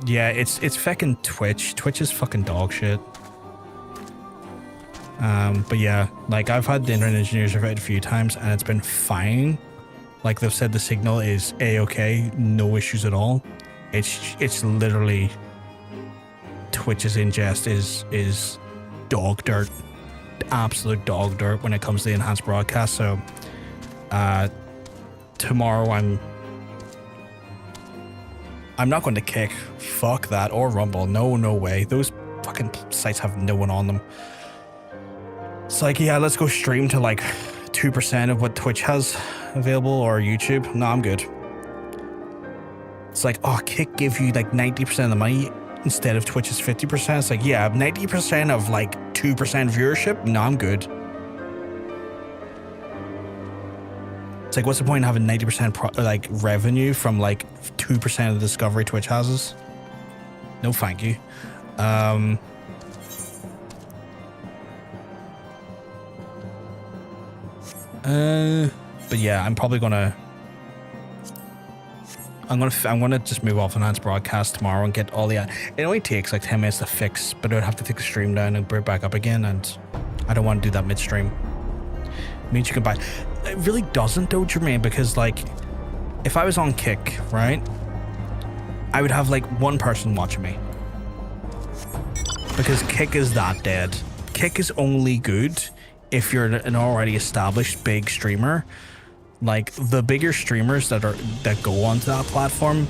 S2: Yeah, it's fucking Twitch. Twitch is fucking dog shit. But yeah, like I've had the internet engineers revert a few times and it's been fine. Like they've said the signal is A-okay, no issues at all. It's literally Twitch's ingest is dog dirt, absolute dog dirt when it comes to the enhanced broadcast. So tomorrow I'm not going to kick, fuck that, or Rumble. No way. Those fucking sites have no one on them. It's like, yeah, let's go stream to like 2% of what Twitch has available or YouTube. No, I'm good. It's like, oh, Kick give you like 90% of the money instead of Twitch's 50%. It's like, yeah, 90% of like 2% viewership. No, I'm good. It's like, what's the point in having 90% like revenue from like 2% of the discovery Twitch has? No, thank you. But yeah, I'm probably gonna I'm gonna just move off enhanced broadcast tomorrow and get all the. It only takes like 10 minutes to fix, but I'd have to take the stream down and bring it back up again, and I don't want to do that midstream. It means you can buy. It really doesn't though, Jermaine, because like, if I was on Kick, right, I would have like one person watching me. Because Kick is that dead. Kick is only good if you're an already established big streamer. Like the bigger streamers that go onto that platform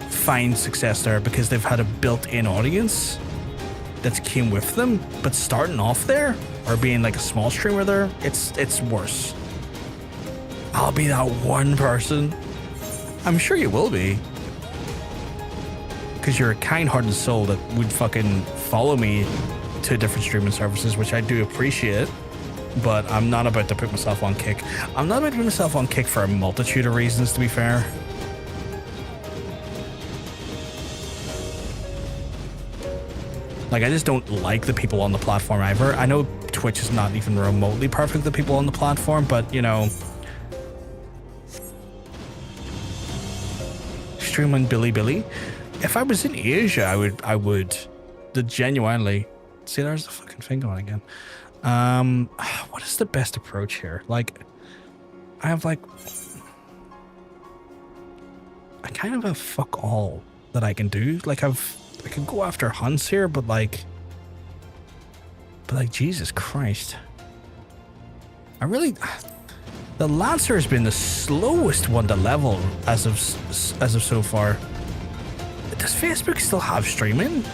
S2: find success there because they've had a built-in audience that's came with them. But starting off there or being like a small streamer there, it's worse. I'll be that one person. I'm sure you will be. Because you're a kind-hearted soul that would fucking follow me to different streaming services, which I do appreciate, but I'm not about to put myself on Kick. I'm not about to put myself on Kick for a multitude of reasons, to be fair. Like, I just don't like the people on the platform either. I know Twitch is not even remotely perfect, the people on the platform, but, you know... Streaming Billy. If I was in Asia, I would genuinely see. There's the fucking thing going again. What is the best approach here? Like, I have like, I kind of have fuck all that I can do. Like I can go after hunts here, but like Jesus Christ, the Lancer has been the slowest one to level as of so far. Does Facebook still have streaming?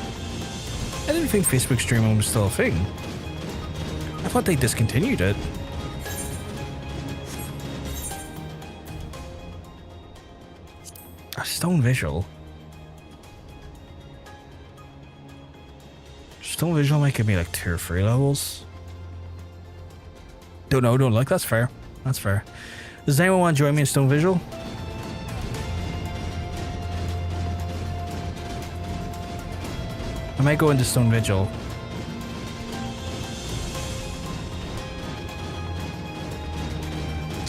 S2: I didn't think Facebook streaming was still a thing. I thought they discontinued it. A Stone Vigil. Stone Vigil might give me like tier 3 levels. Don't like. That's fair. That's fair. Does anyone want to join me in Stone Vigil? I might go into Stone Vigil.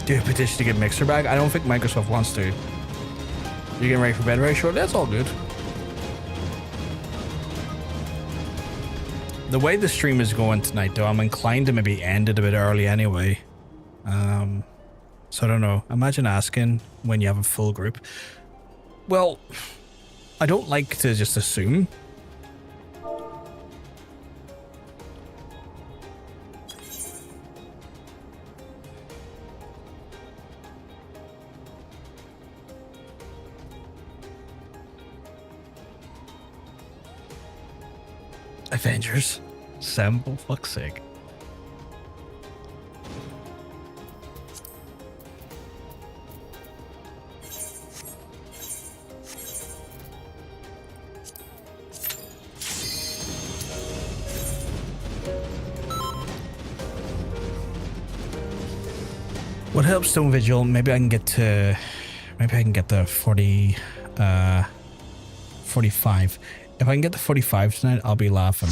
S2: Do a petition to get Mixer back? I don't think Microsoft wants to. You getting ready for bed very short? That's all good. The way the stream is going tonight, though, I'm inclined to maybe end it a bit early anyway. So I don't know. Imagine asking when you have a full group. Well, I don't like to just assume. Avengers. Sam, for fuck's sake. What helps Stone Vigil? Maybe I can get to... Maybe I can get the 45. If I can get the 45 tonight, I'll be laughing.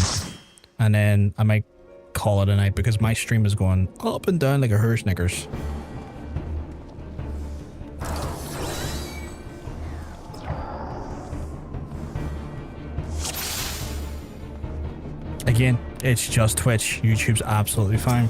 S2: And then I might call it a night because my stream is going up and down like a her Snickers. Again, it's just Twitch. YouTube's absolutely fine.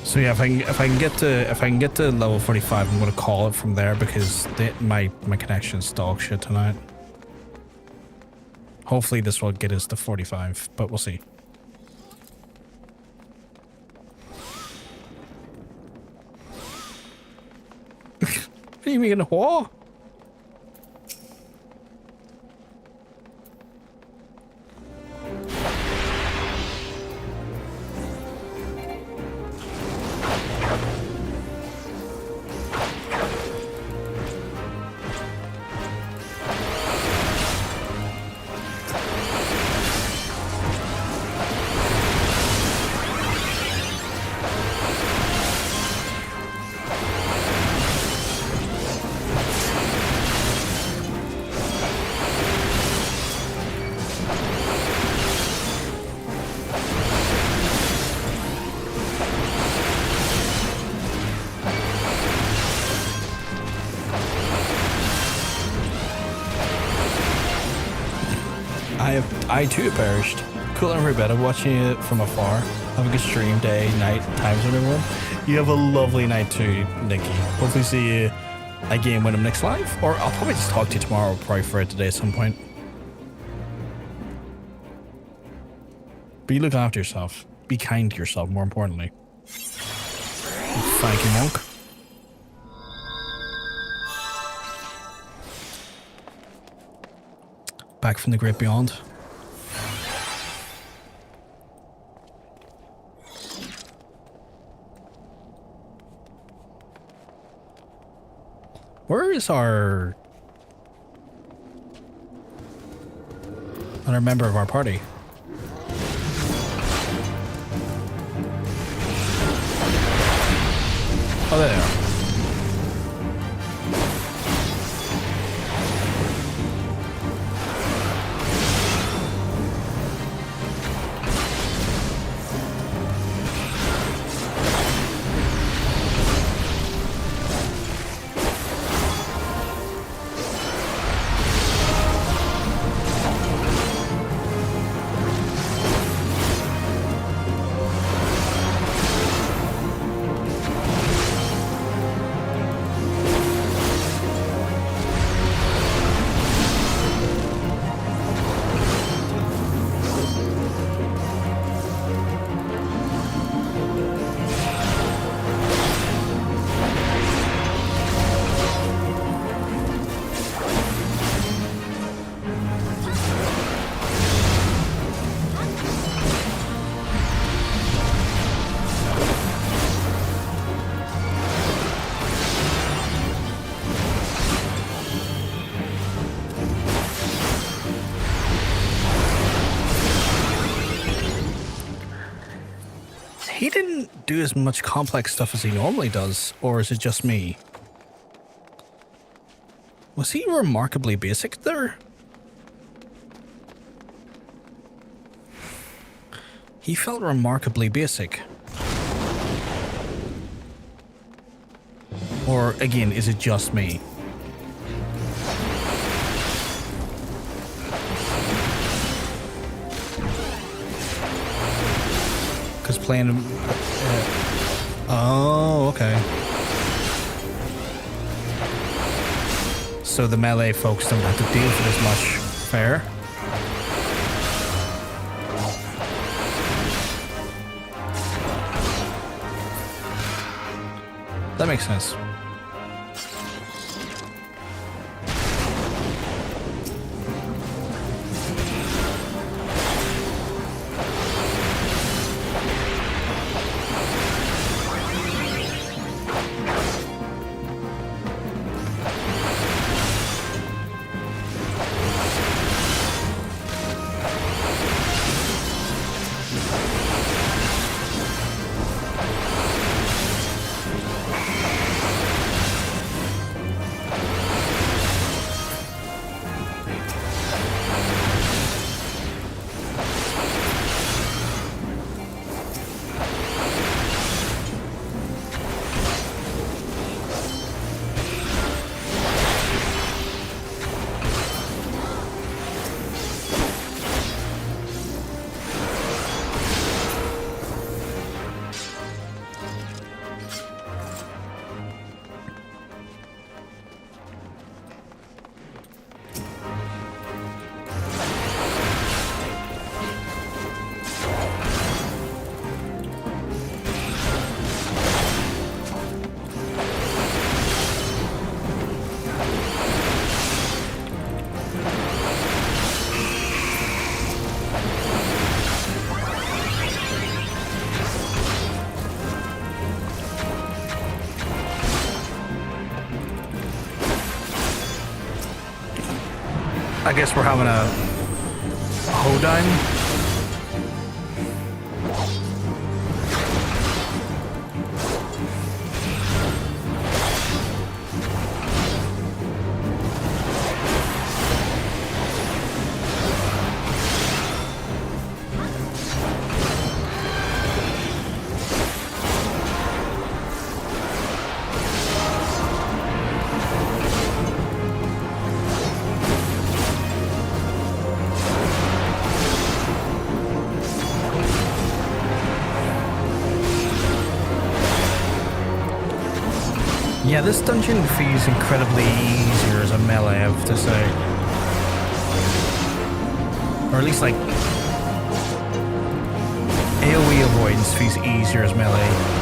S2: So yeah, if I can get to level 45, I'm gonna call it from there because my connection's dog shit tonight. Hopefully this will get us to 45, but we'll see. You mean what? I too perished. Cool and every bit of watching it from afar. Have a good stream day, night, times with everyone. You have a lovely night too, Nikki. Hopefully see you again when I'm next live. Or I'll probably just talk to you tomorrow, probably for it today at some point. But you look after yourself. Be kind to yourself, more importantly. Thank you, monk. Back from the great beyond. Where is our other member of our party? Oh, there they are. He didn't do as much complex stuff as he normally does, or is it just me? Was he remarkably basic there? He felt remarkably basic. Or, again, is it just me? Because playing... oh, okay. So the melee folks don't have to deal with it as much. Fair. That makes sense. I guess we're having a hoedown. Yeah, this dungeon feels incredibly easier as a melee, I have to say. Or at least, like, AoE avoidance feels easier as melee.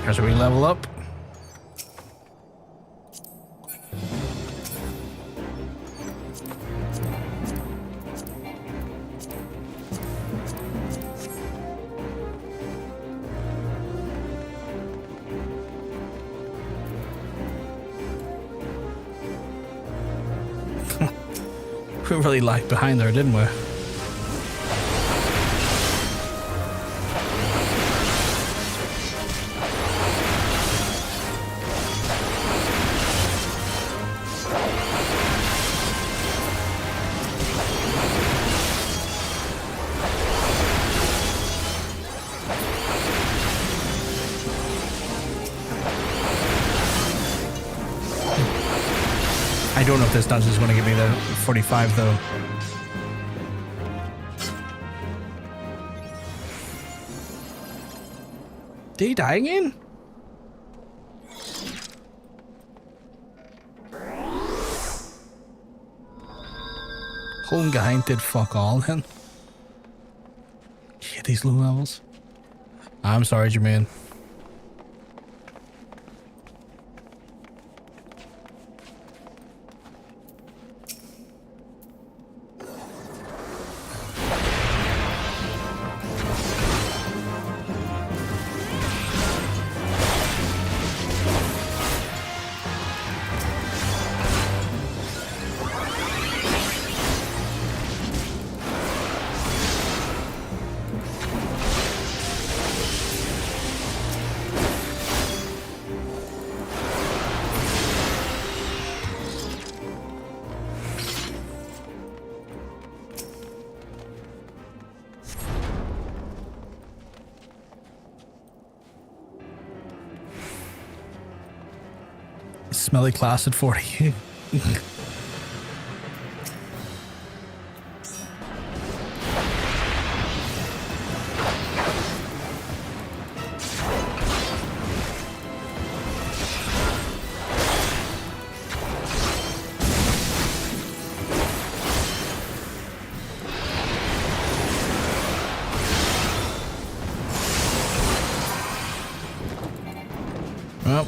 S2: As we level up. We really lagged behind there, didn't we? I don't know if this dungeon is going to give me the 45 though. Did he die again? Home guy did fuck all then. Yeah, these low levels. I'm sorry, Jermaine. Smelly class at 40. Well.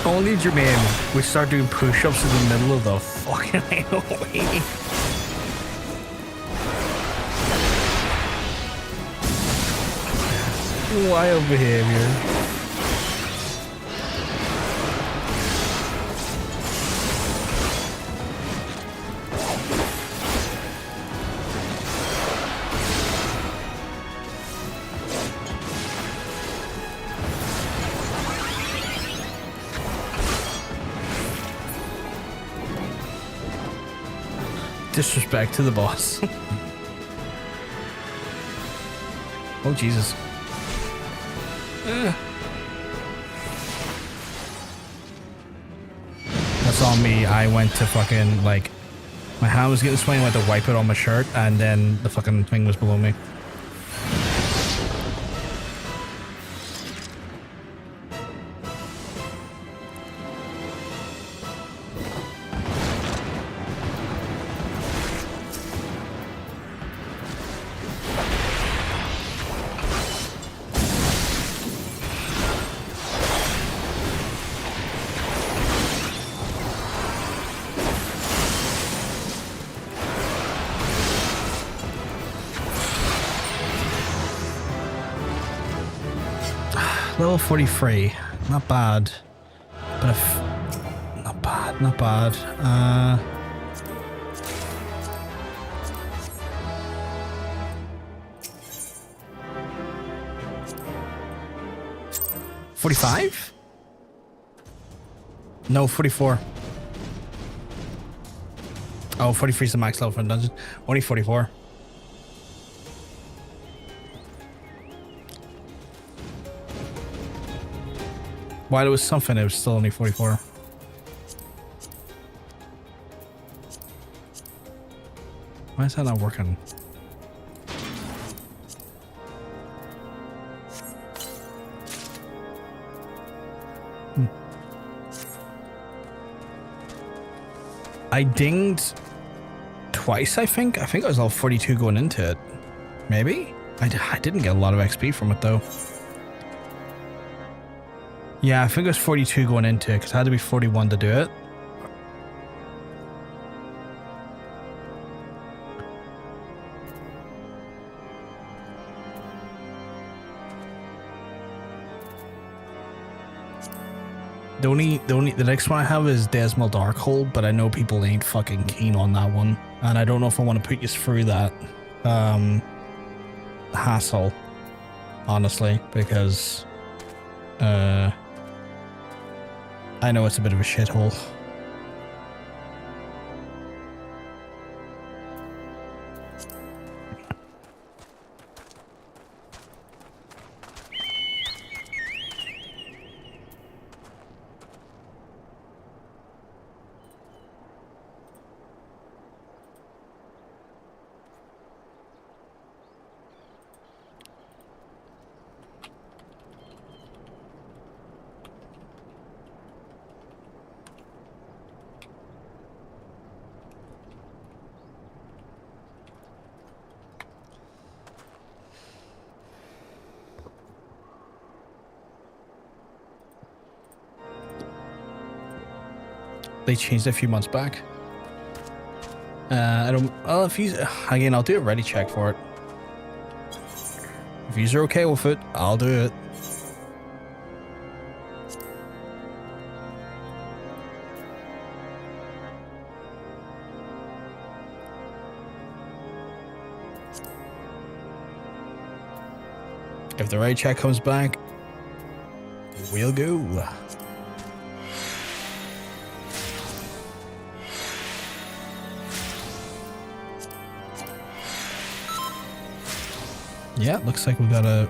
S1: Only Dzemael would start doing push-ups in the middle of the fucking highway. Wild behavior. Disrespect to the boss. Oh, Jesus. That's on me. I went to fucking, like, my hand was getting sweaty, I went to wipe it on my shirt, and then the fucking thing was below me. Level 43, not bad, but if not bad. 45? No, 44. Oh, 43 is the max level for the dungeon. Only 44. While it was something, it was still only 44. Why is that not working? I dinged twice, I think. I think I was level 42 going into it. Maybe? I didn't get a lot of XP from it, though. Yeah, I think it was 42 going into it, because I had to be 41 to do it. The next one I have is Dzemael Darkhold, but I know people ain't fucking keen on that one. And I don't know if I want to put you through that hassle, honestly, because I know it's a bit of a shithole. They changed it a few months back. I don't. Well, if you again, I'll do a ready check for it. If you're okay with it, I'll do it. If the ready check comes back, we'll go. Yeah, looks like we got a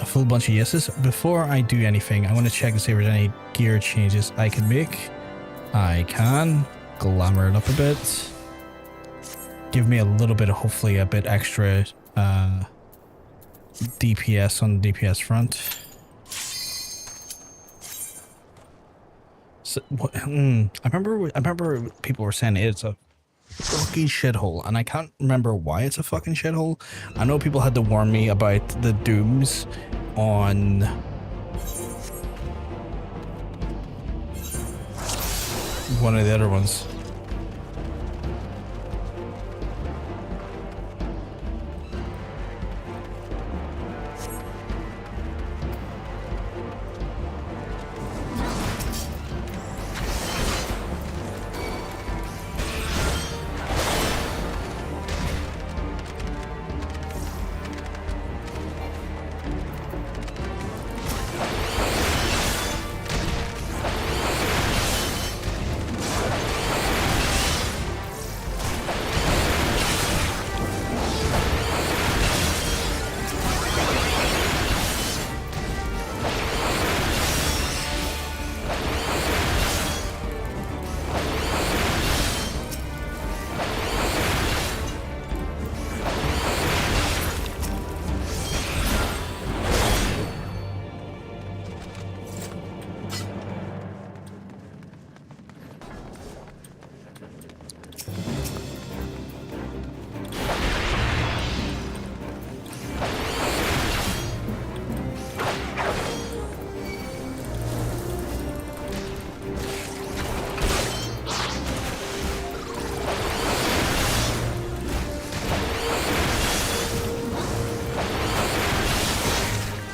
S1: full bunch of yeses. Before I do anything, I want to check and see if there's any gear changes I can make. I can glamour it up a bit. Give me a little bit of, hopefully, a bit extra DPS on the DPS front.
S2: I remember people were saying it's a fucking shithole, and I can't remember why it's a fucking shithole. I know people had to warn me about the dooms on one of the other ones.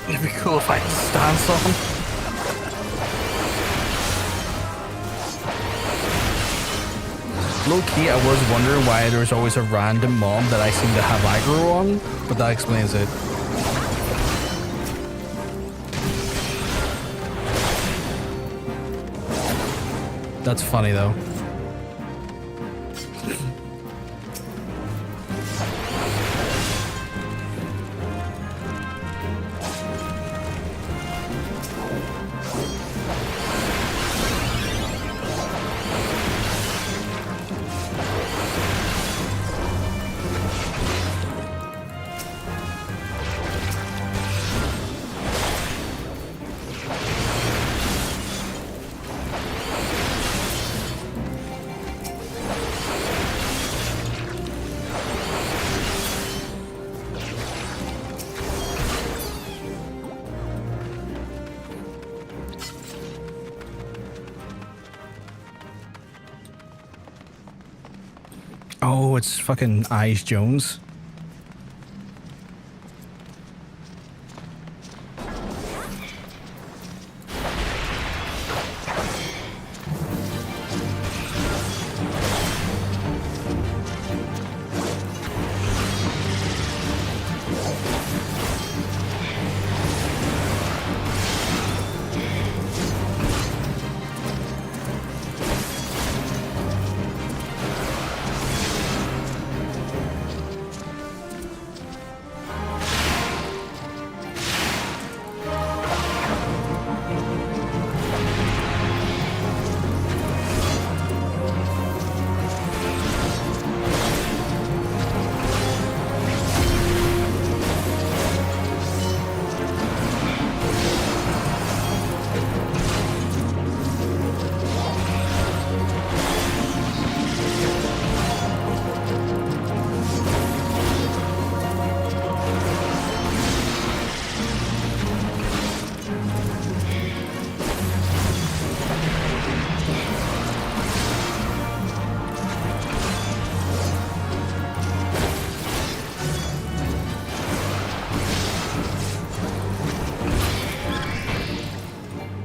S2: It'd be cool if I had stance on. Low key, I was wondering why there was always a random mom that I seem to have aggro on, but that explains it. That's funny though. Oh, it's fucking Eyes Jones.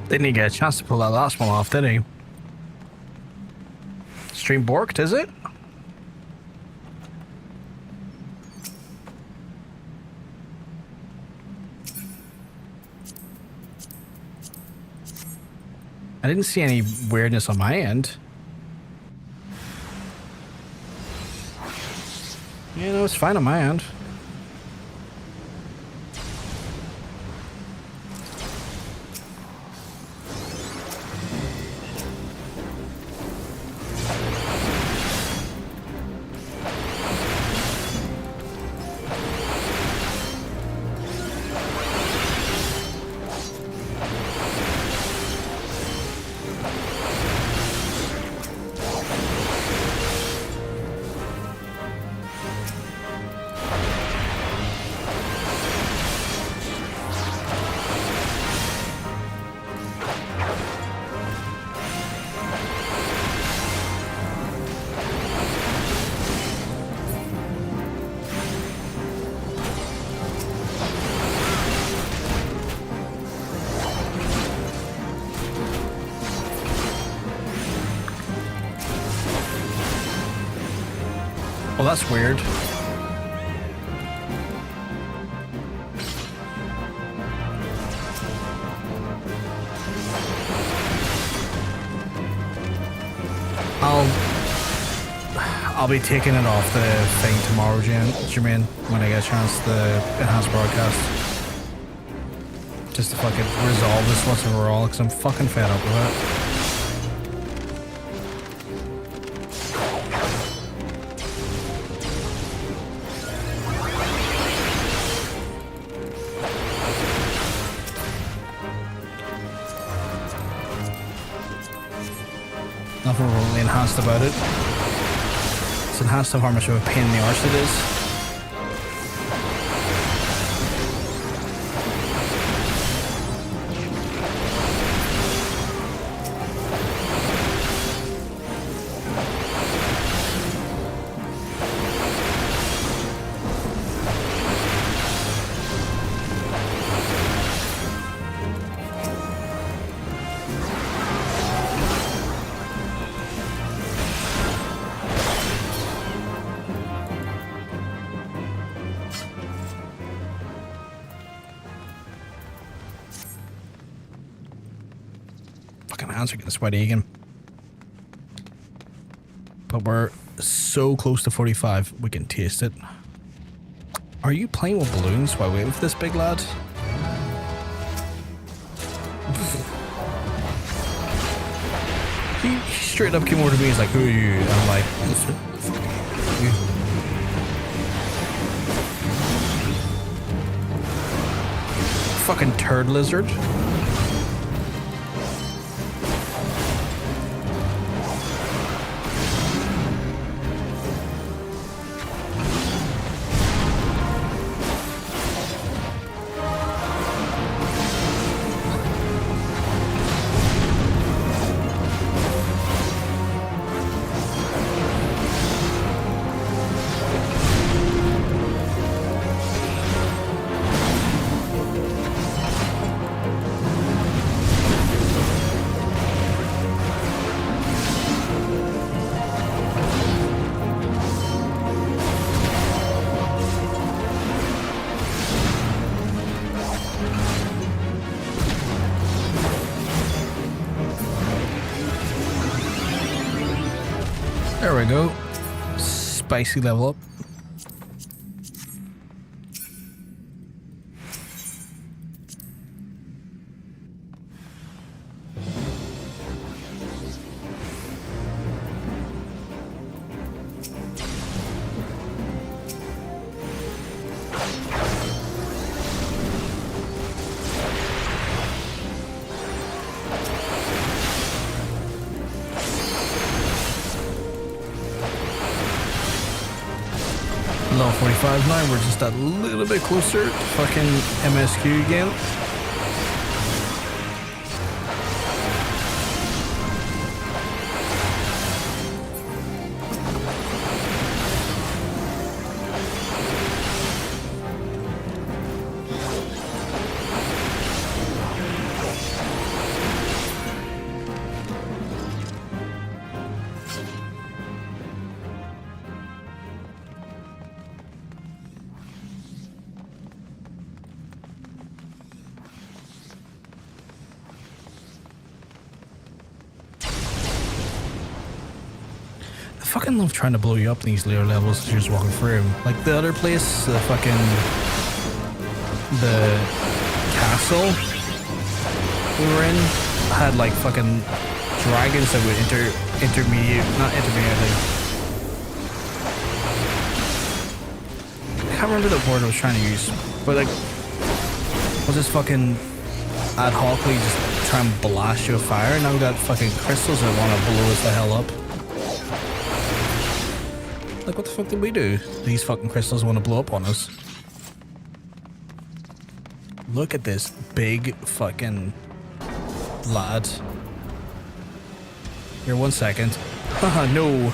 S2: Didn't he get a chance to pull that last one off, did he? Stream borked, is it? I didn't see any weirdness on my end. Yeah, no, it's fine on my end. Well, that's weird. I'll be taking it off the thing tomorrow, Jermaine, when I get a chance to enhance broadcast. Just to fucking resolve this once and for all, because I'm fucking fed up with it. Nothing really enhanced about it. It's enhanced of how much of a pain in the arse it is. Hands are getting sweaty again. But we're so close to 45, we can taste it. Are you playing with balloons while waiting for this big lad? He straight up came over to me, he's like, who are you? And I'm like, fucking turd lizard. There we go. Spicy level up. Level 45 now, we're just a little bit closer to fucking MSQ again. I fucking love trying to blow you up in these later levels as you're just walking through them. Like the other place, the castle we were in had like fucking dragons that would not intermediate, like, I can't remember the word I was trying to use, but like, was this fucking ad hocly just try and blast you with fire, and now we got fucking crystals that want to blow us the hell up. Like, what the fuck did we do? These fucking crystals want to blow up on us. Look at this big fucking lad. Here, 1 second. Haha, no.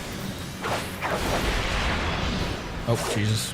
S2: Oh, Jesus.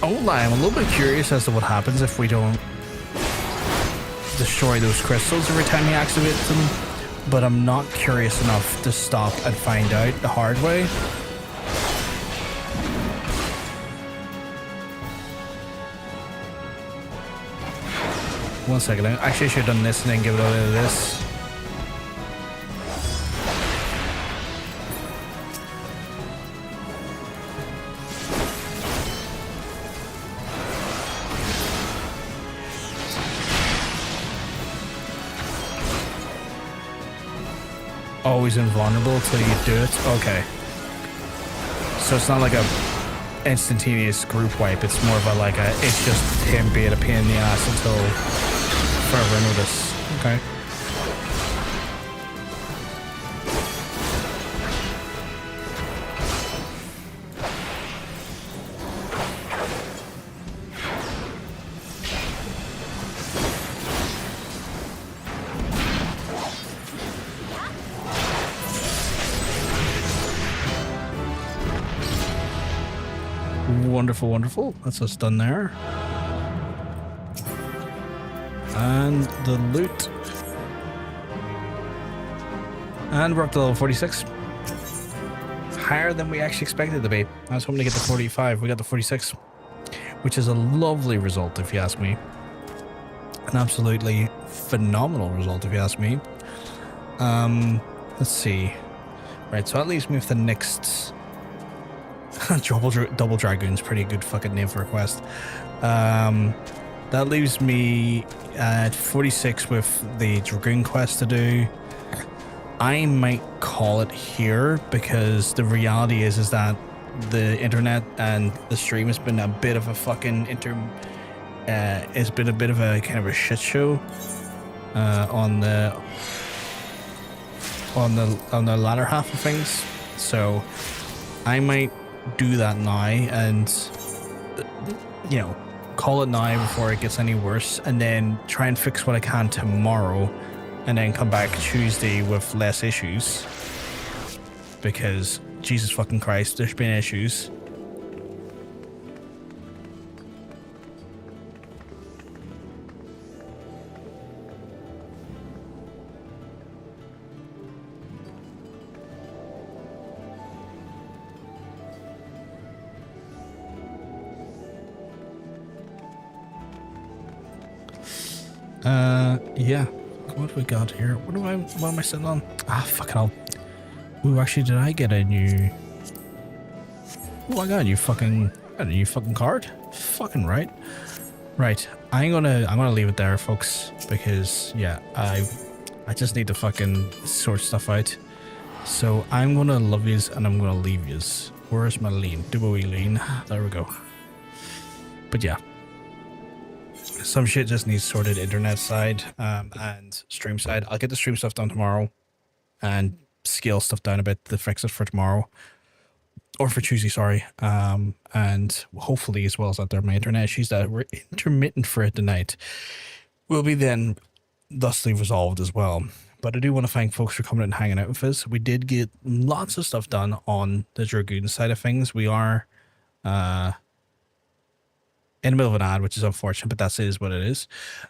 S2: I won't lie, I'm a little bit curious as to what happens if we don't destroy those crystals every time we activate them, but I'm not curious enough to stop and find out the hard way. One second, I actually should have done this and then give it a bit of this. Always invulnerable till you do it. Okay. So it's not like a instantaneous group wipe. It's more of a like a. It's just him being a pain in the ass until further notice. Okay. Wonderful, wonderful. That's us done there. And the loot. And we're up to level 46. Higher than we actually expected to be. I was hoping to get to 45. We got to 46, which is a lovely result if you ask me. An absolutely phenomenal result if you ask me. Let's see. Right, so that leaves me with the next... Double Dragoon's pretty good fucking name for a quest. That leaves me at 46 with the Dragoon quest to do. I might call it here because the reality is that the internet and the stream has been a bit of a fucking it's been a bit of a kind of a shit show on the latter half of things. So I might do that now and call it now before it gets any worse, and then try and fix what I can tomorrow, and then come back Tuesday with less issues, because Jesus fucking Christ, there's been issues. Yeah. What have we got here? What am I sitting on? Ah, fuck it all. Ooh, actually, did I get a new... Oh, I got a new fucking card? Fucking right. Right. I'm gonna leave it there, folks, because, yeah, I just need to fucking sort stuff out. So I'm gonna love yous and I'm gonna leave yous. Where's my lean? Do we lean? There we go. But yeah. Some shit just needs sorted internet side and stream side. I'll get the stream stuff done tomorrow and scale stuff down a bit to fix it for tomorrow. Or for Tuesday, sorry. And hopefully, as well as out there, my internet issues that were intermittent for it tonight will be then thusly resolved as well. But I do want to thank folks for coming and hanging out with us. We did get lots of stuff done on the Dragoon side of things. We are... in the middle of an ad, which is unfortunate, but that is what it is.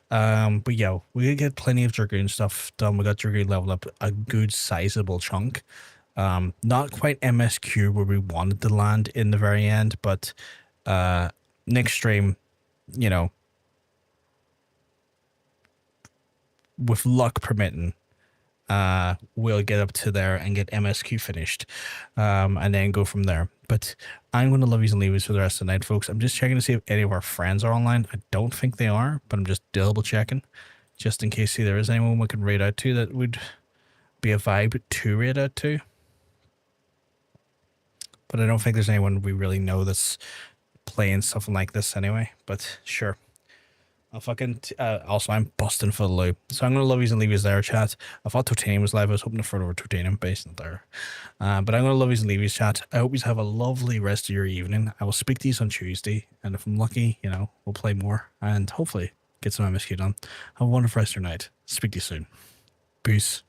S2: But yeah, we did get plenty of Dragoon stuff done. We got Dragoon leveled up a good sizable chunk. Not quite MSQ where we wanted to land in the very end, but next stream, with luck permitting, we'll get up to there and get MSQ finished, and then go from there. But I'm going to love yous and leave yous for the rest of the night, folks. I'm just checking to see if any of our friends are online. I don't think they are, but I'm just double checking, just in case there is anyone we could raid out to that would be a vibe to raid out to. But I don't think there's anyone we really know that's playing something like this anyway. But sure. I'll fucking... also, I'm busting for the loop. So I'm going to love yous and leave yous there, chat. I thought Totanium was live. I was hoping to throw over Totanium based on there. But I'm going to love yous and leave yous, chat. I hope you have a lovely rest of your evening. I will speak to you on Tuesday. And if I'm lucky, we'll play more. And hopefully get some MSQ done. Have a wonderful rest of your night. Speak to you soon. Peace.